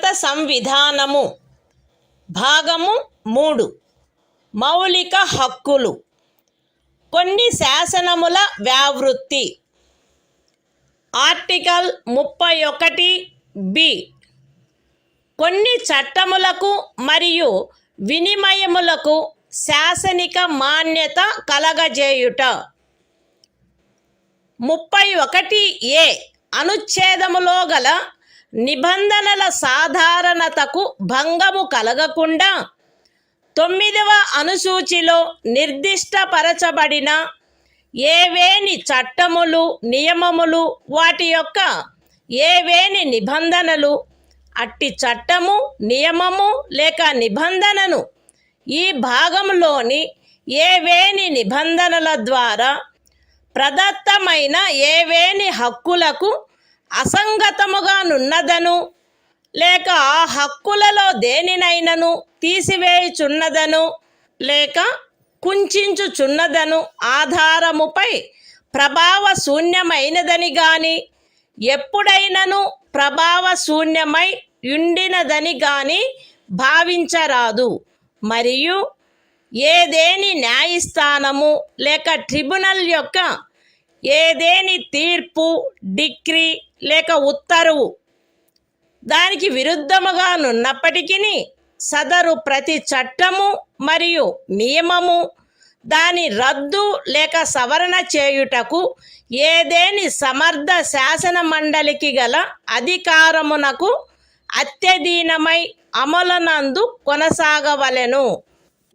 భారత సంవిధానము భాగము 3 మౌలిక హక్కులు. కొన్ని శాసనముల వ్యావృత్తి. ఆర్టికల్ 31(b) కొన్ని చట్టములకు మరియు వినిమయములకు శాసనిక మాన్యత కలగజేయుట. 31(a) అనుచ్ఛేదములో గల నిబంధనల సాధారణతకు భంగము కలగకుండా 9వ అనుసూచిలో నిర్దిష్టపరచబడిన ఏవేని చట్టములు, నియమములు, వాటి యొక్క ఏవేని నిబంధనలు, అట్టి చట్టము, నియమము లేక నిబంధనను ఈ భాగంలోని ఏవేని నిబంధనల ద్వారా ప్రదత్తమైన ఏవేని హక్కులకు అసంగతముగా నున్నదను లేక ఆ హక్కులలో దేనినైనను తీసివేయుచున్నదను లేక కుంచుచున్నదను ఆధారముపై ప్రభావశూన్యమైనదని గాని ఎప్పుడైనను ప్రభావశూన్యమై ఉండినదని గాని భావించరాదు. మరియు ఏదేని న్యాయస్థానము లేక ట్రిబ్యునల్ యొక్క ఏదేని తీర్పు, డిక్రీ లేక ఉత్తర్వు దానికి విరుద్ధముగా నున్నప్పటికీ సదరు ప్రతి చట్టము మరియు నియమము దాని రద్దు లేక సవరణ చేయుటకు ఏదేని సమర్థ శాసన మండలికి గల అధికారమునకు అత్యధీనమై అమలునందు కొనసాగవలెను.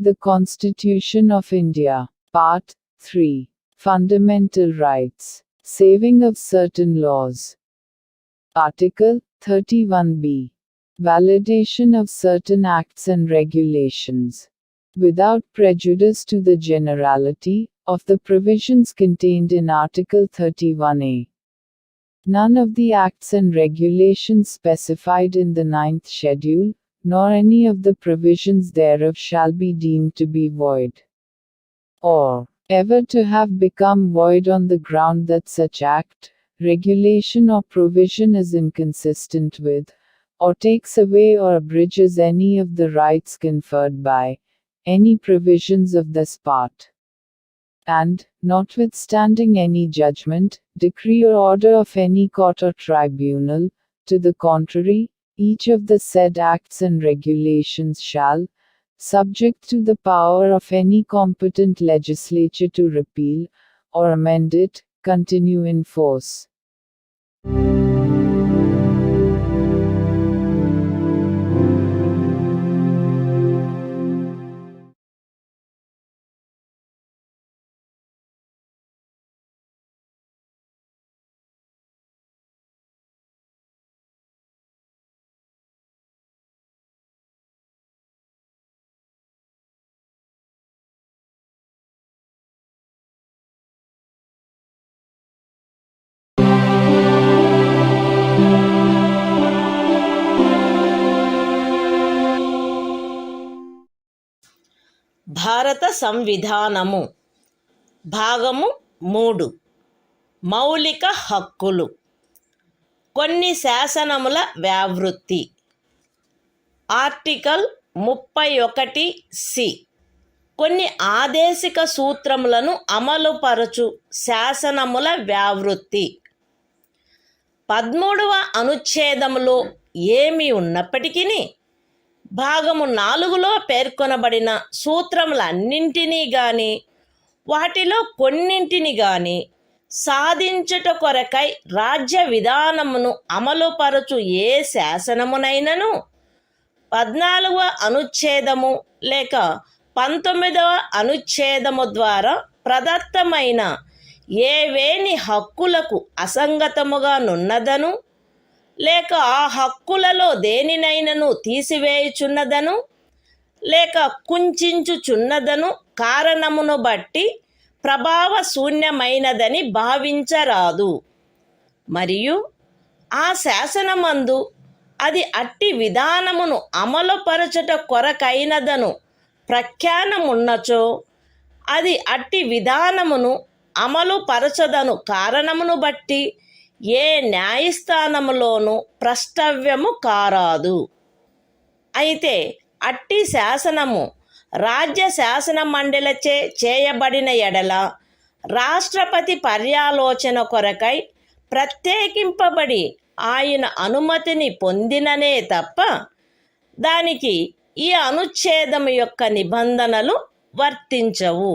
The Constitution of India, Part 3, Fundamental Rights, Saving of Certain Laws. Article 31(b) Validation of certain acts and regulations. Without prejudice to the generality of the provisions contained in Article 31(a). None of the acts and regulations specified in the 9th schedule, nor any of the provisions thereof shall be deemed to be void, or ever to have become void on the ground that such act, regulation or provision is inconsistent with, or takes away or abridges any of the rights conferred by any provisions of this part. And, notwithstanding any judgment, decree or order of any court or tribunal, to the contrary, each of the said acts and regulations shall, subject to the power of any competent legislature to repeal, or amend it, continue in force. భారత సంవిధానము భాగము 3 మౌలిక హక్కులు. కొన్ని శాసనముల వ్యావృత్తి. Article 31(c) కొన్ని ఆదేశిక సూత్రములను అమలుపరచు శాసనముల వ్యావృత్తి. 13వ అనుచ్ఛేదములో ఏమి ఉన్నప్పటికీ భాగము 4లో పేర్కొనబడిన సూత్రములన్నింటినీ గాని వాటిలో కొన్నింటిని గాని సాధించుట కొరకై రాజ్య విధానమును అమలుపరచు ఏ శాసనమునైనను 14వ అనుచ్ఛేదము లేక 19వ అనుచ్ఛేదము ద్వారా ప్రదత్తమైన ఏవేని హక్కులకు అసంగతముగా నున్నదను లేక ఆ హక్కులలో దేనినైనను తీసివేయుచున్నదను లేక కుంచుచున్నదను కారణమును బట్టి ప్రభావశూన్యమైనదని భావించరాదు. మరియు ఆ శాసనమందు అది అట్టి విధానమును అమలుపరచుట కొరకైనదను ప్రఖ్యానమున్నచో అది అట్టి విధానమును అమలుపరచదను కారణమును బట్టి ఏ న్యాయస్థానములోనూ ప్రష్టవ్యము కారాదు. అయితే అట్టి శాసనము రాజ్య శాసన మండలిచే చేయబడిన ఎడల రాష్ట్రపతి పర్యాలోచన కొరకై ప్రత్యేకింపబడి ఆయన అనుమతిని పొందిననే తప్ప దానికి ఈ అనుచ్ఛేదము యొక్క నిబంధనలు వర్తించవు.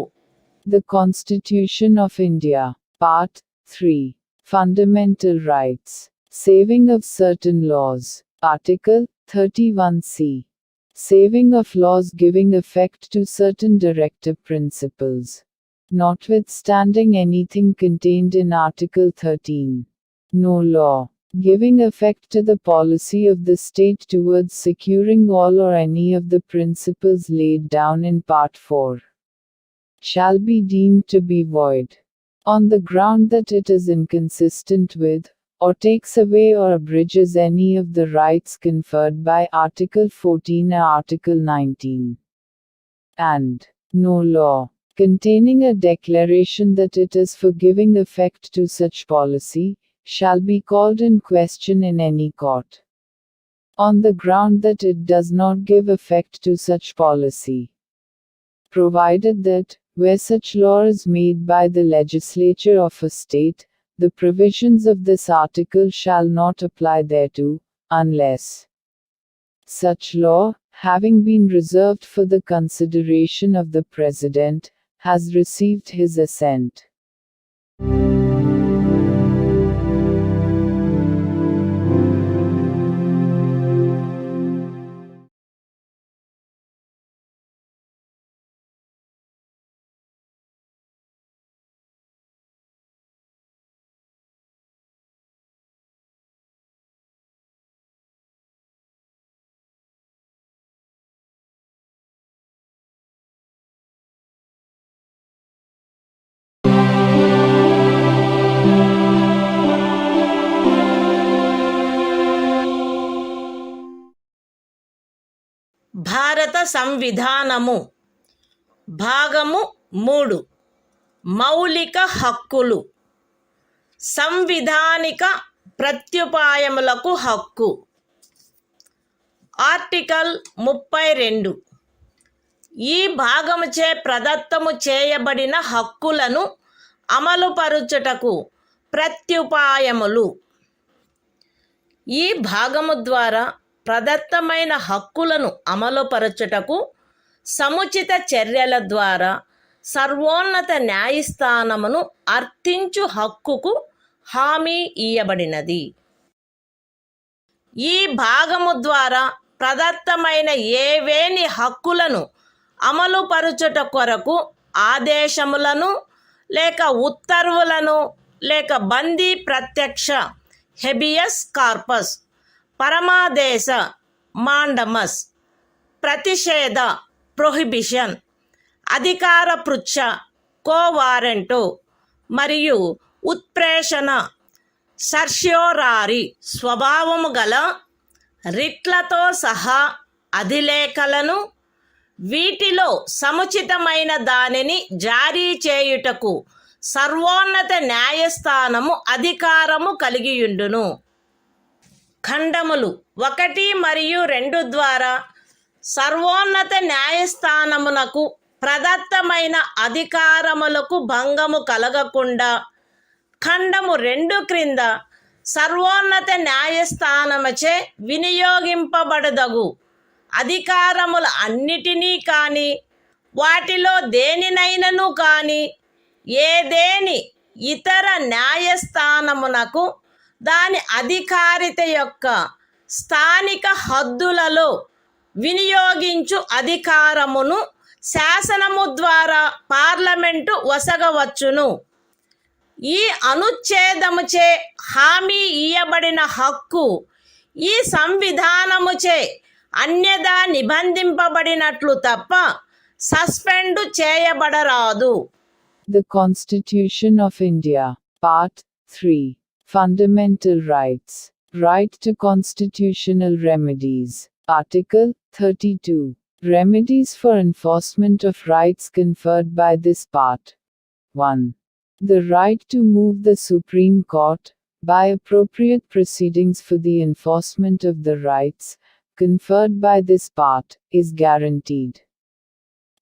The Constitution of India, Part 3, Fundamental Rights, Saving of Certain Laws, Article 31C, Saving of laws giving effect to certain directive principles. Notwithstanding anything contained in Article 13, no law giving effect to the policy of the state towards securing all or any of the principles laid down in Part 4 shall be deemed to be void, on the ground that it is inconsistent with, or takes away or abridges any of the rights conferred by Article 14 or Article 19. And no law containing a declaration that it is for giving effect to such policy shall be called in question in any court, on the ground that it does not give effect to such policy, provided that, where such law is made by the legislature of a state, the provisions of this article shall not apply thereto, unless such law, having been reserved for the consideration of the President, has received his assent. భారత సంవిధానము భాగము 3 మౌలిక హక్కులు సంవిధానిక ప్రత్యుపాయములకు హక్కు. Article 32 ఈ భాగముచే ప్రదత్తము చేయబడిన హక్కులను అమలుపరుచుటకు ప్రత్యుపాయములు. ఈ భాగము ద్వారా ప్రదత్తమైన హక్కులను అమలుపరచుటకు సముచిత చర్యల ద్వారా సర్వోన్నత న్యాయస్థానమును అర్థించు హక్కుకు హామీ ఇయ్యబడినది. ఈ భాగము ద్వారా ప్రదత్తమైన ఏవేని హక్కులను అమలుపరచుట కొరకు ఆదేశములను లేక ఉత్తర్వులను లేక బందీ ప్రత్యక్ష హెబియస్ కార్పస్, పరమాదేశ మాండమస్, ప్రతిషేధ ప్రొహిబిషన్, అధికార పృచ్ఛ కోవారెంటు మరియు ఉత్ప్రేషణ సర్ష్యోరారి స్వభావము గల రిట్లతో సహా అధిలేఖలను వీటిలో సముచితమైన దానిని జారీ చేయుటకు సర్వోన్నత న్యాయస్థానము అధికారము కలిగియుండును. ఖండములు 1 మరియు 2 ద్వారా సర్వోన్నత న్యాయస్థానమునకు ప్రదత్తమైన అధికారములకు భంగము కలగకుండా ఖండము 2 క్రింద సర్వోన్నత న్యాయస్థానముచే వినియోగింపబడదగు అధికారముల అన్నిటినీ కానీ వాటిలో దేనినైనను కానీ ఏదేని ఇతర న్యాయస్థానమునకు దాని అధికారిత యొక్క స్థానిక హద్దులలో వినియోగించు అధికారమును శాసనము ద్వారా పార్లమెంటు వసగవచ్చును. ఈ అనుచ్ఛేదముచే హామీ ఇయ్యబడిన హక్కు ఈ సంవిధానముచే అన్యదా నిబంధింపబడినట్లు తప్ప suspend చేయబడరాదు. The Constitution of India, Part 3, Fundamental Rights, Right to Constitutional Remedies, Article 32, Remedies for enforcement of rights conferred by this part. 1. The right to move the Supreme Court, by appropriate proceedings for the enforcement of the rights, conferred by this part, is guaranteed.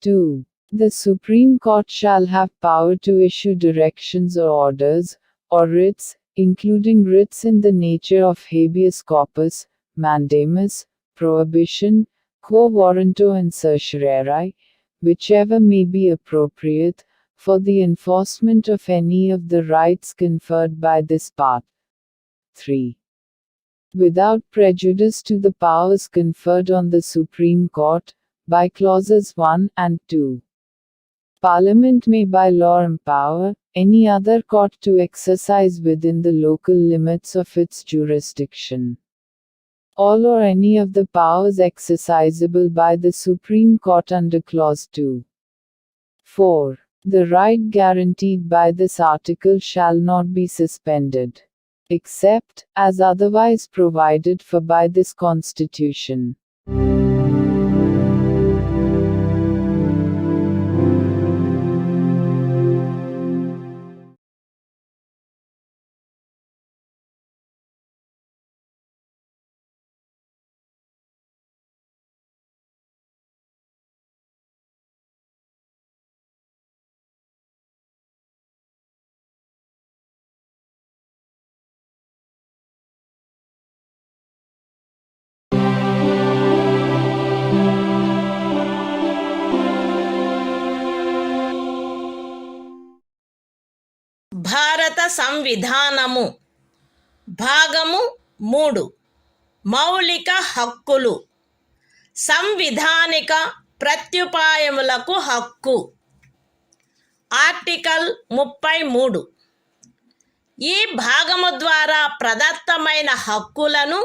2. The Supreme Court shall have power to issue directions or orders, or writs, including writs in the nature of habeas corpus, mandamus, prohibition, quo warranto and certiorari, whichever may be appropriate, for the enforcement of any of the rights conferred by this part. 3. Without prejudice to the powers conferred on the Supreme Court, by clauses 1 and 2. Parliament may by law empower any other court to exercise within the local limits of its jurisdiction all or any of the powers exercisable by the Supreme Court under Clause 2. 4. The right guaranteed by this article shall not be suspended, except as otherwise provided for by this Constitution. భారత సంవిధానము భాగము 3 మౌలిక హక్కులు సంవిధానిక ప్రత్యుపాయములకు హక్కు article 33 ఈ భాగము ద్వారా ప్రదత్తమైన హక్కులను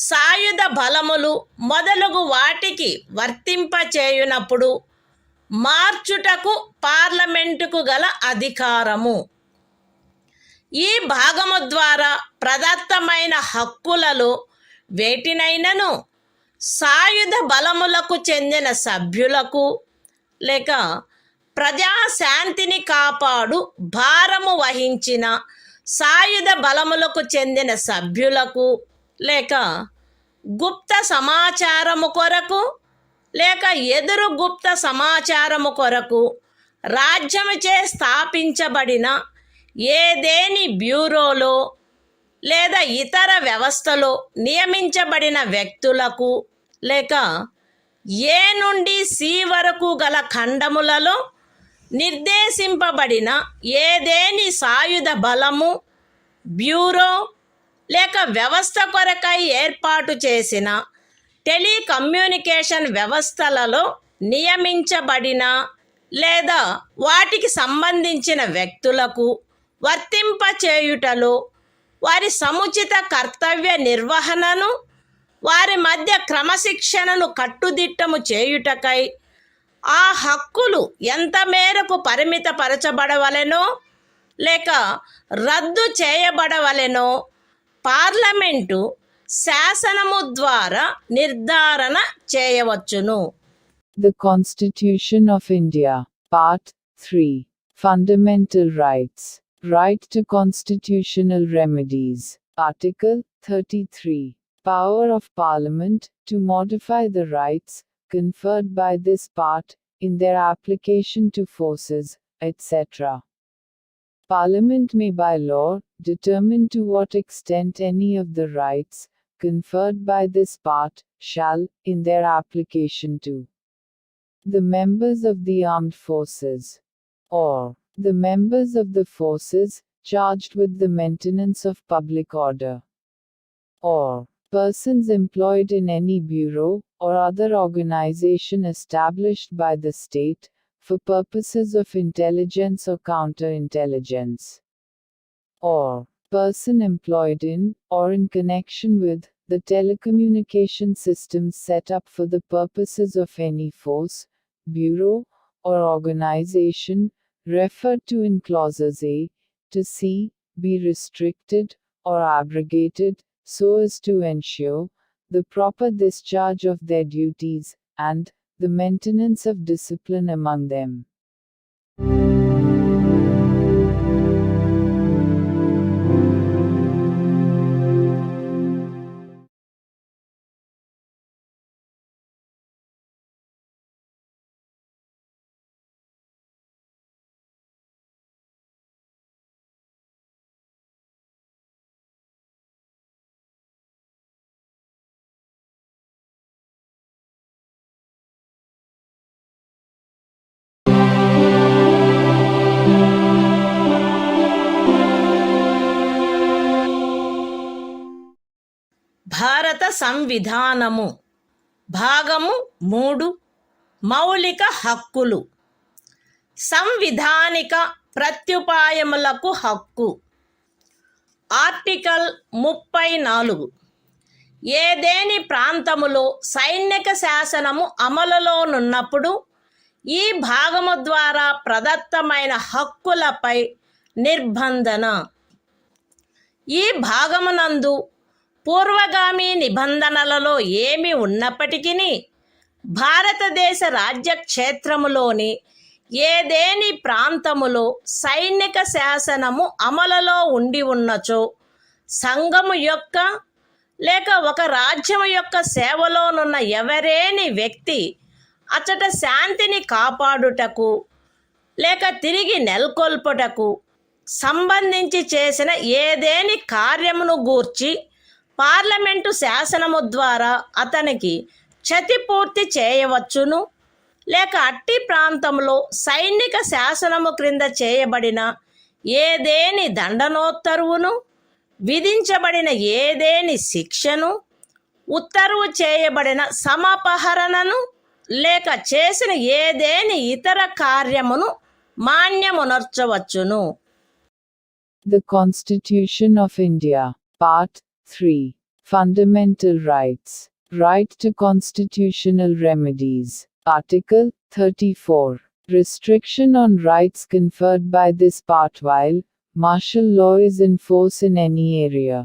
సాయుధ బలములు మొదలగు వాటికి వర్తింపచేయునప్పుడు మార్చుటకు పార్లమెంటుకు గల అధికారము ఈ భాగము ద్వారా ప్రదత్తమైన హక్కులలో వేటినైనను సాయుధ బలములకు చెందిన సభ్యులకు లేక ప్రజాశాంతిని కాపాడు భారము వహించిన సాయుధ బలములకు చెందిన సభ్యులకు లేక గుప్త సమాచారము కొరకు లేక ఎదురు గుప్త సమాచారము కొరకు రాజ్యముచే స్థాపించబడిన ఏదేని బ్యూరోలో లేదా ఇతర వ్యవస్థలో నియమించబడిన వ్యక్తులకు లేక ఏ నుండి సి వరకు గల ఖండములలో నిర్దేశింపబడిన ఏదేని సాయుధ బలము బ్యూరో లేక వ్యవస్థ కొరకై ఏర్పాటు చేసిన టెలికమ్యూనికేషన్ వ్యవస్థలలో నియమించబడిన లేదా వాటికి సంబంధించిన వ్యక్తులకు వర్తింపచేయుటలో వారి సముచిత కర్తవ్య నిర్వహణను వారి మధ్య క్రమశిక్షణను కట్టుదిట్టము చేయుటకై ఆ హక్కులు ఎంత మేరకు పరిమితపరచబడవలెనో లేక రద్దు చేయబడవలెనో పార్లమెంటు శాసనము ద్వారా నిర్ధారణ చేయవచ్చును. The Constitution of India, Part 3. Fundamental Rights. Right to constitutional remedies. Article 33. Power of Parliament to modify the rights conferred by this part in their application to forces, etc. Parliament may by law determine to what extent any of the rights conferred by this part shall, in their application to the members of the armed forces, or the members of the forces charged with the maintenance of public order, or persons employed in any bureau or other organization established by the state for purposes of intelligence or counterintelligence, or person employed in or in connection with the telecommunication systems set up for the purposes of any force, bureau, or organization referred to in clauses A to C be restricted or abrogated so as to ensure the proper discharge of their duties and the maintenance of discipline among them. సంవిధానము భాగము 3 మౌలిక హక్కులు. సంవిధానిక ప్రత్యుపాయములకు హక్కు. Article 34. ఏదేని ప్రాంతములో సైనిక శాసనము అమలులోనున్నప్పుడు ఈ భాగము ద్వారా ప్రదత్తమైన హక్కులపై నిర్బంధన. ఈ భాగమునందు పూర్వగామి నిబంధనలలో ఏమి ఉన్నప్పటికీ భారతదేశ రాజ్యక్షేత్రములోని ఏదేని ప్రాంతములో సైనిక శాసనము అమలులో ఉండి ఉన్నచో సంఘము యొక్క లేక ఒక రాజ్యము యొక్క సేవలోనున్న ఎవరేని వ్యక్తి అచట శాంతిని కాపాడుటకు లేక తిరిగి నెలకొల్పుటకు సంబంధించి చేసిన ఏదేని కార్యమును గూర్చి పార్లమెంటు శాసనము ద్వారా అతనికి క్షతిపూర్తి చేయవచ్చును, లేక అట్టి ప్రాంతంలో సైనిక శాసనము క్రింద చేయబడిన ఏదేని దండనోత్తర్వును, విధించబడిన ఏదేని శిక్షను, ఉత్తర్వు చేయబడిన సమపహరణను, లేక చేసిన ఏదేని ఇతర కార్యమును మాన్యమునర్చవచ్చును. The Constitution of India, Part 3. Fundamental Rights. Right to constitutional remedies. Article 34. Restriction on rights conferred by this part while martial law is in force in any area.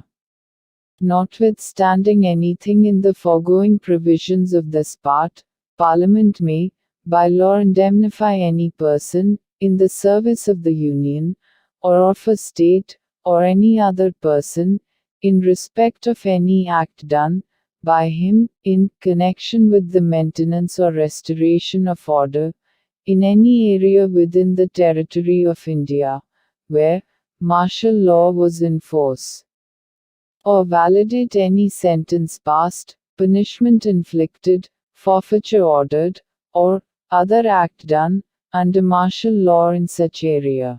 Notwithstanding anything in the foregoing provisions of this part, Parliament may, by law, indemnify any person, in the service of the Union, or of a state, or any other person, in respect of any act done by him, in connection with the maintenance or restoration of order, in any area within the territory of India, where martial law was in force, or validate any sentence passed, punishment inflicted, forfeiture ordered, or other act done, under martial law in such area.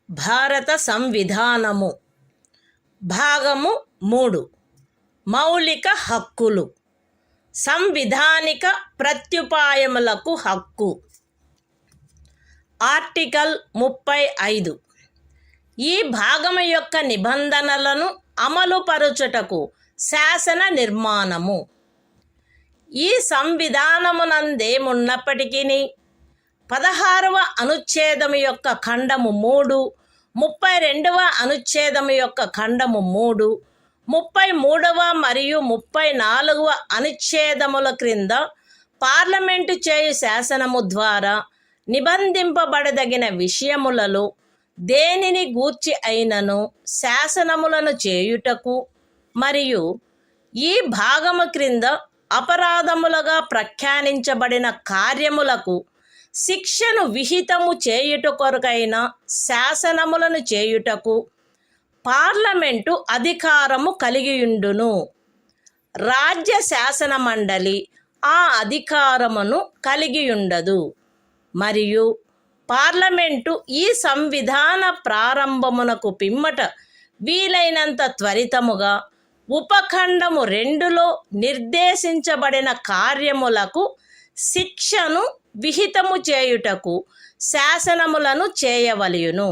భారత సంవిధానము భాగము 3 మౌలిక హక్కులు. సంవిధానిక ప్రత్యుపాయములకు హక్కు. Article 35. ఈ భాగము యొక్క నిబంధనలను అమలుపరచుటకు శాసన నిర్మాణము. ఈ సంవిధానమునందేమున్నప్పటికీ 16వ అనుచ్ఛేదము యొక్క ఖండము 3, 32వ అనుచ్ఛేదము యొక్క ఖండము 3, 33వ మరియు 34వ అనుచ్ఛేదముల క్రింద పార్లమెంటు చేయు శాసనము ద్వారా నిబంధింపబడదగిన విషయములలో దేనిని గూర్చి అయినను శాసనములను చేయుటకు మరియు ఈ భాగము క్రింద అపరాధములుగా ప్రఖ్యానించబడిన కార్యములకు శిక్షను విహితము చేయుట కొరకైన శాసనములను చేయుటకు పార్లమెంటు అధికారము కలిగియుండును. రాజ్య శాసన మండలి ఆ అధికారమును కలిగియుండదు. మరియు పార్లమెంటు ఈ సంవిధాన ప్రారంభమునకు పిమ్మట వీలైనంత త్వరితముగా ఉపఖండము 2లో నిర్దేశించబడిన కార్యములకు శిక్షను విహితము చేయుటకు శాసనములను చేయవలయును.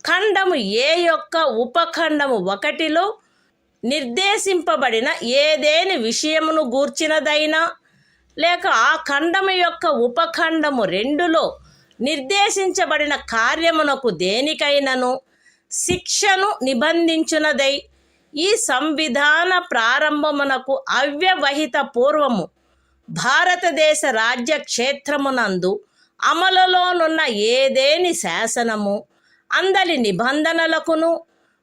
ఖండము ఏ యొక్క ఉపఖండము 1లో నిర్దేశింపబడిన ఏదేని విషయమును గూర్చినదైనా లేక ఆ ఖండము యొక్క ఉపఖండము 2లో నిర్దేశించబడిన కార్యమునకు దేనికైనను శిక్షను నిబంధించునదై ఈ సంవిధాన ప్రారంభమునకు అవ్యవహిత పూర్వము భారతదేశ రాజ్య క్షేత్రమునందు అమలులోనున్న ఏదేని శాసనము అందలి నిబంధనలకును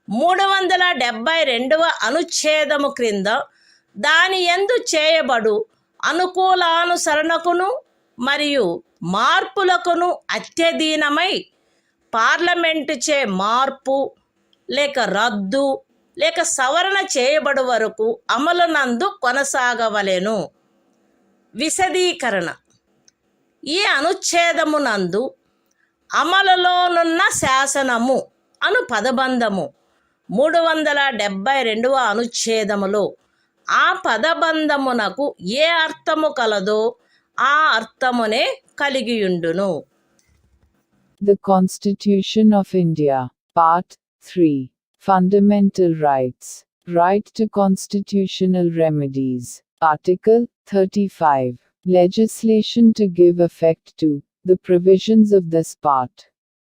372వ అనుచ్ఛేదము క్రింద దాని యందు చేయబడు అనుకూలానుసరణకును మరియు మార్పులకును అత్యధీనమై పార్లమెంటుచే మార్పు లేక రద్దు లేక సవరణ చేయబడు వరకు అమలునందు కొనసాగవలెను. విశదీకరణ: ఈ అనుచ్ఛేదమునందు అమలులోనున్న శాసనము అను పదబంధము 372వ అనుచ్ఛేదములో ఆ పదబంధమునకు ఏ అర్థము కలదో ఆ అర్థమునే కలిగియుండును. The Constitution of India, Part 3. Fundamental Rights. Right to Constitutional Remedies. Article 35. Legislation to give effect to the provisions of this part.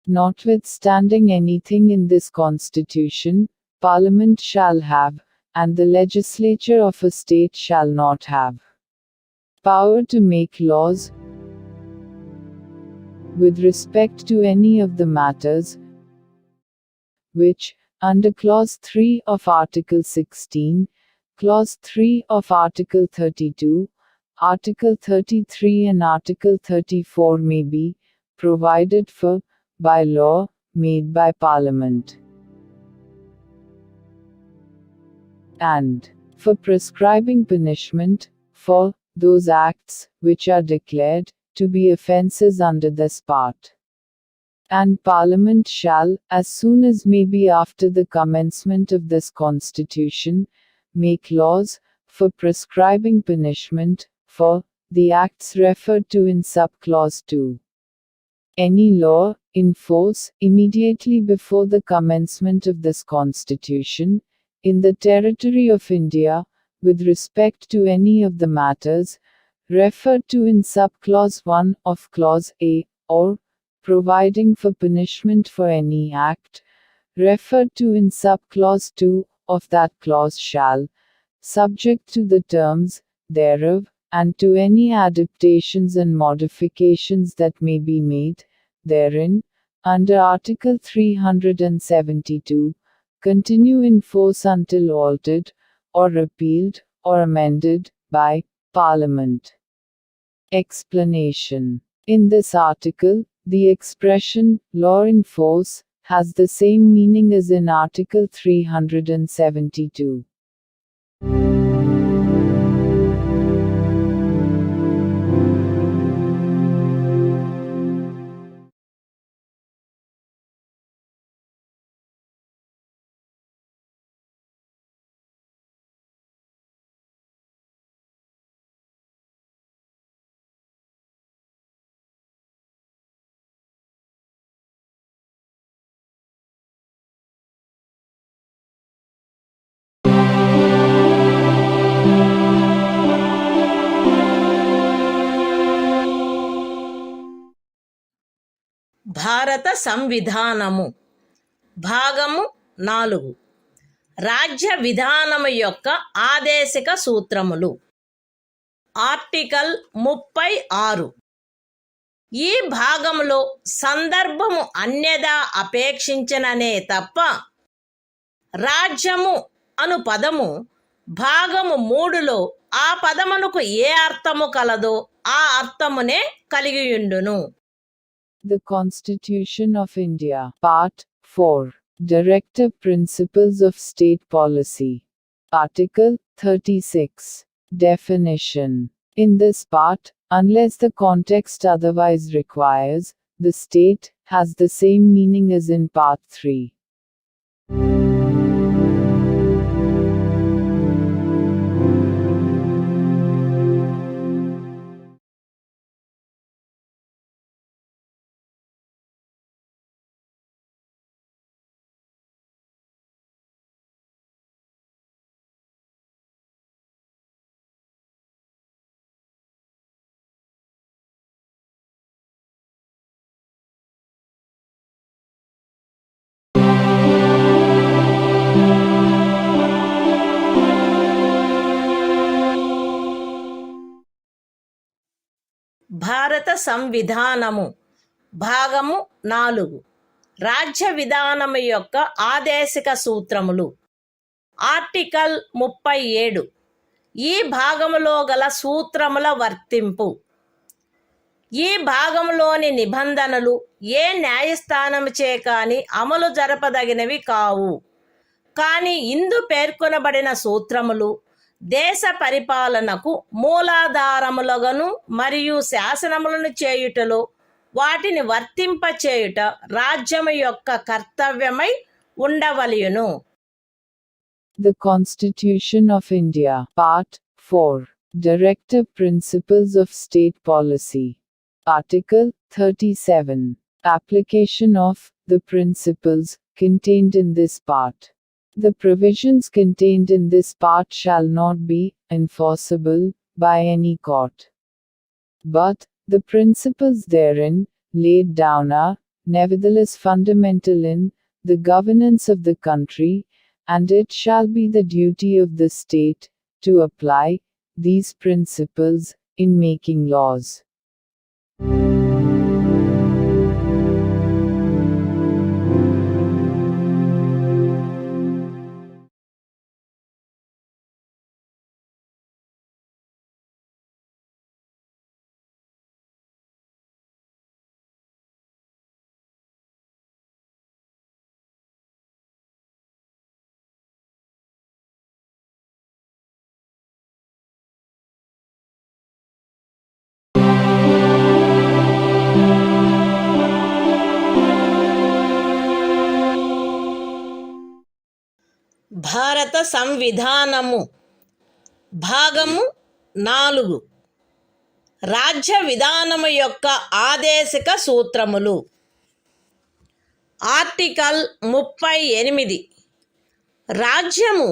Notwithstanding anything in this Constitution, Parliament shall have, and the legislature of a state shall not have, power to make laws with respect to any of the matters which, under Clause 3 of Article 16, Clause 3 of Article 32, Article 33 and Article 34 may be provided for by law made by Parliament, and for prescribing punishment for those acts which are declared to be offences under this part. And Parliament shall, as soon as may be after the commencement of this Constitution, make laws for prescribing punishment for the acts referred to in subclause 2. Any law in force immediately before the commencement of this Constitution, in the territory of India, with respect to any of the matters referred to in subclause 1 of Clause A, or providing for punishment for any act referred to in subclause 2 of that clause shall, subject to the terms thereof, and to any adaptations and modifications that may be made therein, under Article 372, continue in force until altered, or repealed, or amended by Parliament. Explanation: in this article, the expression law in force has the same meaning as in Article 372. భారత సంవిధానము భాగము 4 రాజ్య విధానము యొక్క ఆదేశిక సూత్రములు. Article 36. ఈ భాగములో సందర్భము అన్యదా అపేక్షించననే తప్ప రాజ్యము అను పదము భాగము 3లో ఆ పదమునకు ఏ అర్థము కలదో ఆ అర్థమునే కలిగియుండును. The Constitution of India, Part 4. Directive Principles of State Policy. Article 36. Definition. In this part, unless the context otherwise requires, the state has the same meaning as in Part 3. భారత సంవిధానము భాగము 4 రాజ్య విధానము యొక్క ఆదేశిక సూత్రములు. ఆర్టికల్ 37 ఈ భాగములో గల సూత్రముల వర్తింపు. ఈ భాగంలోని నిబంధనలు ఏ న్యాయస్థానముచే కాని అమలు జరపదగినవి కావు. కానీ ఇందు పేర్కొనబడిన సూత్రములు దేశ పరిపాలనకు మూలాధారములుగాను మరియు శాసనములను చేయుటలో వాటిని వర్తింపచేయుట రాజ్యము యొక్క కర్తవ్యమై ఉండవలెను. The Constitution of India, Part 4, Directive Principles of State Policy. Article 37. Application of the principles contained in this part. The provisions contained in this part shall not be enforceable by any court. But the principles therein laid down are, nevertheless, fundamental in the governance of the country, and it shall be the duty of the state to apply these principles in making laws. భారత సంవిధానము భాగము 4 రాజ్య విధానము యొక్క ఆదేశిక సూత్రములు. Article 38 రాజ్యము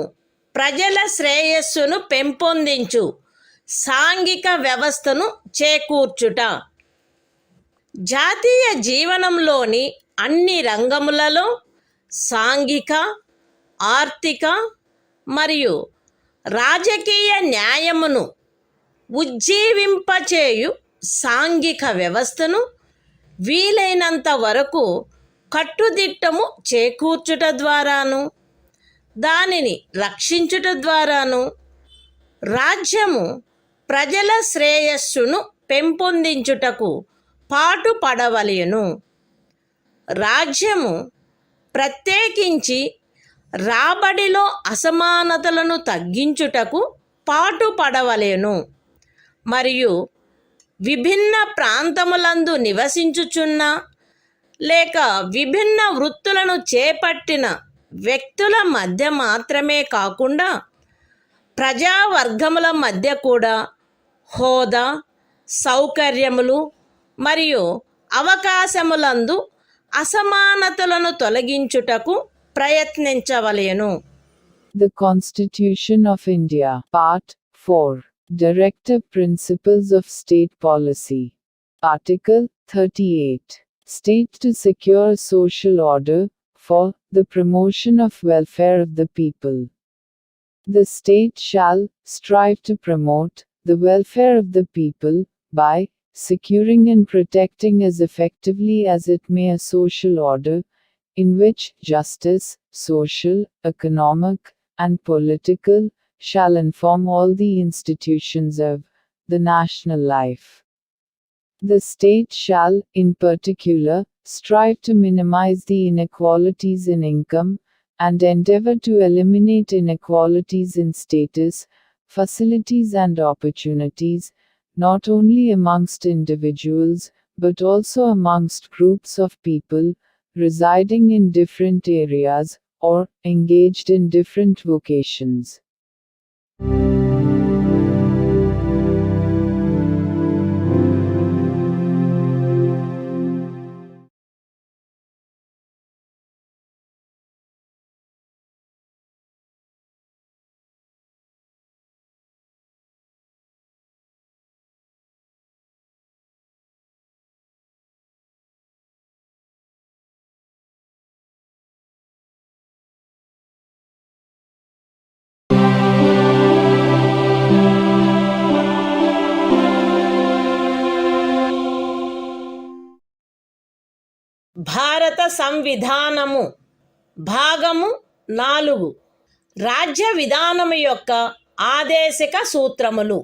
ప్రజల శ్రేయస్సును పెంపొందించు సాంఘిక వ్యవస్థను చేకూర్చుట. జాతీయ జీవనంలోని అన్ని రంగములలో సాంఘిక, ఆర్థిక మరియు రాజకీయ న్యాయమును ఉజ్జీవింపచేయు సాంఘిక వ్యవస్థను వీలైనంత వరకు కట్టుదిట్టము చేకూర్చుట ద్వారాను దానిని రక్షించుట ద్వారాను రాజ్యము ప్రజల శ్రేయస్సును పెంపొందించుటకు పాటుపడవలెను. రాజ్యము ప్రత్యేకించి రాబడిలో అసమానతలను తగ్గించుటకు పాటుపడవలెను మరియు విభిన్న ప్రాంతములందు నివసించుచున్న లేక విభిన్న వృత్తులను చేపట్టిన వ్యక్తుల మధ్య మాత్రమే కాకుండా ప్రజావర్గముల మధ్య కూడా హోదా, సౌకర్యములు మరియు అవకాశములందు అసమానతలను తొలగించుటకు ప్రయత్నించవలెను. The Constitution of India, Part 4, Directive Principles of State Policy. Article 38. State to secure social order, for the promotion of welfare of the people. The state shall strive to promote the welfare of the people, by securing and protecting as effectively as it may a social order, in which justice, social, economic, and political, shall inform all the institutions of the national life. The state shall, in particular, strive to minimize the inequalities in income, and endeavor to eliminate inequalities in status, facilities and opportunities, not only amongst individuals, but also amongst groups of people, residing in different areas, or engaged in different vocations. భారత సంవిధానము భాగము 4 రాజ్య విధానము యొక్క ఆదేశిక సూత్రములు.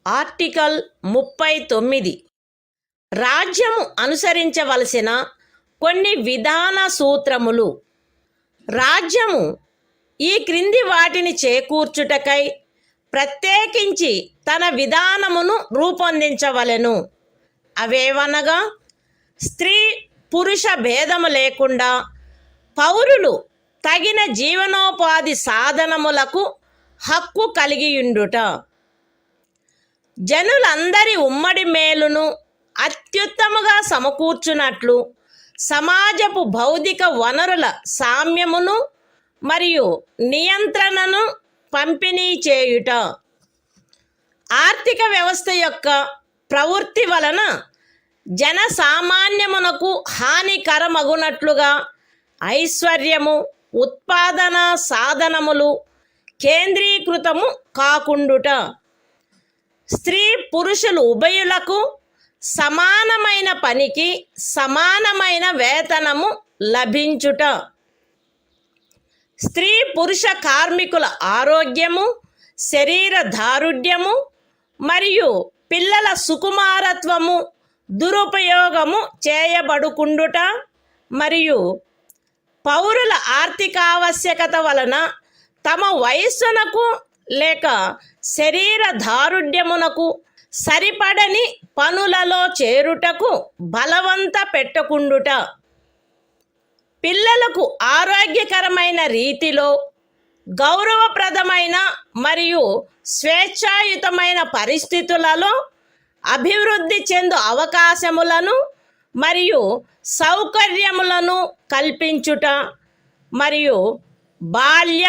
Article 39 రాజ్యము అనుసరించవలసిన కొన్ని విధాన సూత్రములు. రాజ్యము ఈ క్రింది వాటిని చేకూర్చుటకై ప్రత్యేకించి తన విధానమును రూపొందించవలెను. అవేవనగా స్త్రీ పురుష భేదము లేకుండా పౌరులు తగిన జీవనోపాధి సాధనములకు హక్కు కలిగియుండుట, జనులందరి ఉమ్మడి మేలును అత్యుత్తముగా సమకూర్చునట్లు సమాజపు భౌతిక వనరుల సామ్యమును మరియు నియంత్రణను పంపిణీ చేయుట, ఆర్థిక వ్యవస్థ యొక్క ప్రవృత్తి వలన జనసామాన్యమునకు హానికరమగునట్లుగా ఐశ్వర్యము ఉత్పాదన సాధనములు కేంద్రీకృతము కాకుండుట, స్త్రీ పురుషులు ఉభయులకు సమానమైన పనికి సమానమైన వేతనము లభించుట, స్త్రీ పురుష కార్మికుల ఆరోగ్యము శరీర దారుఢ్యము మరియు పిల్లల సుకుమారత్వము దురుపయోగము చేయబడుకుండుట మరియు పౌరుల ఆర్థికావశ్యకత వలన తమ వయస్సునకు లేక శరీర దారుఢ్యమునకు సరిపడని పనులలో చేరుటకు బలవంత పెట్టకుండుట, పిల్లలకు ఆరోగ్యకరమైన రీతిలో గౌరవప్రదమైన మరియు స్వేచ్ఛాయుతమైన పరిస్థితులలో అభివృద్ధి చెందు అవకాశములను మరియు సౌకర్యములను కల్పించుట మరియు బాల్య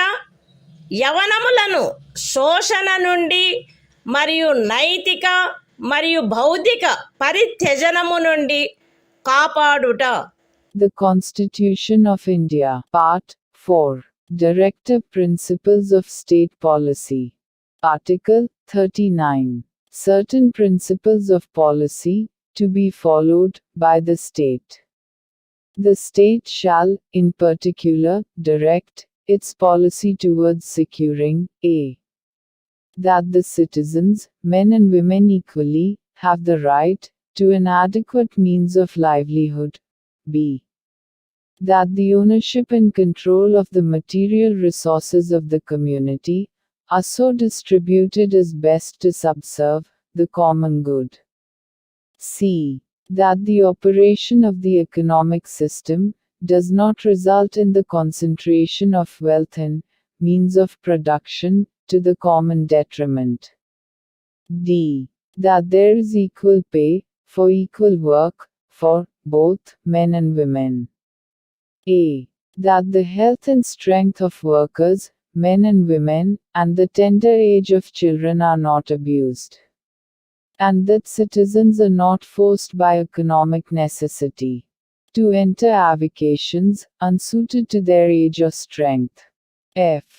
యవనములను శోషణ నుండి మరియు నైతిక మరియు భౌతిక పరిత్యజనము నుండి కాపాడుట. The Constitution of India, Part 4, Directive Principles of State Policy. Article 39. Certain principles of policy to be followed by the state. The state shall, in particular, direct its policy towards securing a. that the citizens, men and women equally, have the right to an adequate means of livelihood. b. that the ownership and control of the material resources of the community are so distributed as best to subserve the common good. c. that the operation of the economic system does not result in the concentration of wealth and means of production to the common detriment. d. that there is equal pay for equal work for both men and women. a. that the health and strength of workers, men and women, and the tender age of children are not abused, and that citizens are not forced by economic necessity to enter avocations unsuited to their age or strength. f.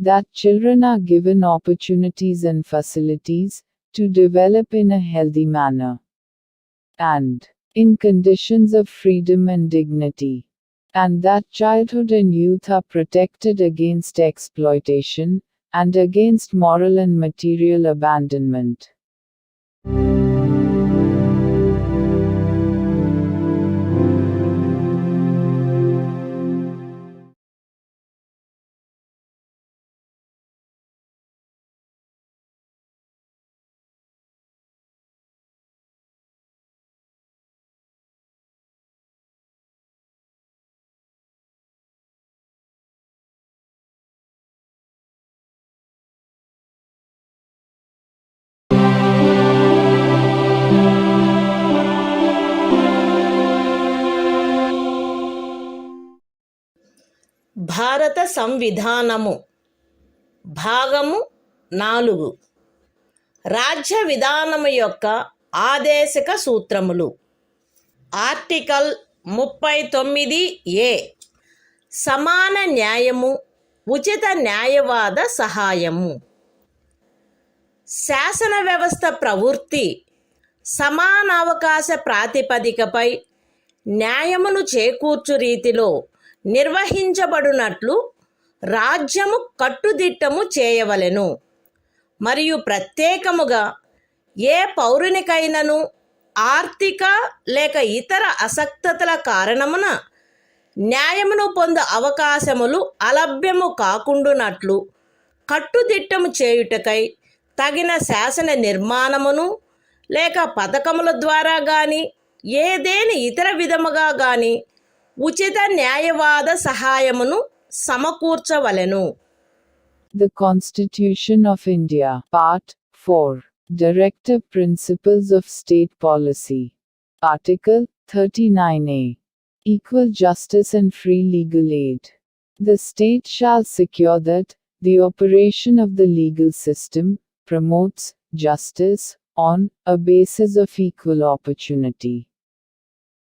that children are given opportunities and facilities to develop in a healthy manner and in conditions of freedom and dignity, and that childhood and youth are protected against exploitation and against moral and material abandonment. భారత సంవిధానము భాగము 4 రాజ్య విధానము యొక్క ఆదేశిక సూత్రములు. Article 39A సమాన న్యాయము ఉచిత న్యాయవాద సహాయము. శాసన వ్యవస్థ ప్రవృత్తి సమానావకాశ ప్రాతిపదికపై న్యాయమును చేకూర్చు రీతిలో నిర్వహించబడునట్లు రాజ్యము కట్టుదిట్టము చేయవలెను. మరియు ప్రత్యేకముగా ఏ పౌరునికైనను ఆర్థిక లేక ఇతర అసక్తతల కారణమున న్యాయమును పొంద అవకాశములు అలభ్యము కాకుండునట్లు కట్టుదిట్టము చేయుటకై తగిన శాసన నిర్మాణమును లేక పథకముల ద్వారా గాని ఏదేని ఇతర విధముగా గాని ఉచిత న్యాయవాద సహాయమును సమకూర్చవలెను. The Constitution of India, Part 4, Directive Principles of State Policy. Article 39A. Equal justice and free legal aid. The state shall secure that the operation of the legal system promotes justice on a basis of equal opportunity,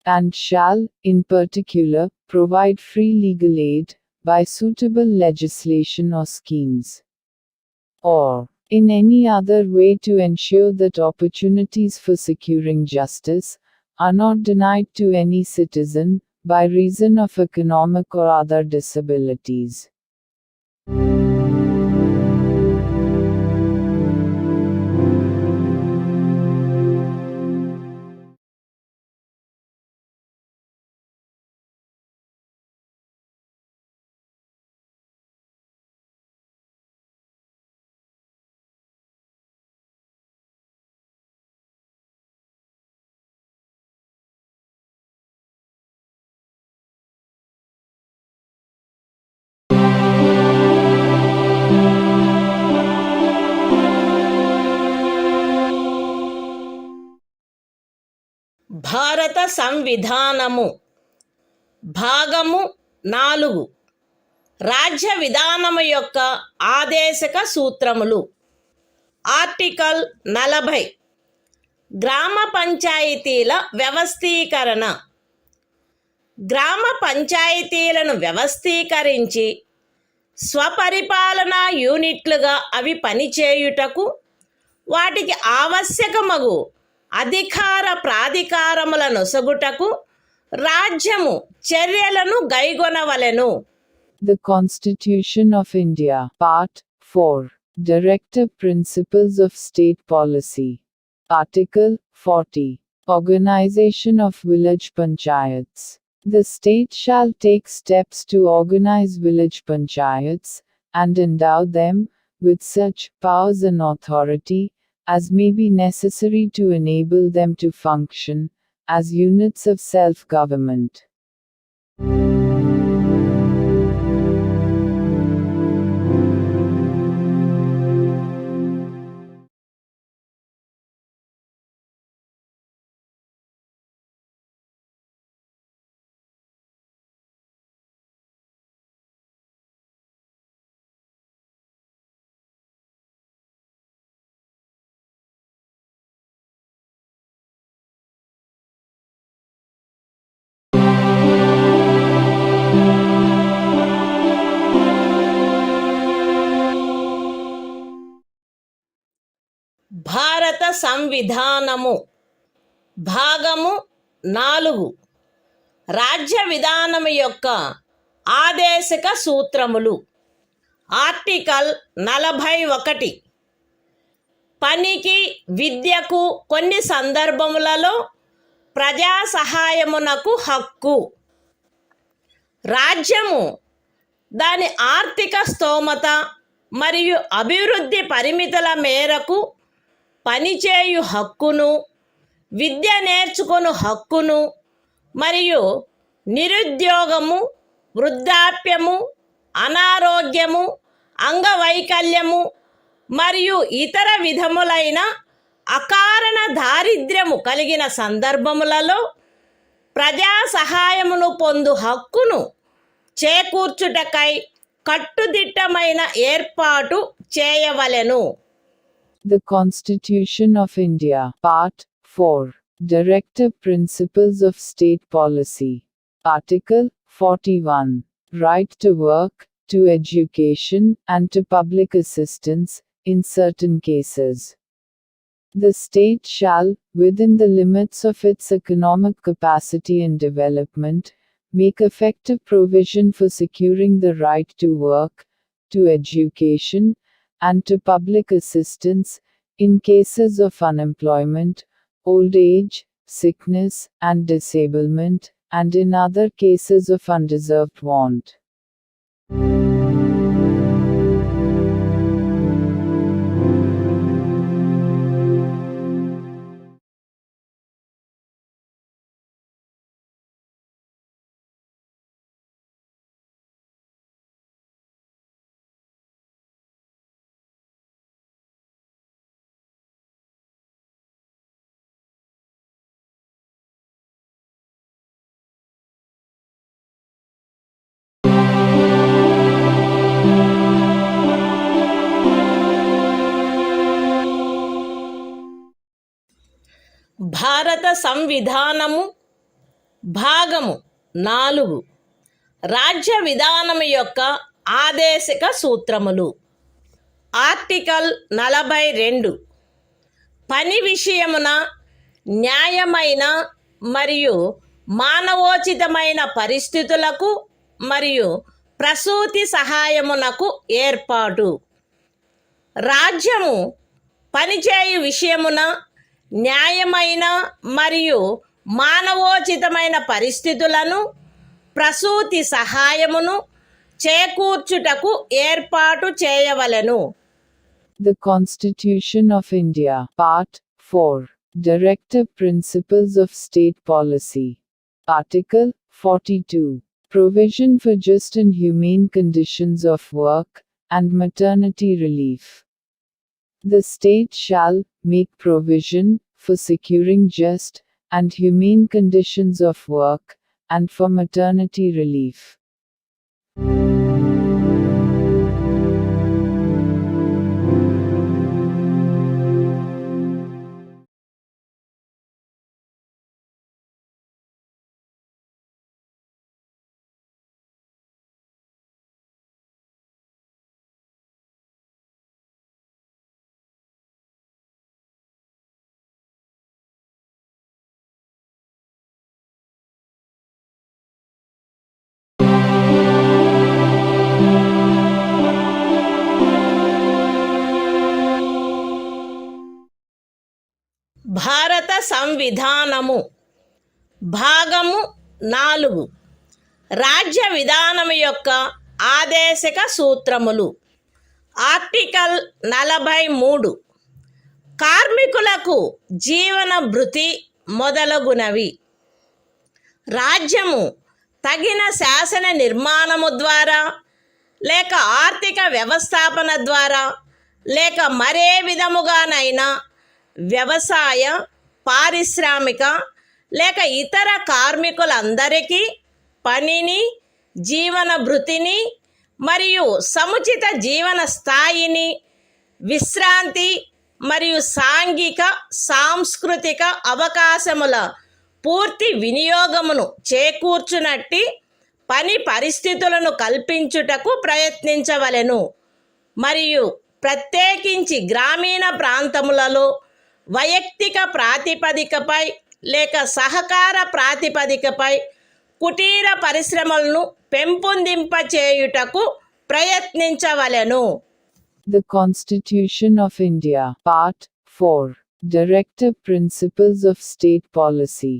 and shall, in particular, provide free legal aid by suitable legislation or schemes, or in any other way to ensure that opportunities for securing justice are not denied to any citizen by reason of economic or other disabilities. భారత సంవిధానము భాగము 4 రాజ్య విధానము యొక్క ఆదేశక సూత్రములు. Article 40 గ్రామ పంచాయతీల వ్యవస్థీకరణ. గ్రామ పంచాయతీలను వ్యవస్థీకరించి స్వపరిపాలనా యూనిట్లుగా అవి పనిచేయుటకు వాటికి ఆవశ్యకమగు అధికార ప్రాధికారముల నొసగుటకు రాజ్యము చర్యలను గైగొనవలెను. The Constitution of India, Part 4, Directive Principles of State Policy. Article 40. Organization of Village Panchayats. The state shall take steps to organize village panchayats, and endow them with such powers and authority as may be necessary to enable them to function as units of self-government. భారత సంవిధానము భాగము 4 రాజ్య విధానము యొక్క ఆదేశక సూత్రములు. Article 41 పనికి విద్యకు కొన్ని సందర్భములలో ప్రజా సహాయమునకు హక్కు. రాజ్యము దాని ఆర్థిక స్తోమత మరియు అభివృద్ధి పరిమితుల మేరకు పనిచేయు హక్కును, విద్య నేర్చుకొను హక్కును మరియు నిరుద్యోగము, వృద్ధాప్యము, అనారోగ్యము, అంగవైకల్యము మరియు ఇతర విధములైన అకారణ దారిద్ర్యము కలిగిన సందర్భములలో ప్రజా సహాయమును పొందు హక్కును చేకూర్చుటకై కట్టుదిట్టమైన ఏర్పాటు చేయవలెను. The Constitution of India, Part 4, Directive Principles of State Policy. Article 41. Right to work, to education, and to public assistance, in certain cases. The state shall, within the limits of its economic capacity and development, make effective provision for securing the right to work, to education, and to public assistance, in cases of unemployment, old age, sickness, and disablement, and in other cases of undeserved want. భారత సంవిధానము భాగము 4 రాజ్య విధానము యొక్క ఆదేశిక సూత్రములు. Article 42 పని విషయమున న్యాయమైన మరియు మానవోచితమైన పరిస్థితులకు మరియు ప్రసూతి సహాయమునకు ఏర్పాటు. రాజ్యము పనిచేయు విషయమున న్యాయమైన మరియు మానవోచితమైన పరిస్థితులను ప్రసూతి సహాయమును చేకూర్చుటకు ఏర్పాటు చేయవలెను. The Constitution of India, Part 4, Directive Principles of State Policy. Article 42, Provision for just and humane conditions of work, and maternity relief. The state shall make provision for securing just and humane conditions of work, and for maternity relief. భారత సంవిధానము భాగము 4 రాజ్య విధానము యొక్క ఆదేశిక సూత్రములు. Article 43 కార్మికులకు జీవన భృతి మొదలగునవి. రాజ్యము తగిన శాసన నిర్మాణము ద్వారా లేక ఆర్థిక వ్యవస్థాపన ద్వారా లేక మరే విధముగానైనా వ్యవసాయ, పారిశ్రామిక లేక ఇతర కార్మికులందరికీ పనిని, జీవన భృతిని మరియు సముచిత జీవన స్థాయిని, విశ్రాంతి మరియు సాంఘిక సాంస్కృతిక అవకాశముల పూర్తి వినియోగమును చేకూర్చునట్టి పని పరిస్థితులను కల్పించుటకు ప్రయత్నించవలెను. మరియు ప్రత్యేకించి గ్రామీణ ప్రాంతములలో వైయక్తిక ప్రాతిపదికపై లేక సహకార ప్రాతిపదికపై కుటీర పరిశ్రమలను పెంపొందింపచేయుటకు ప్రయత్నించవలెను. The Constitution of India, Part 4, Directive Principles of State Policy.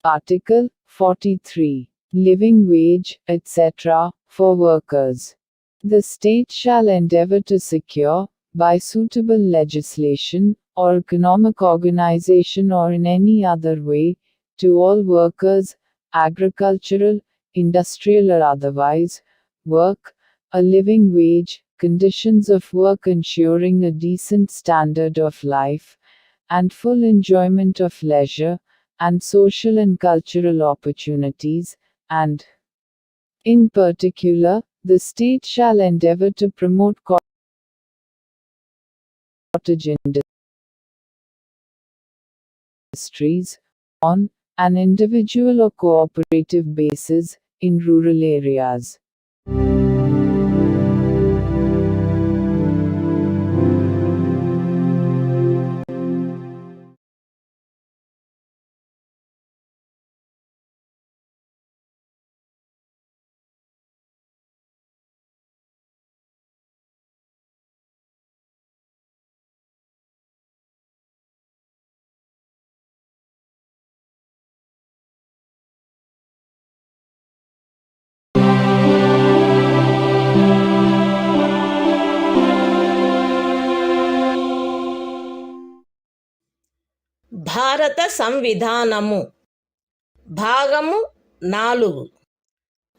Article 43, Living wage, etc., for workers. The state shall endeavor to secure, by suitable legislation, or economic organization or in any other way, to all workers, agricultural, industrial or otherwise, work, a living wage, conditions of work ensuring a decent standard of life, and full enjoyment of leisure, and social and cultural opportunities, and, in particular, the state shall endeavor to promote cottage industries, on an individual or cooperative basis, in rural areas. భారత సంవిధానము భాగము 4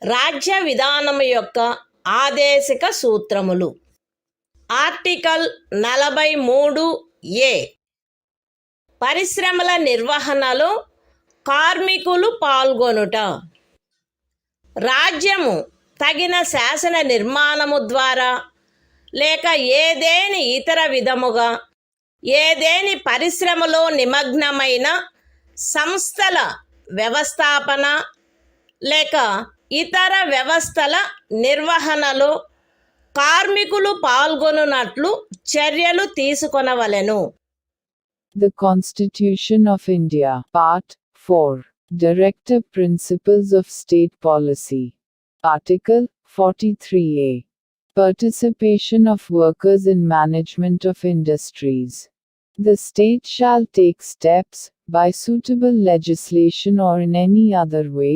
రాజ్య విధానము యొక్క ఆదేశిక సూత్రములు. Article 43A పరిశ్రమల నిర్వహణలో కార్మికులు పాల్గొనుట. రాజ్యము తగిన శాసన నిర్మాణము ద్వారా లేక ఏదేని ఇతర విధముగా ఏదేని పరిశ్రమలో నిమగ్నమైన సంస్థల వ్యవస్థాపన లేక ఇతర వ్యవస్థల నిర్వహణలో కార్మికులు పాల్గొనున్నట్లు చర్యలు తీసుకొనవలెను. The Constitution of India, Part 4, Directive Principles of State Policy. Article 43A. Participation of workers in management of industries. The state shall take steps, by suitable legislation or in any other way,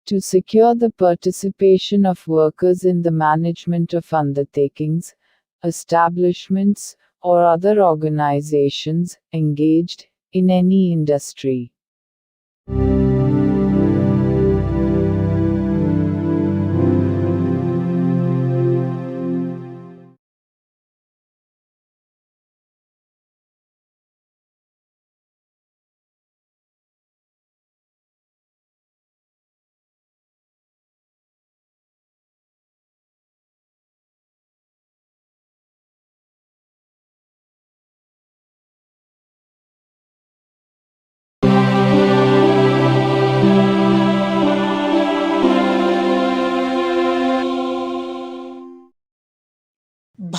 to secure the participation of workers in the management of undertakings, establishments, or other organizations engaged in any industry.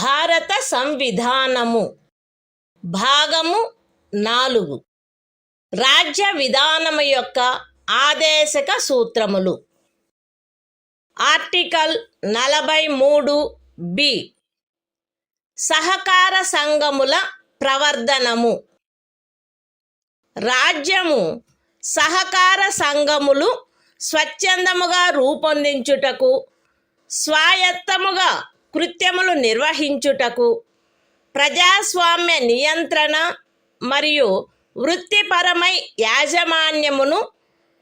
భారత సంవిధానము భాగము 4 రాజ్య విధానము యొక్క ఆదేశక సూత్రములు. Article 43B సహకార సంఘముల ప్రవర్ధనము. రాజ్యము సహకార సంఘములు స్వచ్ఛందముగా రూపొందించుటకు, స్వాయత్తముగా కృత్యములు నిర్వహించుటకు, ప్రజాస్వామ్య నియంత్రణ మరియు వృత్తిపరమై యాజమాన్యమును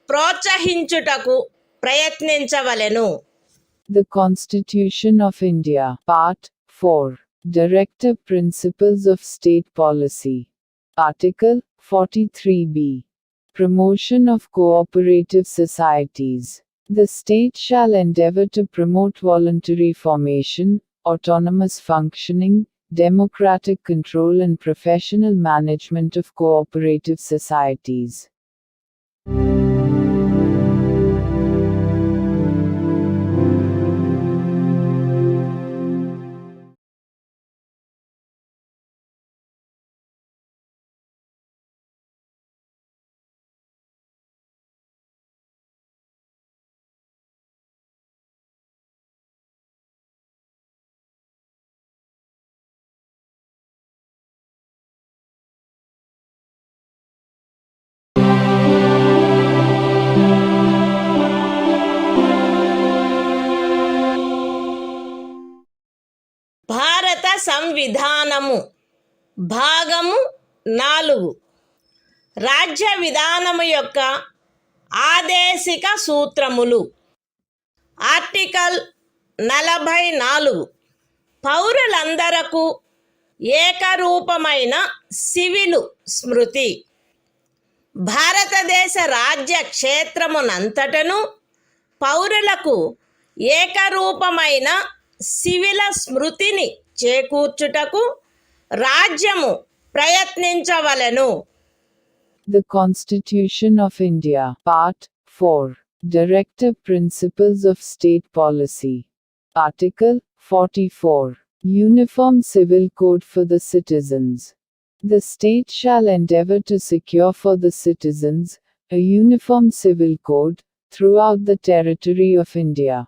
ప్రోత్సహించుటకు ప్రయత్నించవలెను. The Constitution of India, Part 4, Directive Principles of State Policy. Article 43B. Promotion of cooperative societies. The state shall endeavor to promote voluntary formation, autonomous functioning, democratic control and professional management of cooperative societies. భారత సంవిధానము భాగము 4 రాజ్య విధానము యొక్క ఆదేశిక సూత్రములు. Article 44 పౌరులందరకు ఏకరూపమైన civil స్మృతి. భారతదేశ రాజ్య క్షేత్రమునంతటను పౌరులకు ఏకరూపమైన సివిల స్మృతిని చేకూర్చుటకు రాజ్యము ప్రయత్నించవలెను. The Constitution of India, Part 4, Directive Principles of State Policy. Article 44. Uniform Civil Code for the Citizens. The state shall endeavor to secure for the citizens a uniform civil code throughout the territory of India.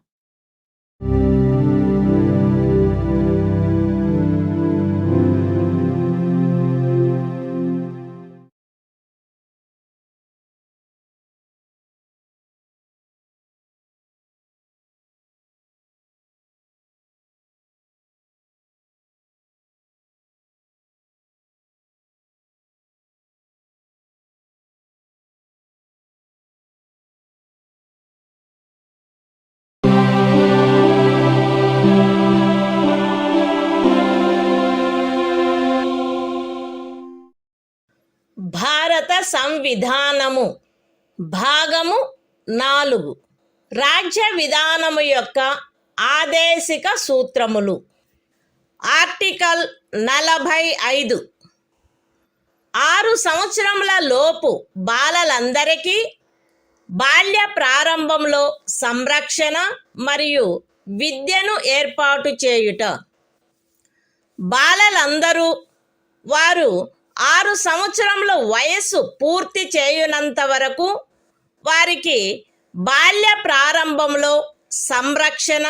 భారత సంవిధానము భాగము 4 రాజ్య విధానము యొక్క ఆదేశిక సూత్రములు. Article 45 6 సంవత్సరముల లోపు బాలలందరికీ బాల్య ప్రారంభంలో సంరక్షణ మరియు విద్యను ఏర్పాటు చేయుట. బాలలందరూ వారు 6 సంవత్సరముల వయస్సు పూర్తి చేయునంత వరకు వారికి బాల్య ప్రారంభంలో సంరక్షణ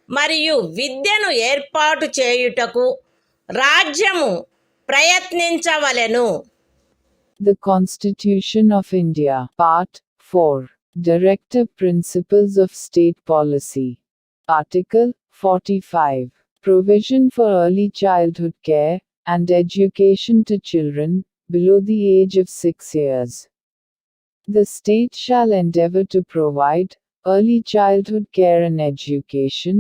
మరియు విద్యను ఏర్పాటు చేయుటకు రాజ్యము ప్రయత్నించవలెను. The Constitution of India, Part 4, Directive Principles of State Policy. Article 45, Provision for Early Childhood Care and Education to Children below the age of 6 years. The state shall endeavor to provide early childhood care and education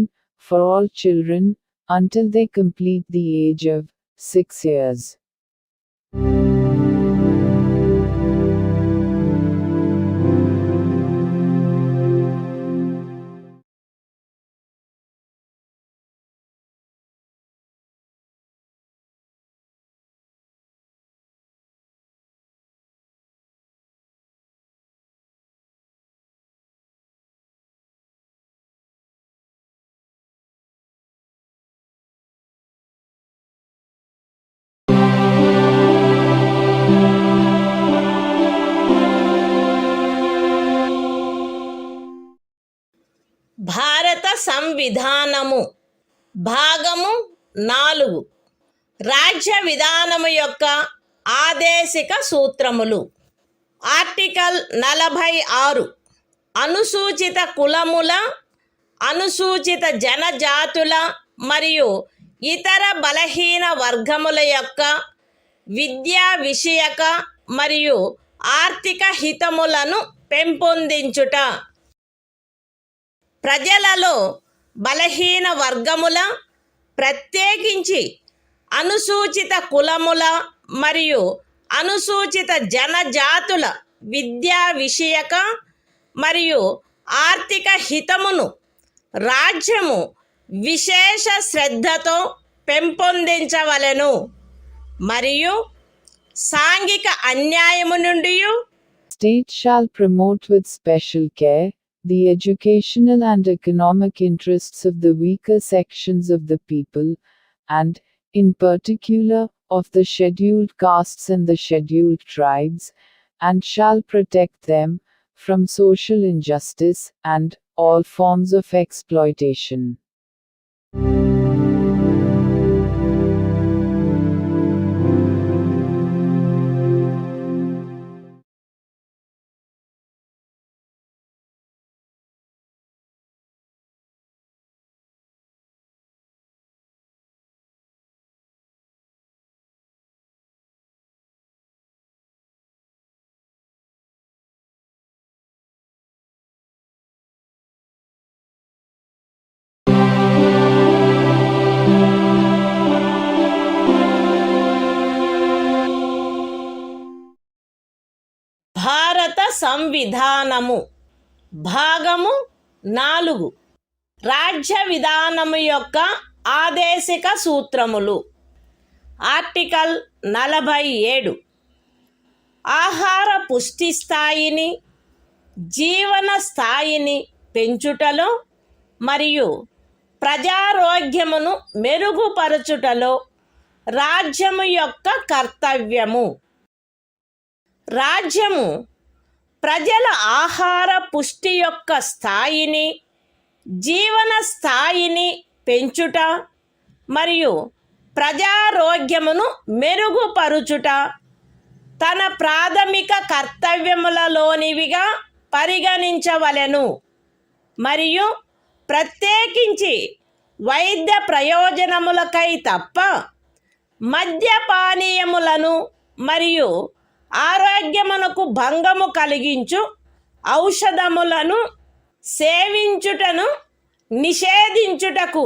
for all children until they complete the age of 6 years. భారత సంవిధానము భాగము 4 రాజ్య విధానము యొక్క ఆదేశిక సూత్రములు. Article 46 అనుసూచిత కులముల, అనుసూచిత జనజాతుల మరియు ఇతర బలహీన వర్గముల యొక్క విద్యా విషయక మరియు ఆర్థిక హితములను పెంపొందించుట. ప్రజలలో బలహీన వర్గముల, ప్రత్యేకించి అనుసూచిత కులముల మరియు అనుసూచిత జనజాతుల విద్యా విషయక మరియు ఆర్థిక హితమును రాజ్యము విశేష శ్రద్ధతో పెంపొందించవలెను మరియు సాంఘిక అన్యాయము నుండి State shall promote with special care the educational and economic interests of the weaker sections of the people, and, in particular, of the scheduled castes and the scheduled tribes, and shall protect them from social injustice and all forms of exploitation. భారత సంవిధానము భాగము 4 రాజ్య విధానము యొక్క ఆదేశిక సూత్రములు. Article 47 ఆహార పుష్టి స్థాయిని, జీవన స్థాయిని పెంచుటలో మరియు ప్రజారోగ్యమును మెరుగుపరచుటలో రాజ్యము యొక్క కర్తవ్యము. రాజ్యము ప్రజల ఆహార పుష్టి యొక్క స్థాయిని, జీవన స్థాయిని పెంచుట మరియు ప్రజారోగ్యమును మెరుగుపరుచుట తన ప్రాథమిక కర్తవ్యములలోనివిగా పరిగణించవలెను మరియు ప్రత్యేకించి వైద్య ప్రయోజనములకై తప్ప మద్యపానీయములను మరియు ఆరోగ్యమునకు భంగము కలిగించు ఔషధములను సేవించుటను నిషేధించుటకు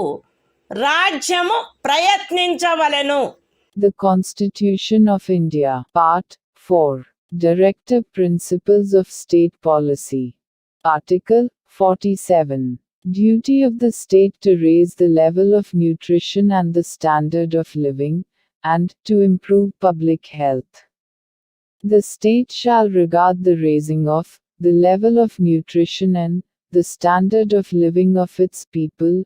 రాజ్యము ప్రయత్నించవలెను. The Constitution of India, Part 4, Directive Principles of State Policy. Article 47. Duty of the state to raise the level of nutrition and the standard of living, and to improve public health. The state shall regard the raising of the level of nutrition and the standard of living of its people,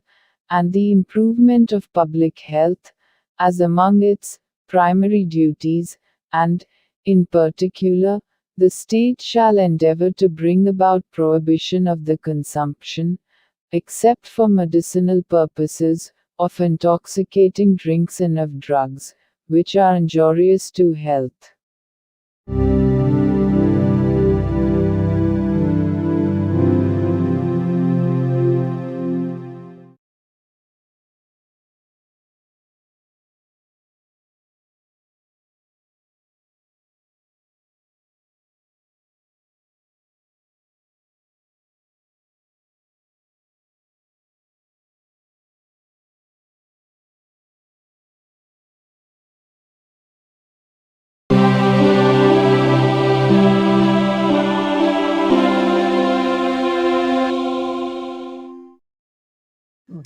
and the improvement of public health, as among its primary duties, and, in particular, the state shall endeavor to bring about prohibition of the consumption, except for medicinal purposes, of intoxicating drinks and of drugs, which are injurious to health.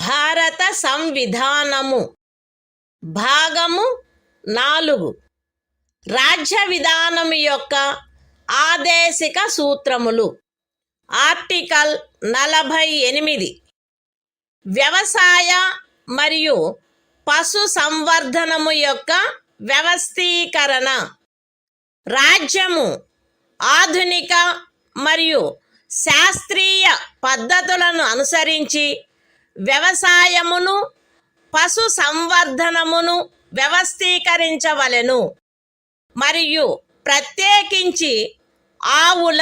భారత సంవిధానము భాగము 4 రాజ్య విధానము యొక్క ఆదేశిక సూత్రములు. Article 48 వ్యవసాయ మరియు పశు సంవర్ధనము యొక్క వ్యవస్థీకరణ. రాజ్యము ఆధునిక మరియు శాస్త్రీయ పద్ధతులను అనుసరించి వ్యవసాయమును పశు సంవర్ధనమును వ్యవస్థీకరించవలెను మరియు ప్రత్యేకించి ఆవుల,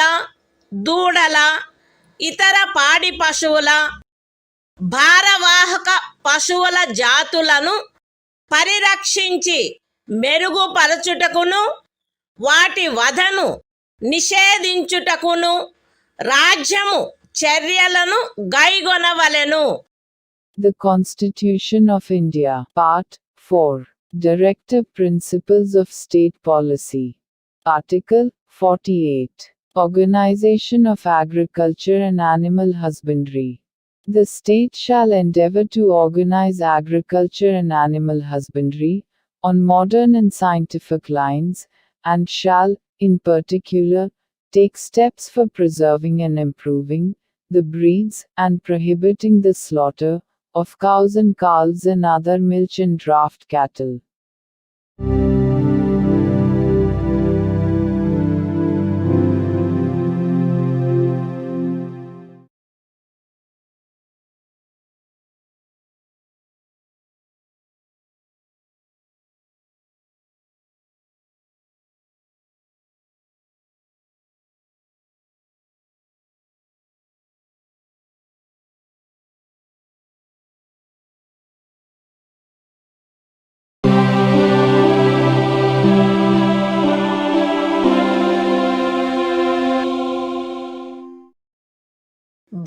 దూడల, ఇతర పాడి పశువుల, భారవాహక పశువుల జాతులను పరిరక్షించి మెరుగుపరచుటకును వాటి వధను నిషేధించుటకును రాజ్యము చర్యలను గైగొనవలెను. The Constitution of India, Part 4. Directive Principles of State Policy. Article 48. Organization of Agriculture and Animal Husbandry. The state shall endeavor to organize agriculture and animal husbandry, on modern and scientific lines, and shall, in particular, take steps for preserving and improving the breeds and prohibiting the slaughter of cows and calves and other milch and draft cattle.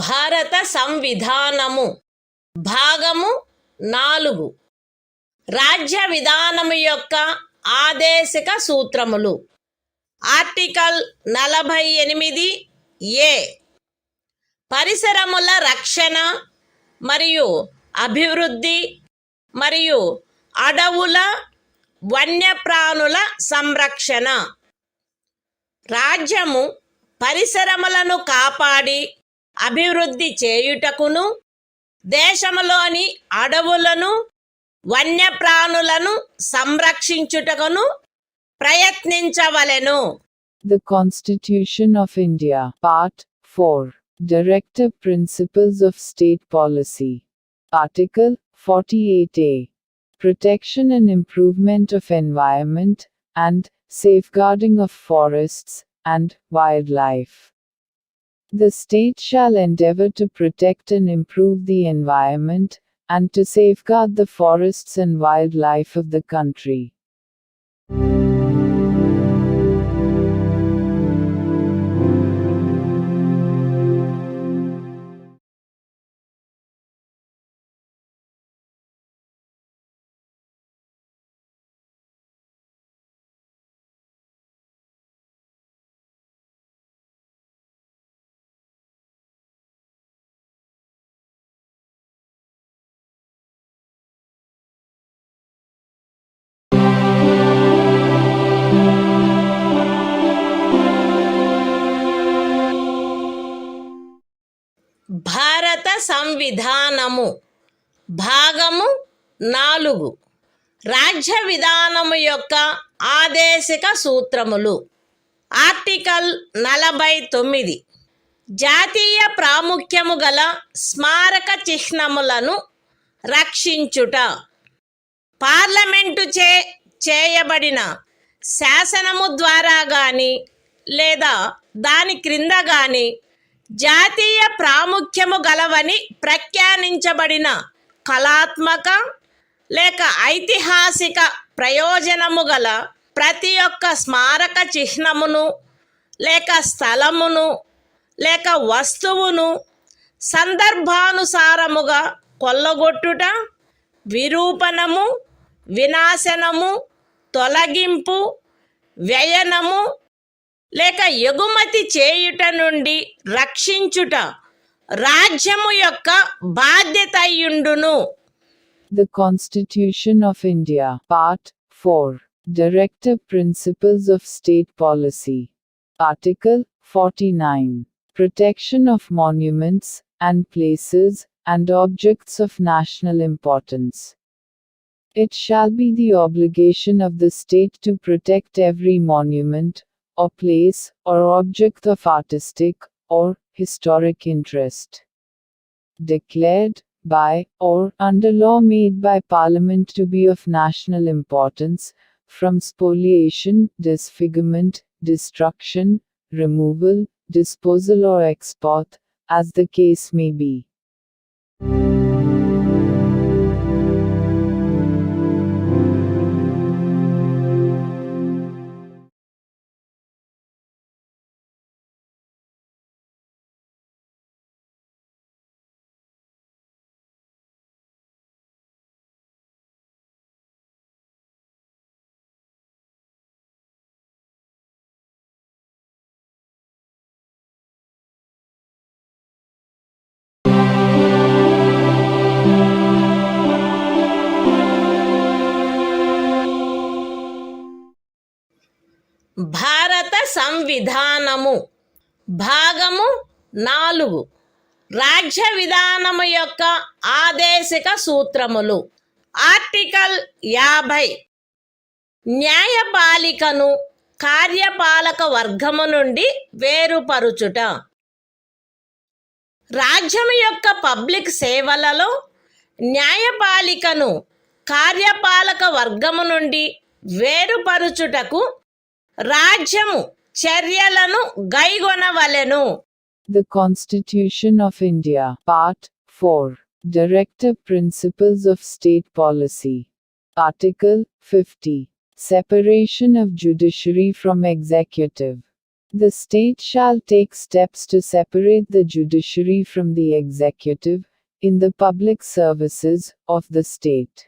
భారత సంవిధానము భాగము 4 రాజ్య విధానము యొక్క ఆదేశిక సూత్రములు. Article 48 ఏ పరిసరముల రక్షణ మరియు అభివృద్ధి మరియు అడవుల వన్యప్రాణుల సంరక్షణ. రాజ్యము పరిసరములను కాపాడి అభివృద్ధి చేయుటకును దేశములోని అడవులను వన్యప్రాణులను సంరక్షించుటకును ప్రయత్నించవలెను. The Constitution of India, Part 4. Directive Principles of State Policy. Article 48A. Protection and improvement of environment, and safeguarding of forests and wildlife. The state shall endeavor to protect and improve the environment, and to safeguard the forests and wildlife of the country. సంవిధానము భాగము 4 రాజ్య విధానము యొక్క ఆదేశిక సూత్రములు. Article 49 జాతీయ ప్రాముఖ్యము గల స్మారక చిహ్నములను రక్షించుట. Parliament చేయబడిన శాసనము ద్వారా గాని లేదా దాని క్రింద గాని జాతీయ ప్రాముఖ్యము గలవని ప్రఖ్యానించబడిన కళాత్మక లేక ఐతిహాసిక ప్రయోజనము గల ప్రతి ఒక్క స్మారక చిహ్నమును లేక స్థలమును లేక వస్తువును సందర్భానుసారముగా కొల్లగొట్టుట, విరూపణము, వినాశనము, తొలగింపు, వ్యయనము లేక ఎగుమతి చేయుట నుండి రక్షించుట రాజ్యము యొక్క బాధ్యత అయ్యుండును. The Constitution of India, Part 4, Directive Principles of State Policy. Article 49. Protection of monuments and places and objects of national importance. It shall be the obligation of the state to protect every monument, or place, or object of artistic, or historic interest, declared by, or under law made by Parliament to be of national importance, from spoliation, disfigurement, destruction, removal, disposal or export, as the case may be. భారత సంవిధానము భాగము 4 రాజ్య విధానము యొక్క ఆదేశిక సూత్రములు. Article 50 న్యాయపాలికను కార్యపాలక వర్గము నుండి వేరుపరుచుట. రాజ్యము యొక్క public సేవలలో న్యాయపాలికను కార్యపాలక వర్గము నుండి వేరుపరుచుటకు రాజ్యము చర్యలను గైగొనవలెను. The Constitution of India, Part 4, Directive Principles of State Policy. Article 50. Separation of judiciary from executive. The state shall take steps to separate the judiciary from the executive, in the public services of the state.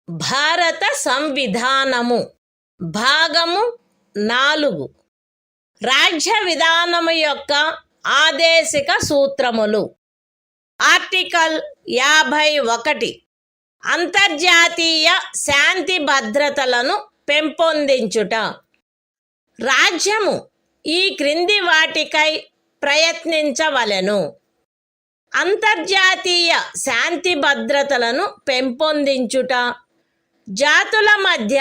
భారత సంవిధానము భాగము 4 రాజ్య విధానము యొక్క ఆదేశిక సూత్రములు. Article 51 అంతర్జాతీయ శాంతి భద్రతలను పెంపొందించుట. రాజ్యము ఈ క్రింది వాటికై ప్రయత్నించవలెను. అంతర్జాతీయ శాంతి భద్రతలను పెంపొందించుట, జాతుల మధ్య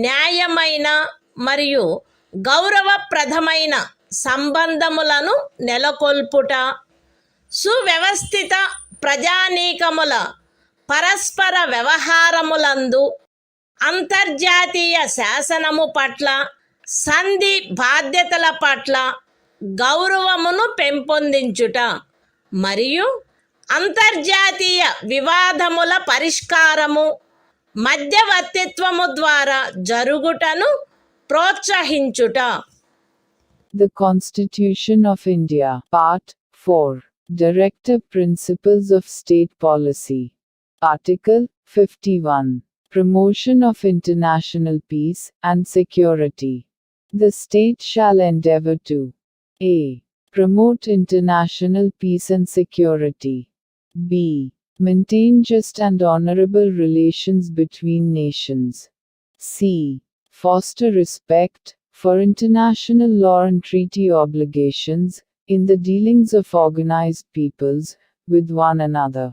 న్యాయమైన మరియు గౌరవప్రదమైన సంబంధములను నెలకొల్పుట, సువ్యవస్థిత ప్రజానీకముల పరస్పర వ్యవహారములందు అంతర్జాతీయ శాసనము పట్ల, సంధి బాధ్యతల పట్ల గౌరవమును పెంపొందించుట మరియు అంతర్జాతీయ వివాదముల పరిష్కారము మధ్యవర్తిత్వము ద్వారా జరుగుటను ప్రోత్సహించుట. The Constitution of India, Part 4. Directive Principles of State Policy. Article 51. Promotion of international peace and security. The state shall endeavor to a. Promote international peace and security. b. Maintain just and honorable relations between nations. c. Foster respect for international law and treaty obligations in the dealings of organized peoples with one another.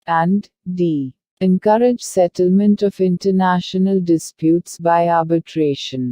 And d. Encourage settlement of international disputes by arbitration.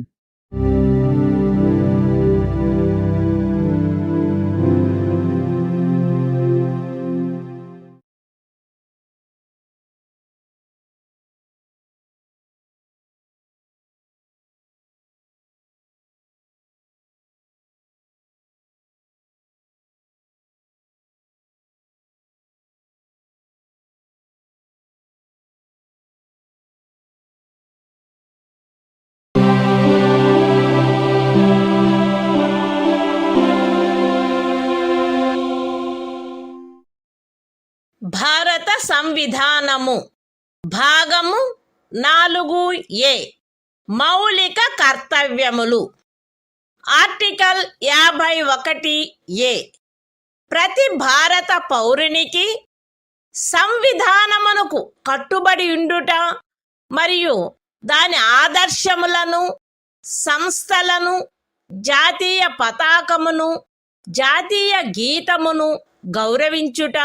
భారత సంవిధానము భాగము 4A మౌలిక కర్తవ్యములు. Article 51A ప్రతి భారత పౌరునికి సంవిధానమునకు కట్టుబడి ఉండుట మరియు దాని ఆదర్శములను, సంస్థలను, జాతీయ పతాకమును, జాతీయ గీతమును గౌరవించుట,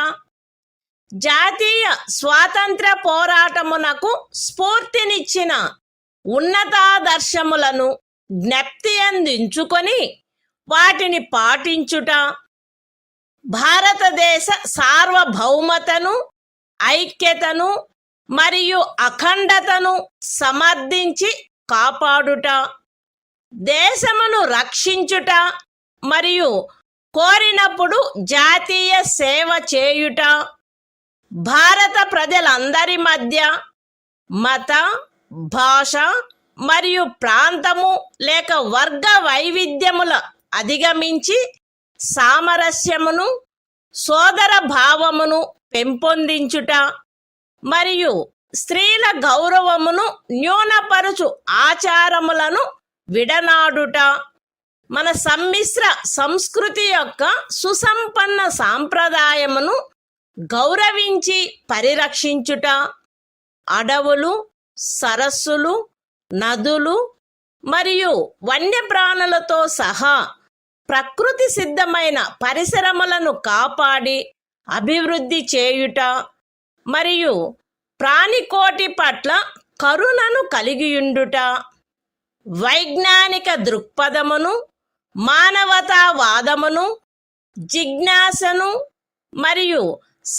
జాతీయ స్వాతంత్ర పోరాటమునకు స్ఫూర్తినిచ్చిన ఉన్నతాదర్శములను జ్ఞప్తి అందించుకొని వాటిని పాటించుట, భారతదేశ సార్వభౌమతను, ఐక్యతను మరియు అఖండతను సమర్థించి కాపాడుట, దేశమును రక్షించుట మరియు కోరినప్పుడు జాతీయ సేవ చేయుట, భారత ప్రజలందరి మధ్య మత, భాష మరియు ప్రాంతము లేక వర్గ వైవిధ్యముల అధిగమించి సామరస్యమును, సోదర భావమును పెంపొందించుట మరియు స్త్రీల గౌరవమును న్యూనపరుచు ఆచారములను విడనాడుట, మన సమ్మిశ్ర సంస్కృతి యొక్క సుసంపన్న సాంప్రదాయమును గౌరవించి పరిరక్షించుట, అడవులు, సరస్సులు, నదులు మరియు వన్యప్రాణులతో సహా ప్రకృతి సిద్ధమైన పరిసరములను కాపాడి అభివృద్ధి చేయుట మరియు ప్రాణికోటి పట్ల కరుణను కలిగియుండుట, వైజ్ఞానిక దృక్పథమును, మానవతావాదమును, జిజ్ఞాసను మరియు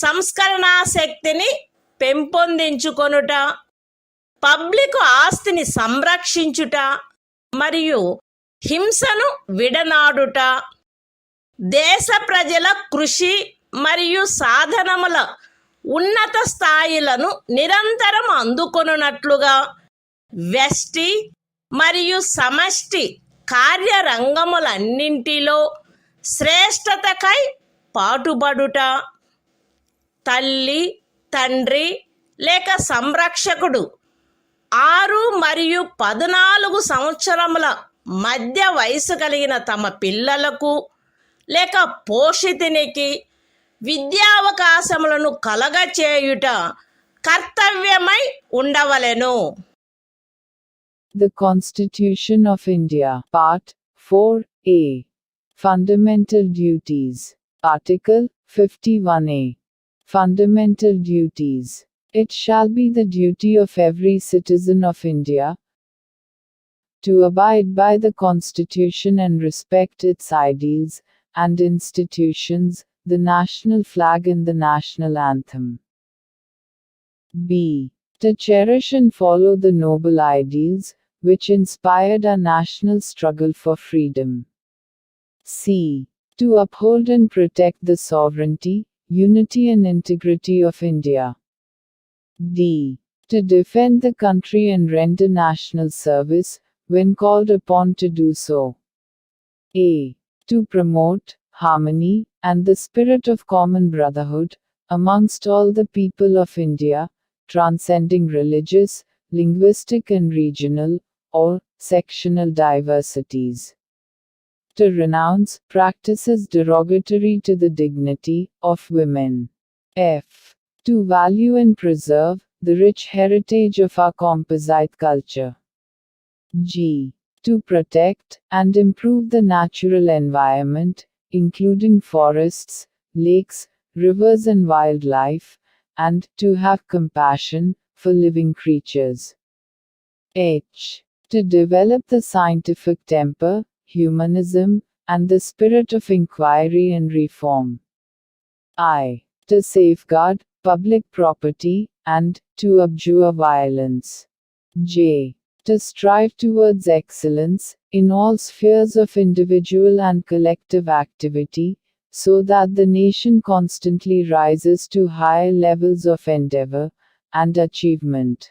సంస్కరణాశక్తిని పెంపొందించుకొనుట, పబ్లిక్ ఆస్తిని సంరక్షించుట మరియు హింసను విడనాడుట, దేశ ప్రజల కృషి మరియు సాధనముల ఉన్నత స్థాయిలను నిరంతరం అందుకొనున్నట్లుగా వ్యష్టి మరియు సమష్టి కార్యరంగములన్నింటిలో శ్రేష్టతకై పాటుపడుట, తల్లి, తండ్రి లేక సంరక్షకుడు 6 మరియు 14 సంవత్సరముల మధ్య వయసు కలిగిన తమ పిల్లలకు లేక పోషితునికి విద్యావకాశములను కలగచేయుట కర్తవ్యమై ఉండవలెను. The Constitution of India, Part 4A. Fundamental Duties. Article 51A. Fundamental Duties. It shall be the duty of every citizen of India to abide by the Constitution and respect its ideals and institutions, the national flag and the national anthem. b. To cherish and follow the noble ideals which inspired our national struggle for freedom. c. To uphold and protect the sovereignty, unity and integrity of India. d. To defend the country and render national service, when called upon to do so. A. To promote harmony and the spirit of common brotherhood amongst all the people of India, transcending religious, linguistic, and regional or sectional diversities. To renounce practices derogatory to the dignity of women. F. To value and preserve the rich heritage of our composite culture. G. To protect and improve the natural environment, including forests, lakes, rivers, and wildlife, and to have compassion for living creatures. H. To develop the scientific temper, humanism, and the spirit of inquiry and reform. I. To safeguard public property and to abjure violence. J. To strive towards excellence in all spheres of individual and collective activity, so that the nation constantly rises to higher levels of endeavor and achievement.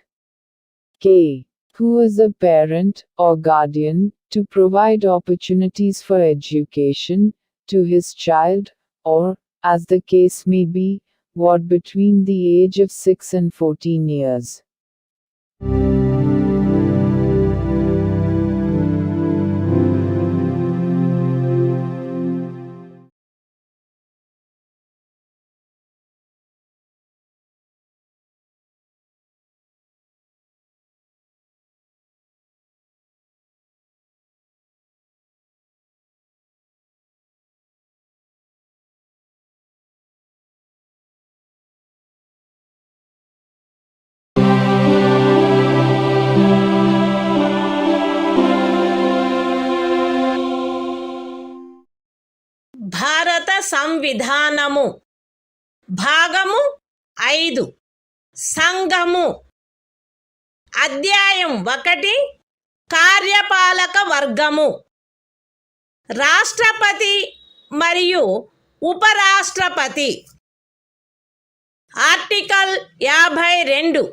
K. Who is a parent or guardian, to provide opportunities for education to his child, or, as the case may be, what between the age of 6 and 14 years. భారత సంవిధానము భాగము 5 సంఘము అధ్యాయం 1 కార్యపాలక వర్గము రాష్ట్రపతి మరియు ఉపరాష్ట్రపతి article 52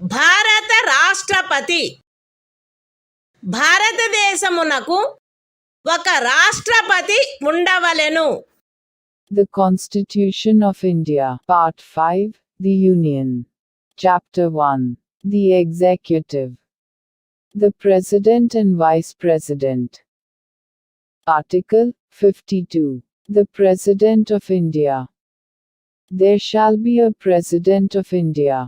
భారత రాష్ట్రపతి భారతదేశమునకు ఒక రాష్ట్రపతి ఉండవలెను. The Constitution of India, Part 5, The Union. Chapter 1, The Executive. The President and Vice President. Article 52. The President of India. There shall be a President of India.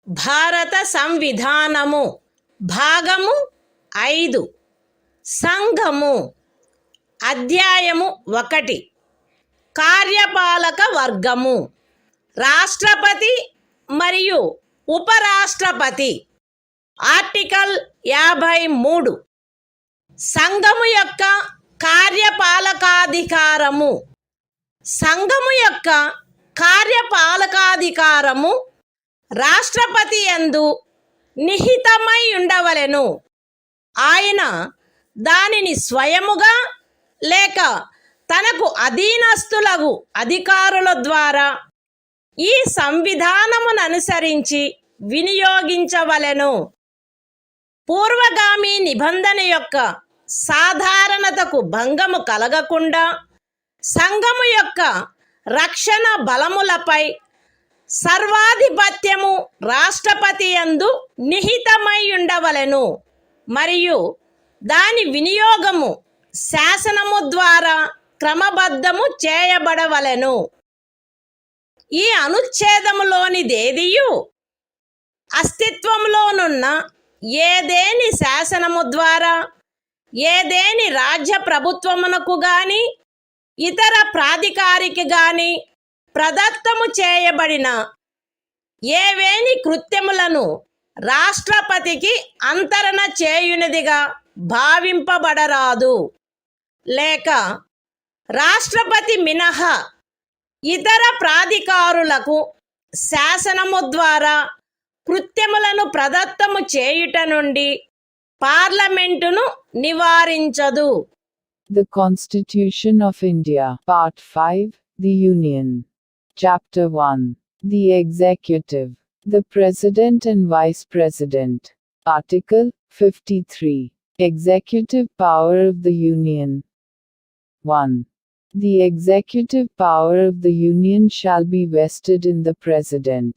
భారత సంవిధానము భాగము 5 సంఘము అధ్యాయము 1 కార్యపాలక వర్గము రాష్ట్రపతి మరియు ఉపరాష్ట్రపతి ఆర్టికల్ 53 సంఘము యొక్క కార్యపాలకాధికారము సంఘము యొక్క కార్యపాలకాధికారము రాష్ట్రపతి యందు నిహితమై ఉండవలెను. ఆయన దానిని స్వయముగా లేక తనకు అధీనస్థులగు అధికారుల ద్వారా ఈ సంవిధానమును అనుసరించి వినియోగించవలెను. పూర్వగామి నిబంధన యొక్క సాధారణతకు భంగము కలగకుండా సంఘము యొక్క రక్షణ బలములపై సర్వాధిపత్యము రాష్ట్రపతి యందు నిహితమై ఉండవలెను మరియు దాని వినియోగము శాసనము ద్వారా క్రమబద్ధము చేయబడవలెను. ఈ అనుచ్ఛేదములోనిదేదియు అస్తిత్వంలోనున్న ఏదేని శాసనము ద్వారా ఏదేని రాజ్య ప్రభుత్వమునకు గాని ఇతర ప్రాధికారికి గాని ప్రదత్తము చేయబడిన ఏవేని కృత్యములను రాష్ట్రపతికి అంతరణ చేయునిదిగా భావింపబడరాదు, లేక రాష్ట్రపతి మినహా ఇతర ప్రాధికారులకు శాసనము ద్వారా కృత్యములను ప్రదత్తము చేయుట నుండి పార్లమెంటును నివారించదు. The Constitution of India, Part 5, The Union. Chapter 1. The Executive. The President and Vice President. Article 53. Executive Power of the Union. 1. The executive power of the Union shall be vested in the President,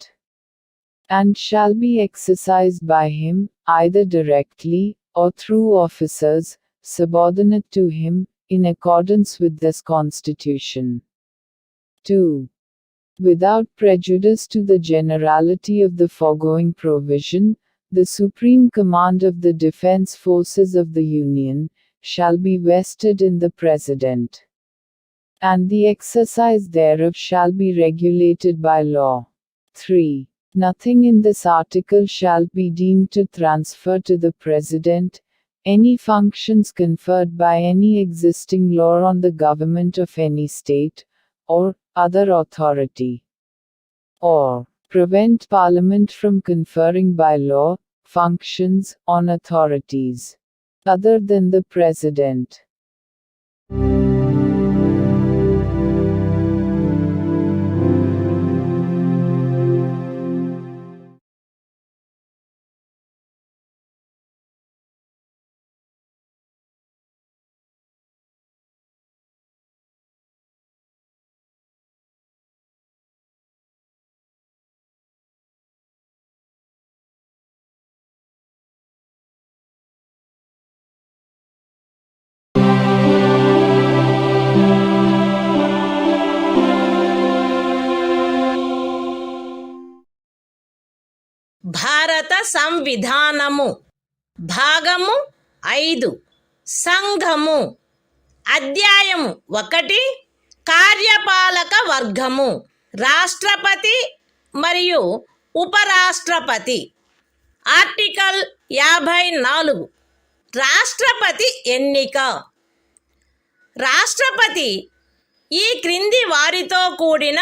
and shall be exercised by him, either directly, or through officers, subordinate to him, in accordance with this Constitution. 2. Without prejudice to the generality of the foregoing provision, the supreme command of the defense forces of the Union shall be vested in the President, and the exercise thereof shall be regulated by law. 3. Nothing in this article shall be deemed to transfer to the President any functions conferred by any existing law on the government of any state, or other authority, or prevent Parliament from conferring by law functions on authorities other than the President. భారత సంవిధానము భాగము 5 సంఘము అధ్యాయము 1 కార్యపాలక వర్గము రాష్ట్రపతి మరియు ఉపరాష్ట్రపతి. Article 54 రాష్ట్రపతి ఎన్నిక. రాష్ట్రపతి ఈ క్రింది వారితో కూడిన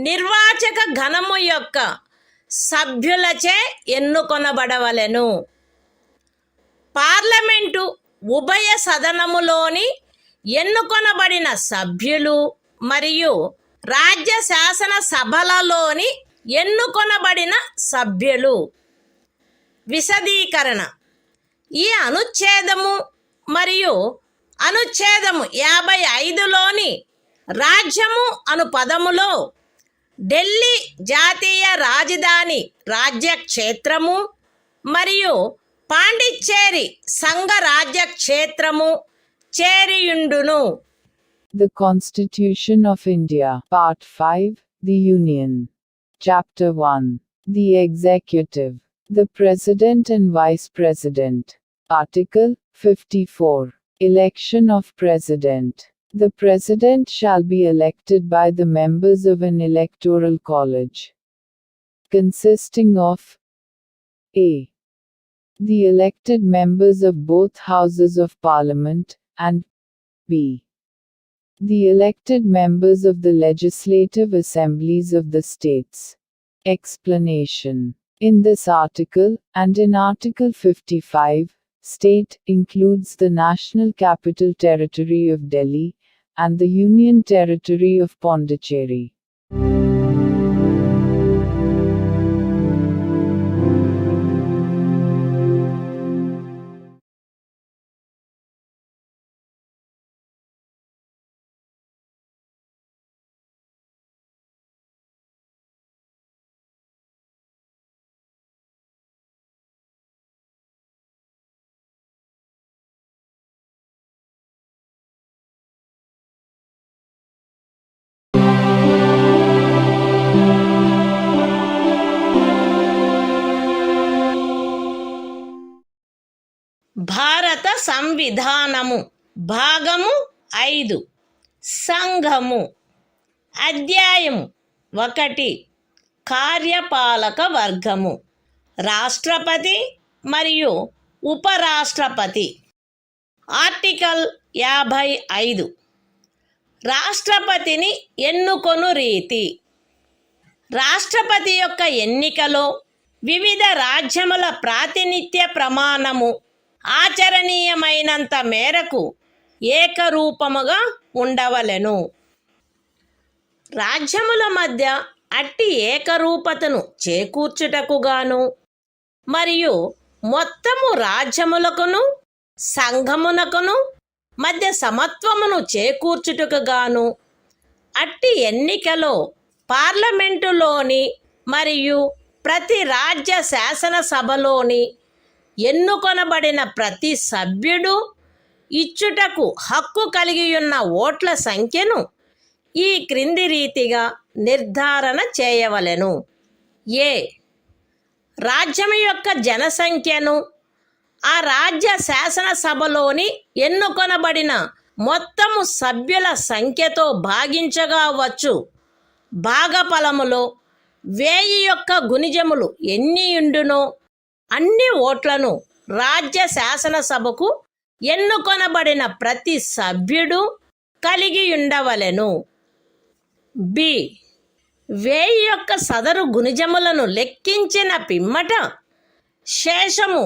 నిర్వాచక గణము యొక్క సభ్యులచే ఎన్నుకొనబడవలెను. పార్లమెంటు ఉభయ సదనములోని ఎన్నుకొనబడిన సభ్యులు మరియు రాజ్య శాసన సభలలోని ఎన్నుకొనబడిన సభ్యులు. విశదీకరణ. ఈ అనుచ్ఛేదము మరియు అనుచ్ఛేదము 55లోని రాజ్యము అను పదములో ఢిల్లీ జాతీయ రాజధాని రాజ్యక్షేత్రము మరియు పాండిచ్చేరి సంఘ రాజ్యక్షేత్రము చేరియుండును. The Constitution of India, Part 5, The Union. Chapter 1. The Executive. The President and Vice President. Article 54. Election of President. The President shall be elected by the members of an electoral college, consisting of a. the elected members of both houses of Parliament, and b. the elected members of the legislative assemblies of the states. Explanation. In this article, and in Article 55, state includes the National Capital Territory of Delhi and the Union Territory of Pondicherry. భారత సంవిధానము భాగము 5 సంఘము అధ్యాయము 1 కార్యపాలక వర్గము రాష్ట్రపతి మరియు ఉపరాష్ట్రపతి article 55 రాష్ట్రపతిని ఎన్నుకొను రీతి రాష్ట్రపతి యొక్క ఎన్నికలో వివిధ రాజ్యముల ప్రాతినిధ్య ప్రమాణము ఆచరణీయమైనంత మేరకు ఏకరూపముగా ఉండవలెను. రాజ్యముల మధ్య అట్టి ఏకరూపతను చేకూర్చుటకుగాను మరియు మొత్తము రాజ్యములకును సంఘమునకును మధ్య సమత్వమును చేకూర్చుటకుగాను అట్టి ఎన్నికలో పార్లమెంటులోని మరియు ప్రతి రాజ్య శాసనసభలోని ఎన్నుకొనబడిన ప్రతి సభ్యుడు ఇచ్చుటకు హక్కు కలిగియున్న ఓట్ల సంఖ్యను ఈ క్రింది రీతిగా నిర్ధారణ చేయవలెను. ఏ రాజ్యం యొక్క జనసంఖ్యను ఆ రాజ్య శాసనసభలోని ఎన్నుకొనబడిన మొత్తము సభ్యుల సంఖ్యతో భాగించగా వచ్చు భాగఫలములో 1000 యొక్క గుణిజములు ఎన్నియుండునో అన్ని ఓట్లను రాజ్య శాసనసభకు ఎన్నుకొనబడిన ప్రతి సభ్యుడు కలిగి ఉండవలెను. బి 1000 యొక్క సదరు గుణిజములను లెక్కించిన పిమ్మట శేషము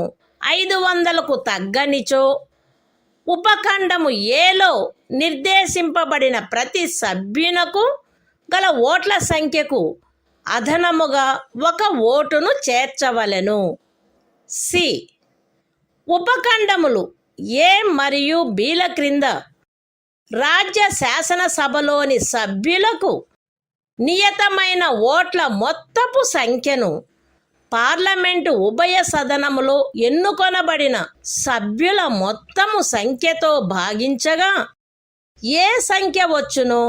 500కు తగ్గనిచో ఉపఖండము ఏలో నిర్దేశింపబడిన ప్రతి సభ్యునకు గల ఓట్ల సంఖ్యకు అదనముగా 1 ఓటును చేర్చవలెను. సి ఉపఖండములు ఏ మరియు బిల క్రింద రాజ్య శాసనసభలోని సభ్యులకు నియతమైన ఓట్ల మొత్తపు సంఖ్యను పార్లమెంటు ఉభయ సదనములో ఎన్నుకొనబడిన సభ్యుల మొత్తము సంఖ్యతో భాగించగా ఏ సంఖ్య వచ్చునో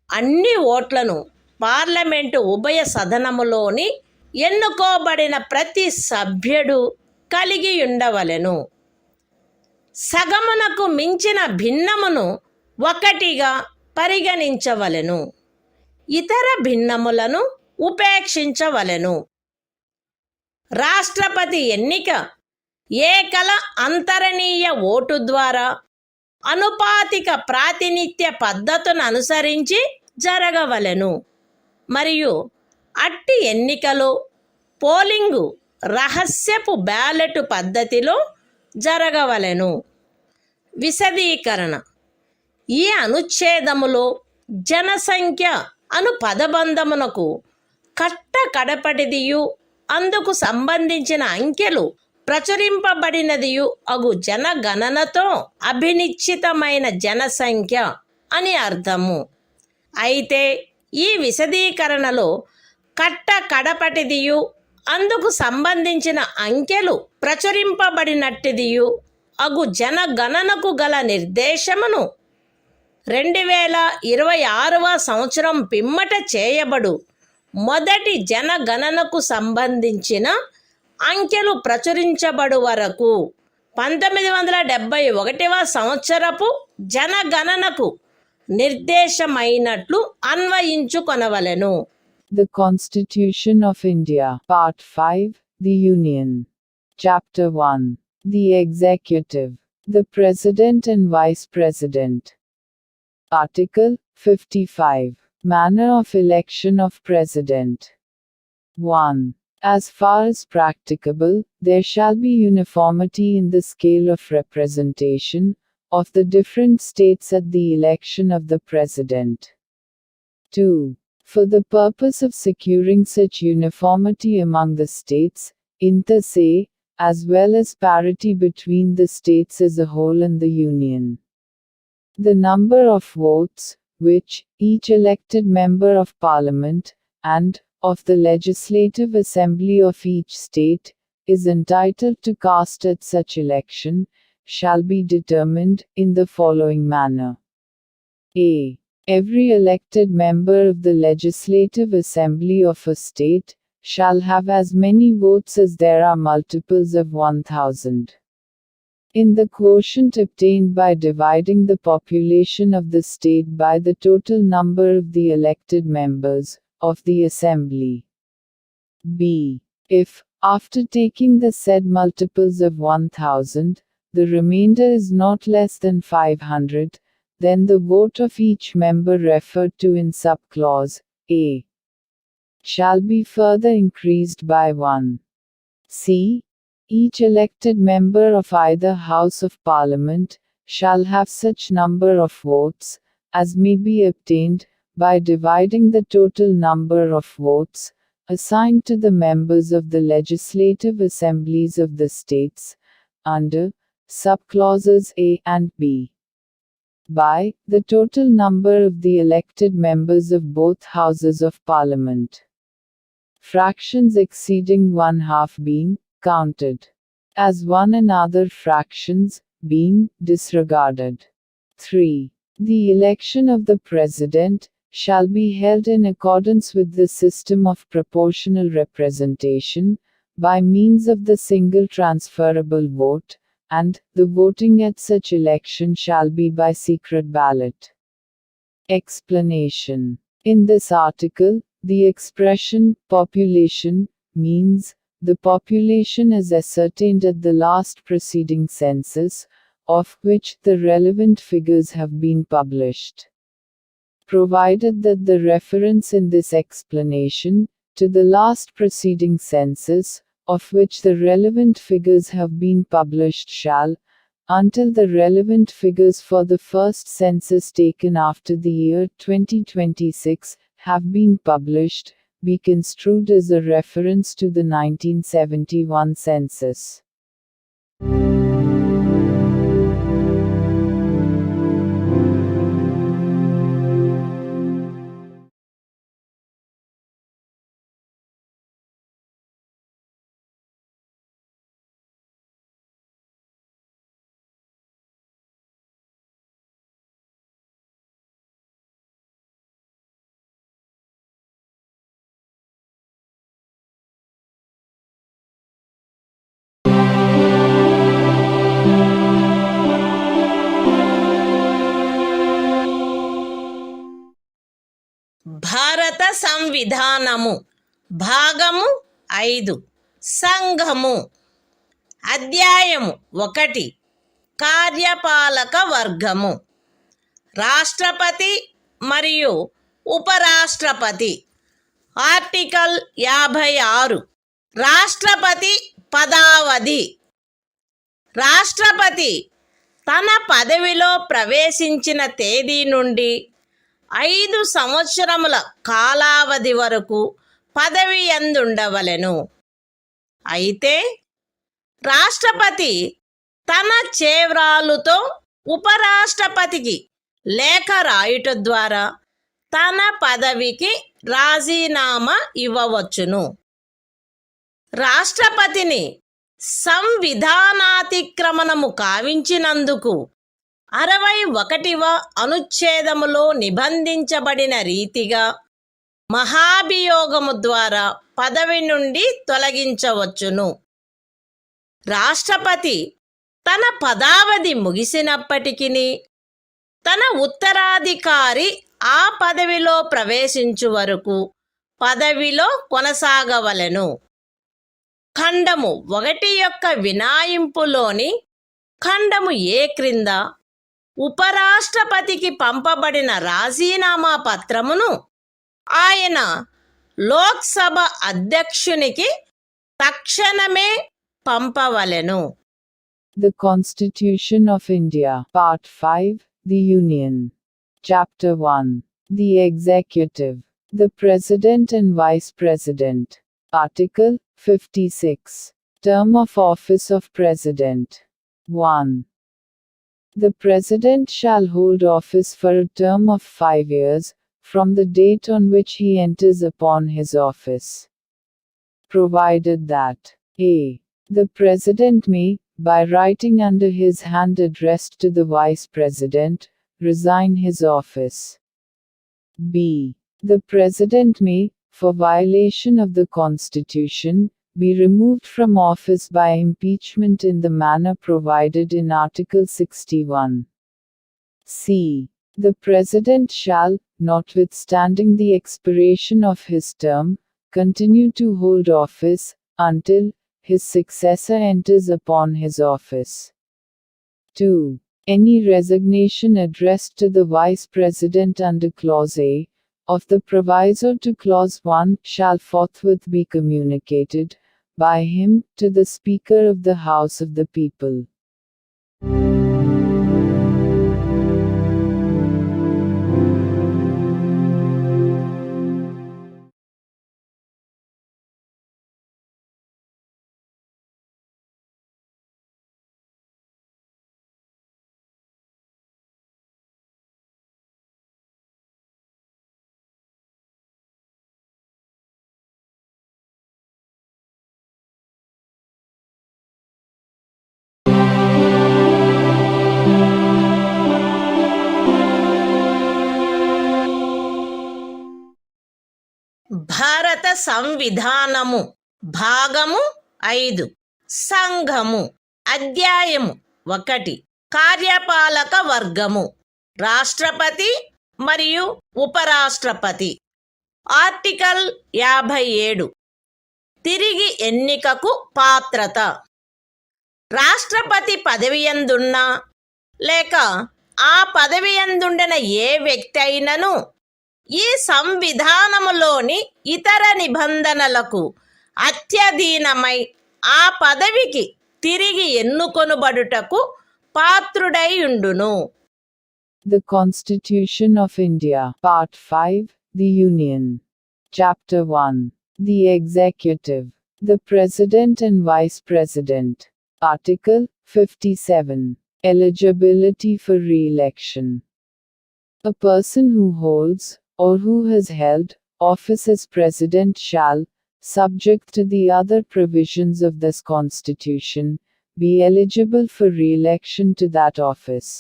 అన్ని ఓట్లను పార్లమెంటు ఉభయ సదనములోని ఎన్నుకోబడిన ప్రతి సభ్యుడు కలిగి ఉండవలెను. సగమునకు మించిన భిన్నమును 1గా పరిగణించవలెను. ఇతర భిన్నములను ఉపేక్షించవలెను. రాష్ట్రపతి ఎన్నిక ఏకల అంతరణీయ ఓటు ద్వారా అనుపాతిక ప్రాతినిధ్య పద్ధతును అనుసరించి జరగవలెను మరియు అట్టి ఎన్నికలో పోలింగు రహస్యపు బ్యాలెట్ పద్ధతిలో జరగవలెను. విశదీకరణ ఈ అనుచ్ఛేదములో జనసంఖ్య అను పదబంధమునకు కడపటిదియు అందుకు సంబంధించిన అంకెలు ప్రచురింపబడినదియు అగు జనగణనతో అభినిశ్చితమైన జనసంఖ్య అని అర్థము. అయితే ఈ విశదీకరణలో కడపటిదియు అందుకు సంబంధించిన అంకెలు ప్రచురింపబడినట్టిదియు అగు జనగణనకు గల నిర్దేశమును 2026వ సంవత్సరం పిమ్మట చేయబడు మొదటి జనగణనకు సంబంధించిన అంకెలు ప్రచురించబడు వరకు 1971వ సంవత్సరపు జనగణనకు నిర్దేశమైనట్లు అన్వయించుకొనవలెను. The Constitution of India, Part 5, The Union. Chapter 1. The Executive, the President and Vice President. Article 55. Manner of election of President. 1. As far as practicable, there shall be uniformity in the scale of representation of the different states at the election of the President. 2. For the purpose of securing such uniformity among the states, inter se, as well as parity between the states as a whole and the Union, the number of votes, which each elected member of Parliament, and of the Legislative Assembly of each state, is entitled to cast at such election, shall be determined in the following manner. A. Every elected member of the Legislative Assembly of a state shall have as many votes as there are multiples of 1000. in the quotient obtained by dividing the population of the state by the total number of the elected members of the assembly. B. If, after taking the said multiples of 1000, the remainder is not less than 500, then the vote of each member referred to in subclause A shall be further increased by 1. C. Each elected member of either House of Parliament shall have such number of votes as may be obtained by dividing the total number of votes assigned to the members of the legislative assemblies of the states, under subclauses A and B, by the total number of the elected members of both Houses of Parliament. Fractions exceeding 1/2 being counted as one and other fractions being disregarded. 3. The election of the President shall be held in accordance with the system of proportional representation, by means of the single transferable vote, and the voting at such election shall be by secret ballot. Explanation. In this article, the expression population means the population as ascertained at the last preceding census, of which the relevant figures have been published. Provided that the reference in this explanation to the last preceding census, of which the relevant figures have been published shall, until the relevant figures for the first census taken after the year 2026 have been published, be construed as a reference to the 1971 census. భారత సంవిధానము భాగము 5 సంఘము అధ్యాయము 1 కార్యపాలక వర్గము రాష్ట్రపతి మరియు ఉపరాష్ట్రపతి article 56 రాష్ట్రపతి పదావధి రాష్ట్రపతి తన పదవిలో ప్రవేశించిన తేదీ నుండి 5 సంవత్సరముల కాలావధి వరకు పదవి యందుండవలెను. అయితే రాష్ట్రపతి తన చేవ్రాలుతో ఉపరాష్ట్రపతికి లేఖ రాయుట ద్వారా తన పదవికి రాజీనామా ఇవ్వవచ్చును. రాష్ట్రపతిని సంవిధానాతిక్రమణము కావించినందుకు 61వ అనుచ్ఛేదములో నిబంధించబడిన రీతిగా మహాభియోగము ద్వారా పదవి నుండి తొలగించవచ్చును. రాష్ట్రపతి తన పదావధి ముగిసినప్పటికీ తన ఉత్తరాధికారి ఆ పదవిలో ప్రవేశించు వరకు పదవిలో కొనసాగవలెను. ఖండము 1 యొక్క వినాయింపులోని ఖండము ఏ క్రింద ఉపరాష్ట్రపతికి పంపబడిన రాజీనామా పత్రమును ఆయన లోక్సభ అధ్యక్షునికి తక్షణమే పంపవలెను. The Constitution of India, Part 5, The Union. Chapter 1. The Executive. The President and Vice President. Article 56. Term of Office of President. 1. The President shall hold office for a term of 5 years, from the date on which he enters upon his office. Provided that a. The President may, by writing under his hand addressed to the Vice President, resign his office. b. The President may, for violation of the Constitution, be removed from office by impeachment in the manner provided in Article 61. C. The President shall, notwithstanding the expiration of his term, continue to hold office, until his successor enters upon his office. 2. Any resignation addressed to the Vice President under Clause A of the proviso to Clause 1 shall forthwith be communicated, by him, to the Speaker of the House of the People. భారత సంవిధానము భాగము 5 సంఘము అధ్యాయము 1 కార్యపాలక వర్గము రాష్ట్రపతి మరియు ఉపరాష్ట్రపతి article 57 తిరిగి ఎన్నికకు పాత్రత రాష్ట్రపతి పదవియందున్నా లేక ఆ పదవియందుండిన ఏ వ్యక్తి అయినను ఈ సంవిధానములోని ఇతర నిబంధనలకు అత్యధీనమై ఆ పదవికి తిరిగి ఎన్నుకొనుబడుటకు పాత్రుడై ఉండును. The Constitution of India, Part 5, The Union. Chapter 1. The Executive. The President and Vice President. Article 57. Eligibility for re-election. A person who holds, or who has held, office as President shall, subject to the other provisions of this Constitution, be eligible for re-election to that office.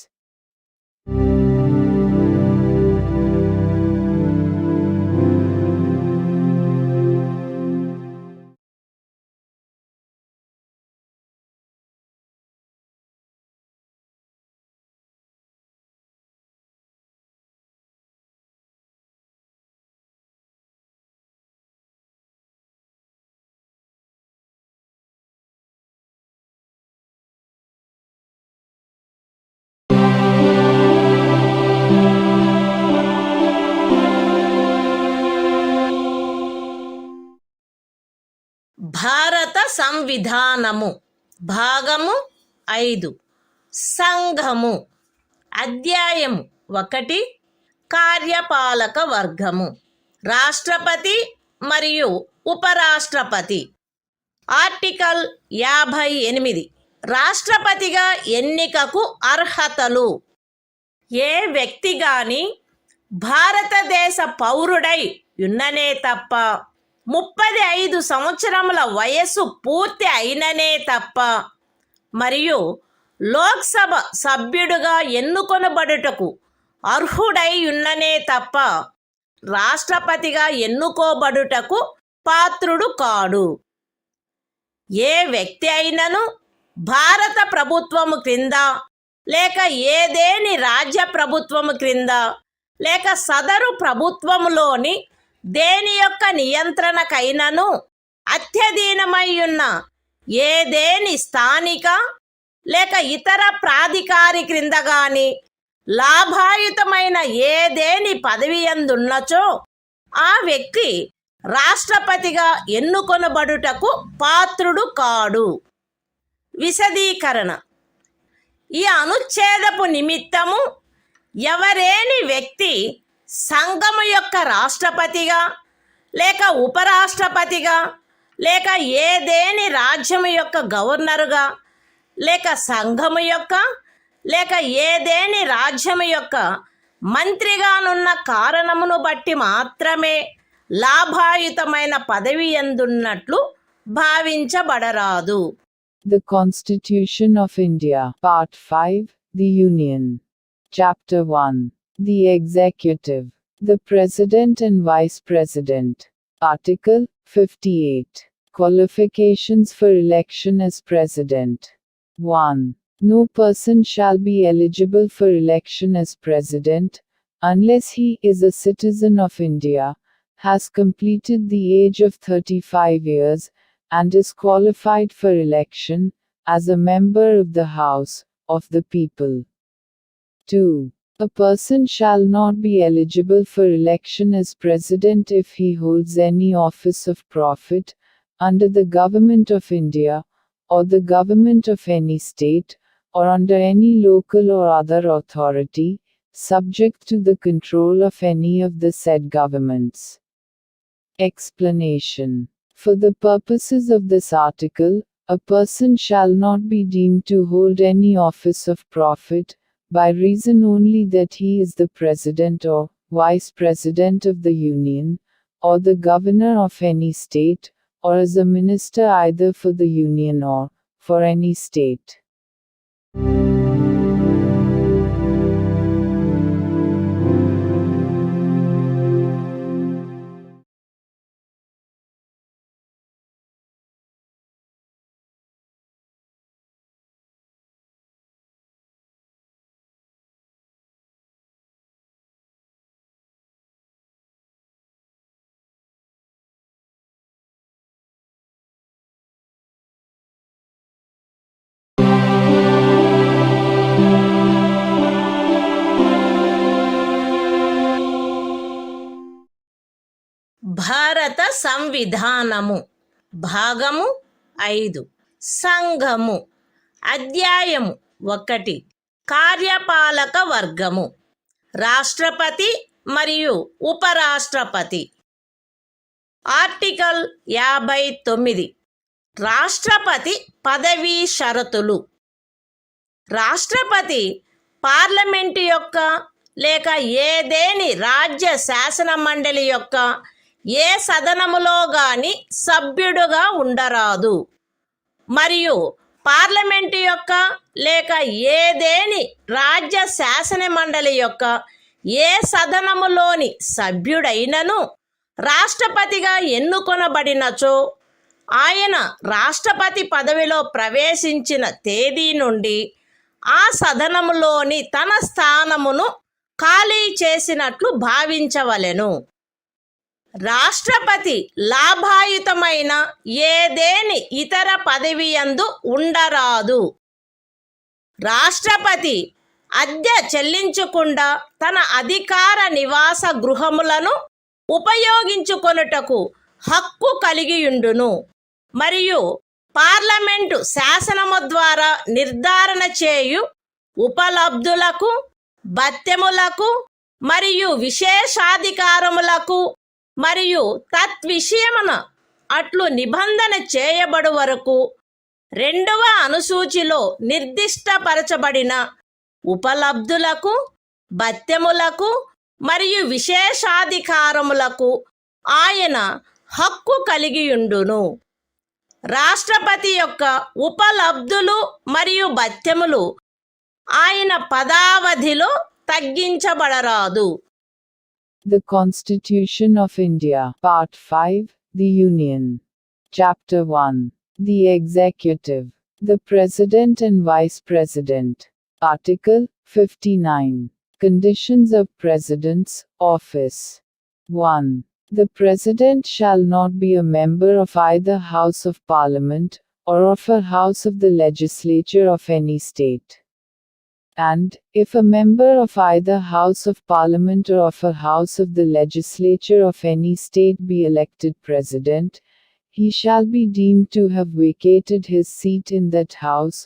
భారత సంవిధానము భాగము 5 సంఘము అధ్యాయము 1 కార్యపాలక వర్గము రాష్ట్రపతి మరియు ఉపరాష్ట్రపతి article 58 రాష్ట్రపతిగా ఎన్నికకు అర్హతలు ఏ వ్యక్తి గాని భారతదేశ పౌరుడై ఉన్ననే తప్ప 35 సంవత్సరముల వయస్సు పూర్తి అయిననే తప్ప మరియు లోక్సభ సభ్యుడుగా ఎన్నుకొనబడుటకు అర్హుడై ఉన్ననే తప్ప రాష్ట్రపతిగా ఎన్నుకోబడుటకు పాత్రుడు కాడు. ఏ వ్యక్తి అయినను భారత ప్రభుత్వము క్రింద లేక ఏదేని రాజ్య ప్రభుత్వము క్రింద లేక సదరు ప్రభుత్వములోని దేని యొక్క నియంత్రణకైనను అత్యధీనమై ఉన్న ఏదేని స్థానిక లేక ఇతర ప్రాధికారి క్రింద గాని లాభాయుతమైన ఏదేని పదవి యందున్నచో ఆ వ్యక్తి రాష్ట్రపతిగా ఎన్నుకొనబడుటకు పాత్రుడు కాడు. విశదీకరణ ఈ అనుచ్ఛేదపు నిమిత్తము ఎవరేని వ్యక్తి సంఘము యొక్క రాష్ట్రపతిగా లేక ఉపరాష్ట్రపతిగా లేక ఏదేని రాజ్యము యొక్క గవర్నరుగా లేక సంఘము యొక్క లేక ఏదేని రాజ్యము యొక్క మంత్రిగానున్న కారణమును బట్టి మాత్రమే లాభాయుతమైన పదవి యందున్నట్లు భావించబడరాదు. The Constitution of India, Part 5, The Union. Chapter 1. The Executive. The President and Vice President. Article 58. Qualifications for election as President. 1. No person shall be eligible for election as President, unless he is a citizen of India, has completed the age of 35 years, and is qualified for election, as a member of the House of the People. 2. A person shall not be eligible for election as President if he holds any office of profit, under the Government of India, or the Government of any state, or under any local or other authority, subject to the control of any of the said governments. Explanation. For the purposes of this article, a person shall not be deemed to hold any office of profit, by reason only that he is the President or Vice President of the Union, or the Governor of any state, or as a minister either for the Union or for any state. భారత సంవిధానము భాగము 5 సంఘము అధ్యాయము 1 కార్యపాలక వర్గము రాష్ట్రపతి మరియు ఉపరాష్ట్రపతి article 59 రాష్ట్రపతి పదవీ షరతులు రాష్ట్రపతి పార్లమెంటు యొక్క లేక ఏదేని రాజ్య శాసన మండలి యొక్క ఏ సదనములో గాని సభ్యుడుగా ఉండరాదు మరియు పార్లమెంటు యొక్క లేక ఏదేని రాజ్య శాసన మండలి యొక్క ఏ సదనములోని సభ్యుడైనను రాష్ట్రపతిగా ఎన్నుకొనబడినచో ఆయన రాష్ట్రపతి పదవిలో ప్రవేశించిన తేదీ నుండి ఆ సదనములోని తన స్థానమును ఖాళీ చేసినట్లు భావించవలెను. రాష్ట్రపతి లాభాయుతమైన ఏదేని ఇతర పదవియందు ఉండరాదు. రాష్ట్రపతి అద్దె చెల్లించకుండా తన అధికార నివాస గృహములను ఉపయోగించుకొనుటకు హక్కు కలిగియుండును మరియు పార్లమెంటు శాసనము ద్వారా నిర్ధారణ చేయు ఉపలబ్ధులకు, భత్యములకు మరియు విశేషాధికారములకు మరియు తద్విషయమున అట్లు నిబంధన చేయబడు వరకు 2వ అనుసూచిలో నిర్దిష్టపరచబడిన ఉపలబ్ధులకు, భత్యములకు మరియు విశేషాధికారములకు ఆయన హక్కు కలిగియుండును. రాష్ట్రపతి యొక్క ఉపలబ్ధులు మరియు భత్యములు ఆయన పదావధిలో తగ్గించబడరాదు. The Constitution of India, Part 5, The Union. Chapter 1. The Executive. The President and Vice President. Article 59. Conditions of President's office. 1. The President shall not be a member of either House of Parliament, or of a House of the Legislature of any state. And, if a member of either House of Parliament or of a House of the Legislature of any state be elected President, he shall be deemed to have vacated his seat in that House,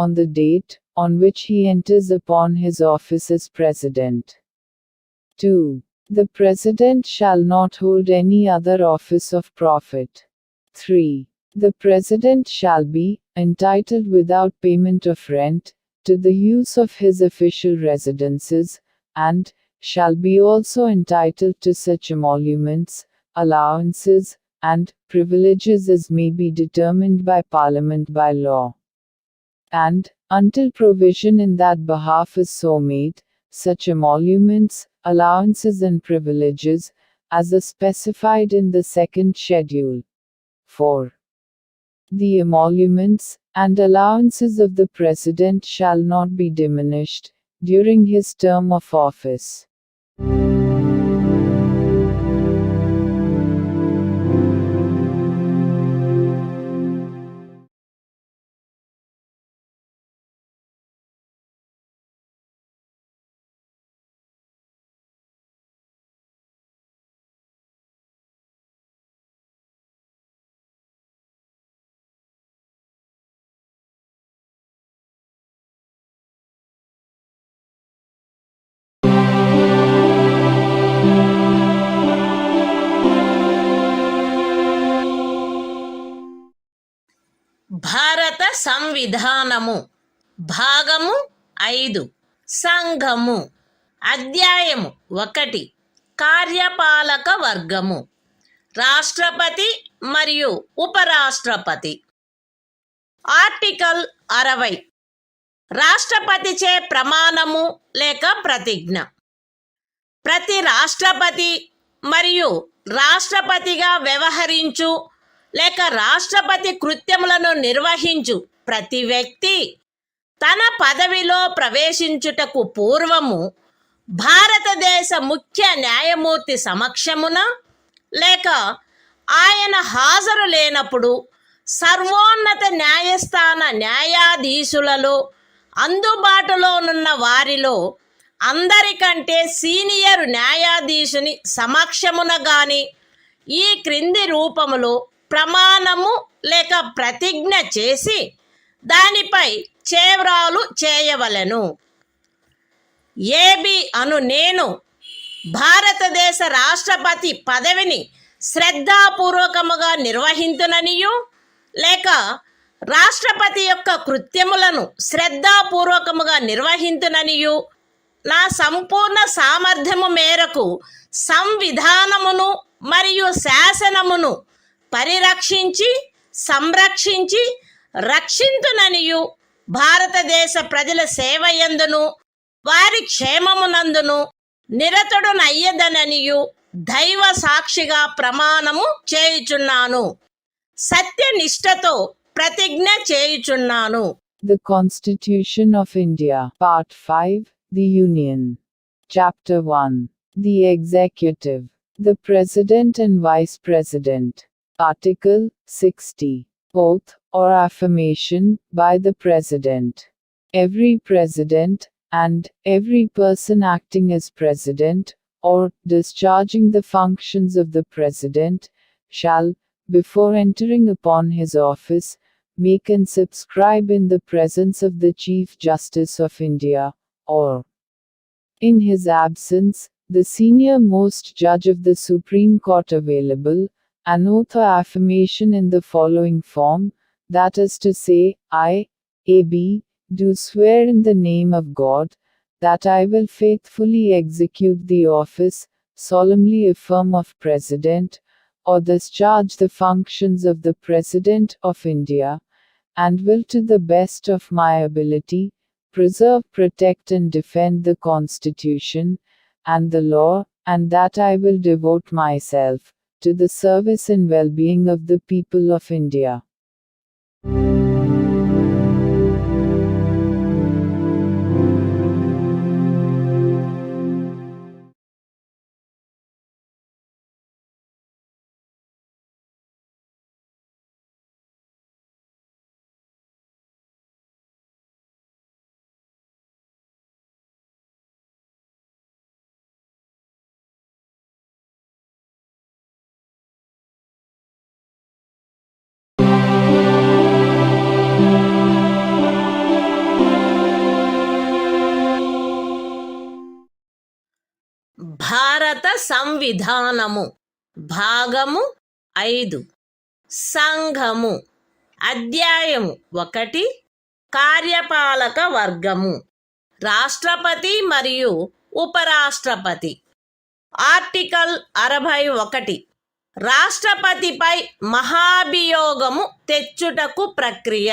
on the date on which he enters upon his office as President. 2. The President shall not hold any other office of profit. 3. The President shall be entitled without payment of rent to the use of his official residences, and shall be also entitled to such emoluments, allowances, and privileges as may be determined by Parliament by law. And, until provision in that behalf is so made, such emoluments, allowances and privileges, as are specified in the second schedule. 4. The emoluments and allowances of the President shall not be diminished during his term of office. భారత సంవిధానము భాగము 5 సంఘము అధ్యాయము 1 కార్యపాలక వర్గము రాష్ట్రపతి మరియు ఉపరాష్ట్రపతి article 60 రాష్ట్రపతిచే ప్రమాణము లేక ప్రతిజ్ఞ ప్రతి రాష్ట్రపతి మరియు రాష్ట్రపతిగా వ్యవహరించు లేక రాష్ట్రపతి కృత్యములను నిర్వహించు ప్రతి వ్యక్తి తన పదవిలో ప్రవేశించుటకు పూర్వము భారతదేశ ముఖ్య న్యాయమూర్తి సమక్షమున లేక ఆయన హాజరు లేనప్పుడు సర్వోన్నత న్యాయస్థాన న్యాయాధీశులలో అందుబాటులోనున్న వారిలో అందరికంటే సీనియర్ న్యాయాధీశుని సమక్షమున గాని ఈ క్రింది రూపములో ప్రమాణము లేక ప్రతిజ్ఞ చేసి దానిపై చేవ్రాలు చేయవలెను. ఏబి అను నేను భారతదేశ రాష్ట్రపతి పదవిని శ్రద్ధాపూర్వకముగా నిర్వహింతుననియు లేక రాష్ట్రపతి యొక్క కృత్యములను శ్రద్ధాపూర్వకముగా నిర్వహింతుననియు నా సంపూర్ణ సామర్థ్యము మేరకు సంవిధానమును మరియు శాసనమును పరిరక్షించి సంరక్షించి రక్షింతుననియు భారతదేశ ప్రజల సేవయందును వారి క్షేమమునందును నిరతుడునయ్యదననియు దైవ సాక్షిగా ప్రమాణము చేయుచున్నాను. సత్యనిష్టతో ప్రతిజ్ఞ చేయుచున్నాను. The Constitution of India, Part 5, The Union. Chapter 1. The Executive. The President and Vice President. Article 60. Oath or affirmation by the President. Every President, and every person acting as President, or discharging the functions of the President, shall, before entering upon his office, make and subscribe in the presence of the Chief Justice of India, or, in his absence, the senior most judge of the Supreme Court available, an oath or affirmation in the following form, that is to say, I, A.B., do swear in the name of God, that I will faithfully execute the office, solemnly affirm of President, or discharge the functions of the President of India, and will to the best of my ability, preserve, protect and defend the Constitution, and the law, and that I will devote myself to the service and well-being of the people of India. భారత సంవిధానము భాగము 5 సంఘము అధ్యాయము 1 కార్యపాలక వర్గము రాష్ట్రపతి మరియు ఉపరాష్ట్రపతి article 61 రాష్ట్రపతిపై మహాభియోగము తెచ్చుటకు ప్రక్రియ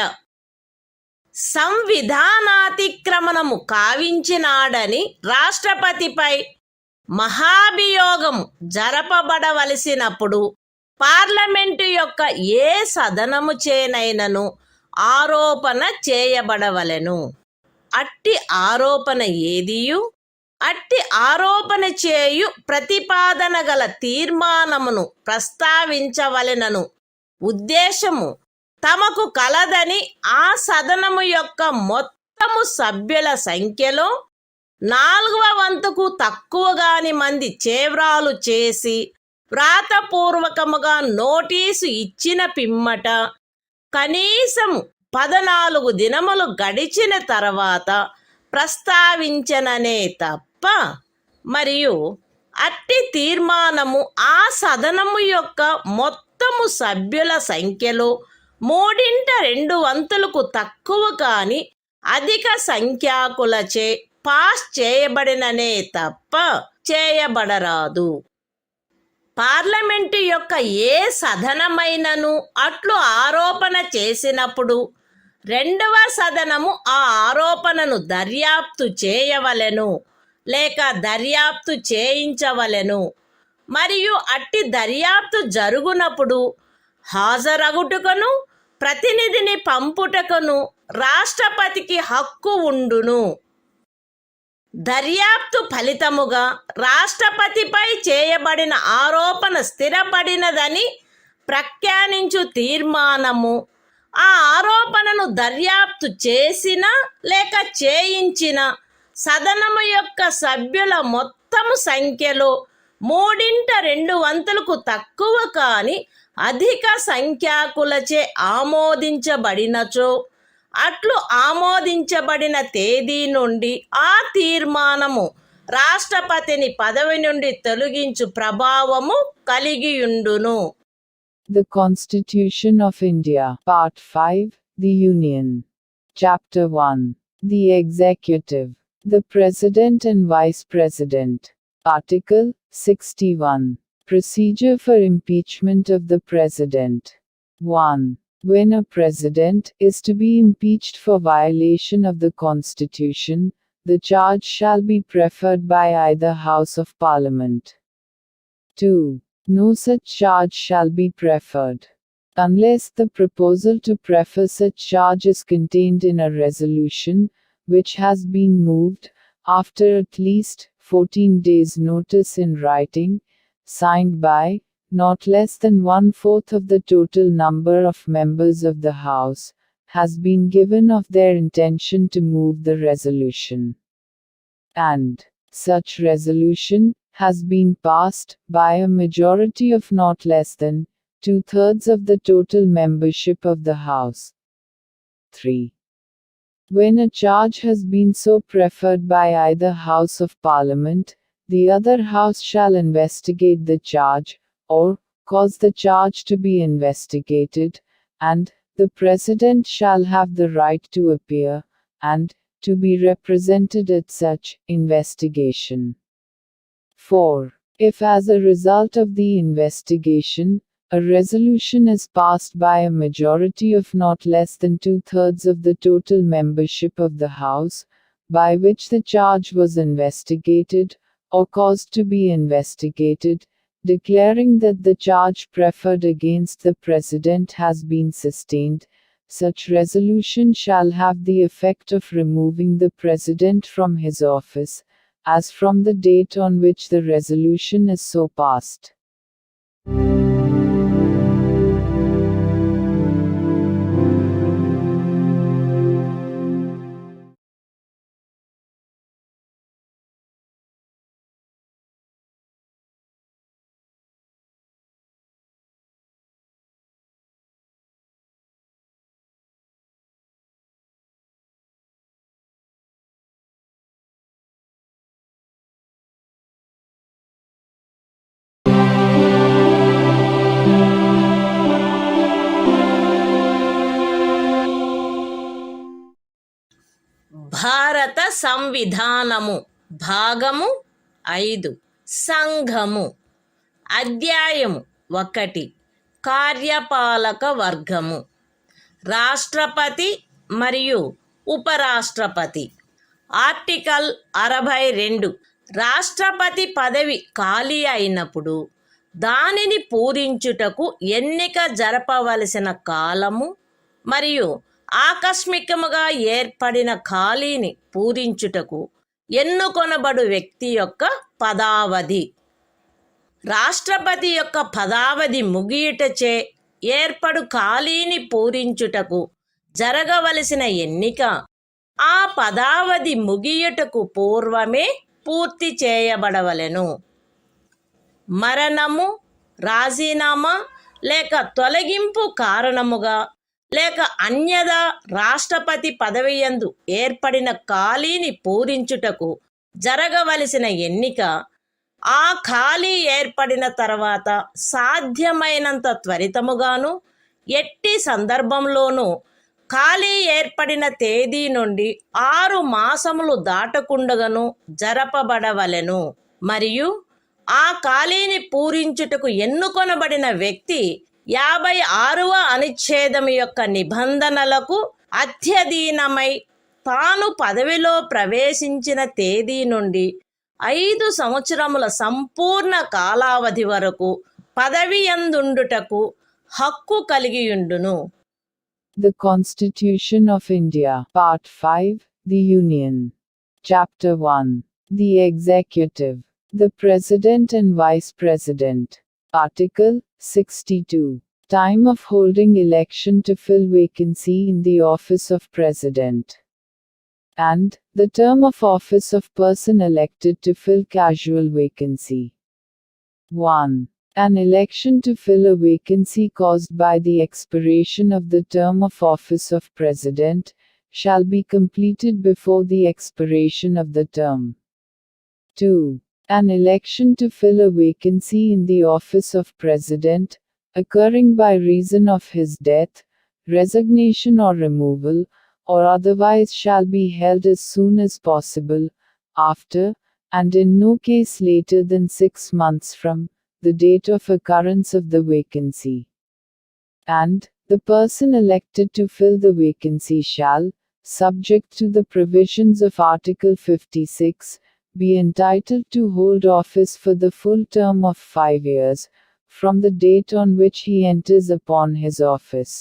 సంవిధానాతిక్రమణము కావించినాడని రాష్ట్రపతిపై మహాభియోగం జరపబడవలసినప్పుడు parliament యొక్క ఏ సదనము చేనైనను ఆరోపణ చేయబడవలెను. అట్టి ఆరోపణ ఏదియు అట్టి ఆరోపణ చేయు ప్రతిపాదన గల తీర్మానమును ప్రస్తావించవలెనను ఉద్దేశము తమకు కలదని ఆ సదనము యొక్క మొత్తము సభ్యుల సంఖ్యలో 4వ వంతుకు తక్కువగాని మంది చేవ్రాలు చేసి వ్రాతపూర్వకముగా నోటీసు ఇచ్చిన పిమ్మట కనీసం 14 దినములు గడిచిన తర్వాత ప్రస్తావించననే తప్ప మరియు అట్టి తీర్మానము ఆ సదనము యొక్క మొత్తము సభ్యుల సంఖ్యలో 3/2 తక్కువ కాని అధిక సంఖ్యాకులచే పాస్ చేయబడిననే తప్ప చేయబడరాదు. పార్లమెంటు యొక్క ఏ సదనమైనను అట్లు ఆరోపణ చేసినప్పుడు 2వ సదనము ఆ ఆరోపణను దర్యాప్తు చేయవలెను లేక దర్యాప్తు చేయించవలెను. మరియు అట్టి దర్యాప్తు జరుగునప్పుడు హాజరగుటకును ప్రతినిధిని పంపుటకును రాష్ట్రపతికి హక్కు ఉండును. దర్యాప్తు ఫలితముగా రాష్ట్రపతిపై చేయబడిన ఆరోపణ స్థిరపడినదని ప్రఖ్యానించు తీర్మానము ఆ ఆరోపణను దర్యాప్తు చేసిన లేక చేయించిన సదనము యొక్క సభ్యుల మొత్తము సంఖ్యలో 3/2 తక్కువ కాని అధిక సంఖ్యాకులచే ఆమోదించబడినచో అట్లు ఆమోదించబడిన తేదీ నుండి ఆ తీర్మానము రాష్ట్రపతిని పదవి నుండి తొలగించు ప్రభావము కలిగియుండును. The Constitution of India, Part 5, The Union. Chapter 1. The Executive. The President and Vice President. Article 61. Procedure for impeachment of the President. 1. When a President is to be impeached for violation of the Constitution, the charge shall be preferred by either House of Parliament. 2. No such charge shall be preferred, unless the proposal to prefer such charge is contained in a resolution, which has been moved, after at least 14 days' notice in writing, signed by not less than 1/4 of the total number of members of the House, has been given of their intention to move the resolution, and such resolution has been passed by a majority of not less than 2/3 of the total membership of the House. 3. When a charge has been so preferred by either House of Parliament, the other House shall investigate the charge, or cause the charge to be investigated, and the President shall have the right to appear, and to be represented at such investigation. 4. If as a result of the investigation, a resolution is passed by a majority of not less than 2/3 of the total membership of the House, by which the charge was investigated, or caused to be investigated, declaring that the charge preferred against the President has been sustained, such resolution shall have the effect of removing the President from his office, as from the date on which the resolution is so passed. భారత సంవిధానము భాగము 5 సంఘము అధ్యాయము 1 కార్యపాలక వర్గము రాష్ట్రపతి మరియు ఉపరాష్ట్రపతి. Article 62 రాష్ట్రపతి పదవి ఖాళీ అయినప్పుడు దానిని పూరించుటకు ఎన్నిక జరపవలసిన కాలము మరియు ఆకస్మికముగా ఏర్పడిన ఖాళీని పూరించుటకు ఎన్నుకొనబడు వ్యక్తి యొక్క పదావధి. రాష్ట్రపతి యొక్క పదావధి ముగియుటచే ఏర్పడు ఖాళీని పూరించుటకు జరగవలసిన ఎన్నిక ఆ పదావధి ముగియుటకు పూర్వమే పూర్తి చేయబడవలెను. మరణము, రాజీనామా లేక తొలగింపు కారణముగా లేక అన్యదా రాష్ట్రపతి పదవియందు ఏర్పడిన ఖాళీని పూరించుటకు జరగవలసిన ఎన్నిక ఆ ఖాళీ ఏర్పడిన తర్వాత సాధ్యమైనంత త్వరితముగాను ఎట్టి సందర్భంలోనూ ఖాళీ ఏర్పడిన తేదీ నుండి 6 మాసములు దాటకుండగను జరపబడవలెను. మరియు ఆ ఖాళీని పూరించుటకు ఎన్నుకొనబడిన వ్యక్తి 56వ అనుచ్ఛేదము యొక్క నిబంధనలకు అత్యధీనమై తాను పదవిలో ప్రవేశించిన తేదీ నుండి 5 సంవత్సరముల సంపూర్ణ కాలావధి వరకు పదవియందుండుటకు హక్కు కలిగియుండును. The Constitution of India, Part 5, The Union. Chapter 1. The Executive. The President and Vice President. Article 62. Time of holding election to fill vacancy in the office of President. And the term of office of person elected to fill casual vacancy. 1. An election to fill a vacancy caused by the expiration of the term of office of President shall be completed before the expiration of the term. 2. An election to fill a vacancy in the office of President, occurring by reason of his death, resignation or removal, or otherwise shall be held as soon as possible, after, and in no case later than 6 months from, the date of occurrence of the vacancy. And, the person elected to fill the vacancy shall, subject to the provisions of Article 56, be entitled to hold office for the full term of 5 years, from the date on which he enters upon his office.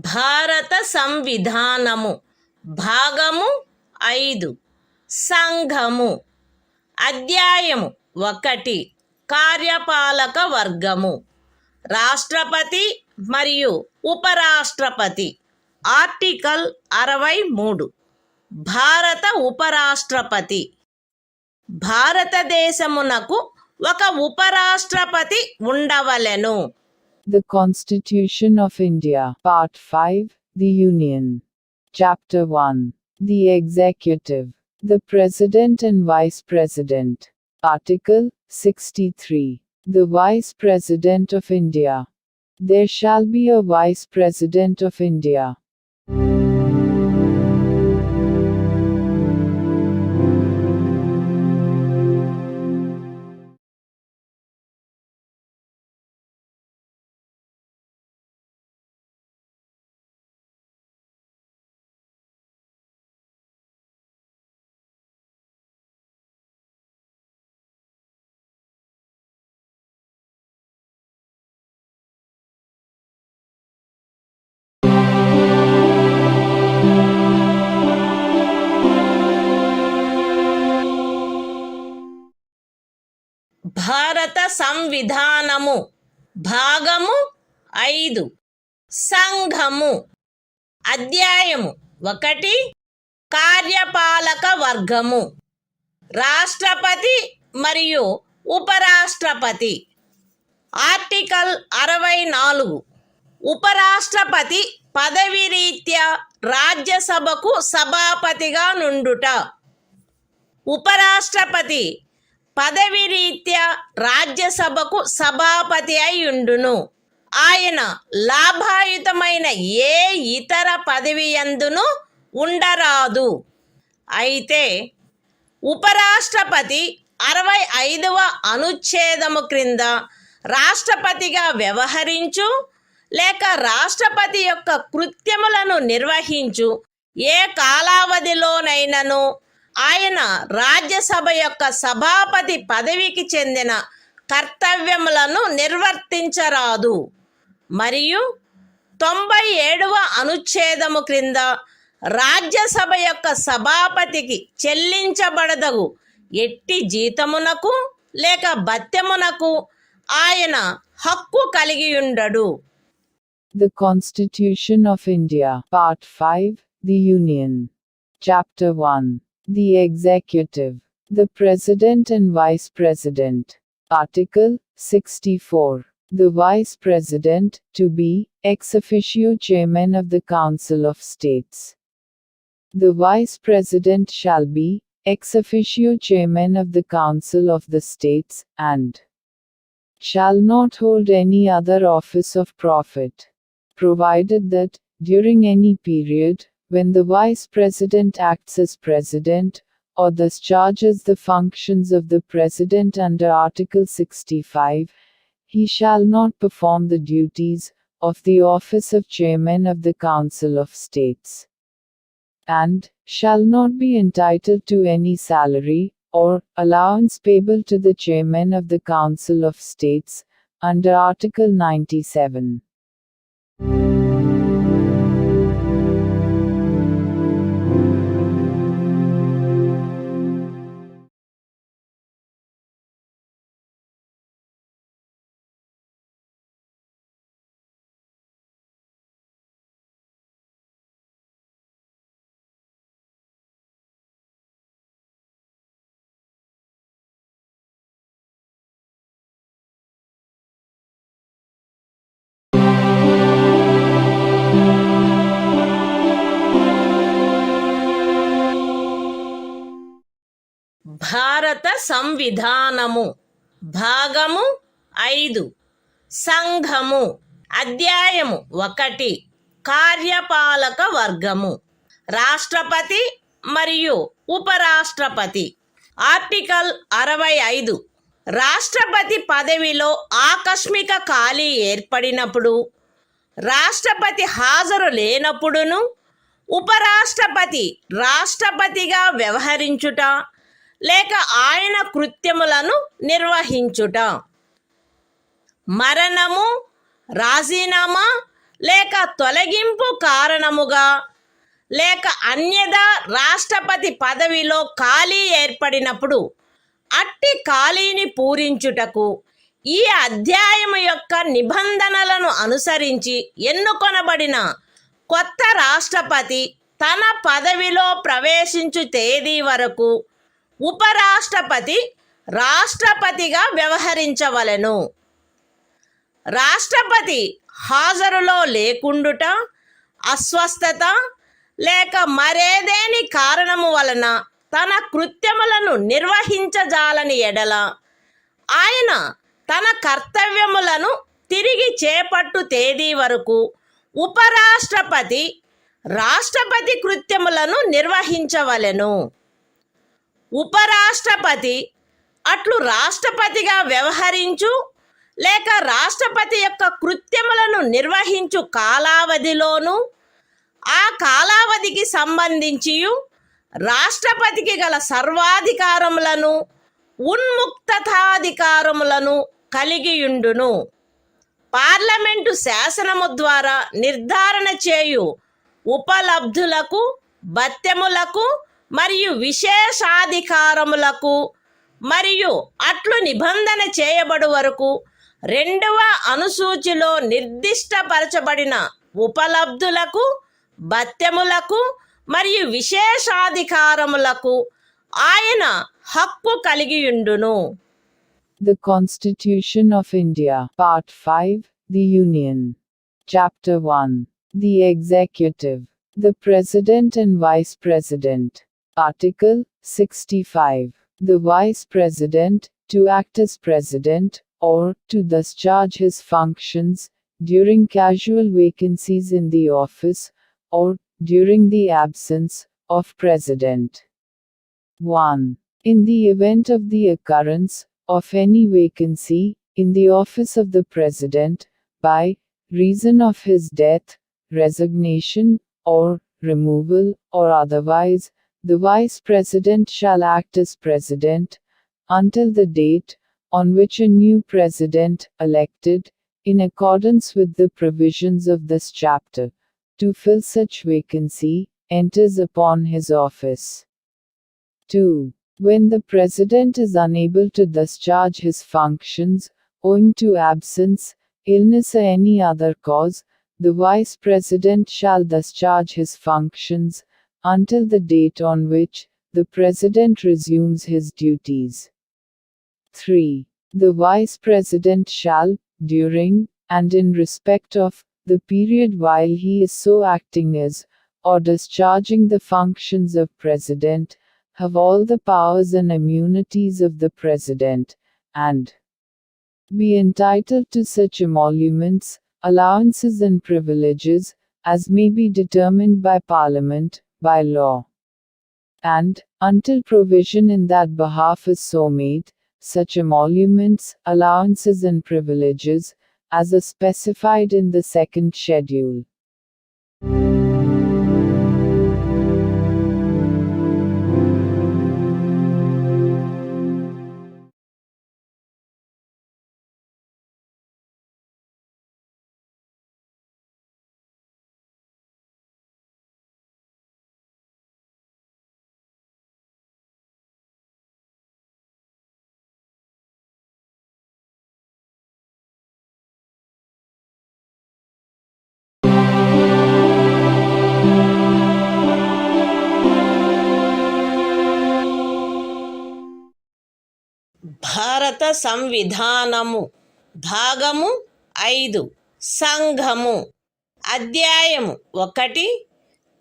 భారత సంవిధానము భాగము 5 సంఘము. అధ్యాయము 1 కార్యపాలక వర్గము. రాష్ట్రపతి మరియు ఉపరాష్ట్రపతి. Article 63. భారత ఉపరాష్ట్రపతి. భారతదేశమునకు ఒక ఉపరాష్ట్రపతి ఉండవలెను. The Constitution of India, Part 5, The Union. Chapter 1. The Executive. The President and Vice President. Article 63. The Vice President of India. There shall be a Vice President of India. భారత సంవిధానము భాగము 5 సంఘము. అధ్యాయము 1 కార్యపాలక వర్గము. రాష్ట్రపతి మరియు ఉపరాష్ట్రపతి. ఆర్టికల్ 64. ఉపరాష్ట్రపతి పదవి రీత్యా రాజ్యసభకు సభాపతిగా నుండుట. ఉపరాష్ట్రపతి పదవి రీత్యా రాజ్యసభకు సభాపతి అయి ఉండును. ఆయన లాభాయుతమైన ఏ ఇతర పదవి యందును ఉండరాదు. అయితే ఉపరాష్ట్రపతి 65వ అనుచ్ఛేదము క్రింద రాష్ట్రపతిగా వ్యవహరించు లేక రాష్ట్రపతి యొక్క కృత్యములను నిర్వహించు ఏ కాలావధిలోనైనను ఆయన రాజ్యసభ యొక్క సభాపతి పదవికి చెందిన కర్తవ్యములను నిర్వర్తించరాదు. మరియు 97వ అనుచ్ఛేదము క్రింద రాజ్యసభ యొక్క సభాపతికి చెల్లించబడదగు ఎట్టి జీతమునకు లేక భత్యమునకు ఆయన హక్కు కలిగి ఉండడు. The Constitution of India, Part 5, The Union. Chapter 1. The Executive. The President and Vice President. Article 64. The Vice President, to be, ex officio Chairman of the Council of States. The Vice President shall be, ex officio Chairman of the Council of the States, and shall not hold any other office of profit, provided that, during any period, when the Vice President acts as President, or discharges the functions of the President under Article 65, he shall not perform the duties of the office of Chairman of the Council of States, and shall not be entitled to any salary or allowance payable to the Chairman of the Council of States, under Article 97. భారత సంవిధానము భాగము 5 సంఘము అధ్యాయము 1 కార్యపాలక వర్గము రాష్ట్రపతి మరియు ఉపరాష్ట్రపతి. Article 65 రాష్ట్రపతి పదవిలో ఆకస్మిక ఖాళీ ఏర్పడినప్పుడు, రాష్ట్రపతి హాజరు లేనప్పుడును ఉపరాష్ట్రపతి రాష్ట్రపతిగా వ్యవహరించుట లేక ఆయన కృత్యములను నిర్వహించుట, మరణము, రాజీనామా లేక తొలగింపు కారణముగా లేక అన్యదా రాష్ట్రపతి పదవిలో ఖాళీ ఏర్పడినప్పుడు అట్టి ఖాళీని పూరించుటకు ఈ అధ్యాయము యొక్క నిబంధనలను అనుసరించి ఎన్నుకొనబడిన కొత్త రాష్ట్రపతి తన పదవిలో ప్రవేశించు తేదీ వరకు ఉపరాష్ట్రపతి రాష్ట్రపతిగా వ్యవహరించవలెను. రాష్ట్రపతి హాజరులో లేకుండుట, అస్వస్థత లేక మరేదేని కారణము వలన తన కృత్యములను నిర్వహించజాలని ఎడల ఆయన తన కర్తవ్యములను తిరిగి చేపట్టు తేదీ వరకు ఉపరాష్ట్రపతి రాష్ట్రపతి కృత్యములను నిర్వహించవలెను. ఉపరాష్ట్రపతి అట్లు రాష్ట్రపతిగా వ్యవహరించు లేక రాష్ట్రపతి యొక్క కృత్యములను నిర్వహించు కాలావధిలోను ఆ కాలావధికి సంబంధించి రాష్ట్రపతికి గల సర్వాధికారములను ఉన్ముక్తతాధికారములను కలిగియుండును. పార్లమెంటు శాసనము ద్వారా నిర్ధారణ చేయు ఉపలబ్ధులకు, భత్యములకు మరియు విశేషాధికారములకు మరియు అట్లు నిబంధన చేయబడు వరకు 2వ అనుసూచిలో నిర్దిష్టపరచబడిన ఉపలబ్ధులకు, భత్యములకు మరియు విశేషాధికారములకు ఆయన హక్కు కలిగియుండును. The Constitution of India, Part 5, The Union. Chapter 1. The Executive. The President and Vice President. Article 65. The Vice President, to act as President, or to discharge his functions, during casual vacancies in the office, or during the absence of President. 1. In the event of the occurrence of any vacancy in the office of the President, by reason of his death, resignation, or removal, or otherwise, the Vice President shall act as President until the date on which a new President, elected, in accordance with the provisions of this chapter, to fill such vacancy, enters upon his office. 2. When the President is unable to discharge his functions, owing to absence, illness or any other cause, the Vice President shall discharge his functions until the date on which the President resumes his duties. 3. The Vice President shall, during, and in respect of, the period while he is so acting as, or discharging the functions of President, have all the powers and immunities of the President, and be entitled to such emoluments, allowances and privileges, as may be determined by Parliament, by law. And, until provision in that behalf is so made, such emoluments, allowances and privileges, as are specified in the second schedule. భారత సంవిధానము భాగము 5 సంఘము అధ్యాయము 1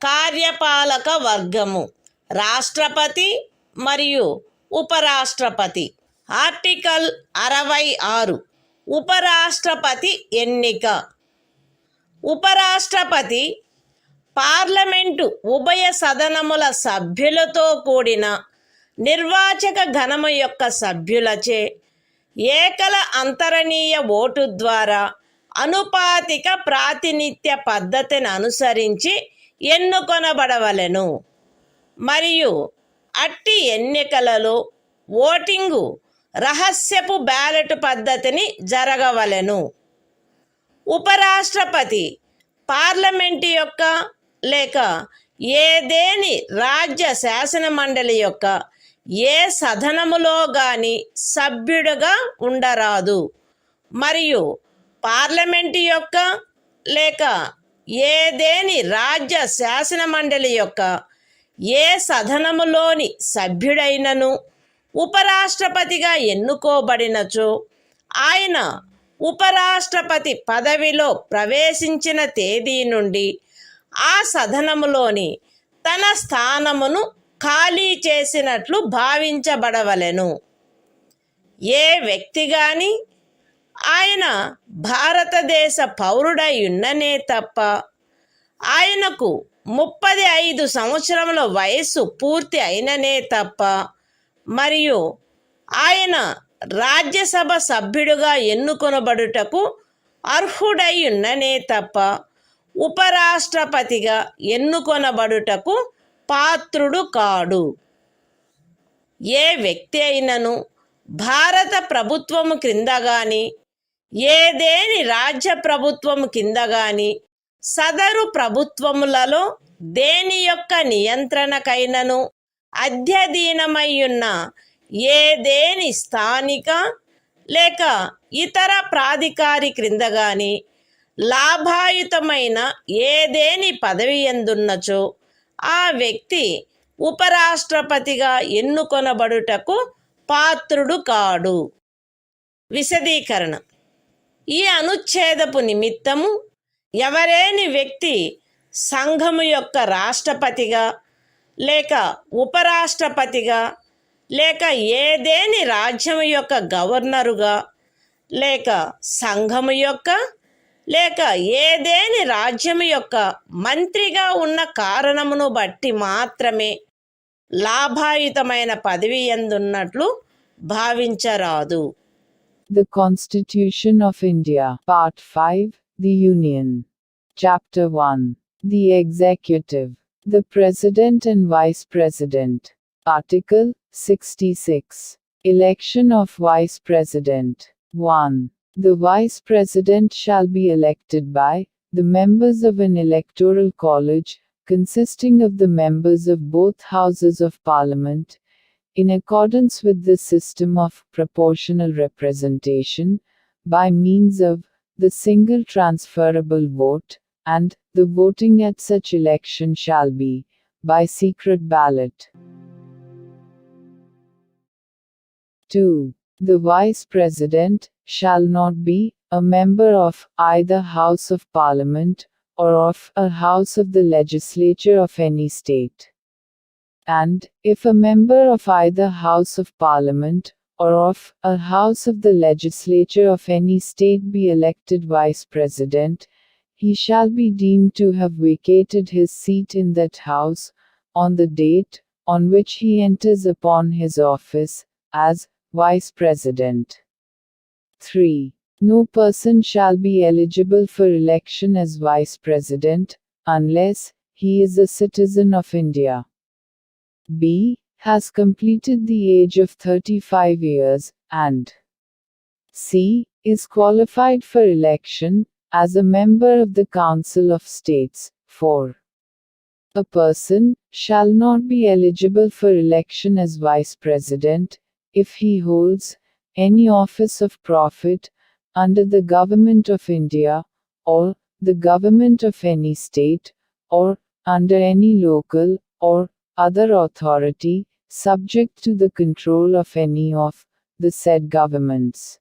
కార్యపాలక వర్గము రాష్ట్రపతి మరియు ఉపరాష్ట్రపతి article 66 ఉపరాష్ట్రపతి ఎన్నిక ఉపరాష్ట్రపతి పార్లమెంటు ఉభయ సదనముల సభ్యులతో కూడిన నిర్వాచక గణము యొక్క సభ్యులచే ఏకల అంతరణీయ ఓటు ద్వారా అనుపాతిక ప్రాతినిధ్య పద్ధతిని అనుసరించి ఎన్నుకొనబడవలెను మరియు అట్టి ఎన్నికలలో ఓటింగు రహస్యపు బ్యాలెట్ పద్ధతిని జరగవలెను. ఉపరాష్ట్రపతి పార్లమెంటు యొక్క లేక ఏదేని రాజ్య శాసన మండలి యొక్క ఏ సదనములో గాని సభ్యుడుగా ఉండరాదు మరియు పార్లమెంటు యొక్క లేక ఏదేని రాజ్య శాసన మండలి యొక్క ఏ సదనములోని సభ్యుడైనను ఉపరాష్ట్రపతిగా ఎన్నుకోబడినచో ఆయన ఉపరాష్ట్రపతి పదవిలో ప్రవేశించిన తేదీ నుండి ఆ సదనములోని తన స్థానమును ఖాళీ చేసినట్లు భావించబడవలెను. ఏ వ్యక్తి గాని ఆయన భారతదేశ పౌరుడై ఉన్ననే తప్ప ఆయనకు 35 సంవత్సరముల వయస్సు పూర్తి అయిననే తప్ప మరియు ఆయన రాజ్యసభ సభ్యుడుగా ఎన్నుకొనబడుటకు అర్హుడై ఉన్ననే తప్ప ఉపరాష్ట్రపతిగా ఎన్నుకొనబడుటకు పాత్రుడు కాడు. ఏ వ్యక్తి అయినను భారత ప్రభుత్వము క్రింద గాని ఏదేని రాజ్య ప్రభుత్వము కింద గాని సదరు ప్రభుత్వములలో దేని యొక్క నియంత్రణకైనను అధ్యధీనమయ్యున్న ఏదేని స్థానిక లేక ఇతర ప్రాధికారి క్రింద గాని లాభాయుతమైన ఏదేని పదవి యందున్నచో ఆ వ్యక్తి ఉపరాష్ట్రపతిగా ఎన్నుకొనబడుటకు పాత్రుడు కాడు. విశదీకరణ: ఈ అనుచ్ఛేదపు నిమిత్తము ఎవరేని వ్యక్తి సంఘము యొక్క రాష్ట్రపతిగా లేక ఉపరాష్ట్రపతిగా లేక ఏదేని రాజ్యము యొక్క గవర్నరుగా లేక సంఘము యొక్క లేక ఏదేని రాజ్యము యొక్క మంత్రిగా ఉన్న కారణమును బట్టి మాత్రమే లాభాయుతమైన పదవి యందున్నట్లు భావించరాదు. The Constitution of India, Part 5, The Union. Chapter 1. The Executive. The President and Vice President. Article 66. Election of Vice President. 1. The Vice President shall be elected by the members of an electoral college, consisting of the members of both Houses of Parliament, in accordance with the system of proportional representation, by means of the single transferable vote, and the voting at such election shall be by secret ballot. 2. The Vice President shall not be a member of either House of Parliament or of a House of the Legislature of any state. And, if a member of either House of Parliament or of a House of the Legislature of any state be elected Vice President, he shall be deemed to have vacated his seat in that House, on the date on which he enters upon his office, as Vice President. 3. No person shall be eligible for election as Vice President, unless he is a citizen of India. B. Has completed the age of 35 years, and C. Is qualified for election as a member of the Council of States. 4. A person shall not be eligible for election as Vice President if he holds any office of profit under the Government of India, or the Government of any state, or under any local or other authority, subject to the control of any of the said governments.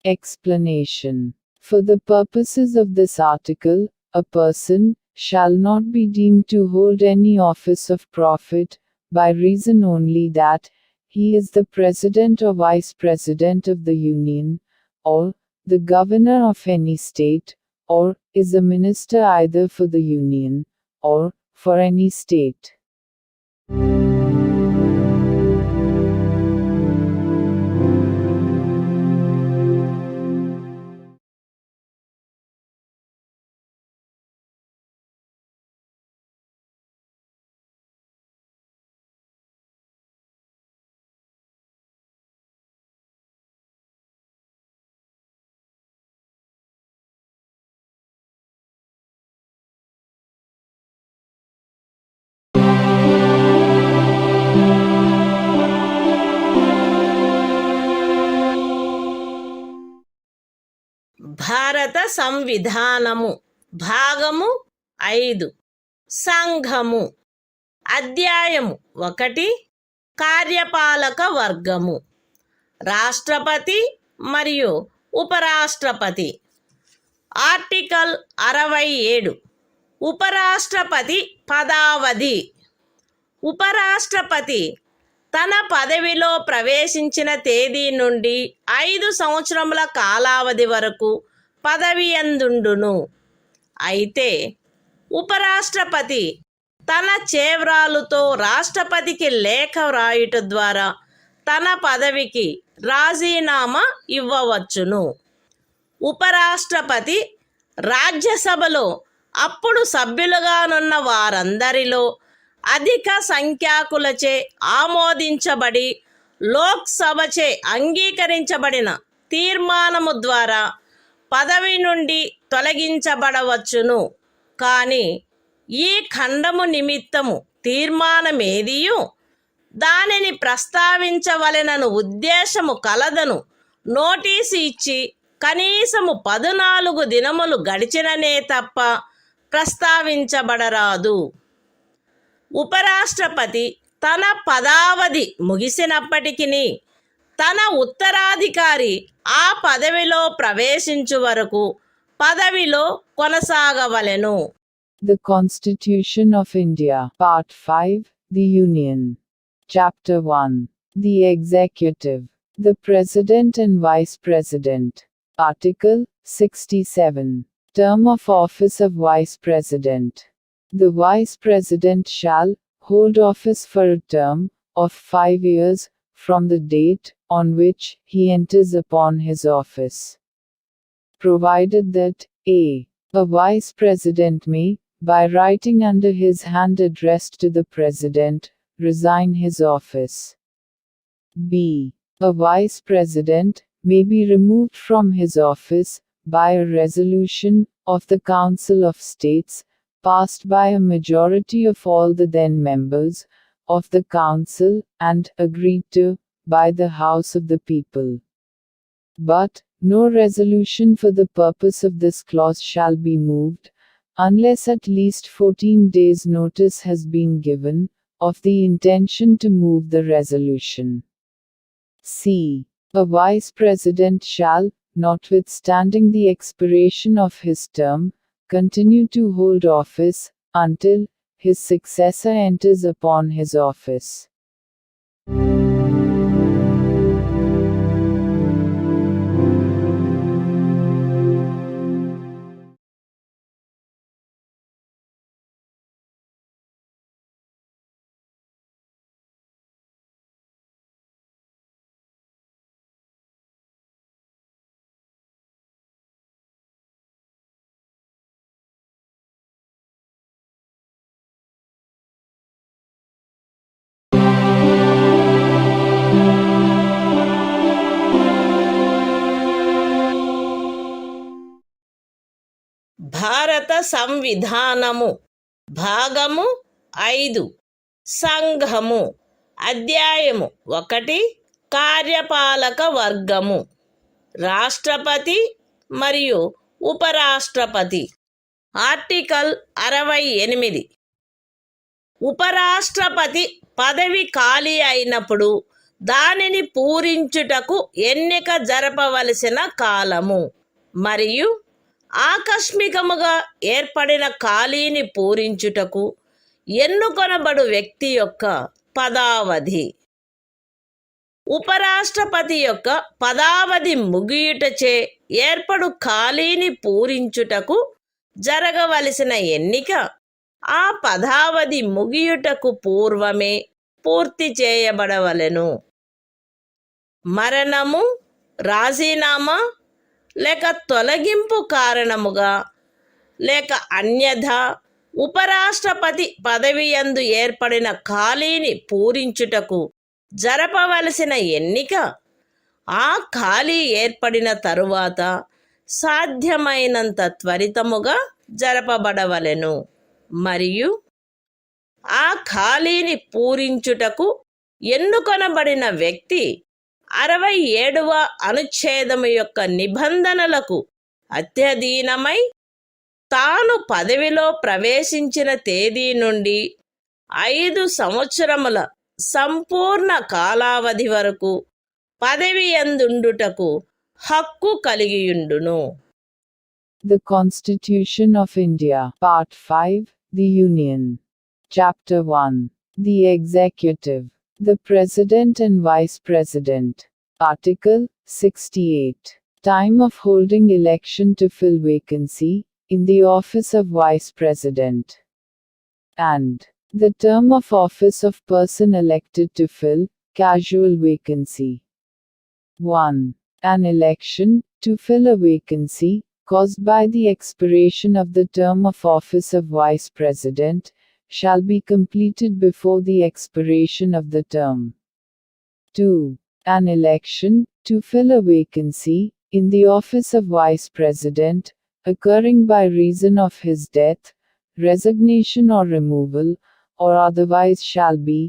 Explanation. For the purposes of this article, a person shall not be deemed to hold any office of profit, by reason only that he is the President or Vice President of the Union, or the Governor of any state, or is a minister either for the Union, or for any state. భారత సంవిధానము భాగము 5 సంఘము అధ్యాయము 1 కార్యపాలక వర్గము రాష్ట్రపతి మరియు ఉపరాష్ట్రపతి article 67 ఉపరాష్ట్రపతి పదావధి ఉపరాష్ట్రపతి తన పదవిలో ప్రవేశించిన తేదీ నుండి 5 సంవత్సరముల కాలావధి వరకు పదవియందుండును. అయితే ఉపరాష్ట్రపతి తన చేవ్రాలుతో రాష్ట్రపతికి లేఖ వ్రాయుట ద్వారా తన పదవికి రాజీనామా ఇవ్వవచ్చును. ఉపరాష్ట్రపతి రాజ్యసభలో అప్పుడు సభ్యులుగానున్న వారందరిలో అధిక సంఖ్యాకులచే ఆమోదించబడి లోక్సభచే అంగీకరించబడిన తీర్మానము ద్వారా పదవి నుండి తొలగించబడవచ్చును. కానీ ఈ ఖండము నిమిత్తము తీర్మానమేదియు దానిని ప్రస్తావించవలెనను ఉద్దేశము కలదను నోటీసు ఇచ్చి కనీసము 14 దినములు గడిచిననే తప్ప ప్రస్తావించబడరాదు. ఉపరాష్ట్రపతి తన పదావధి ముగిసినప్పటికీ తన ఉత్తరాధికారి ఆ పదవిలో ప్రవేశించు వరకు పదవిలో కొనసాగవలెను. The Constitution of India, Part 5, The Union. Chapter 1. The Executive. The President and Vice President. Article 67. Term of office of Vice President. The Vice President shall hold office for a term of 5 years from the date on which he enters upon his office, provided that a Vice President may, by writing under his hand addressed to the President, resign his office. B. A Vice President may be removed from his office by a resolution of the Council of States, passed by a majority of all the then members of the Council and agreed to by the House of the People. But no resolution for the purpose of this clause shall be moved, unless at least 14 days' notice has been given of the intention to move the resolution. C. A Vice President shall, notwithstanding the expiration of his term, continue to hold office until his successor enters upon his office. భారత సంవిధానము భాగము 5 సంఘము అధ్యాయము 1 కార్యపాలక వర్గము రాష్ట్రపతి మరియు ఉపరాష్ట్రపతి. Article 68. ఉపరాష్ట్రపతి పదవి ఖాళీ అయినప్పుడు దానిని పూరించుటకు ఎన్నిక జరపవలసిన కాలము మరియు ఆకస్మికముగా ఏర్పడిన ఖాళీని పూరించుటకు ఎన్నుకొనబడు వ్యక్తి యొక్క పదావధి. ఉపరాష్ట్రపతి యొక్క పదావధి ముగియుటచే ఏర్పడు ఖాళీని పూరించుటకు జరగవలసిన ఎన్నిక ఆ పదావధి ముగియుటకు పూర్వమే పూర్తి చేయబడవలెను. మరణము, రాజీనామా లేక తొలగింపు కారణముగా లేక అన్యథా ఉపరాష్ట్రపతి పదవియందు ఏర్పడిన ఖాళీని పూరించుటకు జరపవలసిన ఎన్నిక ఆ ఖాళీ ఏర్పడిన తరువాత సాధ్యమైనంత త్వరితముగా జరపబడవలెను మరియు ఆ ఖాళీని పూరించుటకు ఎన్నుకొనబడిన వ్యక్తి 67వ అనుచ్ఛేదము యొక్క నిబంధనలకు అత్యధీనమై తాను పదవిలో ప్రవేశించిన తేదీ నుండి 5 సంవత్సరముల సంపూర్ణ కాలావధి వరకు పదవి యందుండుటకు హక్కు కలిగియుండును. The Constitution of India, Part 5, The Union. Chapter 1. The Executive. The President and Vice President. Article 68. Time of holding election to fill vacancy in the office of Vice President. And the term of office of person elected to fill casual vacancy. 1. An election to fill a vacancy caused by the expiration of the term of office of Vice President shall be completed before the expiration of the term. 2. An election to fill a vacancy in the office of Vice President occurring by reason of his death, resignation or removal, or otherwise shall be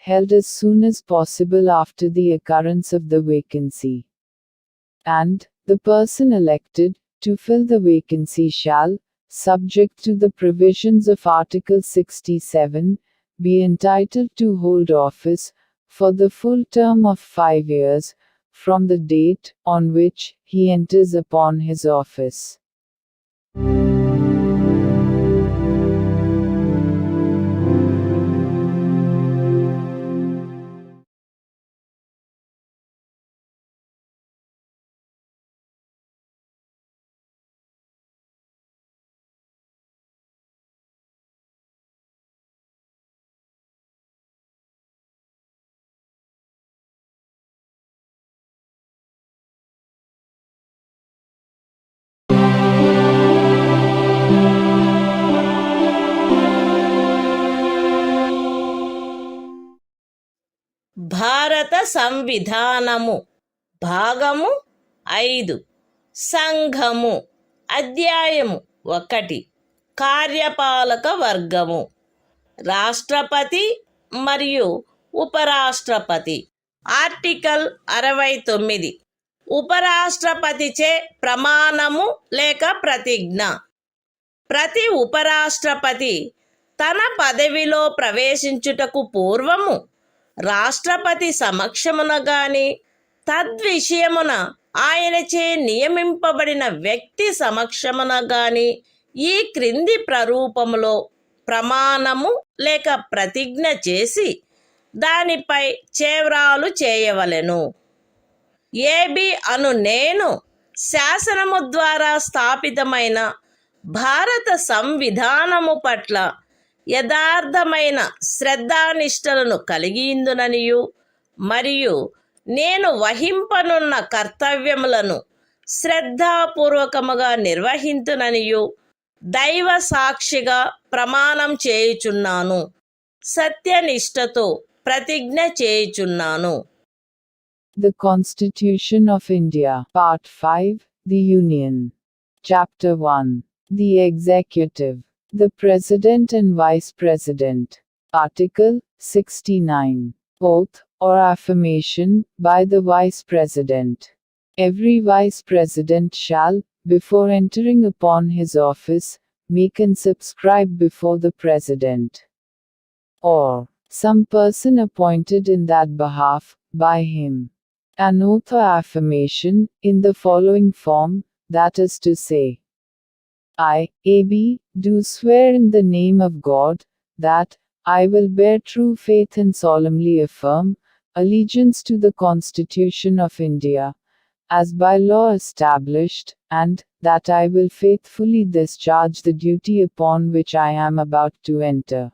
held as soon as possible after the occurrence of the vacancy. And the person elected to fill the vacancy shall, subject to the provisions of Article 67, be entitled to hold office for the full term of 5 years from the date on which he enters upon his office. భారత సంవిధానము భాగము 5 సంఘము అధ్యాయము 1 కార్యపాలక వర్గము రాష్ట్రపతి మరియు ఉపరాష్ట్రపతి article 69 ఉపరాష్ట్రపతిచే ప్రమాణము లేక ప్రతిజ్ఞ ప్రతి ఉపరాష్ట్రపతి తన పదవిలో ప్రవేశించుటకు పూర్వము రాష్ట్రపతి సమక్షమున గాని తద్విషయమున ఆయనచే నియమింపబడిన వ్యక్తి సమక్షమున గాని ఈ క్రింది ప్రరూపములో ప్రమాణము లేక ప్రతిజ్ఞ చేసి దానిపై చేవ్రాలు చేయవలెను. ఏబి అను నేను శాసనము ద్వారా స్థాపితమైన భారత సంవిధానము పట్ల యథార్థమైన శ్రద్ధానిష్టలను కలిగియుందుననియు మరియు నేను వహింపనున్న కర్తవ్యములను శ్రద్ధాపూర్వకముగా నిర్వహింతుననియు దైవ సాక్షిగా ప్రమాణం చేయుచున్నాను. సత్యనిష్టతో ప్రతిజ్ఞ చేయుచున్నాను. The Constitution of India, Part 5, The Union. Chapter 1. The Executive. The President and Vice President. Article 69. Oath, or affirmation, by the Vice President. Every Vice President shall, before entering upon his office, make and subscribe before the President, or some person appointed in that behalf, by him, an oath or affirmation, in the following form, that is to say, I, A.B., do swear in the name of God, that I will bear true faith and solemnly affirm allegiance to the Constitution of India, as by law established, and that I will faithfully discharge the duty upon which I am about to enter.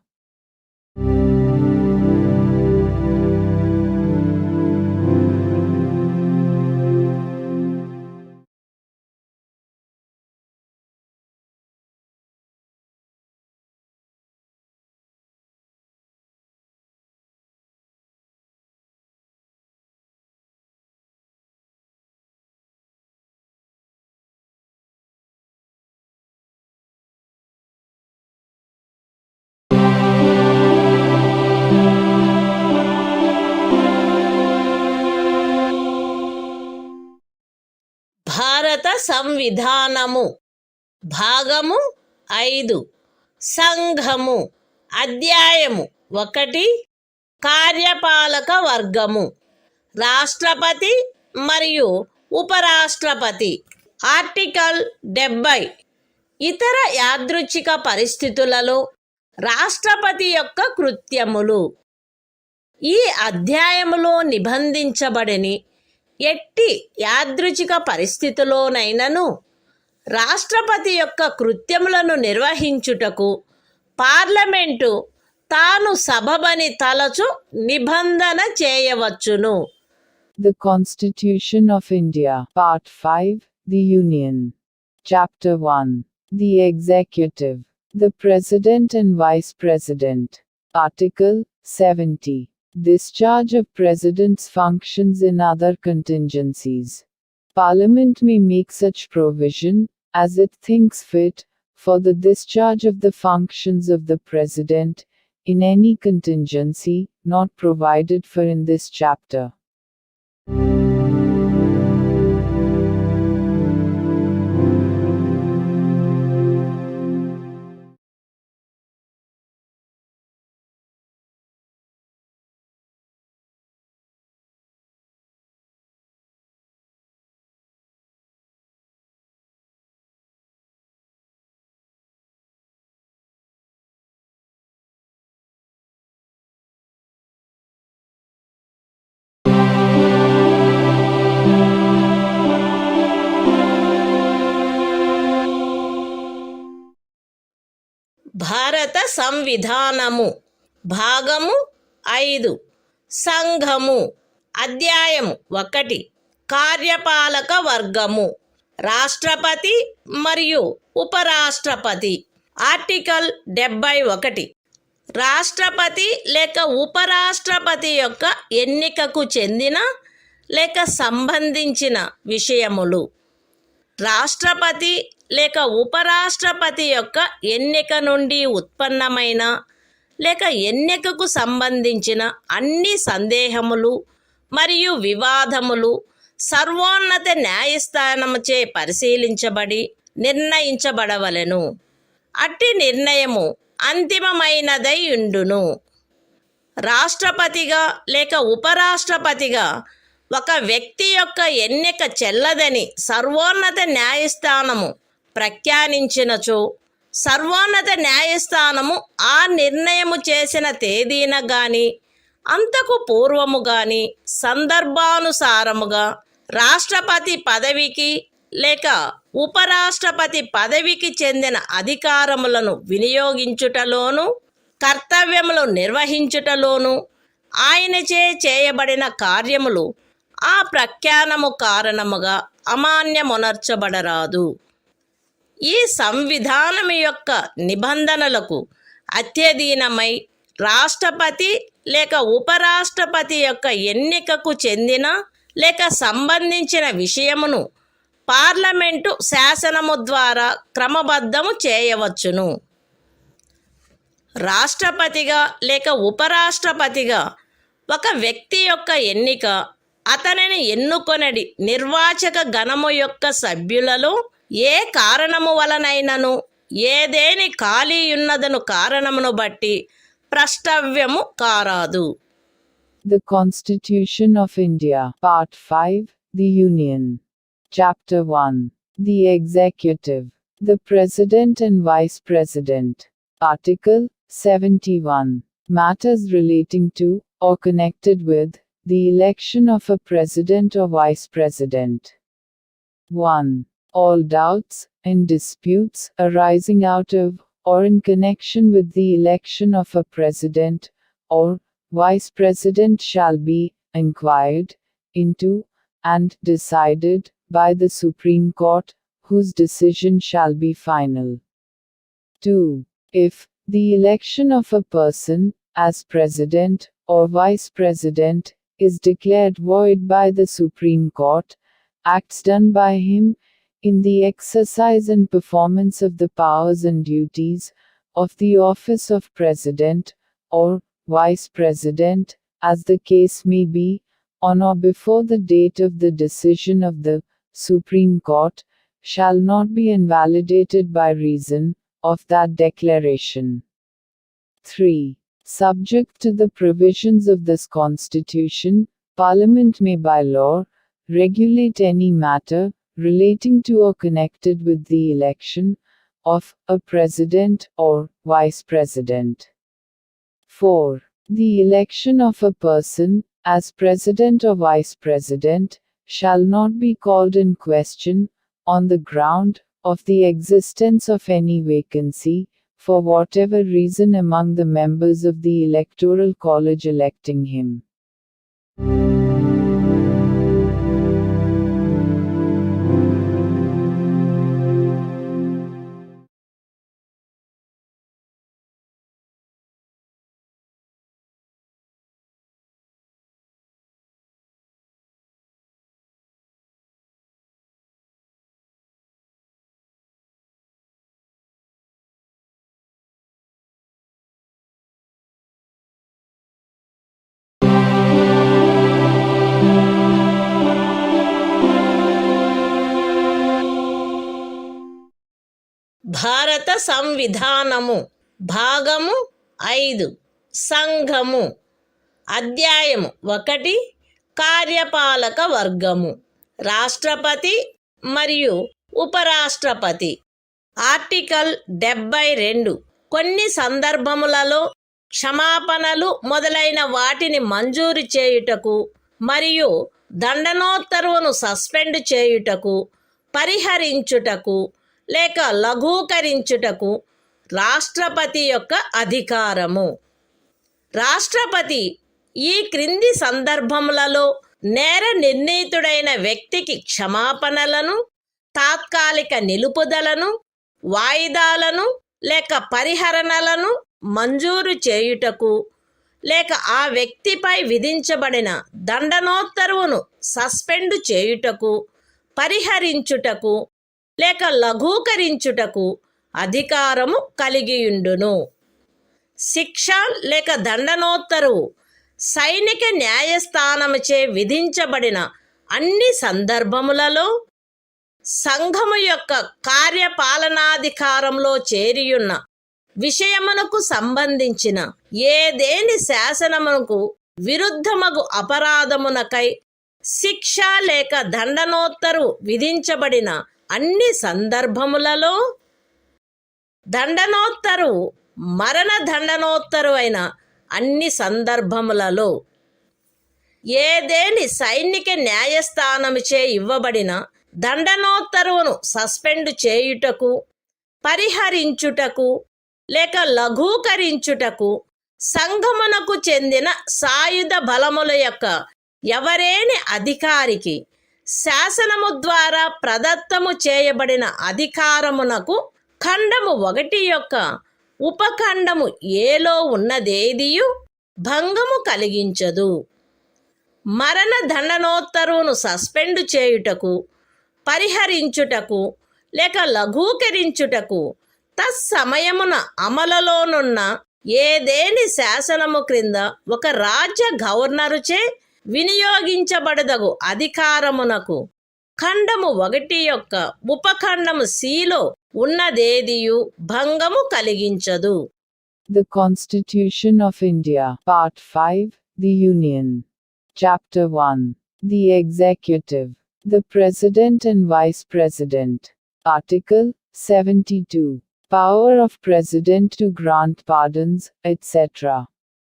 భారత సంవిధానము భాగము 5 సంఘము అధ్యాయము 1 కార్యపాలక వర్గము రాష్ట్రపతి మరియు ఉపరాష్ట్రపతి article 70 ఇతర యాదృచ్ఛిక పరిస్థితులలో రాష్ట్రపతి యొక్క కృత్యములు ఈ అధ్యాయములో నిబంధించబడని ఎట్టి యాదృచ్ఛిక పరిస్థితిలోనైనను రాష్ట్రపతి యొక్క కృత్యములను నిర్వహించుటకు పార్లమెంటు తాను సబబని తలచు నిబంధన చేయవచ్చును. The Constitution of India, Part 5, The Union. Chapter 1. The Executive. The President and Vice President. Article 70. Discharge of President's functions in other contingencies. Parliament may make such provision, as it thinks fit, for the discharge of the functions of the President, in any contingency, not provided for in this chapter. భారత సంవిధానము భాగము 5 సంఘము అధ్యాయము 1 కార్యపాలక వర్గము రాష్ట్రపతి మరియు ఉపరాష్ట్రపతి article 71 రాష్ట్రపతి లేక ఉపరాష్ట్రపతి యొక్క ఎన్నికకు చెందిన లేక సంబంధించిన విషయములు. రాష్ట్రపతి లేక ఉపరాష్ట్రపతి యొక్క ఎన్నిక నుండి ఉత్పన్నమైన లేక ఎన్నికకు సంబంధించిన అన్ని సందేహములు మరియు వివాదములు సర్వోన్నత న్యాయస్థానముచే పరిశీలించబడి నిర్ణయించబడవలెను. అట్టి నిర్ణయము అంతిమమైనదై ఉండును. రాష్ట్రపతిగా లేక ఉపరాష్ట్రపతిగా ఒక వ్యక్తి యొక్క ఎన్నిక చెల్లదని సర్వోన్నత న్యాయస్థానము ప్రఖ్యానించినచో సర్వోన్నత న్యాయస్థానము ఆ నిర్ణయము చేసిన తేదీన గాని అంతకు పూర్వము గాని సందర్భానుసారముగా రాష్ట్రపతి పదవికి లేక ఉపరాష్ట్రపతి పదవికి చెందిన అధికారములను వినియోగించుటలోను కర్తవ్యములు నిర్వహించుటలోను ఆయనచే చేయబడిన కార్యములు ఆ ప్రఖ్యానము కారణముగా అమాన్యమునర్చబడరాదు. ఈ సంవిధానము యొక్క నిబంధనలకు అత్యధీనమై రాష్ట్రపతి లేక ఉపరాష్ట్రపతి యొక్క ఎన్నికకు చెందిన లేక సంబంధించిన విషయమును పార్లమెంటు శాసనము ద్వారా క్రమబద్ధము చేయవచ్చును. రాష్ట్రపతిగా లేక ఉపరాష్ట్రపతిగా ఒక వ్యక్తి యొక్క ఎన్నిక అతనిని ఎన్నుకొనడి నిర్వాచక గణము యొక్క సభ్యులలో ఏ కారణము వలనైనను ఏదేని ఖాళీ ఉన్నదను కారణమును బట్టి ప్రష్టవ్యము కారాదు. The Constitution of India, Part 5, The Union. Chapter 1. The Executive. The President and Vice President. Article 71. Matters relating to, or connected with, the election of a President or Vice President. 1. All doubts and disputes arising out of, or in connection with the election of a President, or Vice President shall be inquired into and decided by the Supreme Court, whose decision shall be final. 2. If the election of a person as President or Vice President is declared void by the Supreme Court, acts done by him in the exercise and performance of the powers and duties of the office of President or Vice President, as the case may be, on or before the date of the decision of the Supreme Court, shall not be invalidated by reason of that declaration. 3. Subject to the provisions of this Constitution, Parliament may by law regulate any matter relating to or connected with the election of a President or Vice President. 4. The election of a person as President or Vice President shall not be called in question on the ground of the existence of any vacancy, for whatever reason among the members of the Electoral College electing him. భారత సంవిధానము భాగము 5 సంఘము అధ్యాయము 1 కార్యపాలక వర్గము రాష్ట్రపతి మరియు ఉపరాష్ట్రపతి. Article 72 కొన్ని సందర్భములలో క్షమాపణలు మొదలైన వాటిని మంజూరు చేయుటకు మరియు దండనోత్తర్వును సస్పెండ్ చేయుటకు, పరిహరించుటకు లేక లఘూకరించుటకు రాష్ట్రపతి యొక్క అధికారము. రాష్ట్రపతి ఈ క్రింది సందర్భములలో నేర నిర్ణీతుడైన వ్యక్తికి క్షమాపణలను, తాత్కాలిక నిలుపుదలను, వాయిదాలను లేక పరిహరణలను మంజూరు చేయుటకు లేక ఆ వ్యక్తిపై విధించబడిన దండనోత్తర్వును సస్పెండు చేయుటకు, పరిహరించుటకు లేక లఘూకరించుటకు అధికారము కలిగియుండును. శిక్ష లేక దండనోత్తరువు సైనిక న్యాయస్థానముచే విధించబడిన అన్ని సందర్భములలో సంఘము యొక్క కార్యపాలనాధికారంలో చేరియున్న విషయమునకు సంబంధించిన ఏదేని శాసనమునకు విరుద్ధమగు అపరాధమునకై శిక్ష లేక దండనోత్తరు విధించబడిన అన్ని సందర్భములలో దండనోత్తరు మరణ దండనోత్తరు అయిన అన్ని సందర్భములలో ఏదేని సైనిక న్యాయస్థానముచే ఇవ్వబడిన దండనోత్తరువును సస్పెండు చేయుటకు, పరిహరించుటకు లేక లఘూకరించుటకు సంఘమునకు చెందిన సాయుధ బలముల యొక్క ఎవరేని అధికారికి శాసనము ద్వారా ప్రదత్తము చేయబడిన అధికారమునకు ఖండము 1 యొక్క ఉపఖండము ఏలో ఉన్నదేదియు భంగము కలిగించదు. మరణ దండనోత్తరువును సస్పెండు చేయుటకు, పరిహరించుటకు లేక లఘూకరించుటకు తత్సమయమున అమలులోనున్న ఏదేని శాసనము క్రింద ఒక రాజ్య గవర్నరుచే వినియోగించబడదగు అధికారమునకు ఖండము 1 యొక్క ఉపఖండము సిలో ఉన్నదేదియు భంగము కలిగించదు. The Constitution of India, Part 5, The Union. Chapter 1. The Executive. The President and Vice President. Article 72. Power of President to grant pardons, etc.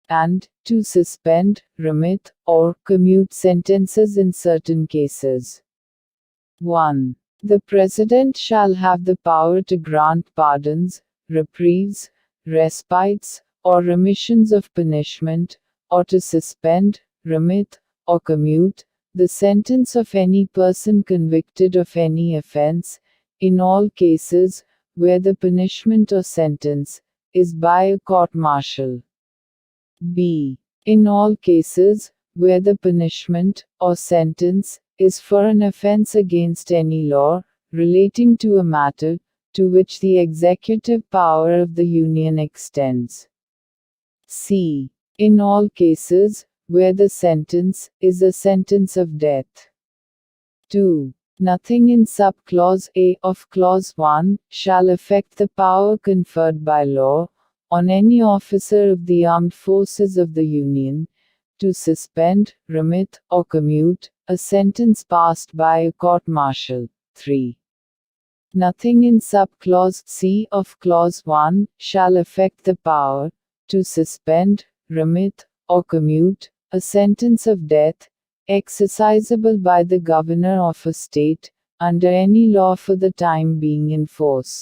and to suspend, remit, or commute sentences in certain cases. 1. The President shall have the power to grant pardons, reprieves, respites, or remissions of punishment, or to suspend, remit, or commute the sentence of any person convicted of any offense, in all cases where the punishment or sentence is by a court-martial. B. In all cases where the punishment or sentence is for an offense against any law relating to a matter to which the executive power of the Union extends. C. In all cases where the sentence is a sentence of death. 2. Nothing in subclause A of clause 1 shall affect the power conferred by law on any officer of the armed forces of the Union to suspend, remit, or commute a sentence passed by a court-martial. 3. Nothing in subclause C of clause 1 shall affect the power to suspend, remit, or commute a sentence of death exercisable by the governor of a state under any law for the time being in force.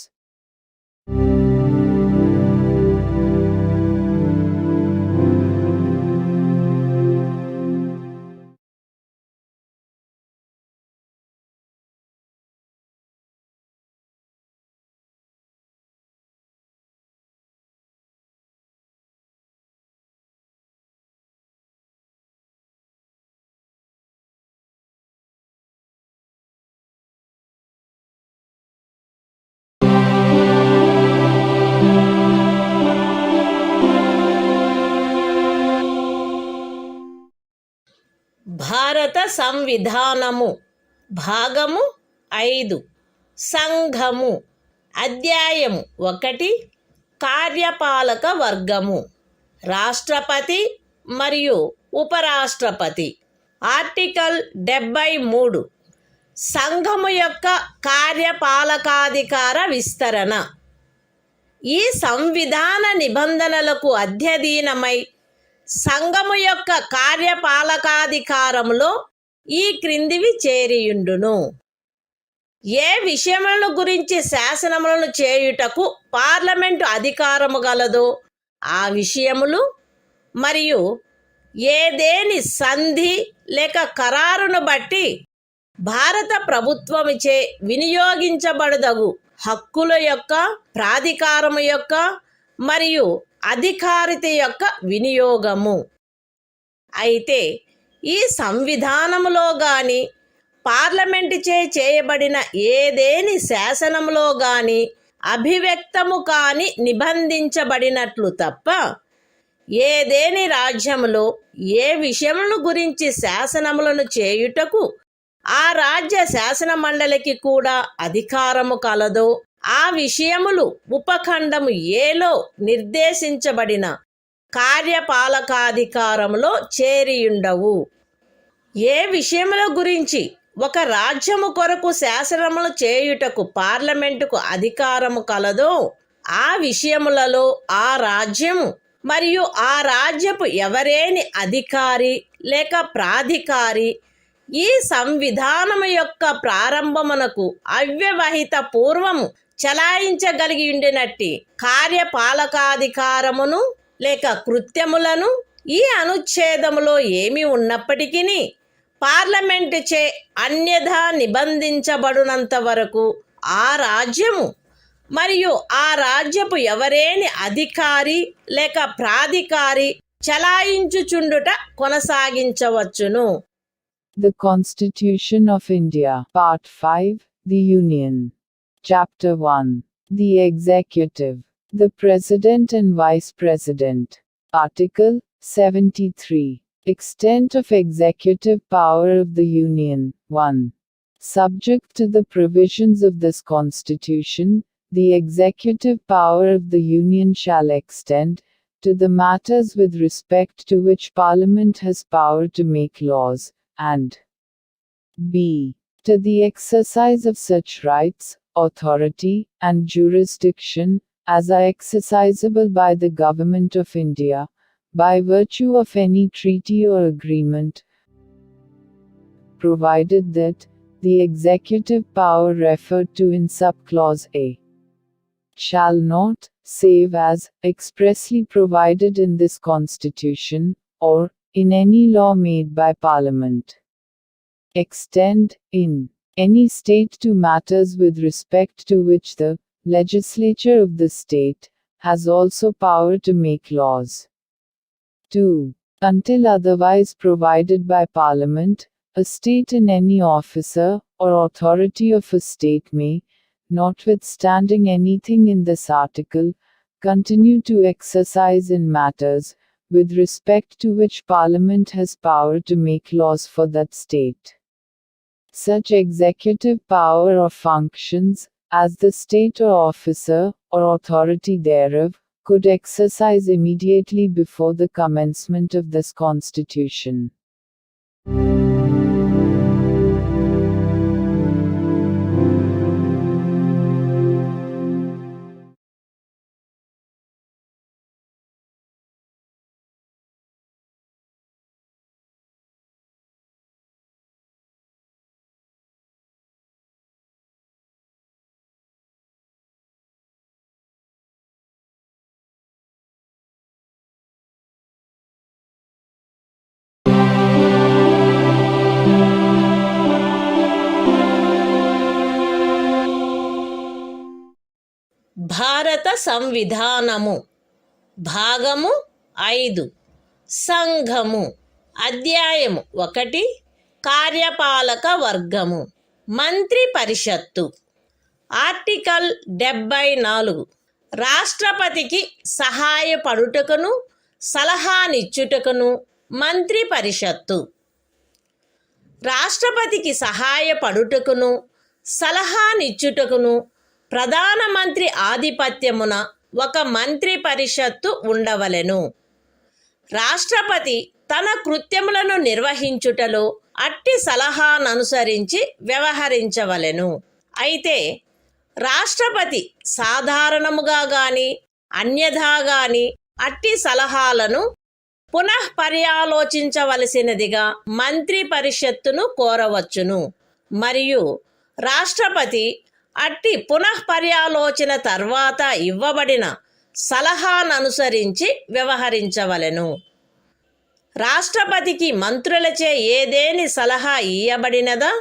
భారత సంవిధానము భాగము 5 సంఘము అధ్యాయము 1 కార్యపాలక వర్గము రాష్ట్రపతి మరియు ఉపరాష్ట్రపతి. Article 73 సంఘము యొక్క కార్యపాలకాధికార విస్తరణ. ఈ సంవిధాన నిబంధనలకు అధ్యయనమై సంఘము యొక్క కార్యపాలకాధికారములో ఈ క్రిందివి చేరియుండును. ఏ విషయములను గురించి శాసనములను చేయుటకు పార్లమెంటు అధికారము గలదో ఆ విషయములు మరియు ఏదేని సంధి లేక ఖరారును బట్టి భారత ప్రభుత్వముచే వినియోగించబడదగు హక్కుల యొక్క ప్రాధికారము యొక్క మరియు అధికారిత యొక్క వినియోగము. అయితే ఈ సంవిధానములో గాని పార్లమెంటుచే చేయబడిన ఏదేని శాసనములో గాని అభివ్యక్తము కాని నిబంధించబడినట్లు తప్ప ఏదేని రాజ్యములో ఏ విషయములను గురించి శాసనములను చేయుటకు ఆ రాజ్య శాసన మండలికి కూడా అధికారము కలదో ఆ విషయములు ఉపఖండము ఏలో నిర్దేశించబడిన కార్యపాలకాధికారములో చేరియుండవు. ఏ విషయముల గురించి ఒక రాజ్యము కొరకు శాసనములు చేయుటకు పార్లమెంటుకు అధికారము కలదో ఆ విషయములలో ఆ రాజ్యము మరియు ఆ రాజ్యపు ఎవరేని అధికారి లేక ప్రాధికారి ఈ సంవిధానము యొక్క ప్రారంభమునకు అవ్యవహిత పూర్వము చలాయించగలిగి ఉండినట్టి కార్యపాలకాధికారమును లేక కృత్యములను ఈ అనుచ్ఛేదములో ఏమి ఉన్నప్పటికీ పార్లమెంటుచే అన్యథా నిబంధించబడినంత వరకు ఆ రాజ్యము మరియు ఆ రాజ్యపు ఎవరేని అధికారి లేక ప్రాధికారి చలాయించుచుండుట కొనసాగించవచ్చును. The Constitution of India, Part 5, The Union. Chapter 1. The Executive. The President and Vice President. Article 73. Extent of executive power of the Union. 1. Subject to the provisions of this Constitution, the executive power of the Union shall extend to the matters with respect to which Parliament has power to make laws, and b. to the exercise of such rights, authority, and jurisdiction as are exercisable by the Government of India, by virtue of any treaty or agreement, provided that the executive power referred to in subclause A shall not, save as expressly provided in this Constitution, or in any law made by Parliament, extend, in any state to matters with respect to which the legislature of the state has also power to make laws. 2. Until otherwise provided by Parliament, a state in any officer or authority of a state may, notwithstanding anything in this article, continue to exercise in matters with respect to which Parliament has power to make laws for that state. Such executive power or functions, as the state or officer, or authority thereof, could exercise immediately before the commencement of this Constitution. భారత సంవిధానము భాగము 5 సంఘము అధ్యాయము 1 కార్యపాలక వర్గము మంత్రి పరిషత్తు article 74 రాష్ట్రపతికి సహాయపడుటకును సలహానిచ్చుటకును మంత్రి పరిషత్తు రాష్ట్రపతికి సహాయపడుటకును సలహానిచ్చుటకును ప్రధానమంత్రి ఆధిపత్యమున ఒక మంత్రి పరిషత్తు ఉండవలెను. రాష్ట్రపతి తన కృత్యములను నిర్వహించుటలో అట్టి సలహాననుసరించి వ్యవహరించవలెను. అయితే రాష్ట్రపతి సాధారణముగా గాని అన్యథా గాని అట్టి సలహాలను పునఃపర్యాలోచించవలసినదిగా మంత్రి పరిషత్తును కోరవచ్చును. మరియు రాష్ట్రపతి అట్టి పునఃపర్యాలోచన తర్వాత ఇవ్వబడిన సలహాననుసరించి వ్యవహరించవలెను. రాష్ట్రపతికి మంత్రులచే ఏదేని సలహా ఇయ్యబడినదా,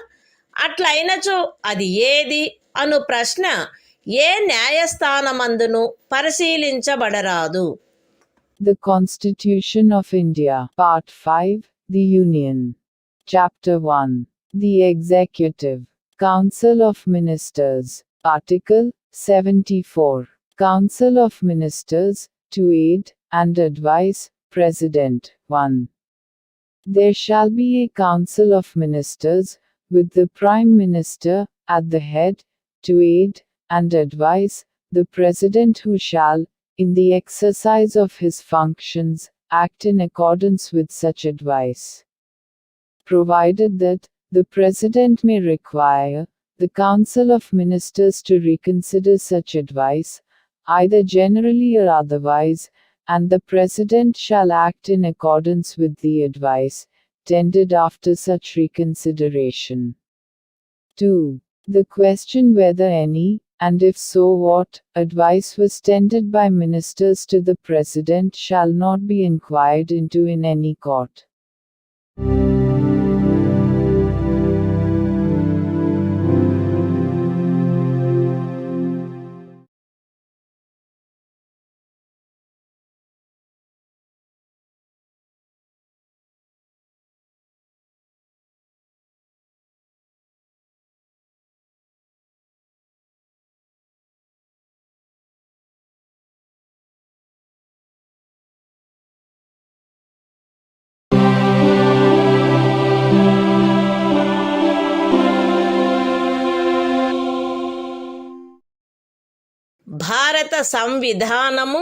అట్లయినచో అది ఏది అను ప్రశ్న ఏ న్యాయస్థానమందును పరిశీలించబడరాదు. The Constitution of India, Part 5, The Union. Chapter 1. The Executive. Council of Ministers. Article 74. Council of Ministers, to aid and advise President. 1. There shall be a Council of Ministers, with the Prime Minister at the head, to aid and advise the President, who shall, in the exercise of his functions, act in accordance with such advice. Provided that the President may require the Council of Ministers to reconsider such advice, either generally or otherwise, and the President shall act in accordance with the advice tendered after such reconsideration. 2. The question whether any, and if so what, advice was tendered by ministers to the President shall not be inquired into in any court. భారత సంవిధానము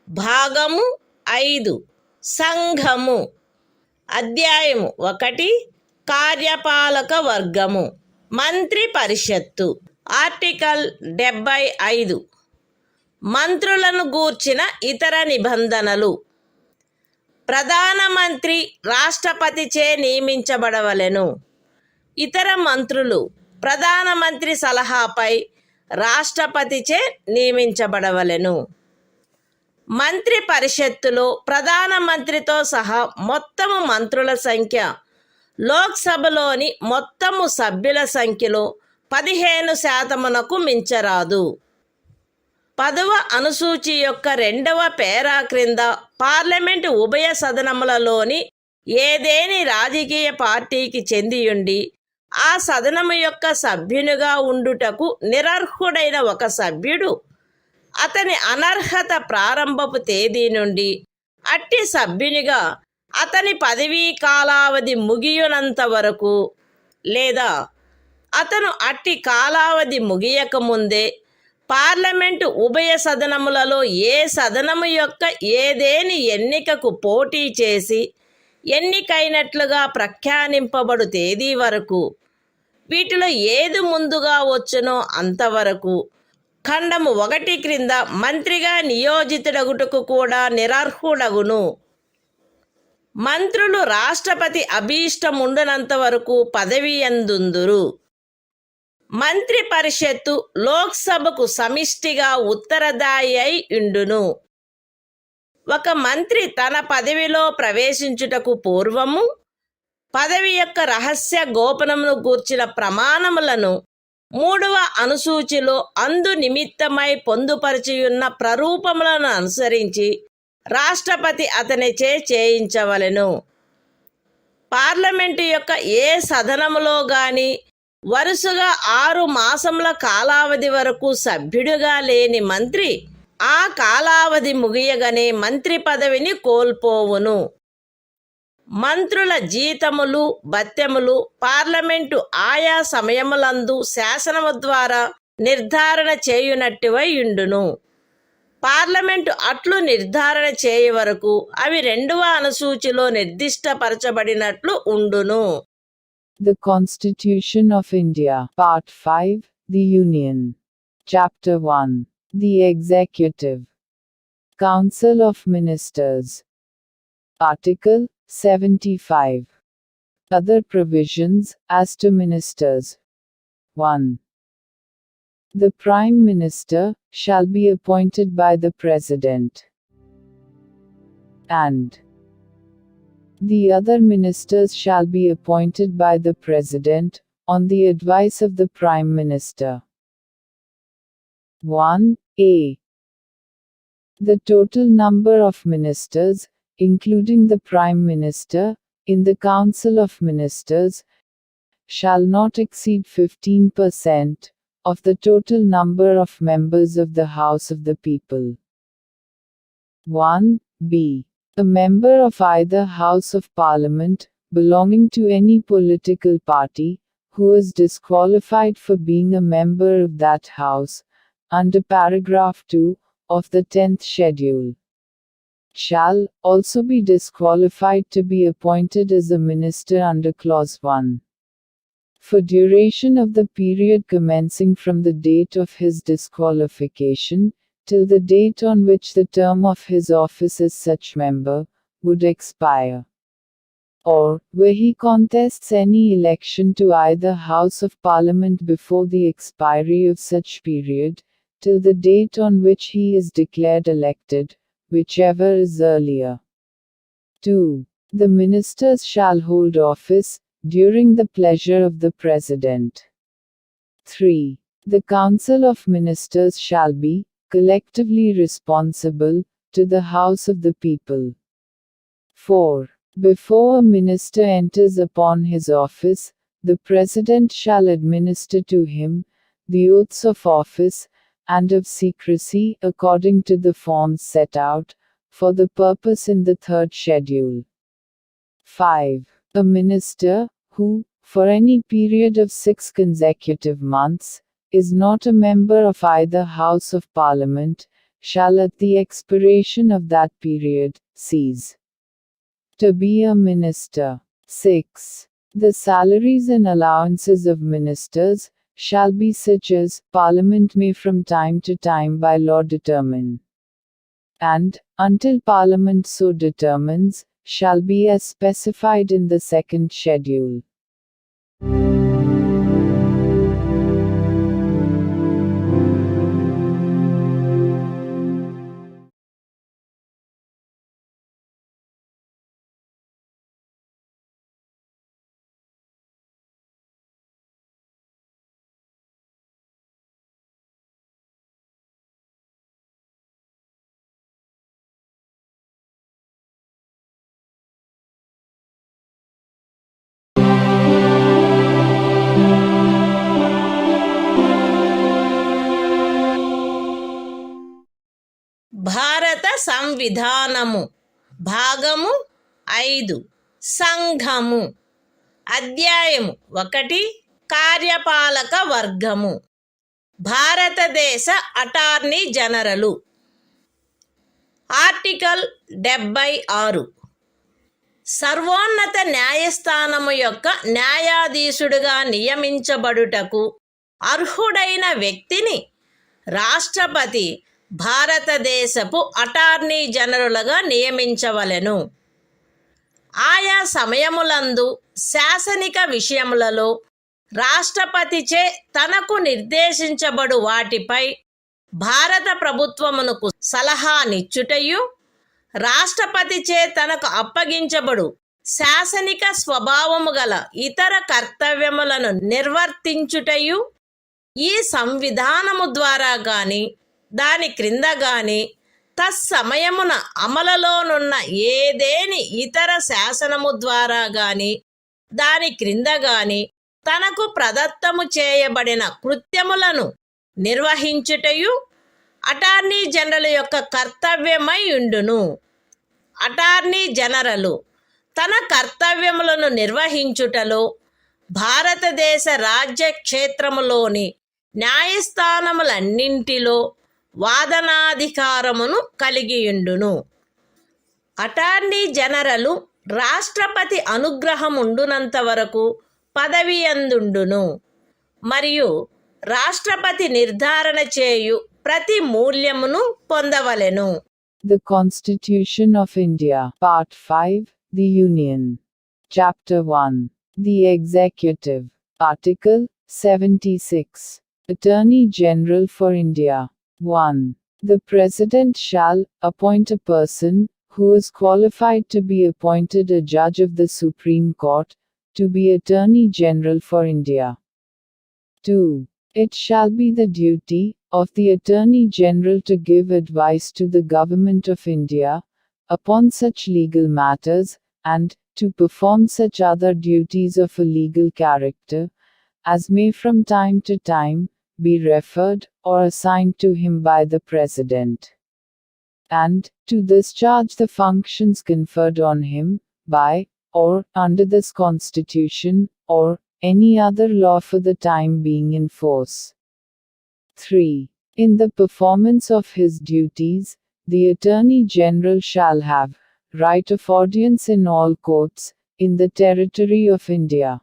భాగము 5 సంఘము. అధ్యాయము 1 కార్యపాలక వర్గము. మంత్రి పరిషత్తు. Article 75. మంత్రులను గూర్చిన ఇతర నిబంధనలు. ప్రధానమంత్రి రాష్ట్రపతిచే నియమించబడవలెను. ఇతర మంత్రులు ప్రధానమంత్రి సలహాపై రాష్ట్రపతిచే నియమించబడవలెను. మంత్రి పరిషత్తులో ప్రధానమంత్రితో సహా మొత్తము మంత్రుల సంఖ్య లోక్సభలోని మొత్తము సభ్యుల సంఖ్యలో 15% మించరాదు. 10వ అనుసూచి యొక్క 2వ పేరా క్రింద పార్లమెంటు ఉభయ సదనములలోని ఏదేని రాజకీయ పార్టీకి చెందియుండి ఆ సదనము యొక్క సభ్యునిగా ఉండుటకు నిరర్హుడైన ఒక సభ్యుడు అతని అనర్హత ప్రారంభపు తేదీ నుండి అట్టి సభ్యునిగా అతని పదవీ కాలావధి ముగియునంత వరకు లేదా అతను అట్టి కాలావధి ముగియకముందే పార్లమెంటు ఉభయ సదనములలో ఏ సదనము యొక్క ఏదేని ఎన్నికకు పోటీ చేసి ఎన్నికైనట్లుగా ప్రఖ్యానింపబడు తేదీ వరకు, వీటిలో ఏది ముందుగా వచ్చునో అంతవరకు ఖండము 1 క్రింద మంత్రిగా నియోజితుడగుటకు కూడా నిరర్హుడగును. మంత్రులు రాష్ట్రపతి అభీష్టముండునంత వరకు పదవి యందుందురు. మంత్రి పరిషత్తు లోక్సభకు సమిష్టిగా ఉత్తరదాయి అయి ఉండును. ఒక మంత్రి తన పదవిలో ప్రవేశించుటకు పూర్వము పదవి యొక్క రహస్య గోపనమును గూర్చిన ప్రమాణములను 3వ అనుసూచిలో అందు నిమిత్తమై పొందుపరిచియున్న ప్రరూపములను అనుసరించి రాష్ట్రపతి అతనిచే చేయించవలెను. పార్లమెంటు యొక్క ఏ సదనములో గాని వరుసగా 6 మాసముల కాలావధి వరకు సభ్యుడిగా లేని మంత్రి ఆ కాలావధి ముగియగానే మంత్రి పదవిని కోల్పోవును. మంత్రుల జీతములు భత్యములు పార్లమెంటు ఆయా సమయములందు శాసనము ద్వారా నిర్ధారణ చేయునట్టువై ఉండును. పార్లమెంటు అట్లు నిర్ధారణ చేయ వరకు అవి 2వ అనుసూచిలో నిర్దిష్టపరచబడినట్లు ఉండును. The Constitution of India, Part 5, The Union. Chapter 1. The Executive. Council of Ministers. Article 75. Other provisions as to ministers. 1. The Prime Minister shall be appointed by the President, and the other ministers shall be appointed by the President, on the advice of the Prime Minister. 1a. The total number of ministers, including the Prime Minister, in the Council of Ministers, shall not exceed 15% of the total number of members of the House of the People. 1b. A member of either House of Parliament, belonging to any political party, who is disqualified for being a member of that House, under paragraph 2 of the 10th schedule, shall also be disqualified to be appointed as a minister under clause 1. For duration of the period commencing from the date of his disqualification, till the date on which the term of his office as such member would expire. Or, where he contests any election to either House of Parliament before the expiry of such period, till the date on which he is declared elected, whichever is earlier. 2. The ministers shall hold office, during the pleasure of the President. 3. The Council of Ministers shall be, collectively responsible, to the House of the People. 4. Before a minister enters upon his office, the President shall administer to him the oaths of office and of secrecy according to the forms set out for the purpose in the 3rd schedule. 5. A minister, who, for any period of 6 consecutive months, is not a member of either House of Parliament, shall at the expiration of that period cease to be a minister. 6. The salaries and allowances of ministers shall be such as Parliament may from time to time by law determine, and, until Parliament so determines, shall be as specified in the 2nd schedule. భారత సంవిధానము భాగము 5 సంఘము అధ్యాయము 1 కార్యపాలక వర్గము భారతదేశ attorney general article 76 సర్వోన్నత న్యాయస్థానము యొక్క న్యాయాధీశుడిగా నియమించబడుటకు అర్హుడైన వ్యక్తిని రాష్ట్రపతి భారతదేశపు అటార్నీ జనరలుగా నియమించవలెను. ఆయా సమయములందు శాసనిక విషయములలో రాష్ట్రపతిచే తనకు నిర్దేశించబడు వాటిపై భారత ప్రభుత్వమునకు సలహానిచ్చుటయు, రాష్ట్రపతిచే తనకు అప్పగించబడు శాసనిక స్వభావము గల ఇతర కర్తవ్యములను నిర్వర్తించుటయు ఈ సంవిధానము ద్వారా గాని దాని క్రింద గాని తత్సమయమున అమలులోనున్న ఏదేని ఇతర శాసనము ద్వారా గాని దాని క్రింద గాని తనకు ప్రదత్తము చేయబడిన కృత్యములను నిర్వహించుటయు అటార్నీ జనరల్ యొక్క కర్తవ్యమై ఉండును. అటార్నీ జనరలు తన కర్తవ్యములను నిర్వహించుటలో భారతదేశ రాజ్య క్షేత్రములోని న్యాయస్థానములన్నింటిలో వాదనాధికారమును కలిగియుండును. అటార్నీ జనరలు రాష్ట్రపతి అనుగ్రహముండునంత వరకు పదవియందుండును మరియు రాష్ట్రపతి నిర్ధారణ చేయు ప్రతి మూల్యమును పొందవలెను. The Constitution of India, Part 5, The Union. Chapter 1. The Executive. Article 76. Attorney General for India. 1. The President shall appoint a person who is qualified to be appointed a judge of the Supreme Court to be Attorney General for India. 2. It shall be the duty of the Attorney General to give advice to the Government of India upon such legal matters, and to perform such other duties of a legal character as may from time to time be referred or assigned to him by the President, and to discharge the functions conferred on him by or under this Constitution or any other law for the time being in force. 3. In the performance of his duties, the Attorney General shall have right of audience in all courts in the territory of India.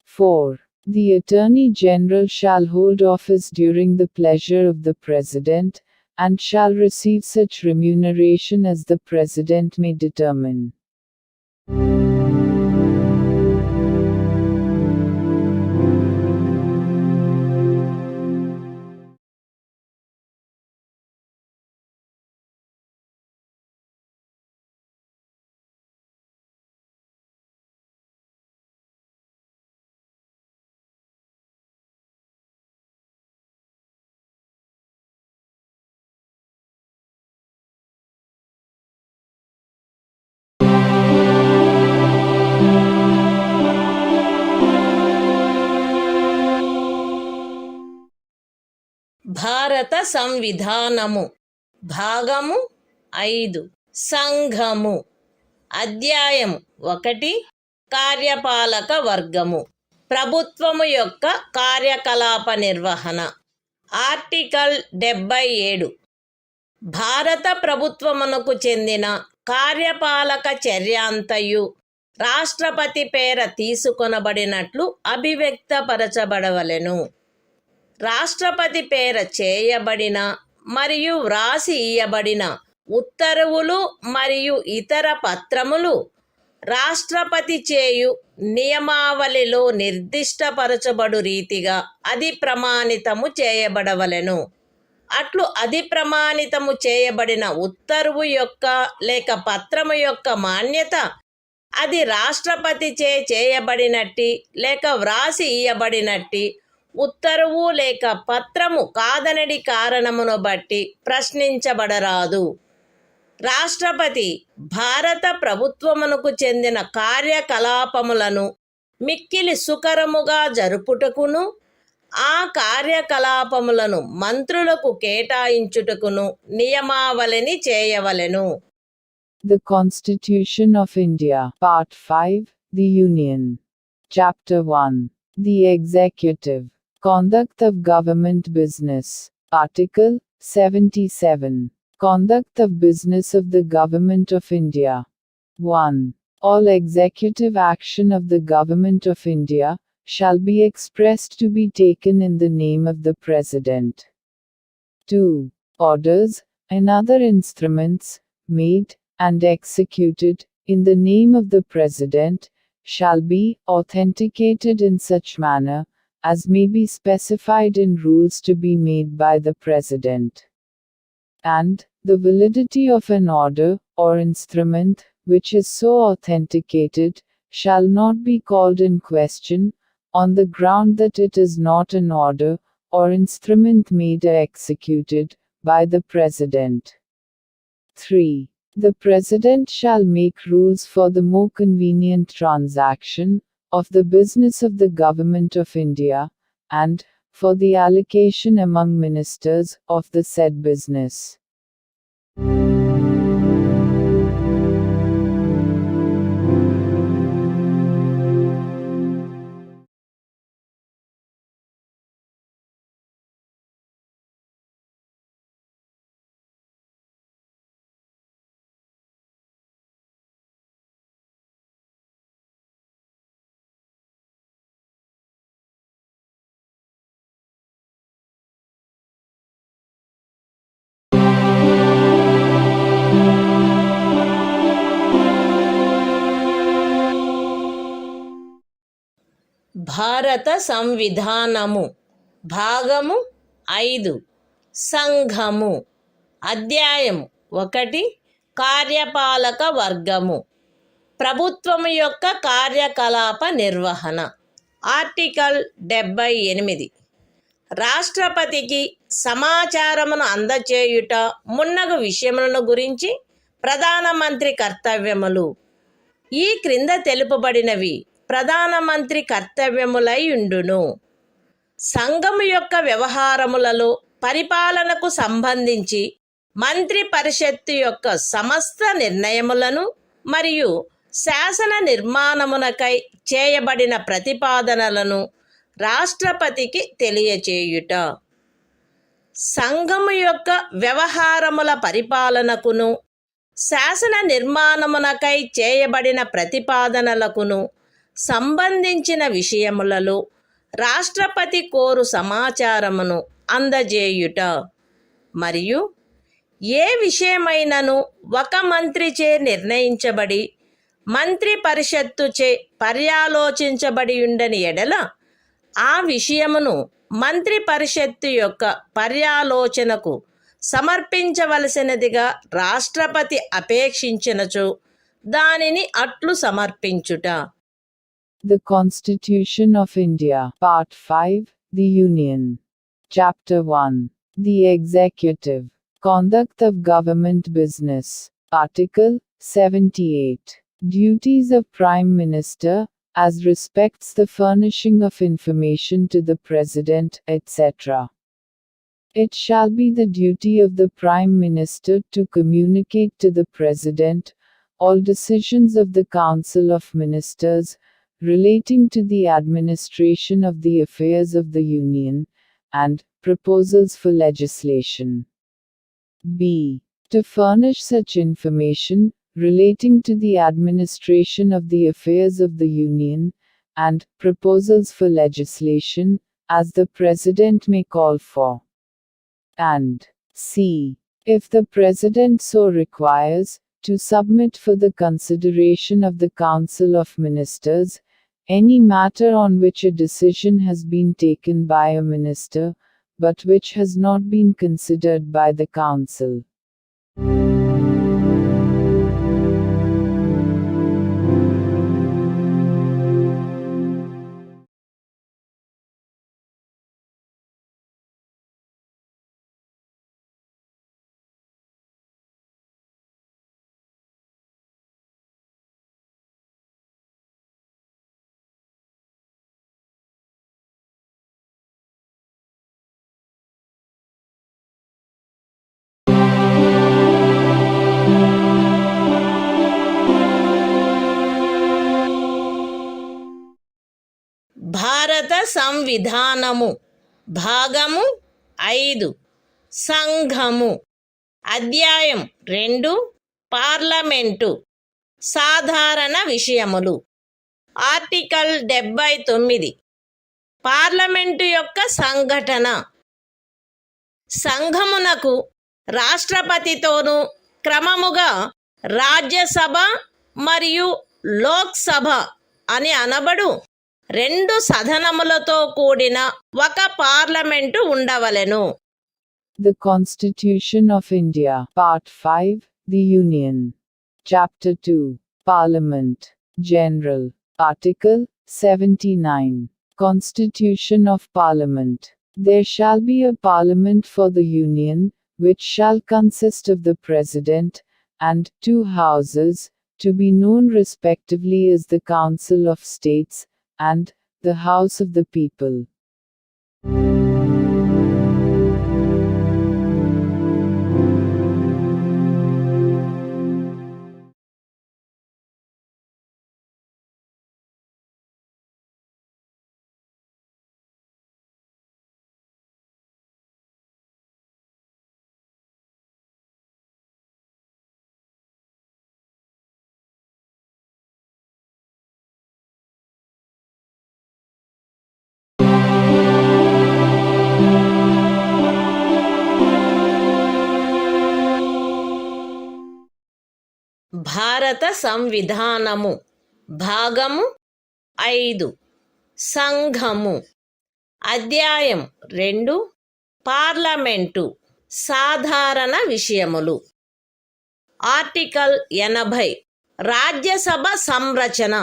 4. The Attorney General shall hold office during the pleasure of the President, and shall receive such remuneration as the President may determine. భారత సంవిధానము భాగము 5 సంఘము అధ్యాయము 1 కార్యపాలక వర్గము ప్రభుత్వము యొక్క కార్యకలాప నిర్వహణ article 77 భారత ప్రభుత్వమునకు చెందిన కార్యపాలక చర్యాంతయు రాష్ట్రపతి పేర తీసుకొనబడినట్లు అభివ్యక్తపరచబడవలెను. రాష్ట్రపతి పేర చేయబడిన మరియు వ్రాసి ఇయ్యబడిన ఉత్తర్వులు మరియు ఇతర పత్రములు రాష్ట్రపతి చేయు నియమావళిలో నిర్దిష్టపరచబడు రీతిగా అది ప్రమాణితము చేయబడవలెను. అట్లు అది ప్రమాణితము చేయబడిన ఉత్తర్వు యొక్క లేక పత్రము యొక్క మాన్యత అది రాష్ట్రపతి చేయబడినట్టి లేక వ్రాసి ఇయ్యబడినట్టి ఉత్తర్వు లేక పత్రము కాదనడి కారణమును బట్టి ప్రశ్నించబడరాదు. రాష్ట్రపతి భారత ప్రభుత్వమునకు చెందిన కార్యకలాపములను మిక్కిలి సుకరముగా జరుపుటకును ఆ కార్యకలాపములను మంత్రులకు కేటాయించుటకును నియమావళిని చేయవలెను. The Constitution of India, Part 5, The Union. Chapter 1. The Executive. Conduct of Government Business. Article 77. Conduct of Business of the Government of India. 1. All executive action of the Government of India shall be expressed to be taken in the name of the President. 2. Orders and other instruments made and executed in the name of the President shall be authenticated in such manner as may be specified in rules to be made by the President. And the validity of an order or instrument which is so authenticated shall not be called in question on the ground that it is not an order or instrument made or executed by the President. 3. The President shall make rules for the more convenient transaction of the business of the Government of India, and for the allocation among ministers of the said business. భారత సంవిధానము భాగము 5 సంఘము అధ్యాయము 1 కార్యపాలక వర్గము ప్రభుత్వము యొక్క కార్యకలాప నిర్వహణ article 78 రాష్ట్రపతికి సమాచారమును అందచేయుట మున్నగు విషయములను గురించి ప్రధానమంత్రి కర్తవ్యములు. ఈ క్రింద తెలుపబడినవి ప్రధానమంత్రి కర్తవ్యములై ఉండును. సంఘము యొక్క వ్యవహారములలో పరిపాలనకు సంబంధించి మంత్రి పరిషత్తు యొక్క సమస్త నిర్ణయములను మరియు శాసన నిర్మాణమునకై చేయబడిన ప్రతిపాదనలను రాష్ట్రపతికి తెలియచేయుట. సంఘము యొక్క వ్యవహారముల పరిపాలనకును శాసన నిర్మాణమునకై చేయబడిన ప్రతిపాదనలకును సంబంధించిన విషయములలో రాష్ట్రపతి కోరు సమాచారమును అందజేయుట మరియు ఏ విషయమైనను ఒక మంత్రిచే నిర్ణయించబడి మంత్రి పరిషత్తుచే పర్యాలోచించబడి ఉండని ఎడల ఆ విషయమును మంత్రి పరిషత్తు యొక్క పర్యాలోచనకు సమర్పించవలసినదిగా రాష్ట్రపతి అపేక్షించినచో దానిని అట్లు సమర్పించుట. The Constitution of India, Part 5, The Union. Chapter 1. The Executive. Conduct of Government Business. Article 78. Duties of Prime Minister, as respects the furnishing of information to the President, etc. It shall be the duty of the Prime Minister to communicate to the President all decisions of the Council of Ministers relating to the administration of the affairs of the Union, and proposals for legislation. B. To furnish such information relating to the administration of the affairs of the Union, and proposals for legislation, as the President may call for. And C. If the President so requires, to submit for the consideration of the Council of Ministers any matter on which a decision has been taken by a minister, but which has not been considered by the Council. భారత సంవిధానము భాగము 5 సంఘము అధ్యాయం 2 parliament సాధారణ విషయములు. Article 79 parliament యొక్క సంఘటన. సంఘమునకు రాష్ట్రపతితోనూ క్రమముగా రాజ్యసభ మరియు లోక్సభ అని అనబడు 2 సదనములతో కూడిన ఒక పార్లమెంటు ఉండవలెను. The Constitution of India, Part 5, The Union. Chapter 2. Parliament. General. Article 79. Constitution of Parliament. There shall be a Parliament for the Union, which shall consist of the President, and 2 houses, to be known respectively as the Council of States, and the House of the People. భారత సంవిధానము భాగము 5 సంఘము అధ్యాయం 2 parliament సాధారణ విషయములు. Article 80 Rajya Sabha సంరచన.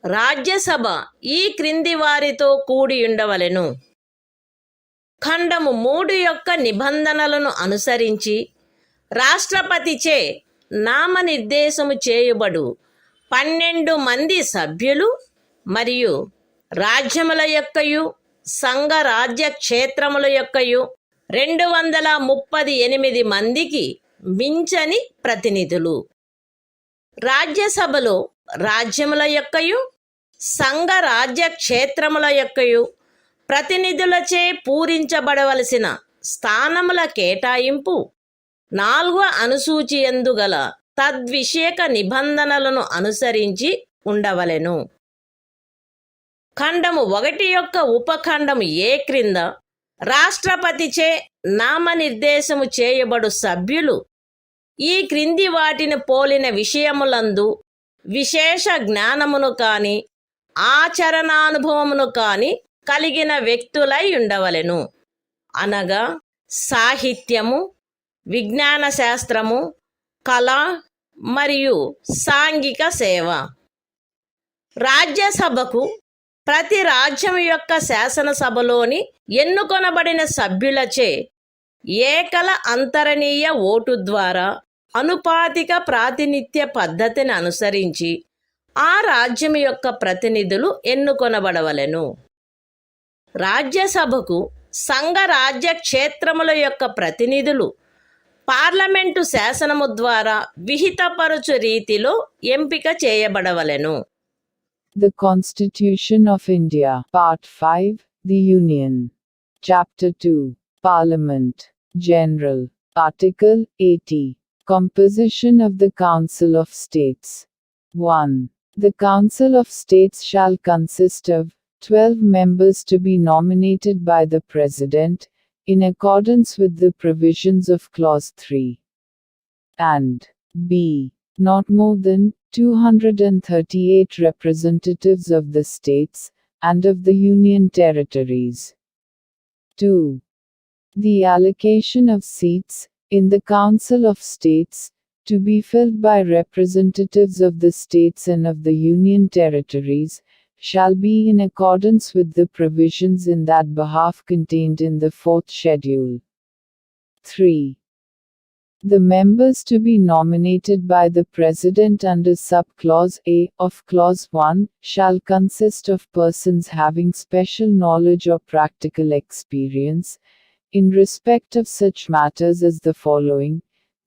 Rajya Sabha ఈ క్రింది వారితో కూడి ఉండవలెను. ఖండము 3 యొక్క నిబంధనలను అనుసరించి రాష్ట్రపతిచే నామనిర్దేశము చేయబడు 12 మంది సభ్యులు మరియు రాజ్యముల యొక్కయు సంఘ రాజ్య క్షేత్రముల యొక్కయు 238 మందికి మించని ప్రతినిధులు. రాజ్యసభలో రాజ్యముల యొక్కయు సంఘ రాజ్య క్షేత్రముల యొక్కయు ప్రతినిధులచే పూరించబడవలసిన స్థానముల కేటాయింపు 4వ అనుసూచియందు గల తద్విషయక నిబంధనలను అనుసరించి ఉండవలెను. ఖండము 1 యొక్క ఉపఖండము ఏ క్రింద రాష్ట్రపతిచే నామనిర్దేశము చేయబడు సభ్యులు ఈ క్రింది వాటిని పోలిన విషయములందు విశేష జ్ఞానమును కాని ఆచరణానుభవమును కాని కలిగిన వ్యక్తులై ఉండవలెను. అనగా సాహిత్యము, విజ్ఞాన శాస్త్రము, కళ మరియు సాంఘిక సేవ. రాజ్యసభకు ప్రతి రాజ్యం యొక్క శాసనసభలోని ఎన్నుకొనబడిన సభ్యులచే ఏకల అంతరణీయ ఓటు ద్వారా అనుపాతిక ప్రాతినిధ్య పద్ధతిని అనుసరించి ఆ రాజ్యం యొక్క ప్రతినిధులు ఎన్నుకొనబడవలెను. రాజ్యసభకు సంఘ రాజ్య క్షేత్రముల యొక్క ప్రతినిధులు పార్లమెంటు శాసనము ద్వారా విహితపరచు రీతిలో ఎంపిక చేయబడవలెను. The Constitution of India, Part 5, The Union. Chapter 2, Parliament, General. Article 80. Composition of the Council of States. 1. The Council of States shall consist of 12 members to be nominated by the President, in accordance with the provisions of Clause 3. And b. Not more than 238 representatives of the states, and of the Union territories. 2. The allocation of seats, in the Council of States, to be filled by representatives of the states and of the Union territories, shall be in accordance with the provisions in that behalf contained in the 4th schedule. 3. The members to be nominated by the President under Sub-Clause A of Clause 1 shall consist of persons having special knowledge or practical experience in respect of such matters as the following,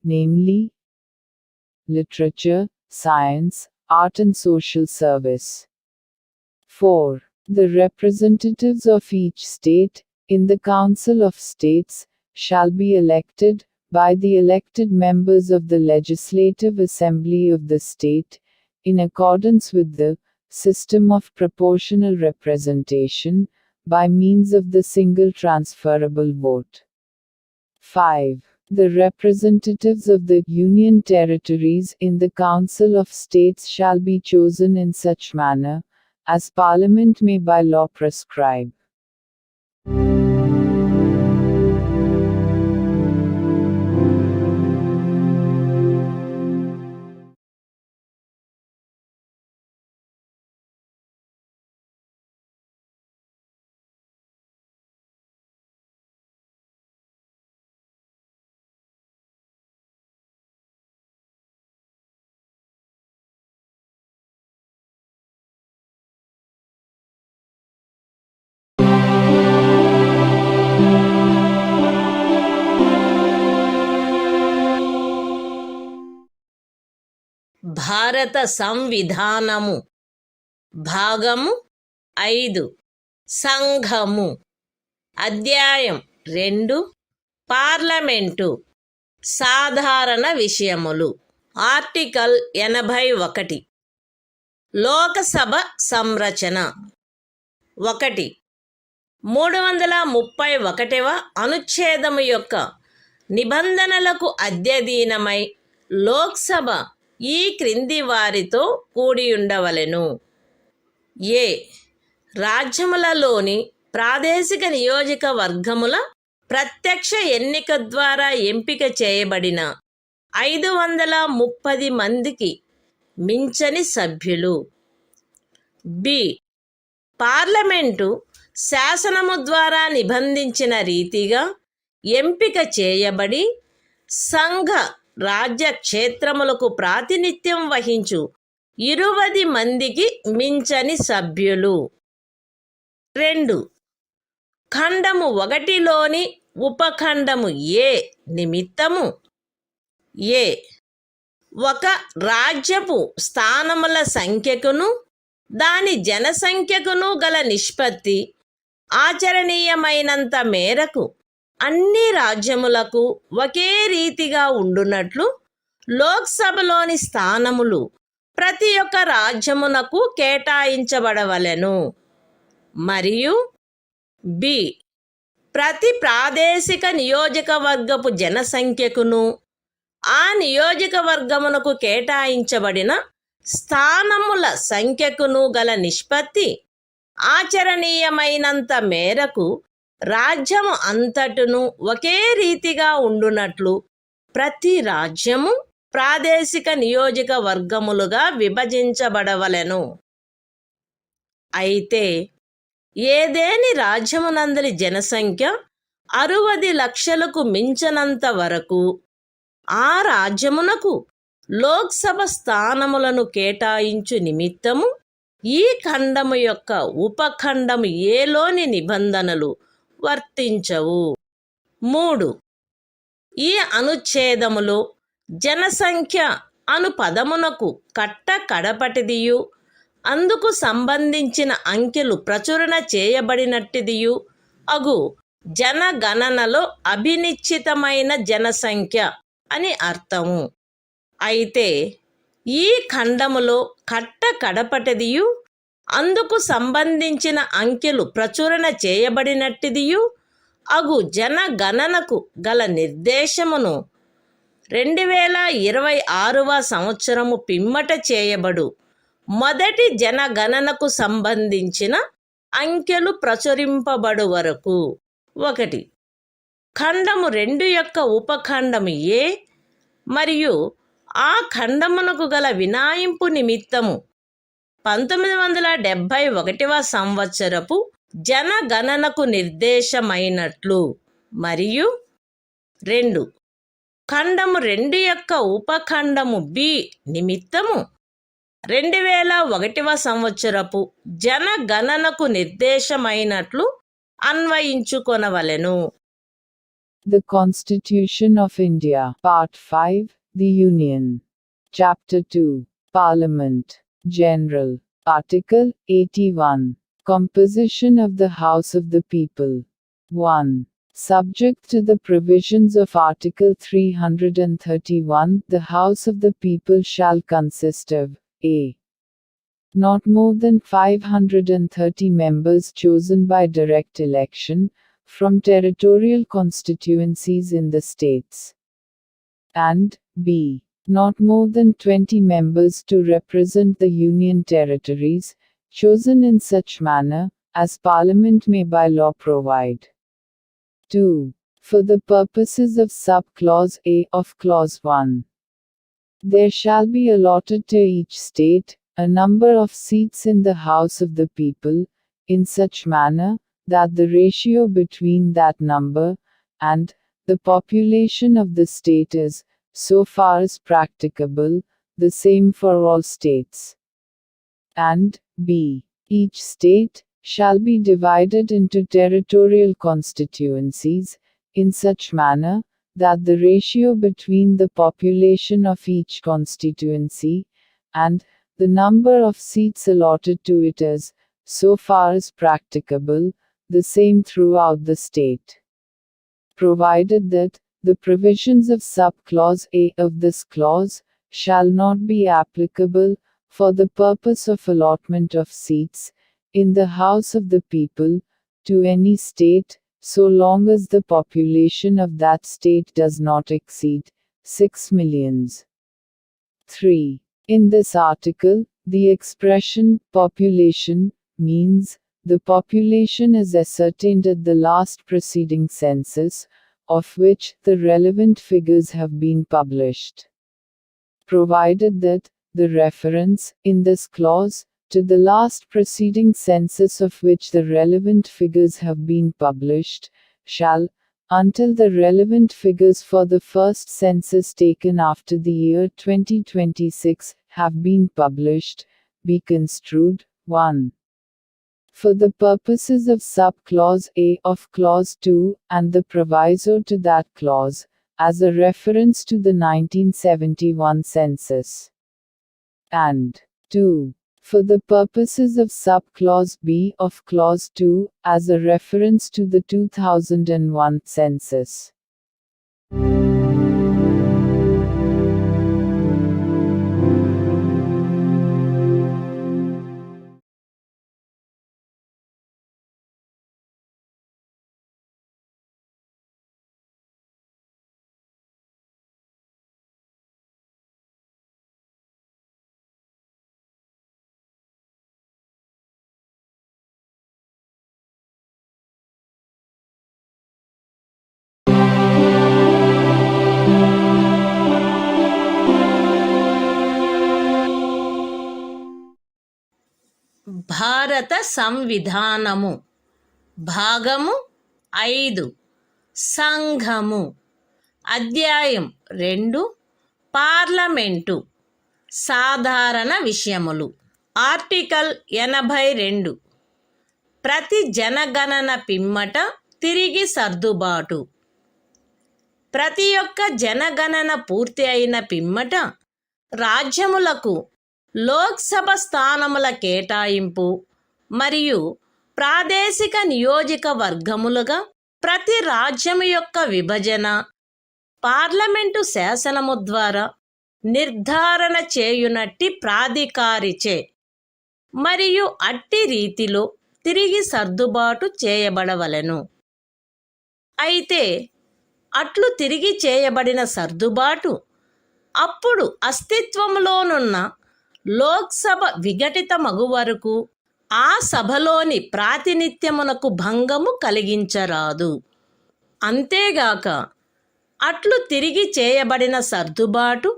namely: literature, science, art and social service. 4. The representatives of each state, in the Council of States, shall be elected by the elected members of the Legislative Assembly of the state, in accordance with the system of proportional representation, by means of the single transferable vote. 5. The representatives of the Union territories in the Council of States shall be chosen in such manner, as Parliament may by law prescribe. భారత సంవిధానము భాగము 5 సంఘము అధ్యాయం 2 parliament సాధారణ విషయములు article 81 Lok Sabha సంరచన 1 331వ అనుచ్ఛేదము యొక్క నిబంధనలకు అధ్యయనమై లోక్సభ ఈ క్రింది వారితో కూడి ఉండవలెను. ఏ రాజ్యములలోని ప్రాదేశిక నియోజకవర్గముల ప్రత్యక్ష ఎన్నిక ద్వారా ఎంపిక చేయబడిన 530 మందికి మించని సభ్యులు. బి. పార్లమెంటు శాసనము ద్వారా నిబంధించిన రీతిగా ఎంపిక చేయబడి సంఘ రాజ్య క్షేత్రములకు ప్రాతినిధ్యం వహించు 20 మందికి మించని సభ్యులు. 2. ఖండము 1లోని ఉపఖండము ఏ నిమిత్తము ఏ. ఒక రాజ్యపు స్థానముల సంఖ్యకును దాని జనసంఖ్యకును గల నిష్పత్తి ఆచరణీయమైనంత మేరకు అన్ని రాజ్యములకు ఒకే రీతిగా ఉండునట్లు లోక్సభలోని స్థానములు ప్రతి ఒక్క రాజ్యమునకు కేటాయించబడవలెను. మరియు బి. ప్రతి ప్రాదేశిక నియోజకవర్గపు జనసంఖ్యకును ఆ నియోజకవర్గమునకు కేటాయించబడిన స్థానముల సంఖ్యకును గల నిష్పత్తి ఆచరణీయమైనంత మేరకు రాజ్యము అంతటును ఒకే రీతిగా ఉండునట్లు ప్రతి రాజ్యము ప్రాదేశిక నియోజకవర్గములుగా విభజించబడవలెను. అయితే ఏదేని రాజ్యమునందలి జనసంఖ్య 60 లక్షలకు మించనంత వరకు ఆ రాజ్యమునకు లోక్సభ స్థానములను కేటాయించు నిమిత్తము ఈ ఖండము యొక్క ఉపఖండము ఏలోని నిబంధనలు వర్తించవు. 3. ఈ అనుచ్ఛేదములో జనసంఖ్య అను పదమునకు కడపటిదియు అందుకు సంబంధించిన అంకెలు ప్రచురణ చేయబడినట్టిదియు అగు జనగణనలో అభినిశ్చితమైన జనసంఖ్య అని అర్థము. అయితే ఈ ఖండములో కడపటిదియు అందుకు సంబంధించిన అంకెలు ప్రచురణ చేయబడినట్టిదియు అగు జనగణనకు గల నిర్దేశమును 2026వ సంవత్సరము పిమ్మట చేయబడు మొదటి జనగణనకు సంబంధించిన అంకెలు ప్రచురింపబడు వరకు 1. ఖండము 2 యొక్క ఉపఖండము ఏ మరియు ఆ ఖండమునకు గల వినాయింపు నిమిత్తము 1971వ సంవత్సరపు జనగణనకు నిర్దేశమైనట్లు మరియు 2. ఖండము 2 యొక్క ఉపఖండము బి నిమిత్తము 2001వ సంవత్సరపు జనగణనకు నిర్దేశమైనట్లు అన్వయించుకొనవలెను. The Constitution of India, Part 5, The Union. Chapter 2, Parliament, General. Article 81. Composition of the House of the People. 1. Subject to the provisions of Article 331, the House of the People shall consist of a. Not more than 530 members chosen by direct election, from territorial constituencies in the states. And b. Not more than 20 members to represent the Union territories, chosen in such manner, as Parliament may by law provide. 2. For the purposes of sub-clause A of Clause 1. There shall be allotted to each state, a number of seats in the House of the People, in such manner, that the ratio between that number, and the population of the state is, so far as practicable, the same for all states. And b. Each state shall be divided into territorial constituencies, in such manner, that the ratio between the population of each constituency, and the number of seats allotted to it is, so far as practicable, the same throughout the state. Provided that, the provisions of sub-clause A of this clause, shall not be applicable, for the purpose of allotment of seats, in the House of the People, to any state, so long as the population of that state does not exceed 6 millions. 3. In this article, the expression population means the population is ascertained at the last preceding census, of which the relevant figures have been published. Provided that the reference in this clause to the last preceding census of which the relevant figures have been published, shall, until the relevant figures for the first census taken after the year 2026 have been published, be construed, 1. For the purposes of sub-clause A of clause 2, and the proviso to that clause, as a reference to the 1971 census. And 2. For the purposes of sub-clause B of clause 2, as a reference to the 2001 census. భారత సంవిధానము భాగము 5 సంఘము అధ్యాయం 2 parliament సాధారణ విషయములు article 82 ప్రతి జనగణన పిమ్మట తిరిగి సర్దుబాటు ప్రతి ఒక్క జనగణన పూర్తి అయిన పిమ్మట రాజ్యములకు లోక్సభ స్థానముల కేటాయింపు మరియు ప్రాదేశిక నియోజకవర్గములుగా ప్రతి రాజ్యము యొక్క విభజన పార్లమెంటు శాసనము ద్వారా నిర్ధారణ చేయునట్టి ప్రాధికారిచే మరియు అట్టి రీతిలో తిరిగి సర్దుబాటు చేయబడవలెను. అయితే అట్లు తిరిగి చేయబడిన సర్దుబాటు అప్పుడు అస్తిత్వములోనున్న లోక్సభ విఘటితమగు వరకు ఆ సభలోని ప్రాతినిధ్యమునకు భంగము కలిగించరాదు. అంతేగాక అట్లు తిరిగి చేయబడిన సర్దుబాటు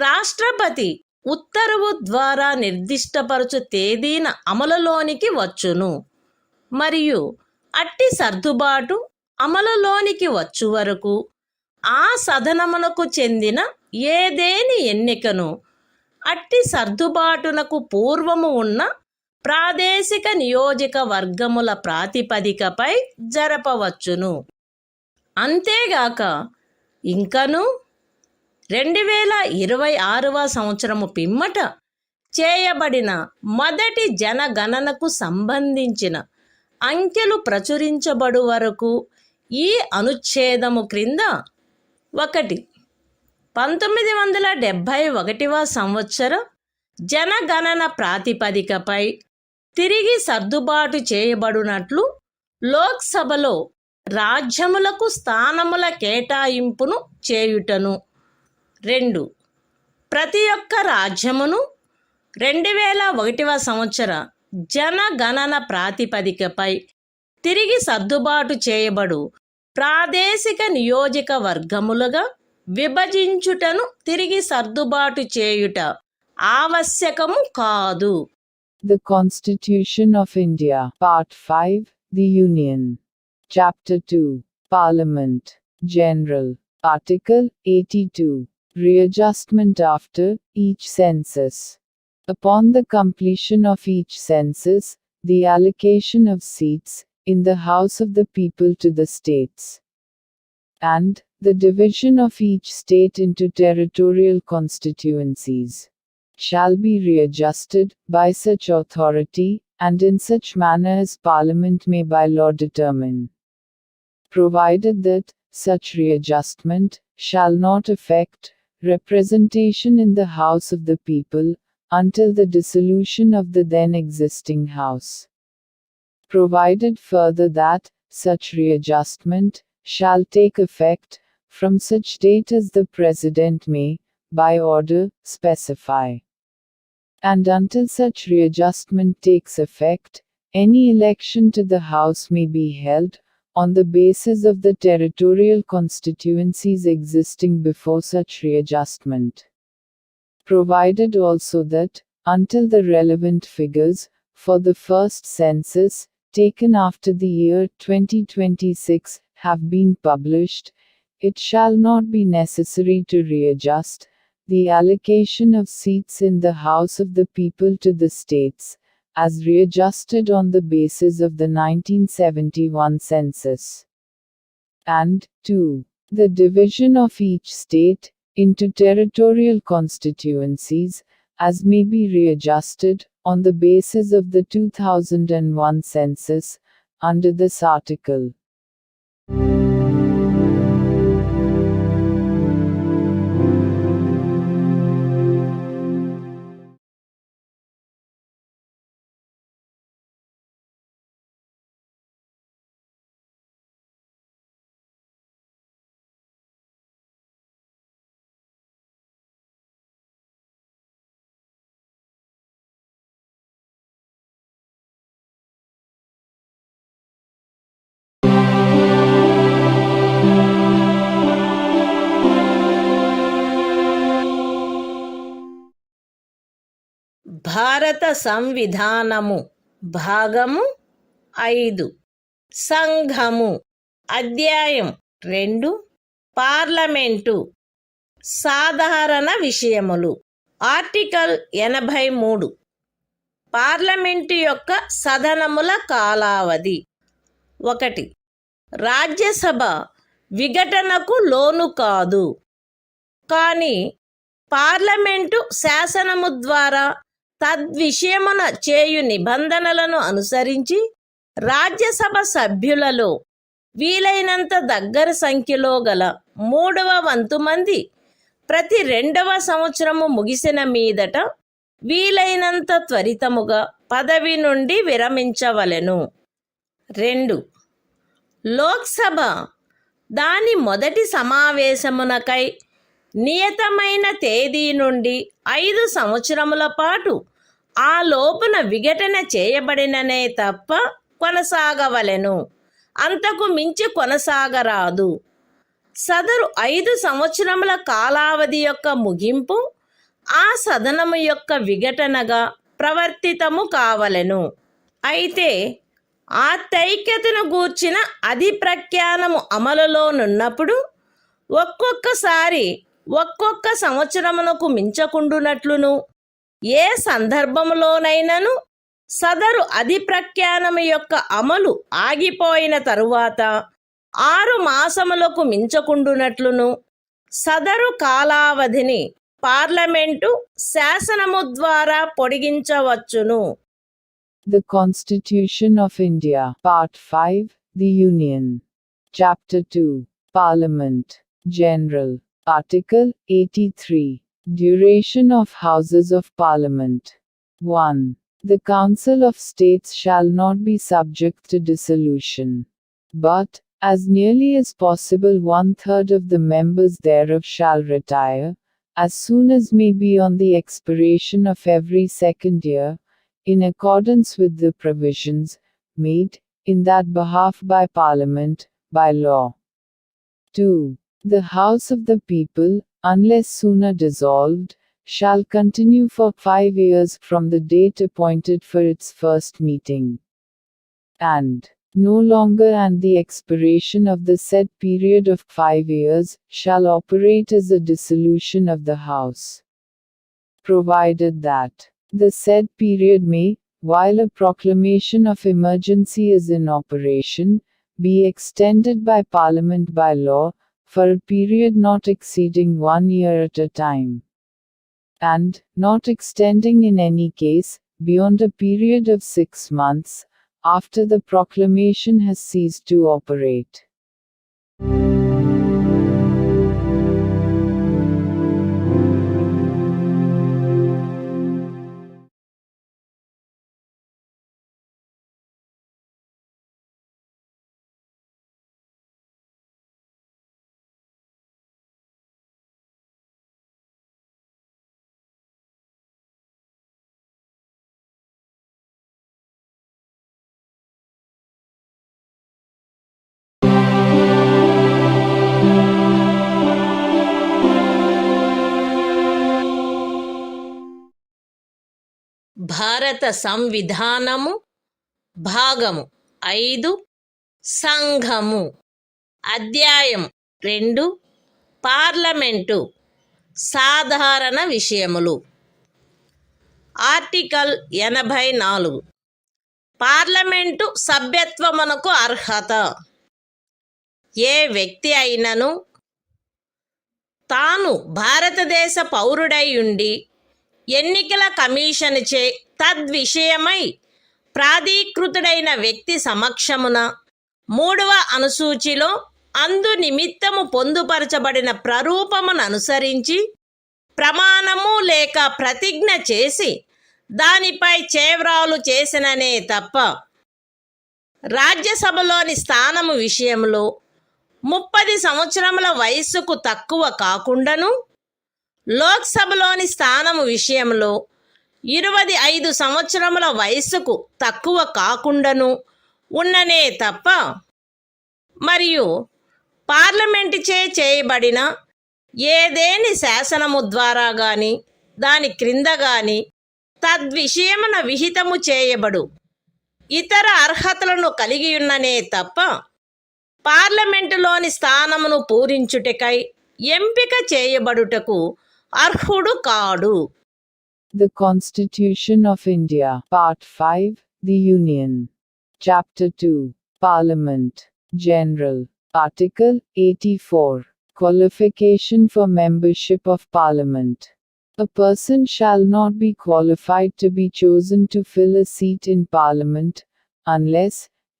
రాష్ట్రపతి ఉత్తర్వు ద్వారా నిర్దిష్టపరచు తేదీన అమలులోనికి వచ్చును మరియు అట్టి సర్దుబాటు అమలులోనికి వచ్చు వరకు ఆ సదనమునకు చెందిన ఏదేని ఎన్నికను అట్టి సర్దుబాటునకు పూర్వము ఉన్న ప్రాదేశిక నియోజకవర్గముల ప్రాతిపదికపై జరపవచ్చును. అంతేగాక ఇంకను 2026వ సంవత్సరము పిమ్మట చేయబడిన మొదటి జనగణనకు సంబంధించిన అంకెలు ప్రచురించబడు వరకు ఈ అనుచ్ఛేదము క్రింద 1. 1971వ సంవత్సర జనగణన ప్రాతిపదికపై తిరిగి సర్దుబాటు చేయబడినట్లు లోక్సభలో రాజ్యములకు స్థానముల కేటాయింపును చేయుటను. 2. ప్రతి ఒక్క రాజ్యమును 2001వ సంవత్సర జనగణన ప్రాతిపదికపై తిరిగి సర్దుబాటు చేయబడు ప్రాదేశిక నియోజకవర్గములుగా విభజించుటను తిరిగి సర్దుబాటు చేయుట ఆవశ్యకము కాదు. The Constitution of India, Part 5, The Union. Chapter 2, Parliament, General. Article 82. Readjustment after each census. Upon the completion of each census, the allocation of seats in the House of the People to the states, and the division of each state into territorial constituencies, shall be readjusted by such authority, and in such manner as Parliament may by law determine, provided that such readjustment shall not affect representation in the House of the People until the dissolution of the then existing House. Provided further that such readjustment shall take effect from such date as the President may, by order, specify. And until such readjustment takes effect, any election to the House may be held on the basis of the territorial constituencies existing before such readjustment. Provided also that, until the relevant figures, for the first census, taken after the year 2026, have been published, it shall not be necessary to readjust the allocation of seats in the House of the People to the states, as readjusted on the basis of the 1971 census. And 2. The division of each state into territorial constituencies, as may be readjusted, on the basis of the 2001 census, under this article. భారత సంవిధానము భాగము 5 సంఘము అధ్యాయం 2 parliament సాధారణ విషయములు article 83 parliament యొక్క సదనముల కాలావధి 1. రాజ్యసభ విఘటనకు లోను కాదు, కానీ parliament శాసనము ద్వారా తద్విషయమున చేయు నిబంధనలను అనుసరించి రాజ్యసభ సభ్యులలో వీలైనంత దగ్గర సంఖ్యలో గల 3వ వంతు మంది ప్రతి 2వ సంవత్సరము ముగిసిన మీదట వీలైనంత త్వరితముగా పదవి నుండి విరమించవలెను. 2. లోక్సభ దాని మొదటి సమావేశమునకై నియతమైన తేదీ నుండి 5 సంవత్సరముల పాటు ఆ లోపున విఘటన చేయబడిననే తప్ప కొనసాగవలెను, అంతకు మించి కొనసాగరాదు. సదరు 5 సంవత్సరముల కాలావధి యొక్క ముగింపు ఆ సదనము యొక్క విఘటనగా ప్రవర్తితము కావలెను. అయితే ఆ తైక్యతను గూర్చిన అధిప్రఖ్యానము అమలులోనున్నప్పుడు ఒక్కొక్కసారి ఒక్కొక్క సంవత్సరమునకు మించకుండునట్లును, ఏ సందర్భములోనైనను సదరు అధిప్రఖ్యానము యొక్క అమలు ఆగిపోయిన తరువాత 6 మాసములకు మించకుండునట్లును సదరు కాలావధిని పార్లమెంటు శాసనము ద్వారా పొడిగించవచ్చును. The Constitution of India, Part 5, The Union. Chapter 2, Parliament, General. Article 83. Duration of Houses of Parliament. 1. The Council of States shall not be subject to dissolution, but, as nearly as possible, 1/3 of the members thereof shall retire, as soon as may be on the expiration of every second year, in accordance with the provisions made in that behalf by Parliament, by law. 2. The House of the People, unless sooner dissolved, shall continue for 5 years from the date appointed for its first meeting, and no longer and the expiration of the said period of 5 years, shall operate as a dissolution of the House, provided that the said period may, while a proclamation of emergency is in operation, be extended by Parliament by law, for a period not exceeding 1 year at a time, and not extending in any case beyond a period of 6 months, after the proclamation has ceased to operate. భారత సంవిధానము భాగము 5 సంఘము అధ్యాయం 2 parliament సాధారణ విషయములు article 84 parliament సభ్యత్వమునకు అర్హత ఏ వ్యక్తి అయినను తాను భారతదేశ పౌరుడై ఉండి ఎన్నికల కమిషనుచే తద్విషయమై ప్రాధీకృతుడైన వ్యక్తి సమక్షమున 3వ అనుసూచిలో అందు నిమిత్తము పొందుపరచబడిన ప్రరూపమును అనుసరించి ప్రమాణము లేక ప్రతిజ్ఞ చేసి దానిపై చేవ్రాలు చేసిననే తప్ప రాజ్యసభలోని స్థానము విషయంలో 30 సంవత్సరముల వయస్సుకు తక్కువ కాకుండాను లోక్సభలోని స్థానము విషయంలో 25 సంవత్సరముల వయస్సుకు తక్కువ కాకుండాను ఉన్ననే తప్ప మరియు పార్లమెంటుచే చేయబడిన ఏదేని శాసనము ద్వారా గాని దాని క్రింద గాని తద్విషయమున విహితము చేయబడు ఇతర అర్హతలను కలిగి ఉన్ననే తప్ప పార్లమెంటులోని స్థానమును పూరించుటకై ఎంపిక చేయబడుటకు అర్హుడు కాడు. The Constitution of India, Part 5, The Union. Chapter 2, Parliament, General. Article 84. Qualification for membership of Parliament. A person shall not be qualified to be chosen to fill a seat in Parliament, unless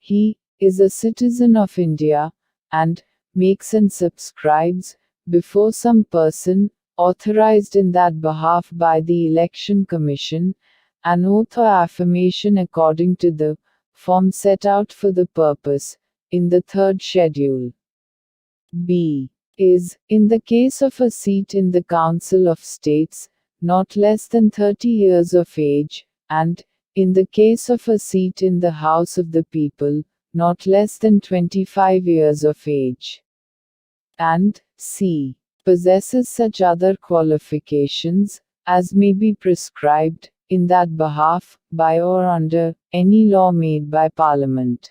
he is a citizen of India, and makes and subscribes, before some person, authorized in that behalf by the Election Commission, an oath or affirmation according to the form set out for the purpose, in the 3rd schedule. B. Is, in the case of a seat in the Council of States, not less than 30 years of age, and, in the case of a seat in the House of the People, not less than 25 years of age. And, C. Possesses such other qualifications, as may be prescribed, in that behalf, by or under, any law made by Parliament.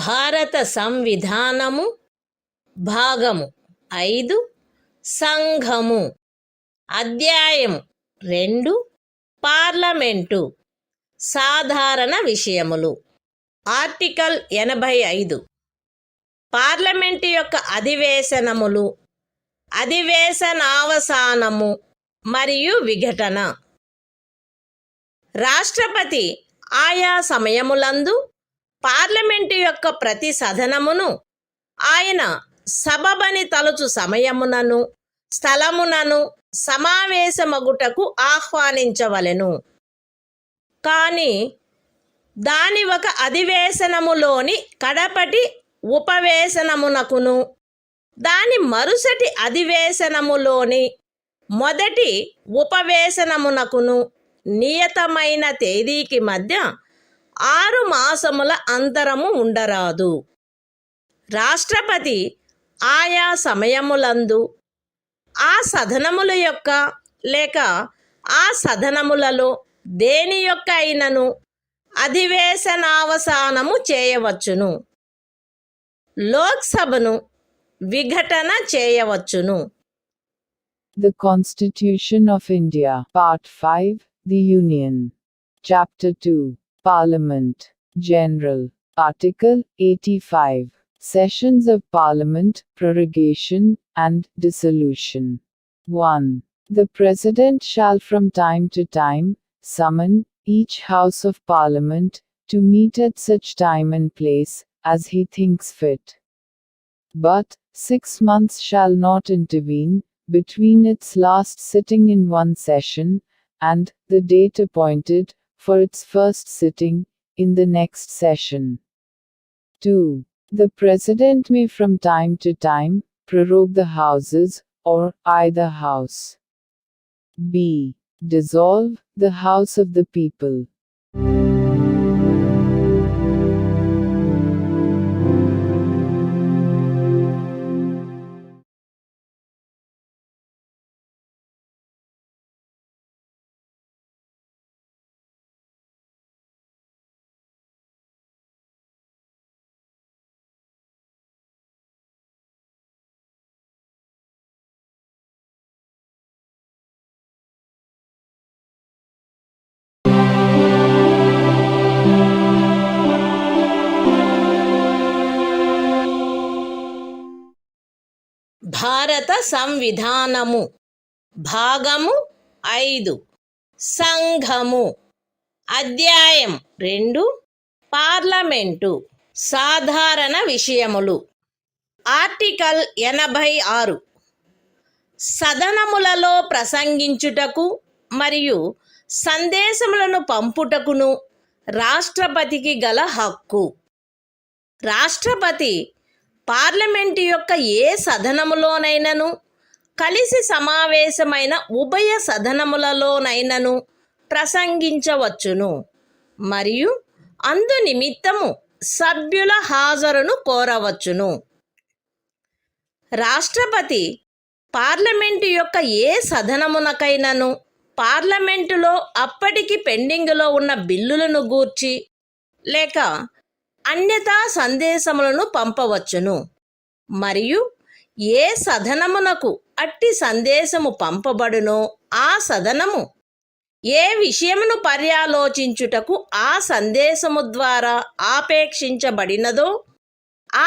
భారత సంవిధానము భాగము 5 సంఘము అధ్యాయం 2 parliament సాధారణ విషయములు article 85 parliament యొక్క అధివేశనములు అధివేశనావసానము మరియు విఘటన రాష్ట్రపతి ఆయా సమయములందు పార్లమెంటు యొక్క ప్రతి సదనమును ఆయన సబబని తలుచు సమయమునను స్థలమునను సమావేశమగుటకు ఆహ్వానించవలెను. కాని దాని ఒక అధివేశనములోని కడపటి ఉపవేశనమునకును దాని మరుసటి అధివేశనములోని మొదటి ఉపవేశనమునకును నియతమైన తేదీకి మధ్య 6 మాసముల అంతరము ఉండరాదు. రాష్ట్రపతి ఆయా సమయములందు ఆ సదనముల యొక్క లేక ఆ సదనములలో దేని యొక్క అయినను అధివేశనావసానము చేయవచ్చును. లోక్సభను విఘటన చేయవచ్చును. The Constitution of India, Part 5, The Union. Chapter 2, Parliament, General. Article 85. Sessions of Parliament, Prorogation, and Dissolution. 1. The President shall from time to time summon each House of Parliament to meet at such time and place as he thinks fit. But 6 months shall not intervene between its last sitting in one session and the date appointed for its first sitting in the next session. 2. The President may from time to time prorogue the Houses or either House. B. Dissolve the House of the People. భారత సంవిధానము భాగము 5 సంఘము అధ్యాయం 2 parliament సాధారణ విషయములు article 86 సదనములలో ప్రసంగించుటకు మరియు సందేశములను పంపుటకును రాష్ట్రపతికి గల హక్కు. రాష్ట్రపతి పార్లమెంటు యొక్క ఏ సదనములోనైనను కలిసి సమావేశమైన ఉభయ సదనములలోనైనను ప్రసంగించవచ్చును మరియు అందు నిమిత్తము సభ్యుల హాజరును కోరవచ్చును. రాష్ట్రపతి పార్లమెంటు యొక్క ఏ సదనమునకైనను పార్లమెంటులో అప్పటికి పెండింగులో ఉన్న బిల్లులను గూర్చి లేక అన్యతా సందేశములను పంపవచ్చును మరియు ఏ సదనమునకు అట్టి సందేశము పంపబడునో ఆ సదనము ఏ విషయమును పర్యాలోచించుటకు ఆ సందేశము ద్వారా ఆపేక్షించబడినదో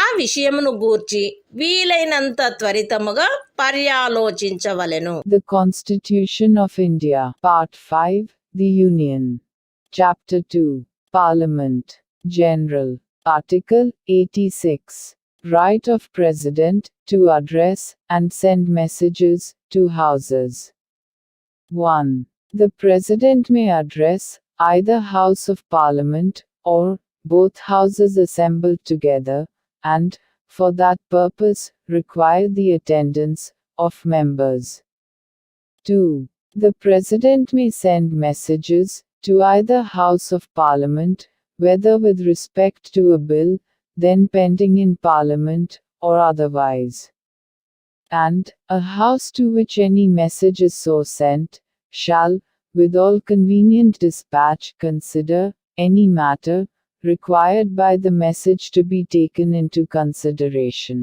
ఆ విషయమును గూర్చి వీలైనంత త్వరితముగా పర్యాలోచించవలెను. The Constitution of India, Part 5, The Union. Chapter 2, Parliament, General. Article 86. Right of President to address and send messages to Houses. 1. The President may address either House of Parliament or both Houses assembled together, and, for that purpose, require the attendance of members. 2. The President may send messages to either House of Parliament, whether with respect to a bill then pending in Parliament or otherwise. And a House to which any message is so sent, shall, with all convenient dispatch, consider any matter required by the message to be taken into consideration.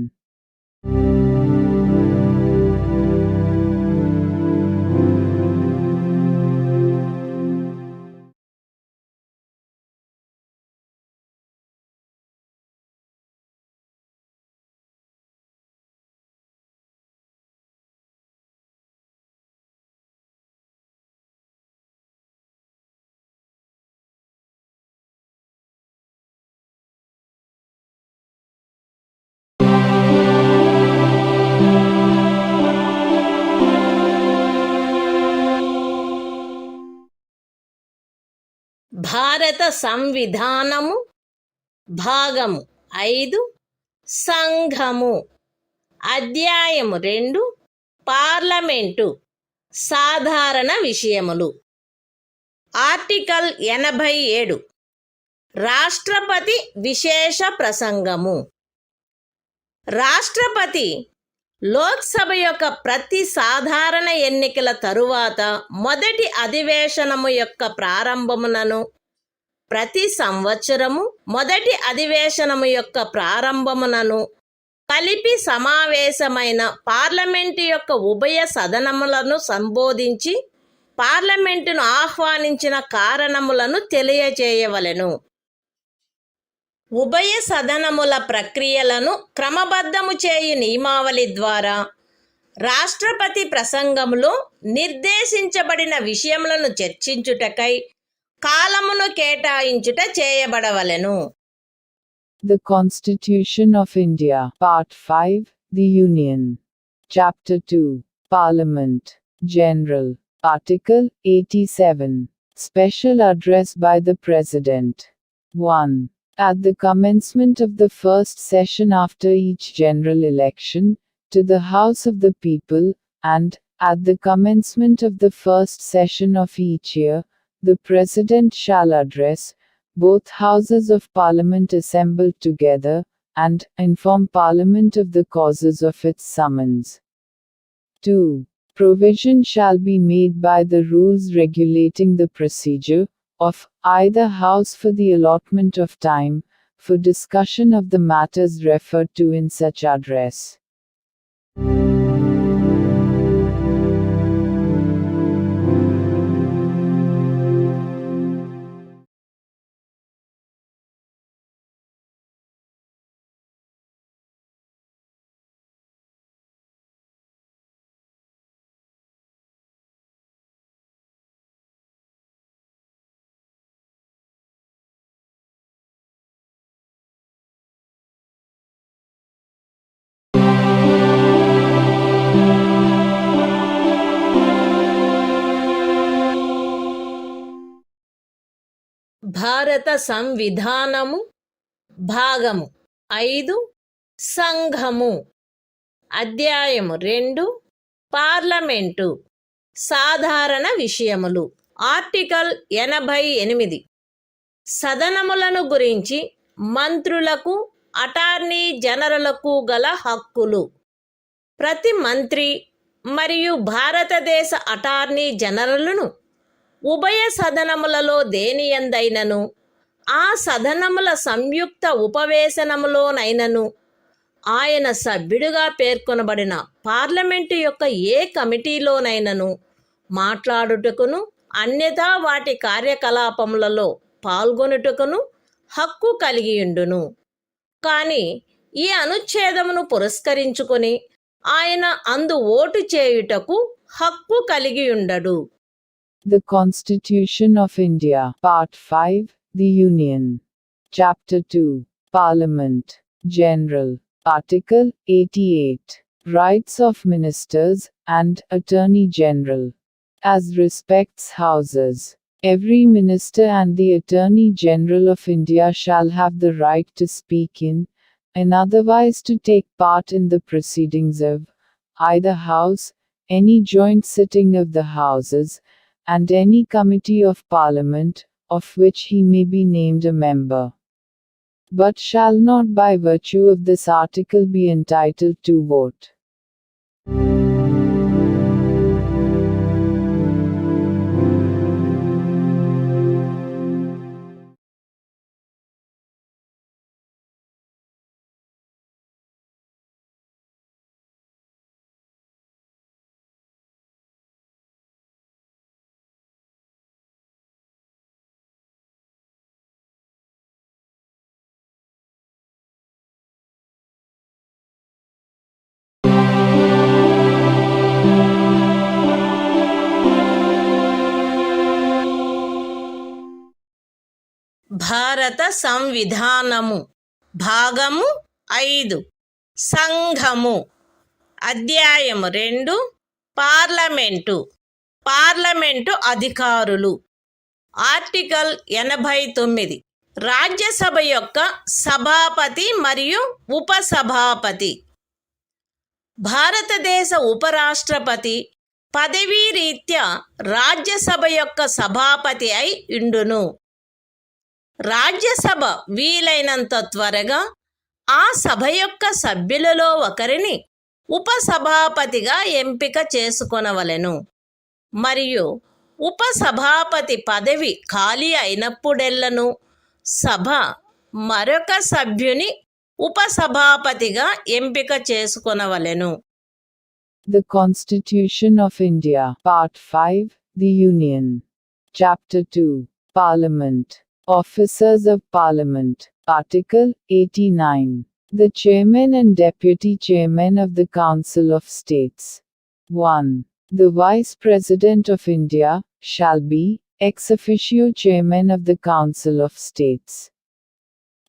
భారత సంవిధానము భాగము 5 సంఘము అధ్యాయము 2 parliament సాధారణ విషయములు article 87 రాష్ట్రపతి విశేష ప్రసంగము. రాష్ట్రపతి లోక్సభ యొక్క ప్రతి సాధారణ ఎన్నికల తరువాత మొదటి అధివేశనము యొక్క ప్రారంభమునను ప్రతి సంవత్సరము మొదటి అధివేశనము యొక్క ప్రారంభమునను కలిపి సమావేశమైన పార్లమెంటు యొక్క ఉభయ సదనములను సంబోధించి పార్లమెంటును ఆహ్వానించిన కారణములను తెలియజేయవలెను. ఉభయ సదనముల ప్రక్రియలను క్రమబద్ధము చేయు నియమావళి ద్వారా రాష్ట్రపతి ప్రసంగంలో నిర్దేశించబడిన విషయములను చర్చించుటకై కాలమును కేటాయించుట చేయబడవలెను. The Constitution of India. Part 5. The Union. Chapter 2. Parliament. General. Article 87. Special Address by the President. 1. At the commencement of the first session after each general election, to the House of the People, and, at the commencement of the first session of each year, the President shall address both Houses of Parliament assembled together, and inform Parliament of the causes of its summons. 2. Provision shall be made by the rules regulating the procedure of either House for the allotment of time for discussion of the matters referred to in such address. భారత సంవిధానము భాగము 5 సంఘము అధ్యాయము 2 parliament సాధారణ విషయములు article 88 సదనములను గురించి మంత్రులకు attorney జనరలకు గల హక్కులు ప్రతి మంత్రి మరియు భారతదేశ అటార్నీ జనరలును ఉభయ సదనములలో దేనియందైనను ఆ సదనముల సంయుక్త ఉపవేశనములోనైనను ఆయన సభ్యుడిగా పేర్కొనబడిన పార్లమెంటు యొక్క ఏ కమిటీలోనైనను మాట్లాడుటకును అన్యథా వాటి కార్యకలాపములలో పాల్గొనుటకును హక్కు కలిగియుండును. కానీ ఈ అనుచ్ఛేదమును పురస్కరించుకొని ఆయన అందు ఓటు చేయుటకు హక్కు కలిగియుండడు. The Constitution of India. Part 5. The Union. Chapter 2. Parliament. General. Article 88. Rights of Ministers and Attorney General. As respects Houses, every Minister and the Attorney General of India shall have the right to speak in, and otherwise to take part in the proceedings of either House, any joint sitting of the Houses, and any committee of Parliament, of which he may be named a member, but shall not by virtue of this article be entitled to vote. భారత సంవిధానము భాగము 5 సంఘము అధ్యాయము 2 parliament అధికారులు article 89 Rajya Sabha యొక్క సభాపతి మరియు ఉపసభాపతి భారతదేశ ఉపరాష్ట్రపతి పదవీ రీత్యా రాజ్యసభ యొక్క సభాపతి అయి ఉండును. రాజ్యసభ వీలైనంత త్వరగా ఆ సభ యొక్క సభ్యులలో ఒకరిని ఉపసభాపతిగా ఎంపిక చేసుకొనవలెను మరియు ఉపసభాపతి పదవి ఖాళీ అయినప్పుడెల్లను సభ మరొక సభ్యుని ఉపసభాపతిగా ఎంపిక చేసుకొనవలెను. The Constitution of India. Part 5. The Union. Chapter 2. Parliament. Officers of Parliament. Article 89. The Chairman and Deputy Chairman of the Council of States. 1. The Vice President of India shall be ex officio Chairman of the Council of States.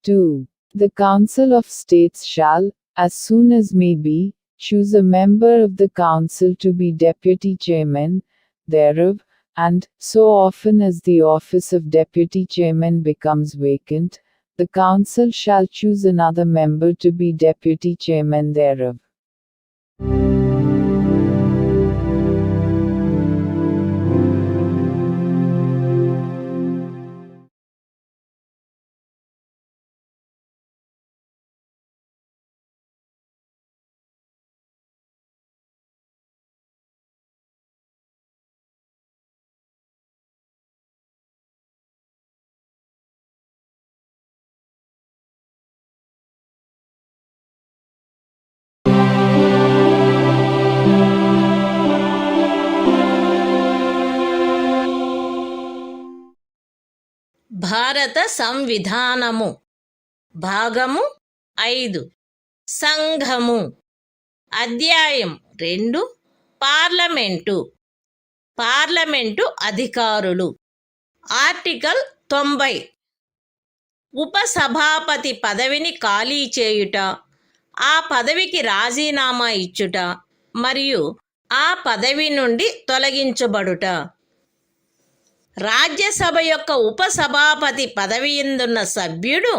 2. The Council of States shall, as soon as may be, choose a member of the Council to be Deputy Chairman thereof, and, so often as the office of Deputy Chairman becomes vacant, the Council shall choose another member to be Deputy Chairman thereof. భారత సంవిధానము భాగము 5 సంఘము అధ్యాయం 2 parliament అధికారులు article 90 ఉపసభాపతి పదవిని ఖాళీ చేయుట, ఆ పదవికి రాజీనామా ఇచ్చుట మరియు ఆ పదవి నుండి తొలగించబడుట. రాజ్యసభ యొక్క ఉపసభాపతి పదవియందున్న సభ్యుడు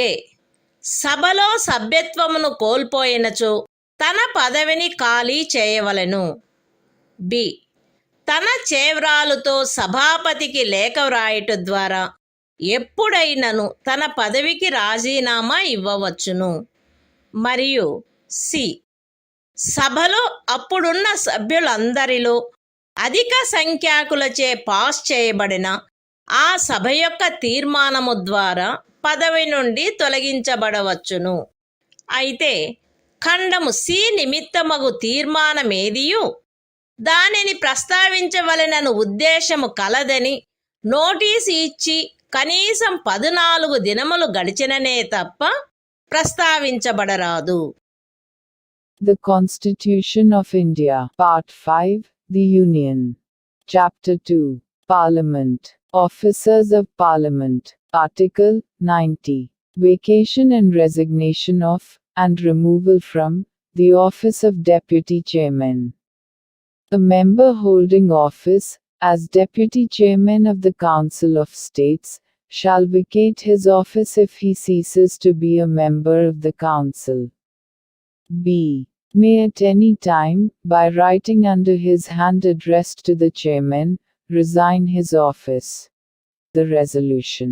ఏ సభలో సభ్యత్వమును కోల్పోయినచో తన పదవిని ఖాళీ చేయవలెను. బి తన చేవ్రాలుతో సభాపతికి లేఖ వ్రాయుట ద్వారా ఎప్పుడైనను తన పదవికి రాజీనామా ఇవ్వవచ్చును. మరియు సి సభలో అప్పుడున్న సభ్యులందరిలో అధిక సంఖ్యాకులచే పాస్ చేయబడిన ఆ సభ యొక్క తీర్మానము ద్వారా పదవి నుండి తొలగించబడవచ్చును. అయితే ఖండము సి నిమిత్తమగు తీర్మానమేదియు దానిని ప్రస్తావించవలెనను ఉద్దేశము కలదని నోటీసు ఇచ్చి కనీసం 14 దినములు గడిచిననే తప్ప ప్రస్తావించబడరాదు. The Constitution of India, Part 5, The Union. Chapter 2, Parliament. Officers of Parliament. Article 90. Vacation and resignation of, and removal from, the office of Deputy Chairman. A member holding office, as Deputy Chairman of the Council of States, shall vacate his office if he ceases to be a member of the Council. B. May at any time, by writing under his hand addressed to the Chairman, resign his office. The resolution.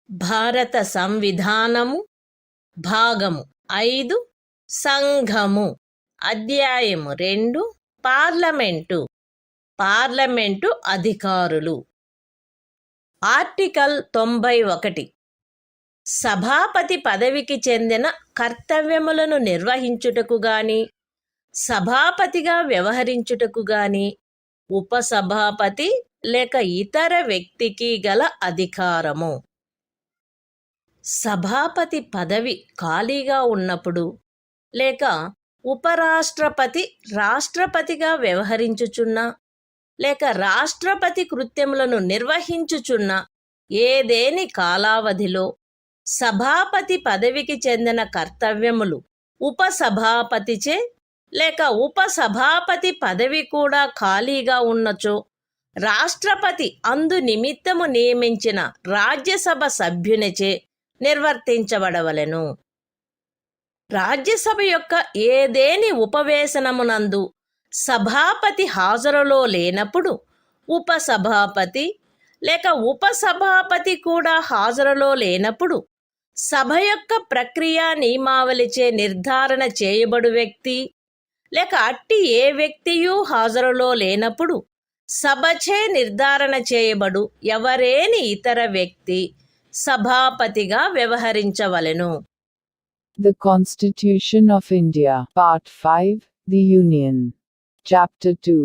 భారత సంవిధానము భాగము 5 సంఘము అధ్యాయము 2 parliament అధికారులు article 91 సభాపతి పదవికి చెందిన కర్తవ్యములను నిర్వహించుటకు గాని సభాపతిగా వ్యవహరించుటకు గాని ఉపసభాపతి లేక ఇతర వ్యక్తికి గల అధికారము. సభాపతి పదవి ఖాళీగా ఉన్నప్పుడు లేక ఉపరాష్ట్రపతి రాష్ట్రపతిగా వ్యవహరించుచున్నా లేక రాష్ట్రపతి కృత్యములను నిర్వహించుచున్న ఏదేని కాలావధిలో సభాపతి పదవికి చెందిన కర్తవ్యములు ఉపసభాపతిచే లేక ఉపసభాపతి పదవి కూడా ఖాళీగా ఉన్నచో రాష్ట్రపతి అందు నిమిత్తము నియమించిన రాజ్యసభ సభ్యునిచే నిర్వర్తించబడవలెను. రాజ్యసభ యొక్క ఏదేని ఉపవేశనమునందు సభాపతి హాజరులో లేనప్పుడు ఉపసభాపతి లేక ఉపసభాపతి కూడా హాజరులో లేనప్పుడు సభ యొక్క ప్రక్రియ నియమావళిచే నిర్ధారణ చేయబడు వ్యక్తి లేక అట్టి ఏ వ్యక్తియు హాజరులో లేనప్పుడు సభచే నిర్ధారణ చేయబడు ఎవరేని ఇతర వ్యక్తి సభాపతిగా వ్యవహరించవలెను. The Constitution of India, Part 5, The Union. Chapter 2,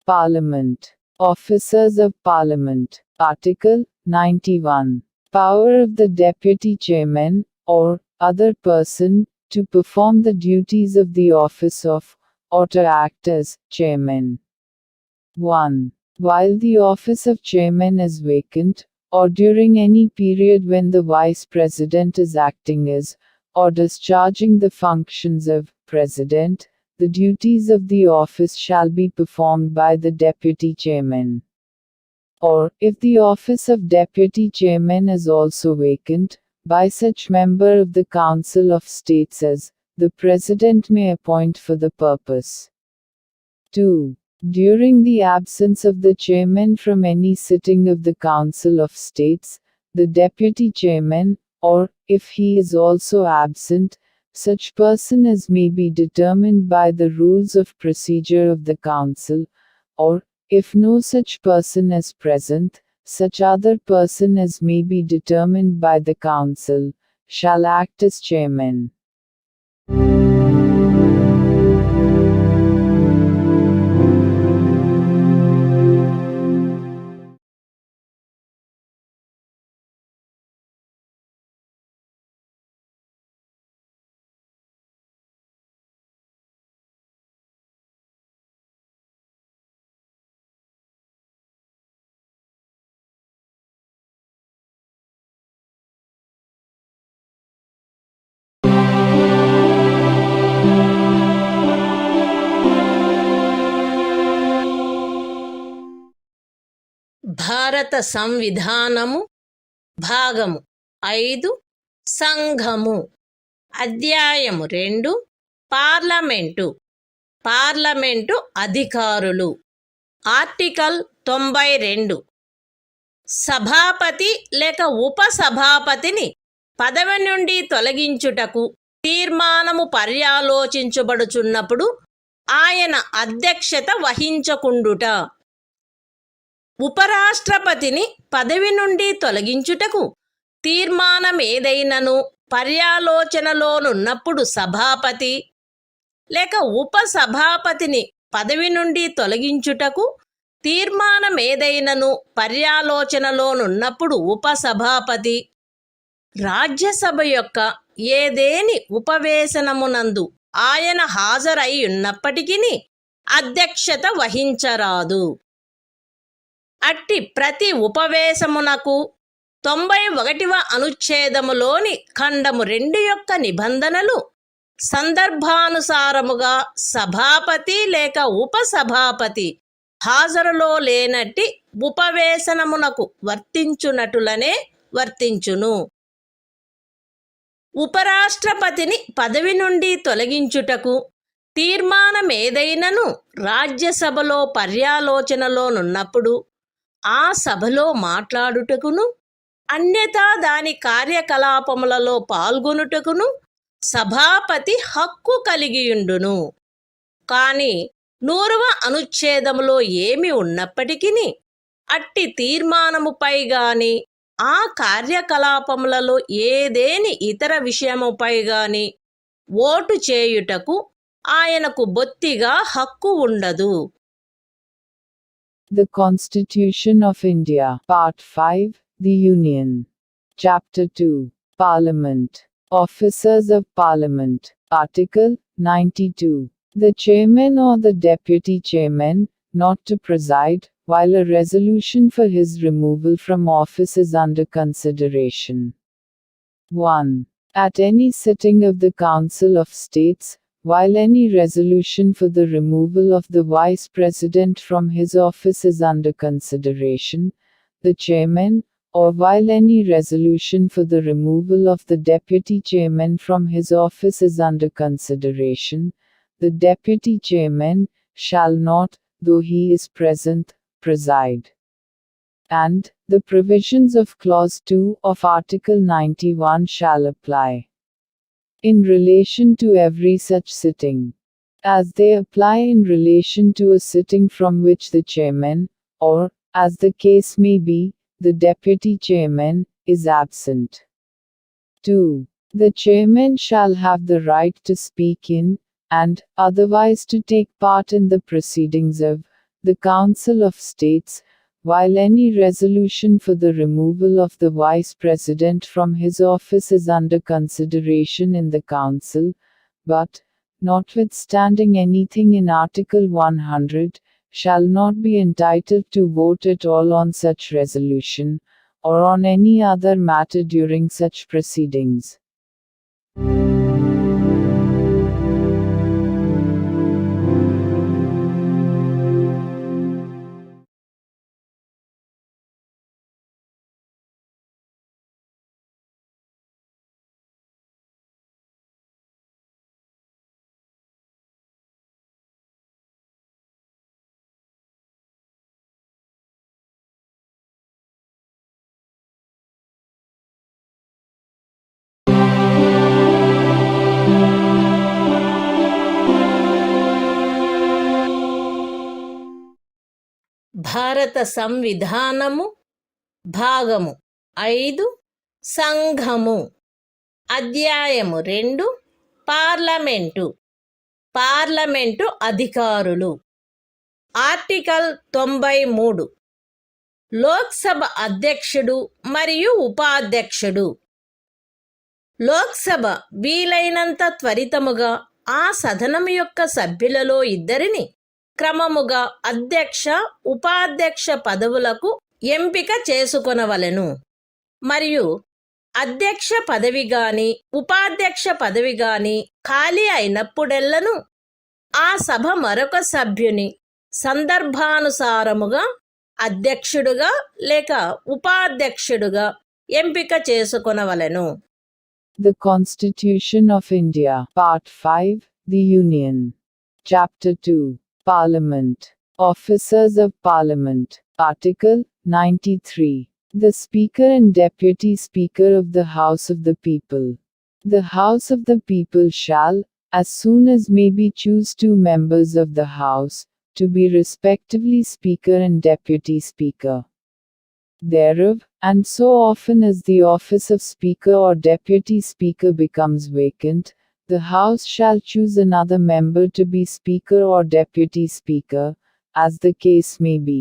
Parliament. Officers of Parliament. Article 91. Power of the Deputy Chairman, or other person, to perform the duties of the office of, or to act as, Chairman. 1. While the office of Chairman is vacant, or during any period when the Vice President is acting as, or discharging the functions of, President, the duties of the office shall be performed by the Deputy Chairman. Or, if the office of Deputy Chairman is also vacant, by such member of the Council of States as, the President may appoint for the purpose. 2. During the absence of the Chairman from any sitting of the Council of States, the Deputy Chairman, or, if he is also absent, such person as may be determined by the rules of procedure of the Council, or, if no such person is present, such other person as may be determined by the Council, shall act as Chairman. భారత సంవిధానము భాగము 5 సంఘము అధ్యాయము 2 parliament అధికారులు article 92 సభాపతి లేక ఉపసభాపతిని పదవి నుండి తొలగించుటకు తీర్మానము పర్యాలోచించబడుచున్నప్పుడు ఆయన అధ్యక్షత వహించకుండుట. ఉపరాష్ట్రపతిని పదవి నుండి తొలగించుటకు తీర్మానమేదైనను పర్యాలోచనలోనున్నప్పుడు సభాపతి లేక ఉపసభాపతిని పదవి నుండి తొలగించుటకు తీర్మానమేదైనను పర్యాలోచనలోనున్నప్పుడు ఉపసభాపతి రాజ్యసభ యొక్క ఏదేని ఉపవేశనమునందు ఆయన హాజరై ఉన్నప్పటికీ అధ్యక్షత వహించరాదు. అట్టి ప్రతి ఉపవేశమునకు 91వ అనుచ్ఛేదములోని ఖండము 2 యొక్క నిబంధనలు సందర్భానుసారముగా సభాపతి లేక ఉపసభాపతి హాజరులో లేనట్టి ఉపవేశనమునకు వర్తించునటులనే వర్తించును. ఉపరాష్ట్రపతిని పదవి నుండి తొలగించుటకు తీర్మానమేదైనను రాజ్యసభలో పర్యాలోచనలోనున్నప్పుడు ఆ సభలో మాట్లాడుటకును అన్యథా దాని కార్యకలాపములలో పాల్గొనుటకును సభాపతి హక్కు కలిగియుండును. కాని 100వ అనుచ్ఛేదములో ఏమి ఉన్నప్పటికీ అట్టి తీర్మానముపై గాని ఆ కార్యకలాపములలో ఏదేని ఇతర విషయముపై గాని ఓటు చేయుటకు ఆయనకు బొత్తిగా హక్కు ఉండదు. The Constitution of India, Part 5, The Union. Chapter 2, Parliament. Officers of Parliament. Article 92. The Chairman or the Deputy Chairman, not to preside, while a resolution for his removal from office is under consideration. 1. At any sitting of the Council of States, while any resolution for the removal of the Vice President from his office is under consideration, the Chairman, or while any resolution for the removal of the Deputy Chairman from his office is under consideration, the Deputy Chairman shall not, though he is present, preside. And, the provisions of Clause 2 of Article 91 shall apply. In relation to every such sitting. as they apply in relation to a sitting from which the chairman, or, as the case may be, the deputy chairman, is absent. 2. The chairman shall have the right to speak in, and, otherwise to take part in the proceedings of, the Council of States, while any resolution for the removal of the Vice President from his office is under consideration in the Council, but, notwithstanding anything in Article 100, shall not be entitled to vote at all on such resolution, or on any other matter during such proceedings. భారత సంవిధానము భాగము 5 సంఘము అధ్యాయము 2 parliament అధికారులు article 93 Lok Sabha అధ్యక్షుడు మరియు ఉపాధ్యక్షుడు లోక్సభ వీలైనంత త్వరితముగా ఆ సదనం యొక్క సభ్యులలో ఇద్దరిని క్రమముగా అధ్యక్ష ఉపాధ్యక్ష పదవులకు ఎంపిక చేసుకొనవలెను మరియు అధ్యక్ష పదవి గాని ఉపాధ్యక్ష పదవి గాని ఖాళీ అయినప్పుడెల్లను ఆ సభ మరొక సభ్యుని సందర్భానుసారముగా అధ్యక్షుడుగా లేక ఉపాధ్యక్షుడుగా ఎంపిక చేసుకొనవలెను. The Constitution of India, Part 5, The Union. Chapter 2, Parliament. Officers of Parliament. Article 93. The Speaker and Deputy Speaker of the House of the People. The House of the People shall, as soon as may be, choose 2 members of the House, to be respectively Speaker and Deputy Speaker thereof, and so often as the office of Speaker or Deputy Speaker becomes vacant, the House shall choose another member to be Speaker or Deputy Speaker, as the case may be.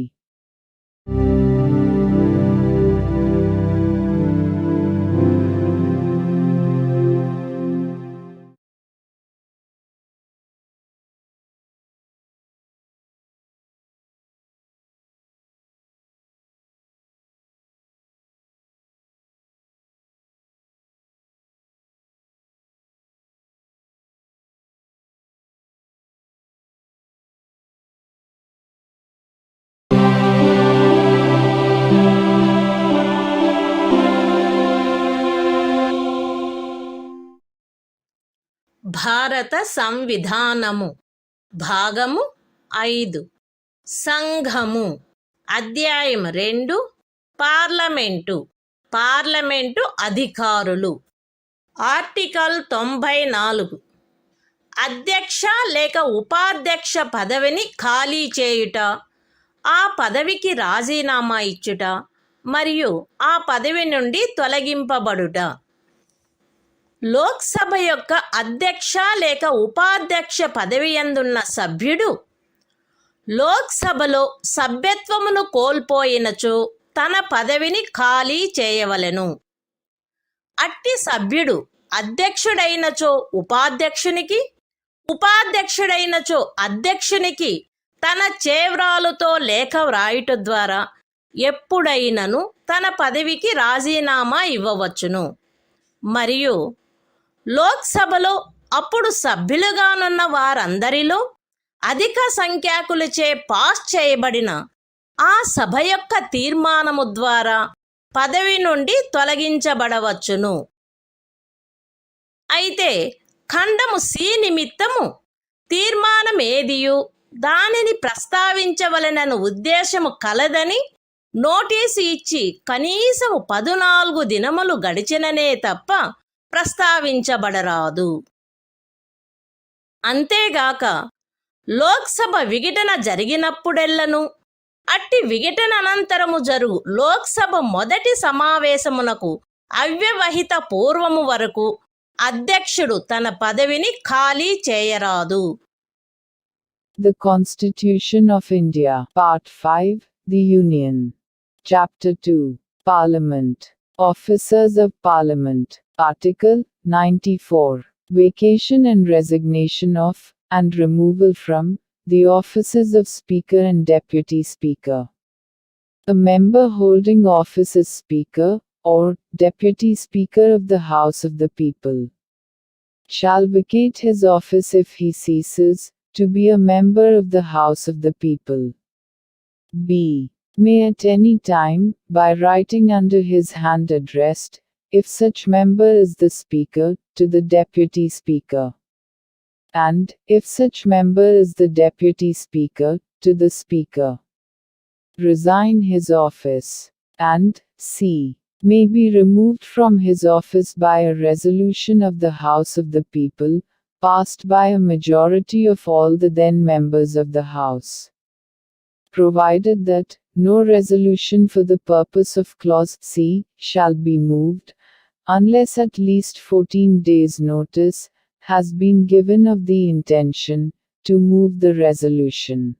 భారత సంవిధానము భాగము 5 సంఘము అధ్యాయం 2 parliament అధికారులు article 94 అధ్యక్ష లేక ఉపాధ్యక్ష పదవిని ఖాళీ చేయుట, ఆ పదవికి రాజీనామా ఇచ్చుట మరియు ఆ పదవి నుండి తొలగింపబడుట. లోక్సభ యొక్క అధ్యక్ష లేక ఉపాధ్యక్ష పదవి యందున్న సభ్యుడు లోక్సభలో సభ్యత్వమును కోల్పోయినచో తన పదవిని ఖాళీ చేయవలెను. అట్టి సభ్యుడు అధ్యక్షుడైనచో ఉపాధ్యక్షునికి, ఉపాధ్యక్షుడైనచో అధ్యక్షునికి తన చేవ్రాలుతో లేఖ వ్రాయుట ద్వారా ఎప్పుడైనను తన పదవికి రాజీనామా ఇవ్వవచ్చును. మరియు లోక్సభలో అప్పుడు సభ్యులుగానున్న వారందరిలో అధిక సంఖ్యాకులచే పాస్ చేయబడిన ఆ సభ యొక్క తీర్మానము ద్వారా పదవి నుండి తొలగించబడవచ్చును. అయితే ఖండము సి నిమిత్తము తీర్మానమేదియు దానిని ప్రస్తావించవలెనను ఉద్దేశము కలదని నోటీసు ఇచ్చి కనీసము 14 దినములు గడిచిననే తప్ప ప్రస్తావించబడరాదు. అంతేగాక లోక్సభ విఘటన జరిగినప్పుడెల్లను అట్టి విఘటన అనంతరము జరుగు లోక్సభ మొదటి సమావేశమునకు అవ్యవహిత పూర్వము వరకు అధ్యక్షుడు తన పదవిని ఖాళీ చేయరాదు. The Constitution of India, Part 5, The Union. Chapter 2, Parliament. Officers of Parliament. Article 94. Vacation and resignation of, and removal from, the offices of Speaker and Deputy Speaker. A member holding office as Speaker, or Deputy Speaker of the House of the People, shall vacate his office if he ceases to be a member of the House of the People. B. May at any time, by writing under his hand addressed, if such member is the Speaker, to the Deputy Speaker. And, if such member is the Deputy Speaker, to the Speaker. Resign his office. And, C. May be removed from his office by a resolution of the House of the People, passed by a majority of all the then members of the House. Provided that, no resolution for the purpose of Clause C shall be moved, unless at least 14 days' notice has been given of the intention to move the resolution.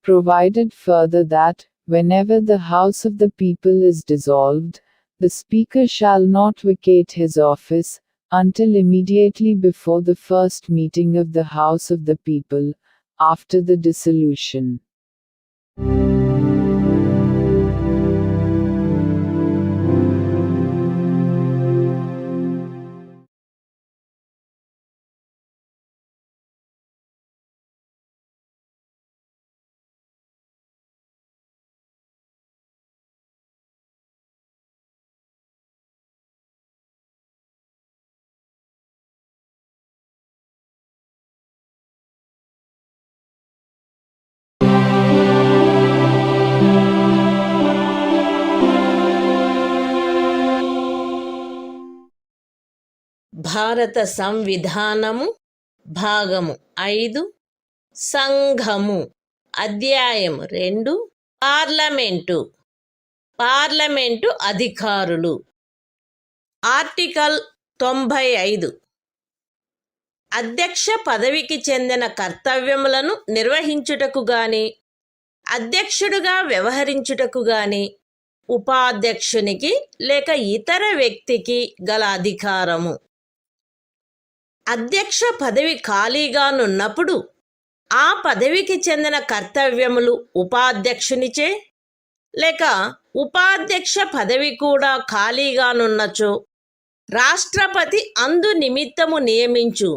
Provided further that, whenever the House of the People is dissolved, the Speaker shall not vacate his office, until immediately before the first meeting of the House of the People, after the dissolution. భారత సంవిధానము భాగము 5 సంఘము అధ్యాయము 2 parliament అధికారులు article 95 అధ్యక్ష పదవికి చెందిన కర్తవ్యములను నిర్వహించుటకు గాని అధ్యక్షుడుగా వ్యవహరించుటకు గాని ఉపాధ్యక్షునికి లేక ఇతర వ్యక్తికి గల అధికారము. అధ్యక్ష పదవి ఖాళీగానున్నప్పుడు ఆ పదవికి చెందిన కర్తవ్యములు ఉపాధ్యక్షునిచే లేక ఉపాధ్యక్ష పదవి కూడా ఖాళీగానున్నచో రాష్ట్రపతి అందు నిమిత్తము నియమించు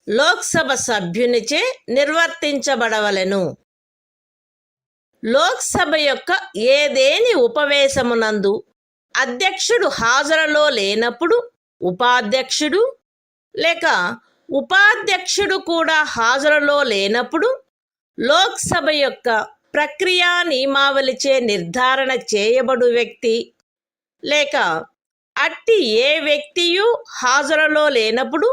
లోక్సభ సభ్యునిచే నిర్వర్తించబడవలెను. లోక్సభ యొక్క ఏదేని ఉపవేశమునందు అధ్యక్షుడు హాజరులో లేనప్పుడు ఉపాధ్యక్షుడు లేక ఉపాధ్యక్షుడు కూడా హాజరులో లేనప్పుడు లోక్సభ యొక్క ప్రక్రియా నియమావళిచే నిర్ధారణ చేయబడు వ్యక్తి లేక అట్టి ఏ వ్యక్తియు హాజరులో లేనప్పుడు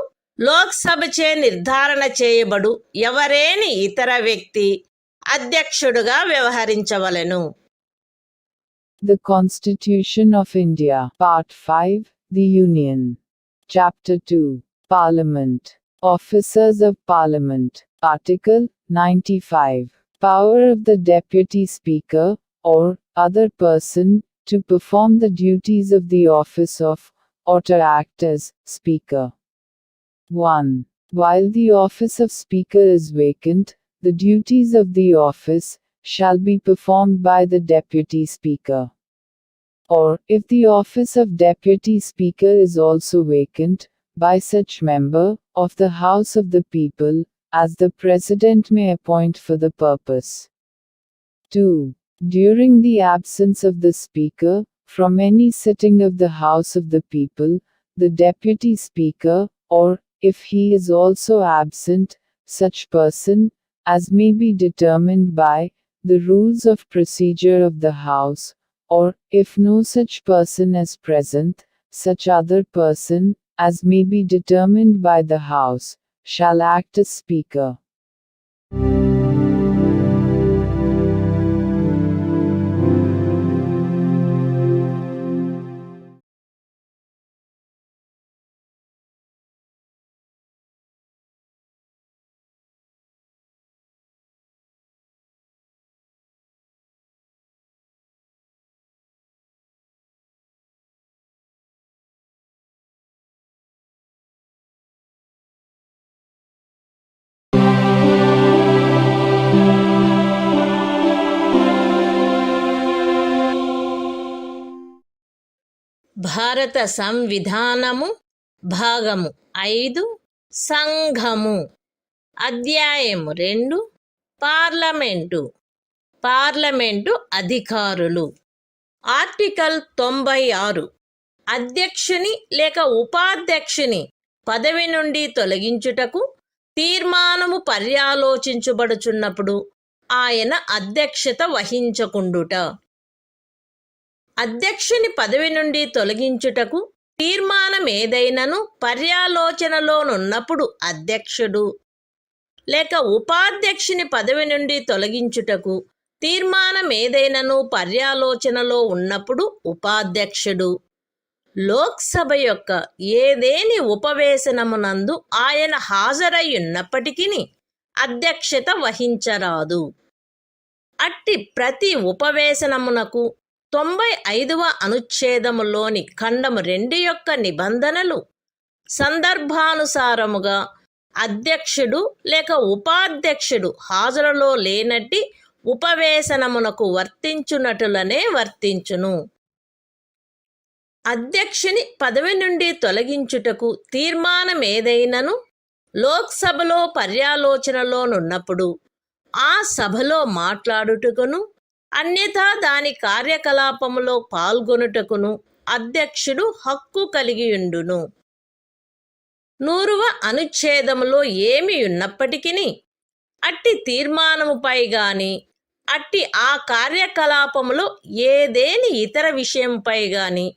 లోక్సభచే నిర్ధారణ చేయబడు ఎవరేని ఇతర వ్యక్తి అధ్యక్షుడుగా వ్యవహరించవలెను. The Constitution of India, Part 5, The Union. Chapter 2, Parliament. Officers of Parliament. Article 95. Power of the Deputy Speaker, or other person, to perform the duties of the office of, or to act as, Speaker. 1. While the office of Speaker is vacant, the duties of the office shall be performed by the Deputy Speaker. Or, if the office of Deputy Speaker is also vacant, by such member of the House of the People, as the President may appoint for the purpose. 2. During the absence of the Speaker, from any sitting of the House of the People, the Deputy Speaker, or, if he is also absent, such person, as may be determined by the rules of procedure of the House, or, if no such person is present, such other person, as may be determined by the House, shall act as Speaker. భారత సంవిధానము భాగము 5 సంఘము అధ్యాయము 2 parliament అధికారులు article 96 అధ్యక్షుని లేక ఉపాధ్యక్షుని పదవి నుండి తొలగించుటకు తీర్మానము పర్యాలోచించబడుచున్నప్పుడు ఆయన అధ్యక్షత వహించకుండుట. అధ్యక్షుని పదవి నుండి తొలగించుటకు తీర్మానం ఏదైనను పర్యాలోచనలోనున్నప్పుడు అధ్యక్షుడు, లేక ఉపాధ్యక్షుని పదవి నుండి తొలగించుటకు తీర్మానం ఏదైనను పర్యాలోచనలో ఉన్నప్పుడు ఉపాధ్యక్షుడు, లోక్సభ యొక్క ఏదేని ఉపవేశనమునందు ఆయన హాజరై ఉన్నప్పటికీ అధ్యక్షత వహించరాదు. అట్టి ప్రతి ఉపవేశనమునకు 95వ అనుచ్ఛేదములోని ఖండము 2 యొక్క నిబంధనలు సందర్భానుసారముగా అధ్యక్షుడు లేక ఉపాధ్యక్షుడు హాజరులో లేనట్టి ఉపవేశనమునకు వర్తించునటులనే వర్తించును. అధ్యక్షుని పదవి నుండి తొలగించుటకు తీర్మానం ఏదైనను లోక్సభలో పర్యాలోచనలోనున్నప్పుడు ఆ సభలో మాట్లాడుటకును అన్యథా దాని కార్యకలాపములో పాల్గొనుటకును అధ్యక్షుడు హక్కు కలిగియుండును. 100వ అనుచ్ఛేదములో ఏమి ఉన్నప్పటికీ అట్టి తీర్మానముపై గాని అట్టి ఆ కార్యకలాపములో ఏదేని ఇతర విషయంపై గాని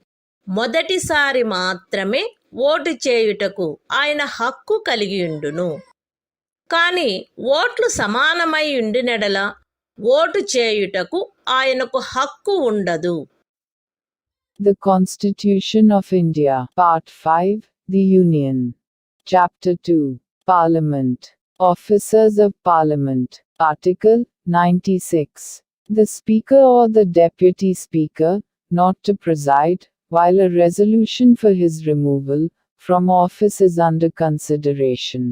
మొదటిసారి మాత్రమే ఓటు చేయుటకు ఆయన హక్కు కలిగియుండును. కాని ఓట్లు సమానమై ఉండినెడల ఓటు చేయుటకు ఆయనకు హక్కు ఉండదు. The Constitution of India, Part 5, The Union. Chapter 2, Parliament. Officers of Parliament. Article 96. The Speaker or the Deputy Speaker, not to preside, while a resolution for his removal from office is under consideration.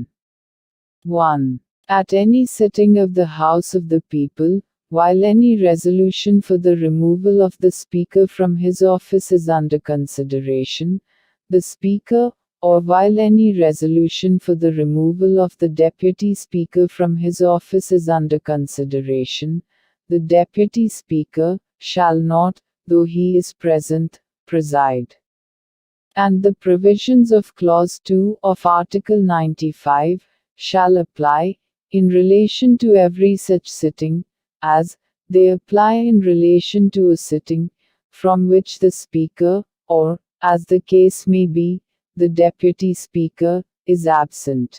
1. At any sitting of the House of the People, while any resolution for the removal of the Speaker from his office is under consideration, the Speaker, or while any resolution for the removal of the Deputy Speaker from his office is under consideration, the Deputy Speaker shall not, though he is present, preside. And the provisions of Clause 2 of Article 95 shall apply, in relation to every such sitting, as they apply in relation to a sitting, from which the Speaker, or, as the case may be, the Deputy Speaker, is absent.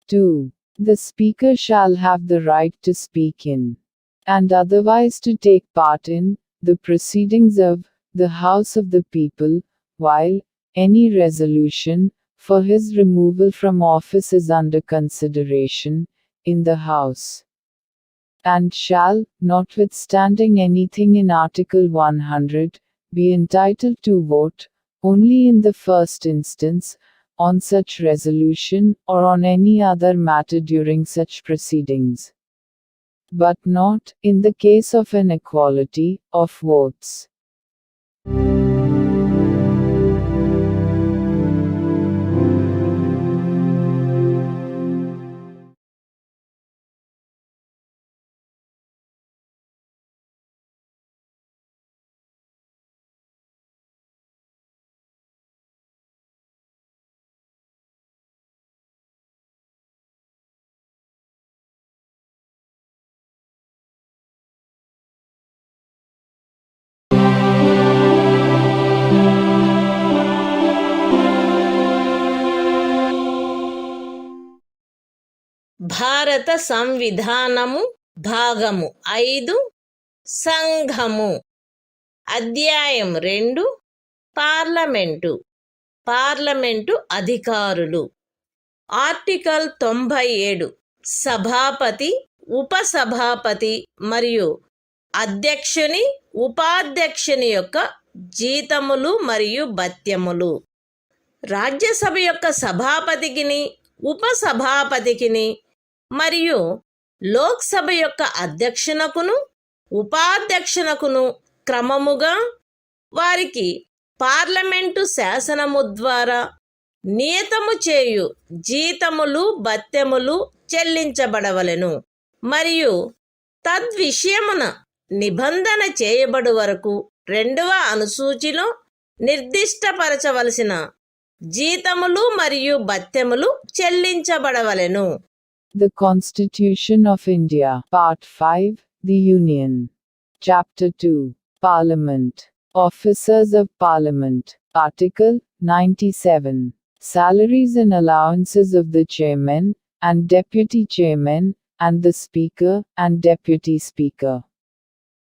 2. The Speaker shall have the right to speak in, and otherwise to take part in, the proceedings of, the House of the People, while, any resolution, for his removal from office is under consideration, in the House. And shall, notwithstanding anything in Article 100, be entitled to vote, only in the first instance, on such resolution, or on any other matter during such proceedings. But not, in the case of an equality, of votes. భారత సంవిధానము భాగము 5 సంఘము. అధ్యాయం 2 parliament అధికారులు. Article 97 సభాపతి, ఉపసభాపతి మరియు అధ్యక్షుని, ఉపాధ్యక్షుని యొక్క జీతములు మరియు భత్యములు. రాజ్యసభ యొక్క సభాపతికిని, ఉపసభాపతికిని మరియు లోక్సభ యొక్క అధ్యక్షునకును, ఉపాధ్యక్షునకును క్రమముగా వారికి పార్లమెంటు శాసనము ద్వారా నియతము చేయు జీతములు భత్యములు చెల్లించబడవలెను మరియు తద్విషయమున నిబంధన చేయబడు వరకు 2వ అనుసూచిలో నిర్దిష్టపరచవలసిన జీతములు మరియు భత్యములు చెల్లించబడవలెను. The Constitution of India, Part 5, The Union. Chapter 2, Parliament. Officers of Parliament. Article 97. Salaries and allowances of the chairman and deputy chairman and the speaker and deputy speaker.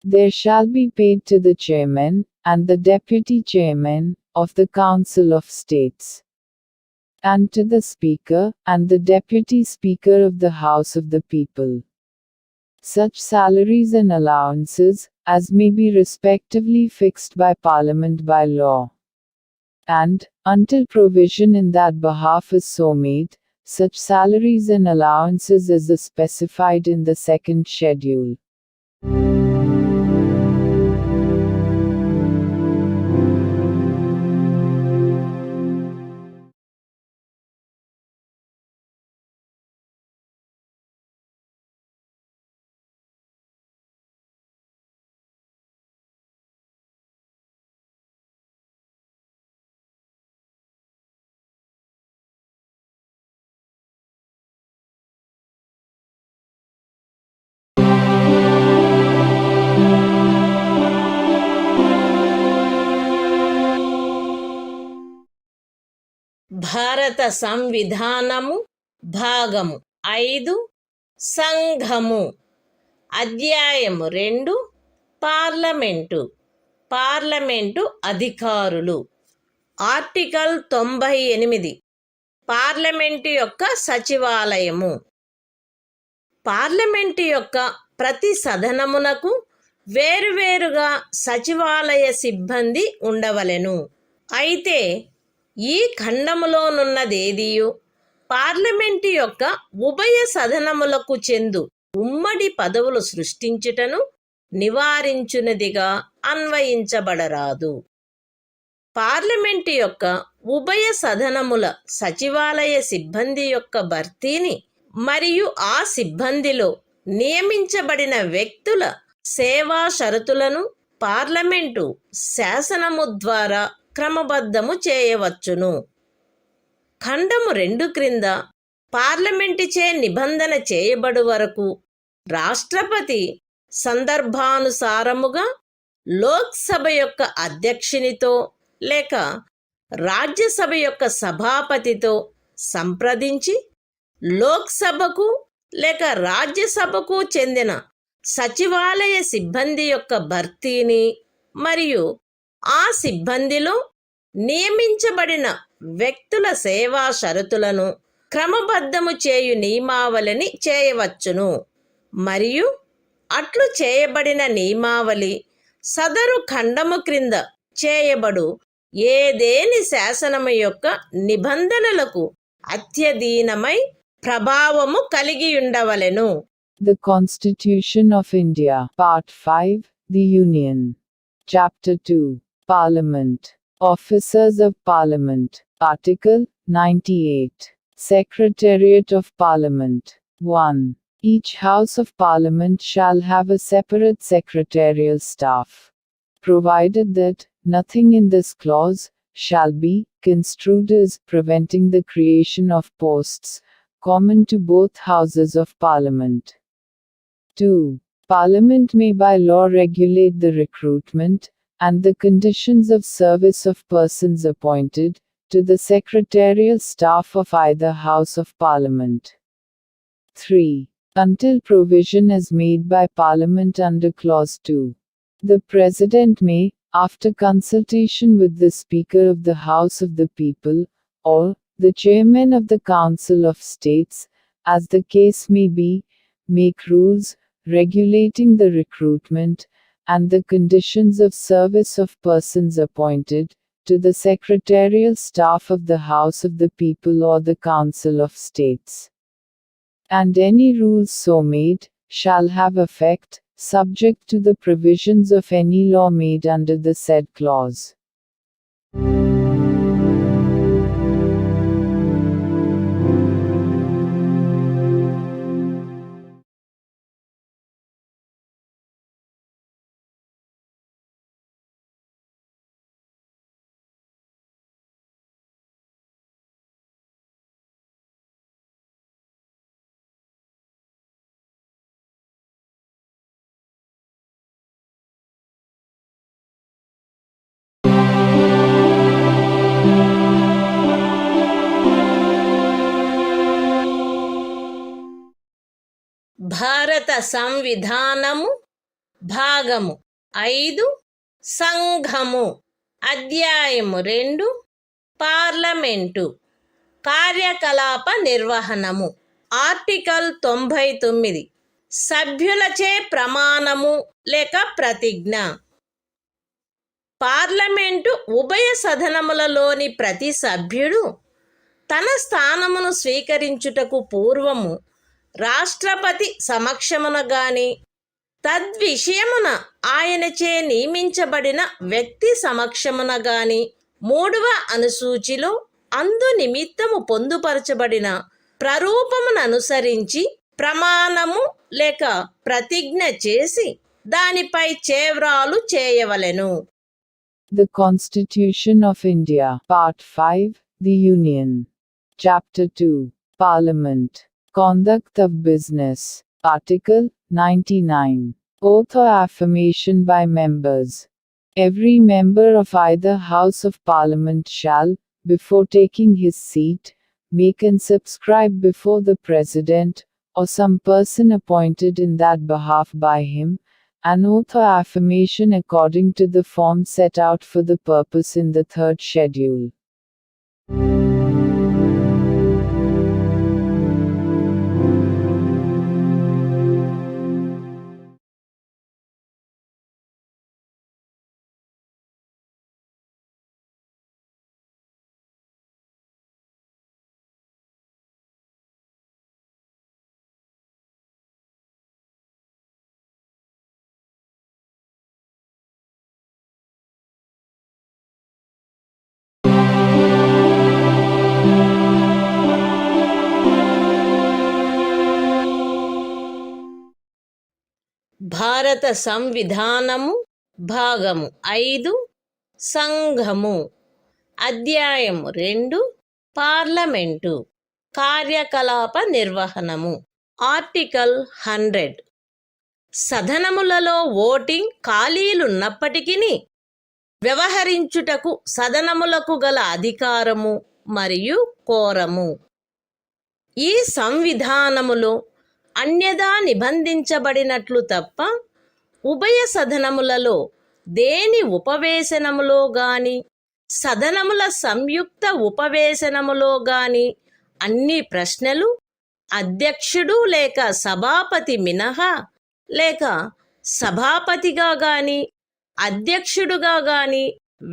There shall be paid to the chairman and the deputy chairman of the Council of States, and to the Speaker and the Deputy Speaker of the House of the People, such salaries and allowances as may be respectively fixed by Parliament by law, and, until provision in that behalf is so made, such salaries and allowances as is specified in the second schedule. భారత సంవిధానము భాగము 5 సంఘము. అధ్యాయము 2 parliament అధికారులు. Article 98 parliament యొక్క సచివాలయము. Parliament యొక్క ప్రతి సదనమునకు వేరువేరుగా సచివాలయ సిబ్బంది ఉండవలెను. అయితే ఈ ఖండములోనున్నదేదియు పార్లమెంటు యొక్క ఉభయ సదనములకు చెందు ఉమ్మడి పదవులు సృష్టించుటను నివారించునదిగా అన్వయించబడరాదు. పార్లమెంటు యొక్క ఉభయ సదనముల సచివాలయ సిబ్బంది యొక్క భర్తీని మరియు ఆ సిబ్బందిలో నియమించబడిన వ్యక్తుల సేవా షరతులను పార్లమెంటు శాసనము ద్వారా క్రమబద్ధము చేయవచ్చును. ఖండము 2 క్రింద పార్లమెంటుచే నిబంధన చేయబడు వరకు రాష్ట్రపతి సందర్భానుసారముగా లోక్సభ యొక్క అధ్యక్షునితో లేక రాజ్యసభ యొక్క సభాపతితో సంప్రదించి లోక్సభకు లేక రాజ్యసభకు చెందిన సచివాలయ సిబ్బంది యొక్క భర్తీని మరియు ఆ సిబ్బందిలో నియమించబడిన వ్యక్తుల సేవా షరతులను క్రమబద్ధము చేయు నియమావళిని చేయవచ్చును మరియు అట్లు చేయబడిన నియమావళి సదరు ఖండము క్రింద చేయబడు ఏదేని శాసనము యొక్క నిబంధనలకు అత్యధీనమై ప్రభావము కలిగి ఉండవలెను. The Constitution of India, Part 5, The Union. Chapter 2, Parliament. Officers of Parliament. Article 98. Secretariat of Parliament. 1. Each House of Parliament shall have a separate secretarial staff, provided that nothing in this clause shall be construed as preventing the creation of posts common to both Houses of Parliament. 2. Parliament may by law regulate the recruitment and the conditions of service of persons appointed to the secretarial staff of either House of Parliament. 3. Until provision is made by Parliament under Clause 2. The President may, after consultation with the Speaker of the House of the People, or the Chairman of the Council of States, as the case may be, make rules regulating the recruitment and the conditions of service of persons appointed to the secretarial staff of the House of the People or the Council of States. And any rules so made shall have effect, subject to the provisions of any law made under the said clause. భారత సంవిధానము భాగము 5 సంఘము అధ్యాయము 2 parliament కార్యకలాప నిర్వహణము article 99 సభ్యులచే ప్రమాణము లేక ప్రతిజ్ఞ. Parliament ఉభయ సదనములలోని ప్రతి సభ్యుడు తన స్థానమును స్వీకరించుటకు పూర్వము రాష్ట్రపతి సమక్షమున గాని తద్విషయమున ఆయనచే నియమించబడిన వ్యక్తి సమక్షమున గాని 3వ అనుసూచిలో అందు నిమిత్తము పొందుపరచబడిన ప్రరూపమును అనుసరించి ప్రమాణము లేక ప్రతిజ్ఞ చేసి దానిపై చేవ్రాలు చేయవలెను. The Constitution of India, Part 5, The Union. Chapter 2, Parliament. Conduct of Business. Article 99. Oath or affirmation by members. Every member of either House of Parliament shall, before taking his seat, make and subscribe before the President, or some person appointed in that behalf by him, an oath or affirmation according to the form set out for the purpose in the 3rd schedule. భారత సంవిధానము భాగము 5 సంఘము అధ్యాయము 2 parliament కార్యకలాప నిర్వహణము article 100 సదనములలో voting ఖాళీలున్నప్పటికీ వ్యవహరించుటకు సదనములకు గల అధికారము మరియు కోరము. ఈ సంవిధానములో అన్యదా నిబంధించబడినట్లు తప్ప ఉభయ సదనములలో దేని ఉపవేశనములో గాని సదనముల సంయుక్త ఉపవేశనములో గాని అన్ని ప్రశ్నలు అధ్యక్షుడు లేక సభాపతి మినహా లేక సభాపతిగా గాని అధ్యక్షుడుగా గాని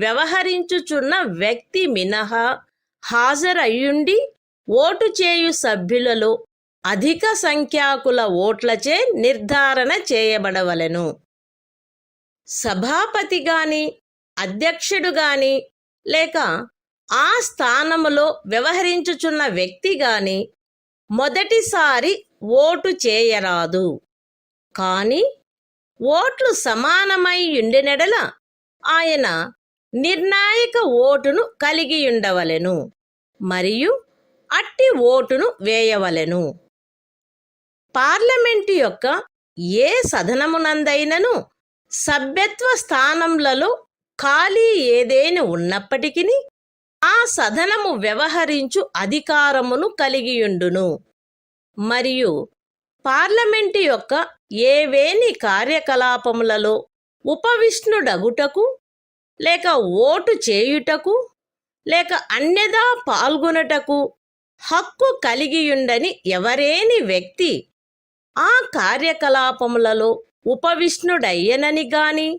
వ్యవహరించుచున్న వ్యక్తి మినహా హాజరయ్యుండి ఓటు చేయు సభ్యులలో అధిక సంఖ్యాకుల ఓట్లచే నిర్ధారణ చేయబడవలెను. సభాపతి గాని అధ్యక్షుడు గాని లేక ఆ స్థానములో వ్యవహరించుచున్న వ్యక్తి గాని మొదటిసారి ఓటు చేయరాదు. కాని ఓట్లు సమానమై యుండినెడల ఆయన నిర్ణాయక ఓటును కలిగియుండవలెను మరియు అట్టి ఓటును వేయవలెను. పార్లమెంటు యొక్క ఏ సదనమునందైనను సభ్యత్వ స్థానములలో ఖాళీ ఏదైనా ఉన్నప్పటికీ ఆ సదనము వ్యవహరించు అధికారమును కలిగియుండును మరియు పార్లమెంటు యొక్క ఏవేని కార్యకలాపములలో ఉపవిష్ణుడగుటకు లేక ఓటు చేయుటకు లేక అన్యదా పాల్గొనుటకు హక్కు కలిగియుండని ఎవరేని వ్యక్తి ఆ కార్యకలాపములలో ఉపవిష్ణుడయ్యనని గాని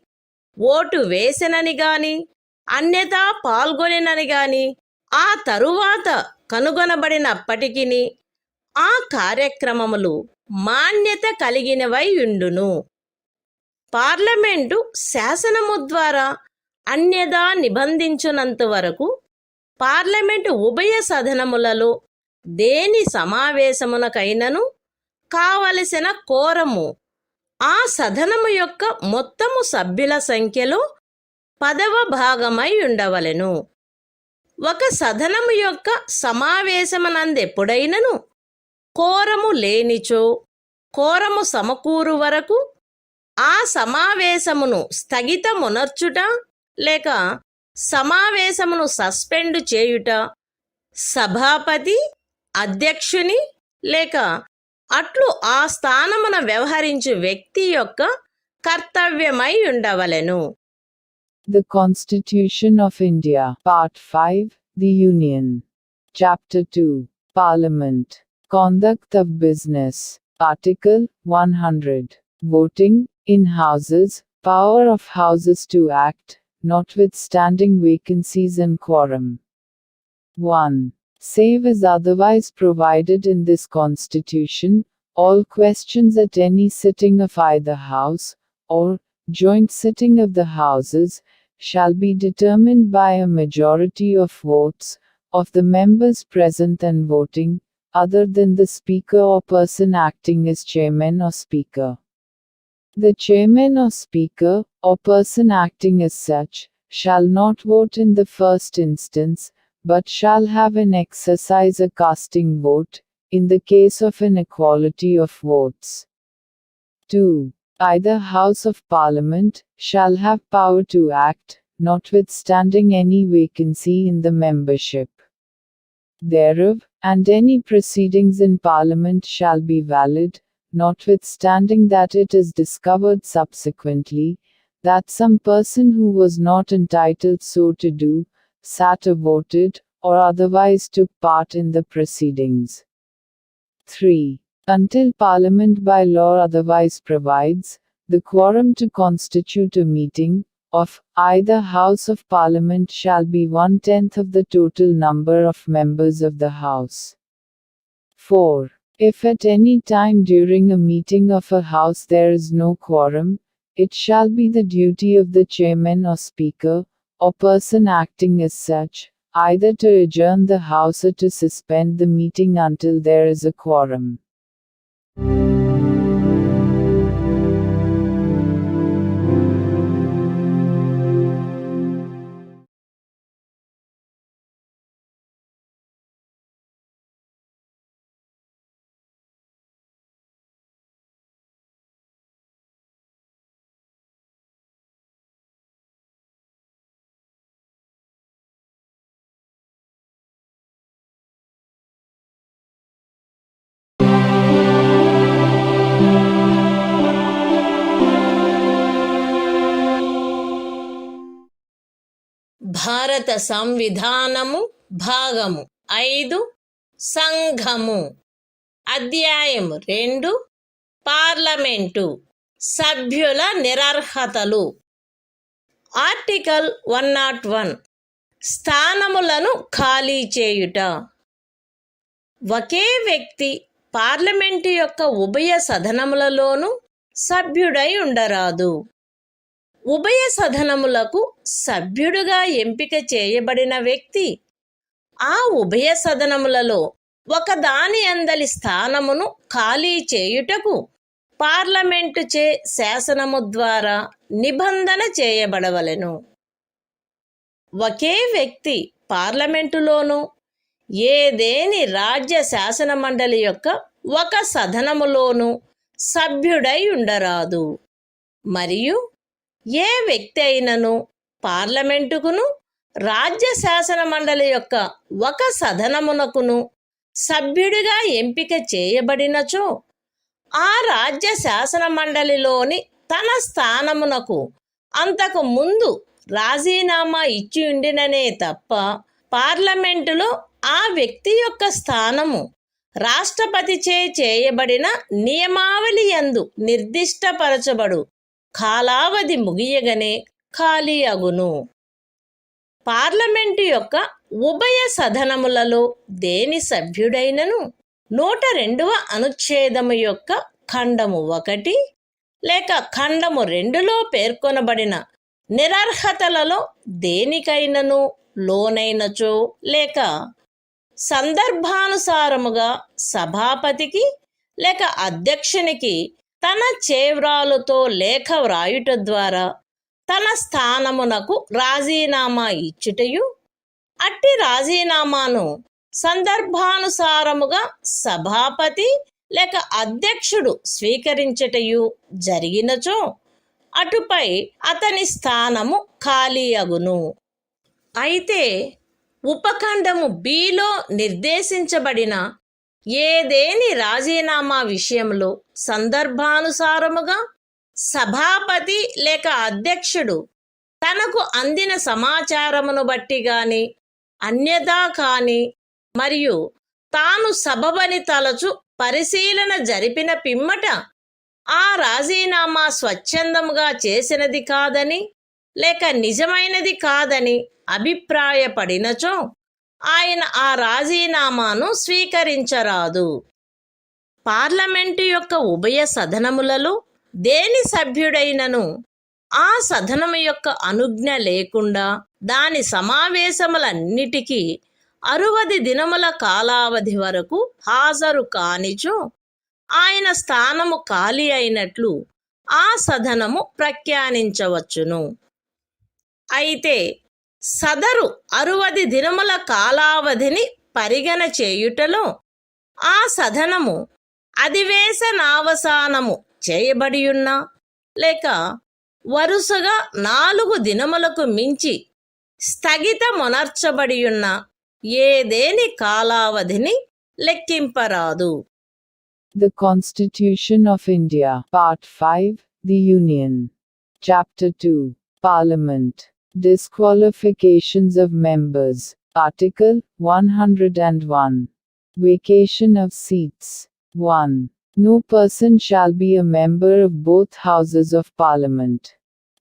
ఓటు వేసెనని గాని అన్యదా పాల్గొనెనని గాని ఆ తరువాత కనుగొనబడినప్పటికీ ఆ కార్యక్రమములు మాన్యత కలిగినవై ఉండును. పార్లమెంటు శాసనము ద్వారా అన్యదా నిబంధించునంత వరకు పార్లమెంటు ఉభయ సదనములలో దేని సమావేశమునకైనను కావలసిన కోరము ఆ సదనము యొక్క మొత్తము సభ్యుల సంఖ్యలో 10వ భాగమై ఉండవలెను. ఒక సదనము యొక్క సమావేశమునందెప్పుడైనను కోరము లేనిచో కోరము సమకూరు వరకు ఆ సమావేశమును స్థగితమునర్చుట లేక సమావేశమును సస్పెండ్ చేయుట సభాపతి అధ్యక్షుని లేక అట్లు ఆ స్థానమున వ్యవహరించు వ్యక్తి యొక్క కర్తవ్యమై ఉండవలెను. The Constitution of India, Part 5, The Union. Chapter 2, Parliament. Conduct of Business. Article 100. Voting, in Houses, power of Houses to act, notwithstanding vacancies and quorum. 1. Save as otherwise provided in this Constitution, all questions at any sitting of either House, or joint sitting of the Houses, shall be determined by a majority of votes, of the members present and voting, other than the Speaker or person acting as Chairman or Speaker. The Chairman or Speaker, or person acting as such, shall not vote in the first instance, but shall have an exercise a casting vote, in the case of an equality of votes. 2. Either House of Parliament shall have power to act, notwithstanding any vacancy in the membership thereof, and any proceedings in Parliament shall be valid, notwithstanding that it is discovered subsequently, that some person who was not entitled so to do, sat or voted, or otherwise took part in the proceedings. 3. Until Parliament by law otherwise provides, the quorum to constitute a meeting, of either House of Parliament shall be 1/10 of the total number of members of the House. 4. If at any time during a meeting of a House there is no quorum, it shall be the duty of the Chairman or Speaker, or person acting as such, either to adjourn the House or to suspend the meeting until there is a quorum. భారత సంవిధానము భాగము 5 సంఘము అధ్యాయము 2 parliament సభ్యుల నిరర్హతలు article 101 స్థానములను ఖాళీ చేయుట. ఒకే వ్యక్తి parliament యొక్క ఉభయ సదనములలోనూ సభ్యుడై ఉండరాదు. ఉభయ సదనములకు సభ్యుడుగా ఎంపిక చేయబడిన వ్యక్తి ఆ ఉభయ సదనములలో ఒకదాని అందలి స్థానమును ఖాళీ చేయుటకు పార్లమెంటు చే శాసనము ద్వారా నిబంధన చేయబడవలెను. ఒకే వ్యక్తి పార్లమెంటులోనూ ఏదేని రాజ్య శాసన మండలి యొక్క ఒక సదనములోనూ సభ్యుడై ఉండరాదు. మరియు ఏ వ్యక్తి అయినను పార్లమెంటుకును రాజ్య శాసన మండలి యొక్క ఒక సదనమునకును సభ్యుడిగా ఎంపిక చేయబడినచో ఆ రాజ్య శాసన మండలిలోని తన స్థానమునకు అంతకు ముందు రాజీనామా ఇచ్చి ఉండిననే తప్ప పార్లమెంటులో ఆ వ్యక్తి యొక్క స్థానము రాష్ట్రపతిచే చేయబడిన నియమావళి యందు నిర్దిష్టపరచబడు కాలావధి ముగియగనే ఖాళీ అగును. పార్లమెంటు యొక్క ఉభయ సదనములలో దేని సభ్యుడైనను 102వ అనుచ్ఛేదము యొక్క ఖండము 1 లేక ఖండము 2లో పేర్కొనబడిన నిరర్హతలలో దేనికైనను లోనైనచో లేక సందర్భానుసారముగా సభాపతికి లేక అధ్యక్షునికి తన చేవ్రాలుతో లేఖ వ్రాయుట ద్వారా తన స్థానమునకు రాజీనామా ఇచ్చుటయు, అట్టి రాజీనామాను సందర్భానుసారముగా సభాపతి లేక అధ్యక్షుడు స్వీకరించుటయు జరిగినచో అటుపై అతని స్థానము ఖాళీ అగును. అయితే ఉపఖండము బిలో నిర్దేశించబడిన ఏదేని రాజీనామా విషయంలో సందర్భానుసారముగా సభాపతి లేక అధ్యక్షుడు తనకు అందిన సమాచారమును బట్టి గాని అన్యదా కాని మరియు తాను సబబని తలచు పరిశీలన జరిపిన పిమ్మట ఆ రాజీనామా స్వచ్ఛందముగా చేసినది కాదని లేక నిజమైనది కాదని అభిప్రాయపడినచో ఆయన ఆ రాజీనామాను స్వీకరించరాదు. పార్లమెంటు యొక్క ఉభయ సదనములలో దేని సభ్యుడైనను ఆ సదనము యొక్క అనుజ్ఞ లేకుండా దాని సమావేశములన్నిటికీ 60 దినముల కాలావధి వరకు హాజరు కానిచో ఆయన స్థానము ఖాళీ అయినట్లు ఆ సదనము ప్రఖ్యానించవచ్చును. అయితే సదరు 60 దినముల కాలావధిని పరిగణ చేయుటలో ఆ సదనము అధివేశనావసానము చేయబడియున్నా లేక వరుసగా 4 దినములకు మించి స్థగితమునర్చబడియున్న ఏదేని కాలావధిని లెక్కింపరాదు. The Constitution of India, Part 5, The Union. Chapter 2, Parliament. Disqualifications of members. Article 101. Vacation of seats. 1. No person shall be a member of both houses of Parliament.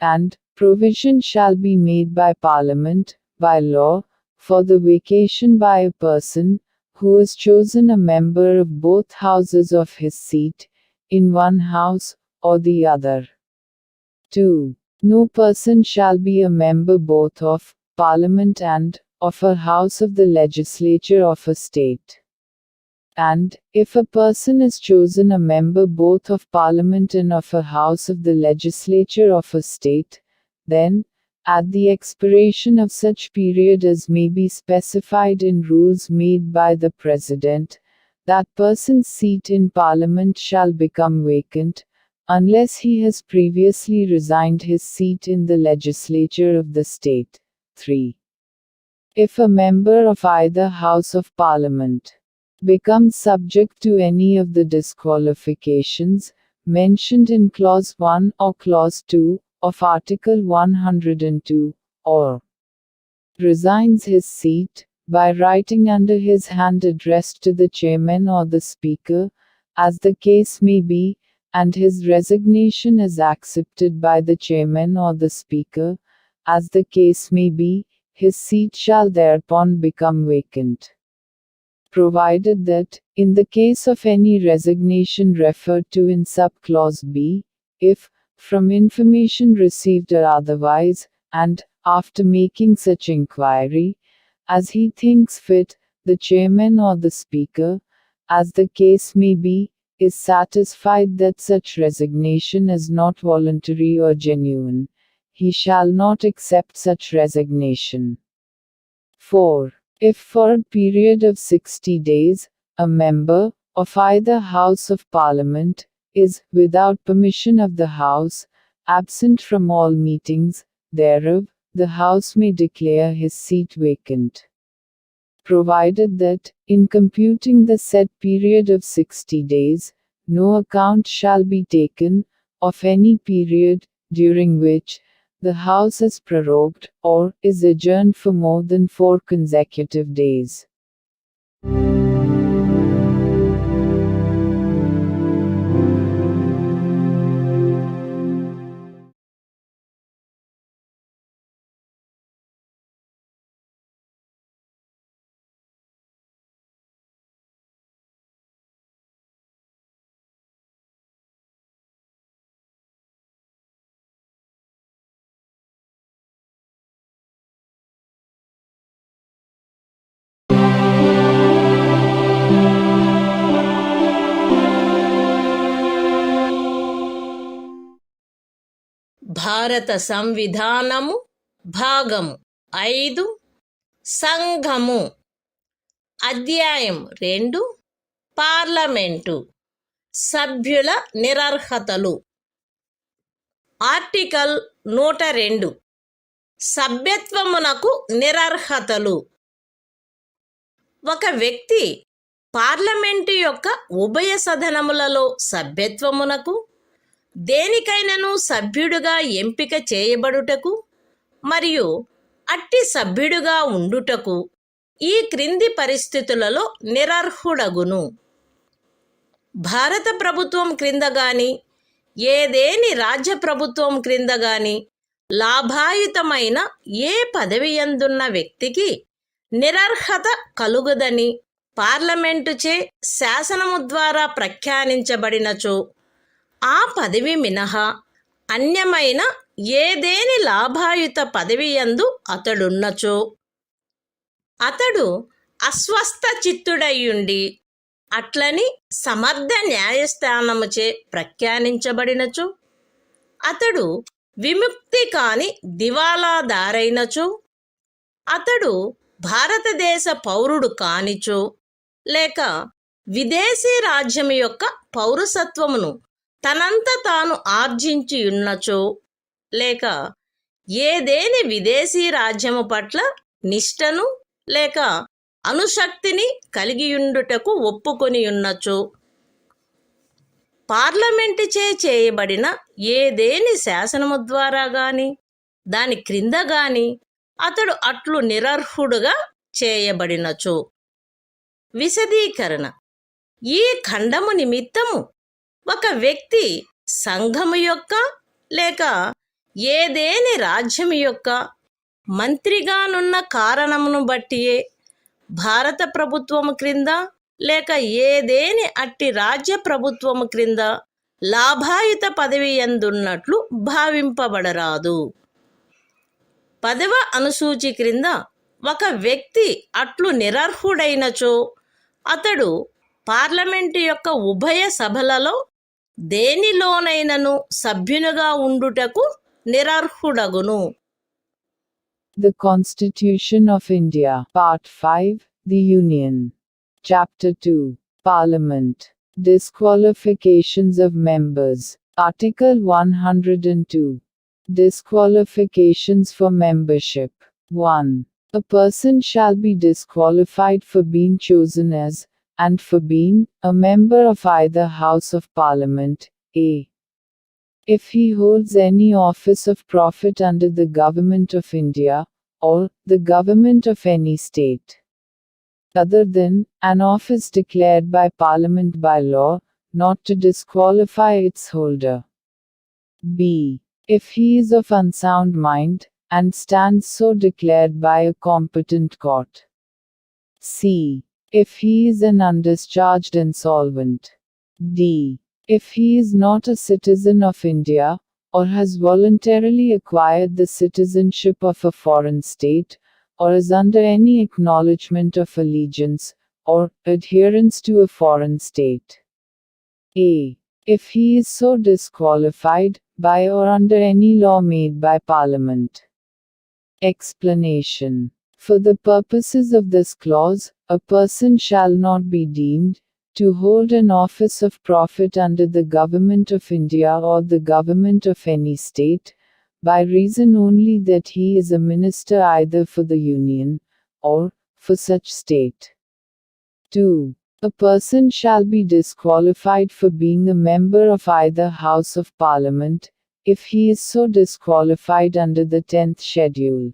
And provision shall be made by Parliament, by law, for the vacation by a person who is chosen a member of both houses of his seat, in one house or the other. 2. No person shall be a member both of Parliament and of a house of the legislature of a state. And, if a person is chosen a member both of Parliament and of a house of the legislature of a state, then, at the expiration of such period as may be specified in rules made by the President, that person's seat in Parliament shall become vacant, unless he has previously resigned his seat in the legislature of the state. 3. If a member of either House of Parliament becomes subject to any of the disqualifications mentioned in Clause 1 or Clause 2 of Article 102, or resigns his seat, by writing under his hand addressed to the chairman or the speaker, as the case may be, and his resignation is accepted by the chairman or the speaker, as the case may be, his seat shall thereupon become vacant. Provided that, in the case of any resignation referred to in sub-clause B, if, from information received or otherwise, and, after making such inquiry, as he thinks fit, the chairman or the speaker, as the case may be, is satisfied that such resignation is not voluntary or genuine, he shall not accept such resignation. 4. If for a period of 60 days, a member, of either House of Parliament, is, without permission of the House, absent from all meetings thereof, the House may declare his seat vacant. Provided that, in computing the said period of 60 days, no account shall be taken of any period during which the House is prorogued or is adjourned for more than 4 consecutive days. భారత సంవిధానము భాగము 5 సంఘము అధ్యాయం 2 parliament సభ్యుల నిరర్హతలు article 102 సభ్యత్వమునకు నిరర్హతలు ఒక వ్యక్తి parliament యొక్క ఉభయ సదనములలో సభ్యత్వమునకు దేనికైనను సభ్యుడుగా ఎంపిక చేయబడుటకు మరియు అట్టి సభ్యుడుగా ఉండుటకు ఈ క్రింది పరిస్థితులలో నిరర్హుడగును. భారత ప్రభుత్వం క్రింద గాని ఏదేని రాజ్య ప్రభుత్వం క్రింద గాని లాభాయుతమైన ఏ పదవియందున్న వ్యక్తికి నిరర్హత కలుగదని పార్లమెంటుచే శాసనము ద్వారా ప్రఖ్యానించబడినచో ఆ పదవి మినహా అన్యమైన ఏదేని లాభాయుత పదవియందు అతడున్నచో అతడు అస్వస్థ చిత్తుడయ్యుండి అట్లని సమర్థ న్యాయస్థానముచే ప్రఖ్యానించబడినచో అతడు విముక్తి కాని దివాలాదారైనచో అతడు భారతదేశ పౌరుడు కానిచో లేక విదేశీ రాజ్యం యొక్క పౌరసత్వమును తనంత తాను ఆర్జించి ఉన్నచో లేక ఏదేని విదేశీ రాజ్యము పట్ల నిష్టను లేక అనుశక్తిని కలిగియుండుటకు ఒప్పుకొని ఉన్నచో పార్లమెంటుచే చేయబడిన ఏదేని శాసనము ద్వారా గాని దాని క్రింద గాని అతడు అట్లు నిరర్హుడుగా చేయబడినచో. విశదీకరణ: ఈ ఖండము నిమిత్తము ఒక వ్యక్తి సంఘము యొక్క లేక ఏదేని రాజ్యము యొక్క మంత్రిగానున్న కారణమును బట్టియే భారత ప్రభుత్వము క్రింద లేక ఏదేని అట్టి రాజ్య ప్రభుత్వము క్రింద లాభాయుత పదవి యందున్నట్లు భావింపబడరాదు. 10వ అనుసూచి క్రింద ఒక వ్యక్తి అట్లు నిరర్హుడైనచో అతడు పార్లమెంటు యొక్క ఉభయ సభలలో దేనిలోనైనను సభ్యునిగా ఉండుటకు నిరర్హుడగును. The Constitution of India, Part 5, The Union. Chapter 2, Parliament. Disqualifications of members. Article 102. Disqualifications for membership. 1. A person shall be disqualified for being chosen as, and for being, a member of either House of Parliament, a. If he holds any office of profit under the Government of India, or the Government of any state, other than an office declared by Parliament by law, not to disqualify its holder. b. If he is of unsound mind, and stands so declared by a competent court. c. If he is an undischarged insolvent. d. If he is not a citizen of India, or has voluntarily acquired the citizenship of a foreign state, or is under any acknowledgement of allegiance, or adherence to a foreign state. a. If he is so disqualified, by or under any law made by Parliament. Explanation. For the purposes of this clause, a person shall not be deemed to hold an office of profit under the Government of India or the Government of any state, by reason only that he is a minister either for the Union, or for such state. 2. A person shall be disqualified for being a member of either House of Parliament, if he is so disqualified under the 10th schedule.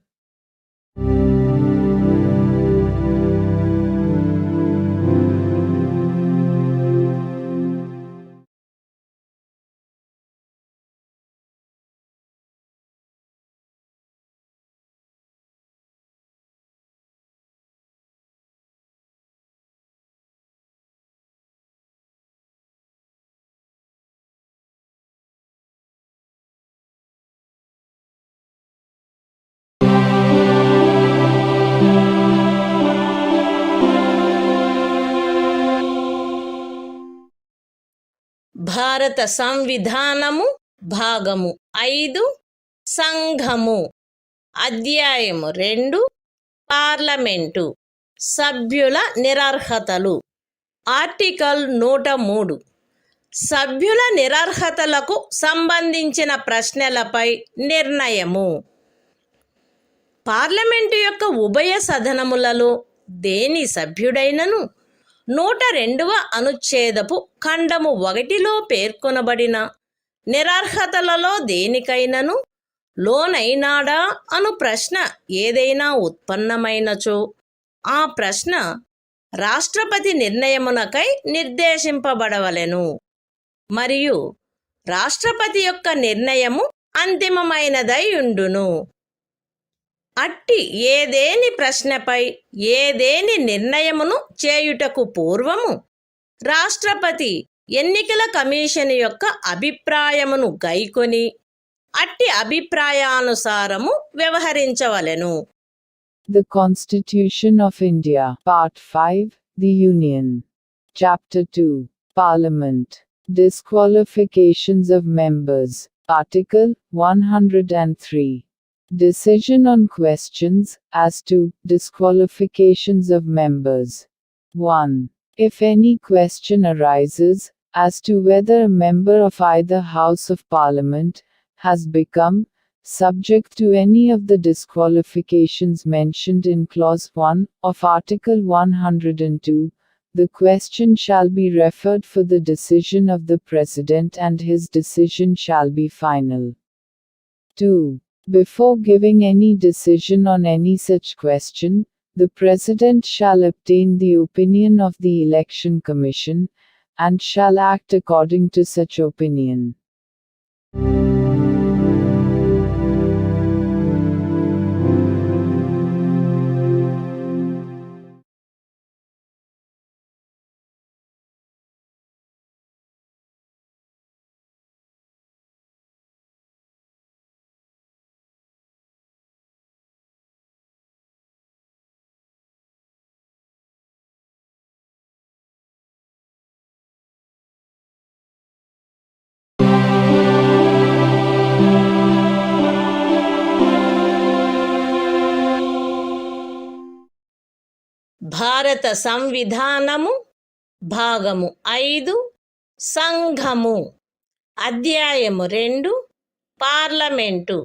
భారత సంవిధానము భాగము 5 సంఘము అధ్యాయము 2 parliament సభ్యుల నిరర్హతలు article 103 సభ్యుల నిరర్హతలకు సంబంధించిన ప్రశ్నలపై నిర్ణయము. Parliament యొక్క ఉభయ సదనములలో దేని సభ్యుడైనను 102వ అనుచ్ఛేదపు ఖండము 1లో పేర్కొనబడిన నిరర్హతలలో దేనికైనను లోనైనాడా అను ప్రశ్న ఏదైనా ఉత్పన్నమైనచో ఆ ప్రశ్న రాష్ట్రపతి నిర్ణయమునకై నిర్దేశింపబడవలెను మరియు రాష్ట్రపతి యొక్క నిర్ణయము అంతిమమైనదై ఉండును. అట్టి ఏదేని ప్రశ్నపై ఏదేని నిర్ణయమును చేయుటకు పూర్వము రాష్ట్రపతి ఎన్నికల కమిషన్ యొక్క అభిప్రాయమును గైకొని అట్టి అభిప్రాయానుసారము వ్యవహరించవలెను. The Constitution of India, Part 5, The Union. Chapter 2, Parliament. Disqualifications of members. Article 103. Decision on questions as to disqualifications of members. 1. If any question arises as to whether a member of either House of Parliament has become subject to any of the disqualifications mentioned in Clause 1 of Article 102, the question shall be referred for the decision of the President and his decision shall be final. 2. Before giving any decision on any such question, the President shall obtain the opinion of the Election Commission, and shall act according to such opinion. భారత సంవిధానము భాగము 5 సంఘము అధ్యాయము 2 parliament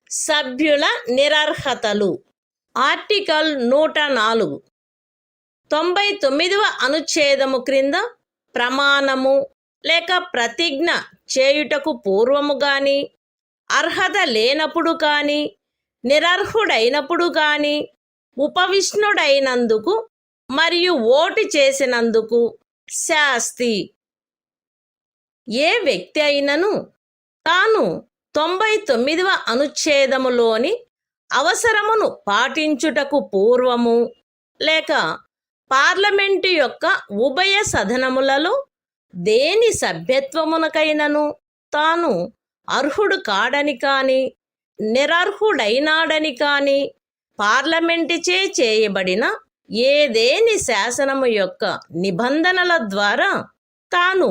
సభ్యుల నిరర్హతలు article 104 99వ అనుచ్ఛేదము క్రింద ప్రమాణము లేక ప్రతిజ్ఞ చేయుటకు పూర్వము గాని అర్హత లేనప్పుడు కానీ నిరర్హుడైనప్పుడు కానీ ఉపవిష్ణుడైనందుకు మరియు ఓటు చేసినందుకు శాస్తి. ఏ వ్యక్తి అయినను తాను 99వ అనుచ్ఛేదములోని అవసరమును పాటించుటకు పూర్వము లేక పార్లమెంటు యొక్క ఉభయ సదనములలో దేని సభ్యత్వమునకైనను తాను అర్హుడు కాడని కాని నిరర్హుడైనాడని కాని పార్లమెంటుచే చేయబడిన ఏదేని శాసనము యొక్క నిబంధనల ద్వారా తాను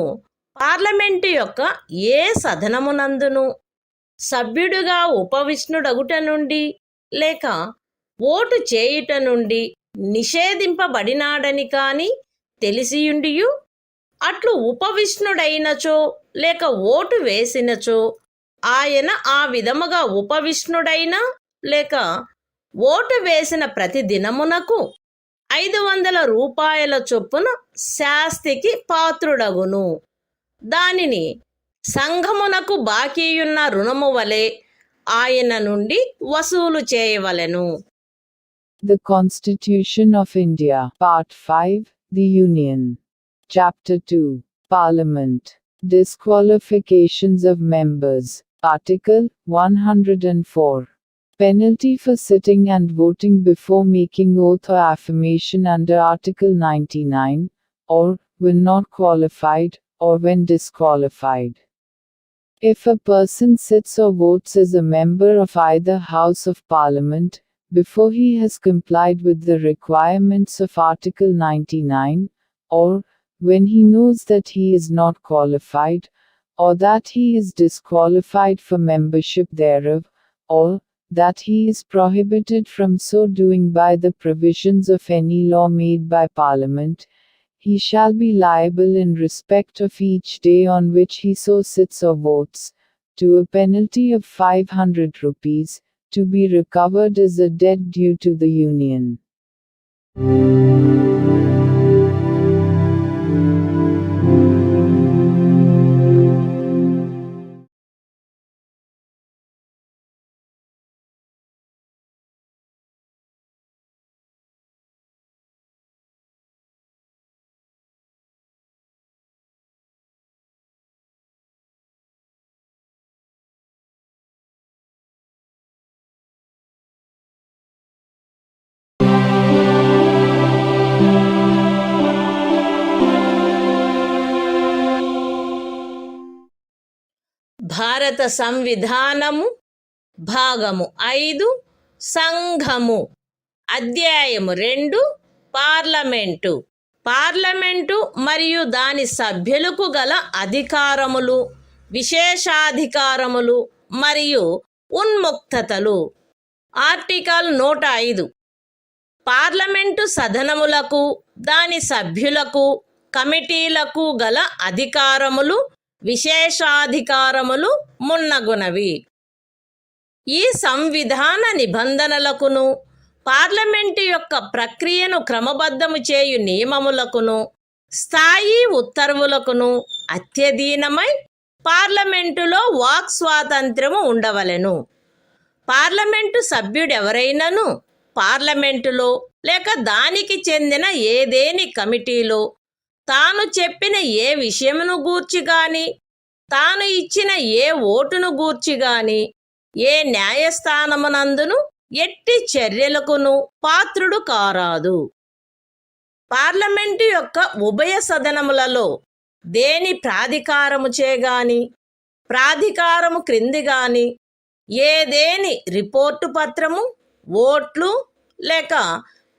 పార్లమెంటు యొక్క ఏ సదనమునందును సభ్యుడిగా ఉపవిష్ణుడగుట నుండి లేక ఓటు చేయుట నుండి నిషేధింపబడినాడని కాని తెలిసియుండియు అట్లు ఉపవిష్ణుడైనచో లేక ఓటు వేసినచో ఆయన ఆ విధముగా ఉపవిష్ణుడైనా లేక ఓటు వేసిన ప్రతి దినమునకు 500 రూపాయల చొప్పున శాస్తికి పాత్రుడగును. దానిని సంఘమునకు బాకీయున్న రుణము వలె ఆయన నుండి వసూలు చేయవలెను. The Constitution of India, Part 5, The Union. Chapter 2, Parliament. Disqualifications of Members. Article 104. Penalty for sitting and voting before making oath or affirmation under Article 99, or, when not qualified, or when disqualified. If a person sits or votes as a member of either House of Parliament, before he has complied with the requirements of Article 99, or, when he knows that he is not qualified, or that he is disqualified for membership thereof, or, that he is prohibited from so doing by the provisions of any law made by Parliament, he shall be liable in respect of each day on which he so sits or votes, to a penalty of 500 rupees, to be recovered as a debt due to the Union. భారత సంవిధానము భాగము 5 సంఘము అధ్యాయము 2 parliament. Parliament మరియు దాని సభ్యులకు గల అధికారములు, విశేషాధికారములు మరియు ఉన్ముక్తతలు. Article 105. Parliament సదనములకు, దాని సభ్యులకు, కమిటీలకు గల అధికారములు, విశేషాధికారములు మున్నగునవి. ఈ సంవిధాన నిబంధనలకును, పార్లమెంటు యొక్క ప్రక్రియను క్రమబద్ధము చేయు నియమములకును, స్థాయి ఉత్తర్వులకును అత్యధీనమై పార్లమెంటులో వాక్ స్వాతంత్ర్యము ఉండవలెను. పార్లమెంటు సభ్యుడెవరైనను పార్లమెంటులో లేక దానికి చెందిన ఏదేని కమిటీలో తాను చెప్పిన ఏ విషయమును గూర్చి గాని, తాను ఇచ్చిన ఏ ఓటును గూర్చి గాని, ఏ న్యాయస్థానమునందును ఎట్టి చర్యలకును పాత్రుడు కారాదు. పార్లమెంటు యొక్క ఉభయ సదనములలో దేని ప్రాధికారము చేగాని, ప్రాధికారము క్రింది గాని ఏదేని రిపోర్టు పత్రము, ఓట్లు లేక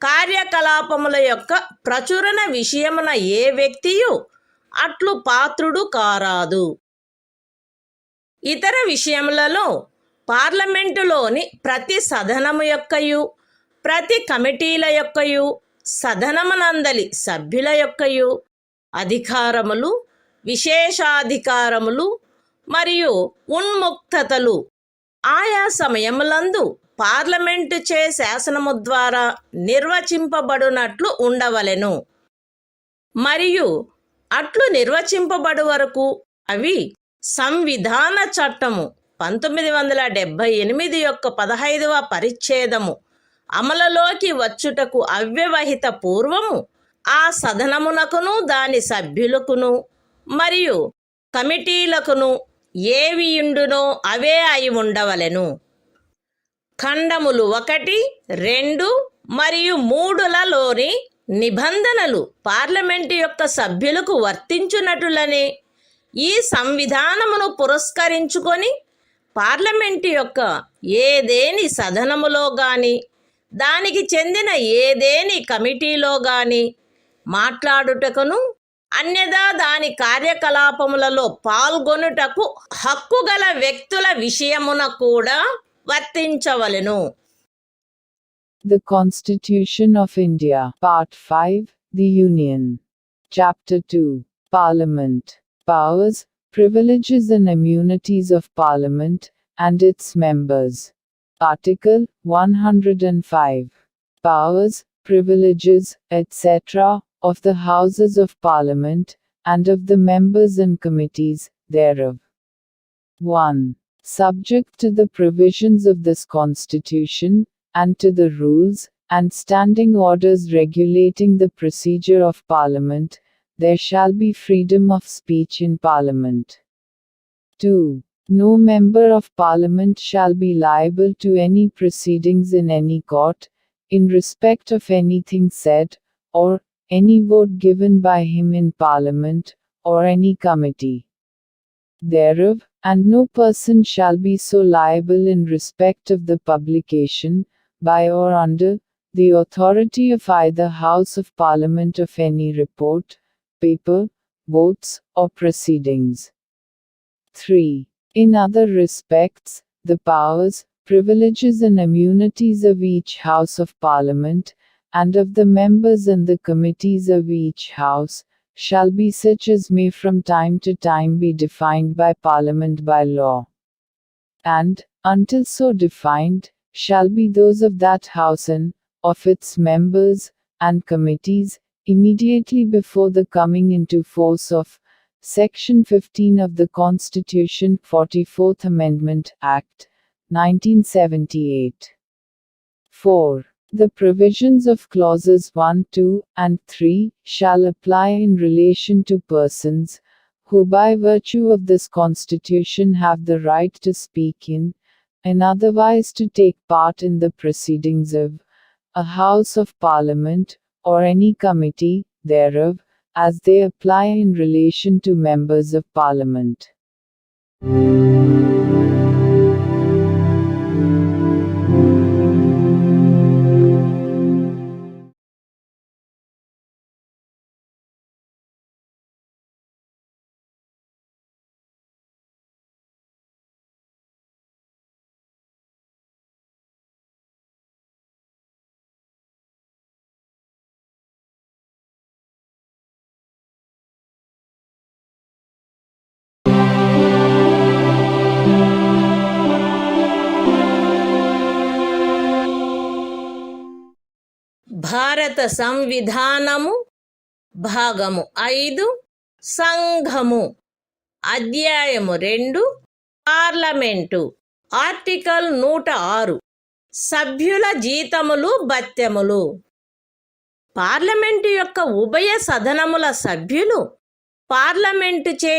కార్యకలాపముల యొక్క ప్రచురణ విషయమున ఏ వ్యక్తియు అట్లు పాత్రుడు కారాదు. ఇతర విషయములలో పార్లమెంటులోని ప్రతి సదనము యొక్కయు, ప్రతి కమిటీల యొక్కయు, సదనమునందలి సభ్యుల యొక్కయు అధికారములు, విశేషాధికారములు మరియు ఉన్ముక్తతలు ఆయా సమయములందు పార్లమెంటు చే శాసనము ద్వారా నిర్వచింపబడునట్లు ఉండవలెను. మరియు అట్లు నిర్వచింపబడు వరకు అవి సంవిధాన చట్టము 1978 యొక్క 15వ పరిచ్ఛేదము అమలులోకి వచ్చుటకు అవ్యవహిత పూర్వము ఆ సదనమునకును, దాని సభ్యులకును మరియు కమిటీలకును ఏవియుండునో అవే అయి ఉండవలెను. ఖండములు 1, 2 మరియు 3లలోని నిబంధనలు పార్లమెంటు యొక్క సభ్యులకు వర్తించునట్లనే ఈ సంవిధానమును పురస్కరించుకొని పార్లమెంటు యొక్క ఏదేని సదనములో గాని, దానికి చెందిన ఏదేని కమిటీలో గాని మాట్లాడుటకును, అన్యదా దాని కార్యకలాపములలో పాల్గొనుటకు హక్కు గల వ్యక్తుల విషయమున కూడా వర్తించవలెను. The Constitution of India, Part 5, The Union. Chapter 2, Parliament. Powers, Privileges and Immunities of Parliament, and its Members. Article 105. Powers, privileges, etc., of the Houses of Parliament, and of the members and committees thereof. 1. Subject to the provisions of this Constitution, and to the rules and standing orders regulating the procedure of Parliament, there shall be freedom of speech in Parliament. 2. No member of Parliament shall be liable to any proceedings in any court, in respect of anything said, or any vote given by him in Parliament, or any committee thereof, and no person shall be so liable in respect of the publication, by or under, the authority of either House of Parliament of any report, paper, votes, or proceedings. 3. In other respects, the powers, privileges and immunities of each House of Parliament, and of the members and the committees of each House, shall be such as may from time to time be defined by Parliament by law. And, until so defined, shall be those of that House and, of its members, and committees, immediately before the coming into force of Section 15 of the Constitution, 44th Amendment, Act, 1978. 4. The provisions of clauses 1, 2, and 3 shall apply in relation to persons who by virtue of this Constitution have the right to speak in, and otherwise to take part in the proceedings of, a House of Parliament, or any committee thereof, as they apply in relation to members of Parliament. భారత సంవిధానము భాగము 5 సంఘము అధ్యాయము 2 parliament article 106 సభ్యుల జీతములు భత్యములు. Parliament యొక్క ఉభయ సదనముల సభ్యులు పార్లమెంటుచే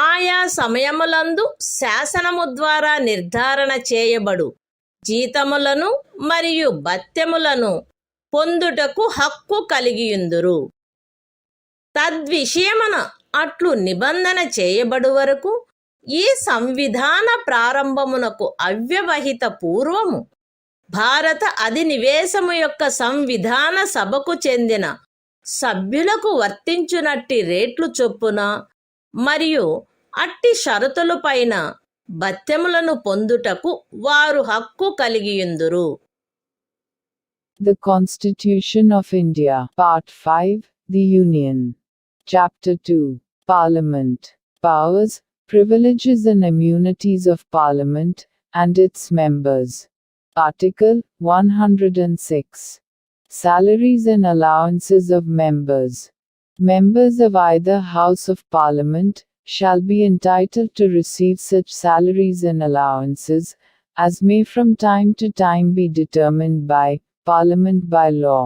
ఆయా సమయములందు శాసనము ద్వారా నిర్ధారణ చేయబడు జీతములను మరియు భత్యములను పొందుటకు హక్కు కలిగియుందురు. తద్విషయమున అట్లు నిబంధన చేయబడు వరకు ఈ సంవిధాన ప్రారంభమునకు అవ్యవహిత పూర్వము భారత అధినివేశము యొక్క సంవిధాన సభకు చెందిన సభ్యులకు వర్తించునట్టి రేట్లు చొప్పున మరియు అట్టి షరతులపైన భత్యములను పొందుటకు వారు హక్కు కలిగియుందురు. The Constitution of India, Part 5, The Union. Chapter 2, Parliament. Powers, Privileges and Immunities of Parliament, and its Members. Article 106. Salaries and Allowances of Members. Members of either House of Parliament shall be entitled to receive such salaries and allowances as may from time to time be determined by Parliament by law.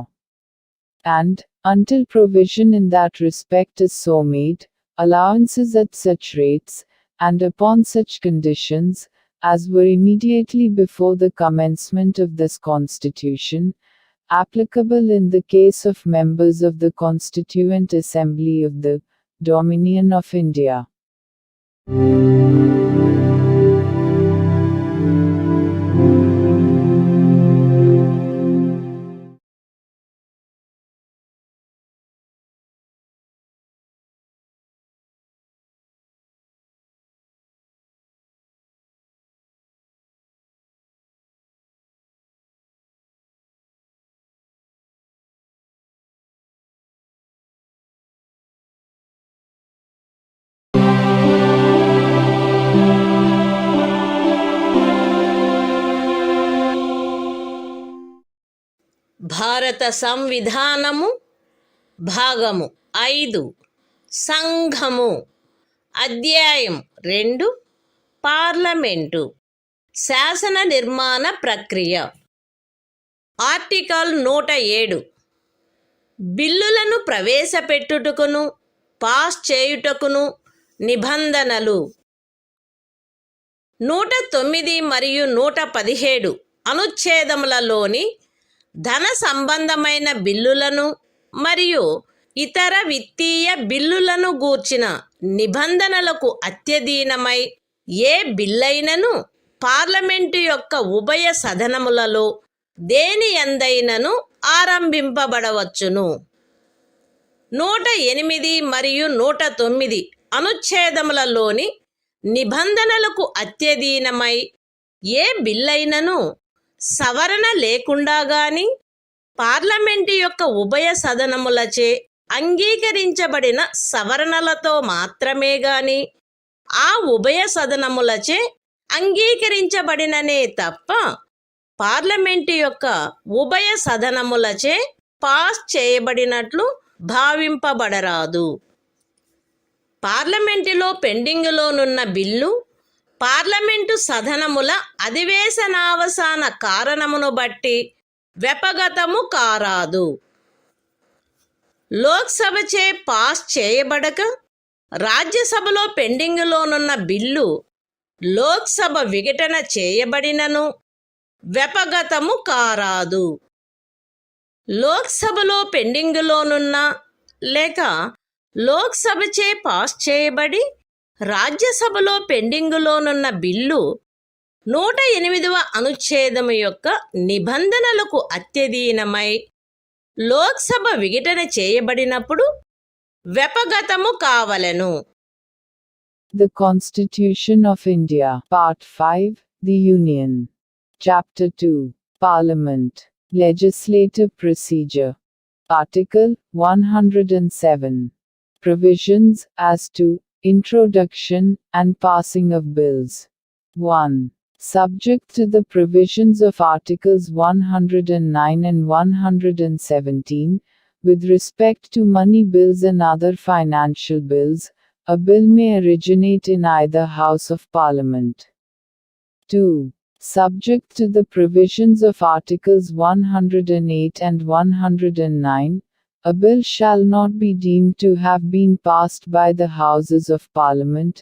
And, until provision in that respect is so made, allowances at such rates, and upon such conditions, as were immediately before the commencement of this Constitution, applicable in the case of members of the Constituent Assembly of the Dominion of India. భారత సంవిధానము భాగము 5 సంఘము అధ్యాయం 2 parliament శాసన నిర్మాణ ప్రక్రియ article 107 బిల్లులను ప్రవేశపెట్టుటకును pass చేయుటకును నిబంధనలు 109 మరియు 117 అనుచ్ఛేదములలోని ధన సంబంధమైన బిల్లులను మరియు ఇతర విత్తీయ బిల్లులను గూర్చిన నిబంధనలకు అత్యధీనమై ఏ బిల్లైనను పార్లమెంటు యొక్క ఉభయ సదనములలో దేని యందైనను ఆరంభింపబడవచ్చును. 108 మరియు 109 అనుచ్ఛేదములలోని నిబంధనలకు అత్యధీనమై ఏ బిల్లైనను సవరణ లేకుండా గాని పార్లమెంటు యొక్క ఉభయ సదనములచే అంగీకరించబడిన సవరణలతో మాత్రమే గాని ఆ ఉభయ సదనములచే అంగీకరించబడిననే తప్ప పార్లమెంటు యొక్క ఉభయ సదనములచే పాస్ చేయబడినట్లు భావింపబడరాదు. పార్లమెంటులో పెండింగులోనున్న బిల్లు పార్లమెంటు సదనముల అధివేశనావసాన కారణమును బట్టి వ్యపగతము కారాదు. లోక్సభచే పాస్ చేయబడక రాజ్యసభలో పెండింగులోనున్న బిల్లు లోక్సభ విఘటన చేయబడినను వ్యపగతము కారాదు. లోక్సభలో పెండింగులోనున్న లేక లోక్సభచే పాస్ చేయబడి రాజ్యసభలో పెండింగులోనున్న బిల్లు 108వ అనుచ్ఛేదము యొక్క నిబంధనలకు అత్యధీనమై లోక్సభ విఘటన చేయబడినప్పుడు వ్యపగతము కావలెను. The Constitution of India, Part 5, The Union. Chapter 2, Parliament, Legislative Procedure. Article 107. Provisions as to introduction and passing of bills. 1. Subject to the provisions of Articles 109 and 117, with respect to money bills and other financial bills, a bill may originate in either House of Parliament. 2. Subject to the provisions of Articles 108 and 109, a bill shall not be deemed to have been passed by the Houses of Parliament,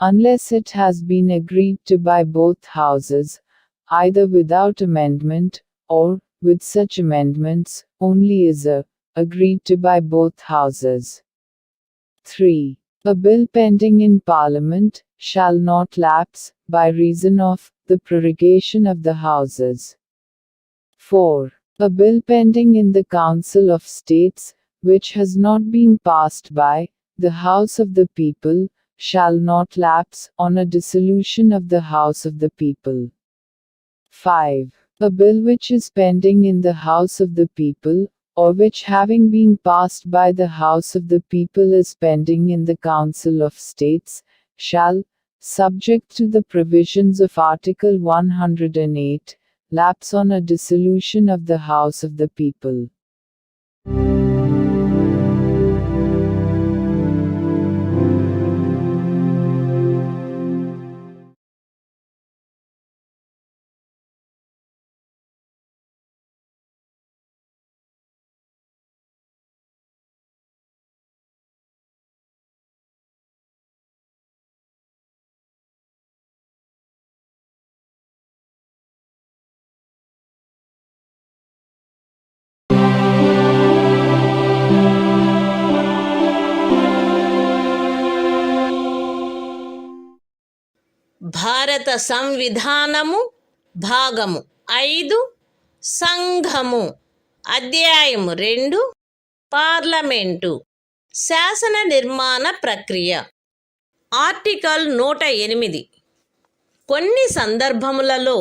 unless it has been agreed to by both Houses, either without amendment, or, with such amendments, only as agreed to by both Houses. 3. A bill pending in Parliament shall not lapse, by reason of the prorogation of the Houses. 4. A bill pending in the Council of States, which has not been passed by the House of the People, shall not lapse on a dissolution of the House of the People. 5. A bill which is pending in the House of the People, or which having been passed by the House of the People is pending in the Council of States, shall, subject to the provisions of Article 108, lapse on a dissolution of the House of the People. భారత సంవిధానము భాగము 5 సంఘము అధ్యాయము 2 parliament శాసన నిర్మాణ ప్రక్రియ article 108 కొన్ని సందర్భములలో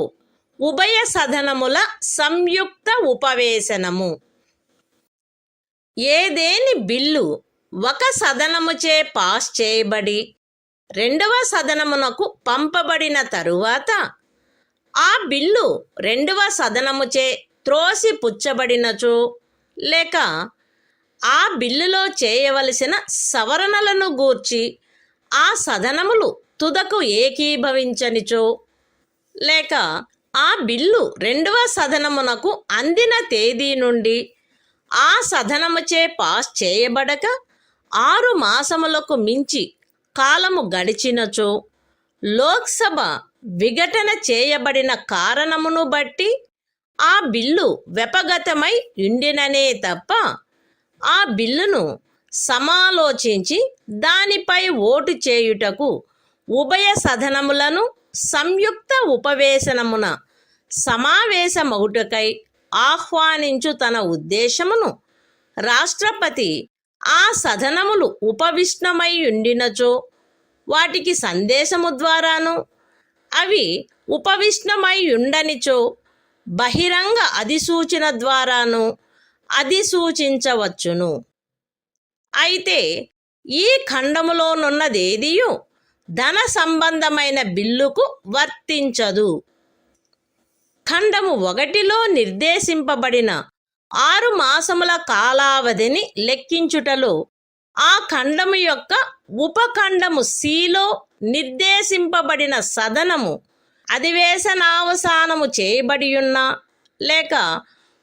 ఉభయ సదనముల సంయుక్త ఉపవేశనము ఏదేని బిల్లు ఒక సదనముచే పాస్ చేయబడి రెండవ సదనమునకు పంపబడిన తరువాత ఆ బిల్లు రెండవ సదనముచే త్రోసిపుచ్చబడినచో లేక ఆ బిల్లులో చేయవలసిన సవరణలను గూర్చి ఆ సదనములు తుదకు ఏకీభవించనిచో లేక ఆ బిల్లు రెండవ సదనమునకు అందిన తేదీ నుండి ఆ సదనముచే పాస్ చేయబడక 6 మాసములకు మించి కాలము గడిచినచో లోక్సభ విఘటన చేయబడిన కారణమును బట్టి ఆ బిల్లు వ్యపగతమై ఉండిననే తప్ప ఆ బిల్లును సమాలోచించి దానిపై ఓటు చేయుటకు ఉభయ సదనములను సంయుక్త ఉపవేశనమున సమావేశమగుటకై ఆహ్వానించు తన ఉద్దేశమును రాష్ట్రపతి ఆ సదనములు ఉపవిష్ణమై ఉండినచో వాటికి సందేశము ద్వారాను అవి ఉపవిష్ణమై ఉండనిచో బహిరంగ అధిసూచన ద్వారాను అధిసూచించవచ్చును. అయితే ఈ ఖండములోనున్నదేదియు ధన సంబంధమైన బిల్లుకు వర్తించదు. ఖండము 1లో నిర్దేశింపబడిన 6 మాసముల కాలావధిని లెక్కించుటలో ఆ ఖండము యొక్క ఉపఖండము Cలో నిర్దేశింపబడిన సదనము అధివేశనావసానము చేయబడియున్నా లేక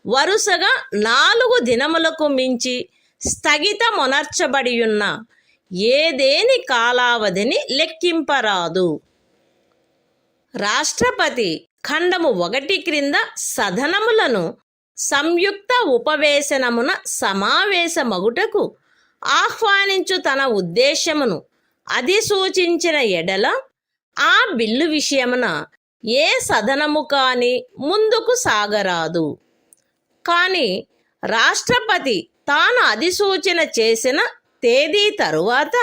వరుసగా 4 దినములకు మించి స్థగితమునర్చబడియున్న ఏదేని కాలావధిని లెక్కింపరాదు. రాష్ట్రపతి ఖండము 1 క్రింద సదనములను సంయుక్త ఉపవేశనమున సమావేశమగుటకు ఆహ్వానించు తన ఉద్దేశమును అధిసూచించిన ఎడల ఆ బిల్లు విషయమున ఏ సదనము కాని ముందుకు సాగరాదు. కానీ రాష్ట్రపతి తాను అధిసూచన చేసిన తేదీ తరువాత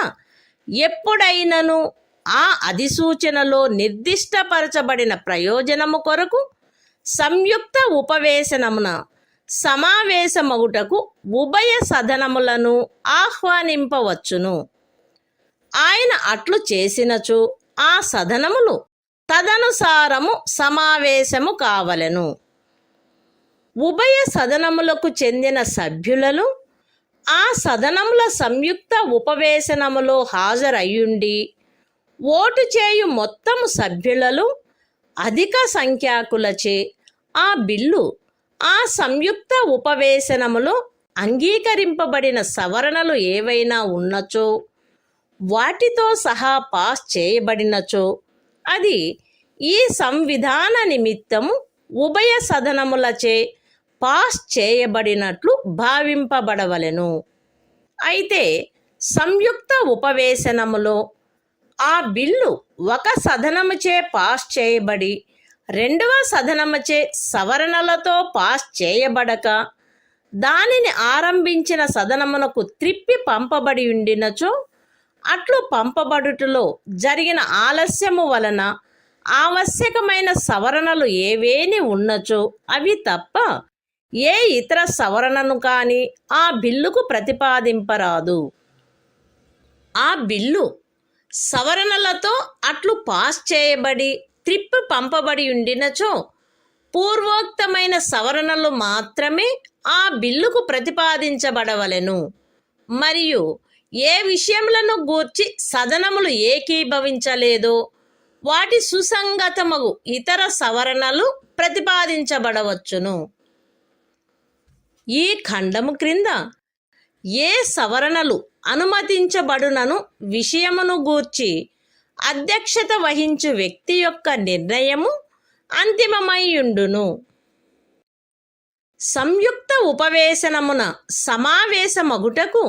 ఎప్పుడైనను ఆ అధిసూచనలో నిర్దిష్టపరచబడిన ప్రయోజనము కొరకు సంయుక్త ఉపవేశనమున సమావేశమగుటకు ఉభయ సదనములను ఆహ్వానింపవచ్చును. ఆయన అట్లు చేసినచో ఆ సదనములు తదనుసారము సమావేశము కావలెను. ఉభయ సదనములకు చెందిన సభ్యులను ఆ సదనముల సంయుక్త ఉపవేశనములో హాజరయ్యుండి ఓటు చేయు మొత్తము సభ్యులలో అధిక సంఖ్యాకులచే ఆ బిల్లు ఆ సంయుక్త ఉపవేశనములో అంగీకరింపబడిన సవరణలు ఏవైనా ఉన్నచో వాటితో సహా పాస్ చేయబడినచో అది ఈ సంవిధాన నిమిత్తము ఉభయ సదనములచే పాస్ చేయబడినట్లు భావింపబడవలెను. అయితే సంయుక్త ఉపవేశనములో ఆ బిల్లు ఒక సదనముచే పాస్ చేయబడి రెండవ సదనముచే సవరణలతో పాస్ చేయబడక దానిని ఆరంభించిన సదనమునకు త్రిప్పి పంపబడి ఉండినచో అట్లు పంపబడుటలో జరిగిన ఆలస్యము వలన ఆవశ్యకమైన సవరణలు ఏవేని ఉన్నచో అవి తప్ప ఏ ఇతర సవరణను కాని ఆ బిల్లుకు ప్రతిపాదింపరాదు. ఆ బిల్లు సవరణలతో అట్లు పాస్ చేయబడి త్రిప్పి పంపబడి ఉండినచో పూర్వోక్తమైన సవరణలు మాత్రమే ఆ బిల్లుకు ప్రతిపాదించబడవలెను. మరియు ఏ విషయములను గూర్చి సదనములు ఏకీభవించలేదో వాటి సుసంగతమగు ఇతర సవరణలు ప్రతిపాదించబడవచ్చును. ఈ ఖండము క్రింద ఏ సవరణలు అనుమతించబడునను విషయమును గూర్చి అధ్యక్షత వహించు వ్యక్తి యొక్క నిర్ణయము అంతిమమైయుండును. సంయుక్త ఉపవేశనమున సమావేశమగుటకు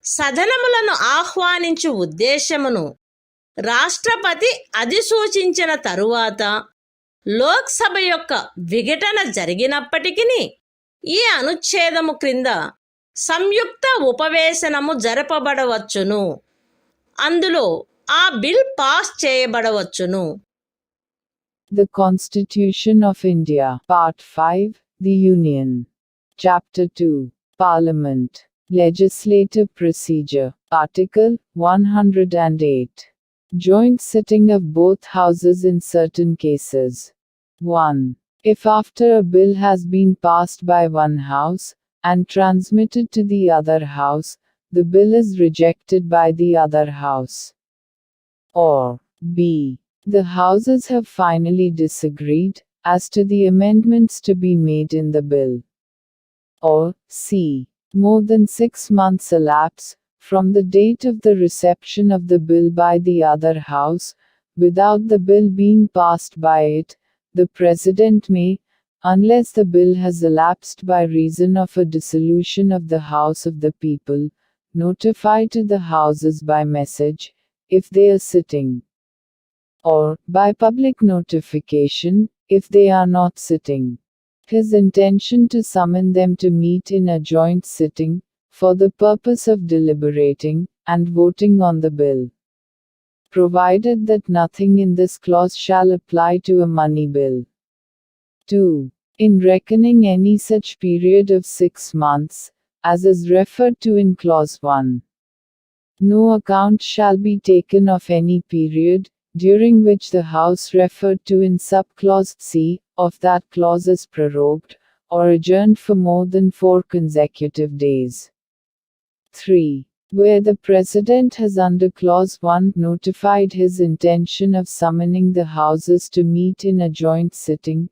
సదనములను ఆహ్వానించు ఉద్దేశమును రాష్ట్రపతి అధిసూచించిన తరువాత లోక్సభ యొక్క విఘటన జరిగినప్పటికీ ఈ అనుచ్ఛేదము క్రింద సంయుక్త ఉపవేశనము జరపబడవచ్చును. అందులో ఆ బిల్ పాస్ చేయబడవచ్చును. The Constitution of India, Part 5, The Union. Chapter 2, Parliament. Legislative Procedure. Article 108. Joint sitting of both houses in certain cases. 1. If after a bill has been passed by one house, and transmitted to the other house, the bill is rejected by the other house. Or B. The houses have finally disagreed as to the amendments to be made in the bill. Or C. More than 6 months elapse from the date of the reception of the bill by the other house, without the bill being passed by it, the President may, unless the bill has elapsed by reason of a dissolution of the House of the People, notify to the Houses by message, if they are sitting, or by public notification, if they are not sitting, his intention to summon them to meet in a joint sitting, for the purpose of deliberating and voting on the bill, provided that nothing in this clause shall apply to a money bill. 2. In reckoning any such period of 6 months, as is referred to in clause 1, no account shall be taken of any period, during which the House referred to in subclause C of that clause is prorogued, or adjourned for more than 4 consecutive days. 3. Where the President has under clause 1 notified his intention of summoning the Houses to meet in a joint sitting,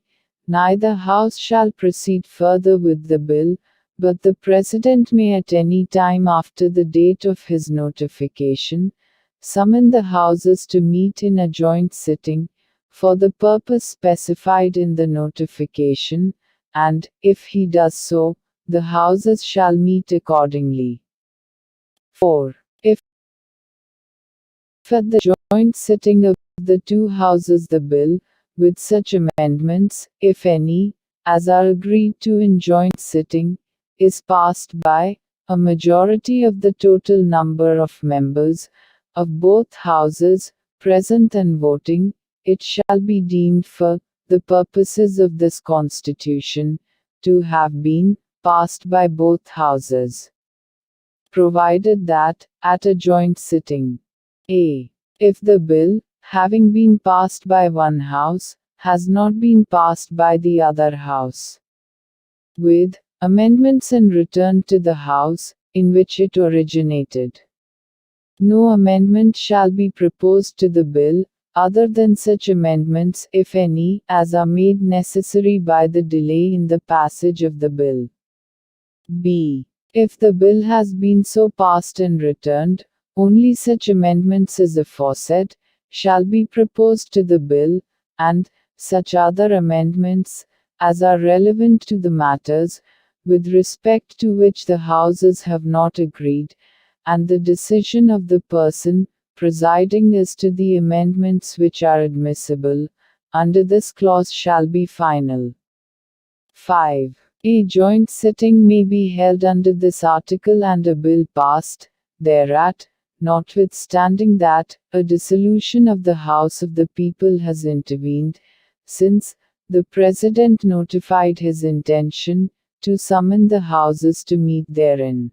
neither House shall proceed further with the bill, but the President may at any time after the date of his notification, summon the Houses to meet in a joint sitting, for the purpose specified in the notification, and, if he does so, the Houses shall meet accordingly. 4. If at the joint sitting of the two Houses the bill, with such amendments, if any, as are agreed to in joint sitting, is passed by a majority of the total number of members of both Houses, present and voting, it shall be deemed for the purposes of this Constitution to have been passed by both Houses, provided that, at a joint sitting, a. If the bill, having been passed by one House, has not been passed by the other House, with amendments and returned to the House in which it originated, no amendment shall be proposed to the bill, other than such amendments, if any, as are made necessary by the delay in the passage of the bill. B. If the bill has been so passed and returned, only such amendments as aforesaid shall be proposed to the bill, and such other amendments as are relevant to the matters with respect to which the Houses have not agreed, and the decision of the person presiding as to the amendments which are admissible under this clause shall be final. 5. A joint sitting may be held under this article and a bill passed thereat, notwithstanding that a dissolution of the House of the People has intervened, since the President notified his intention to summon the Houses to meet therein.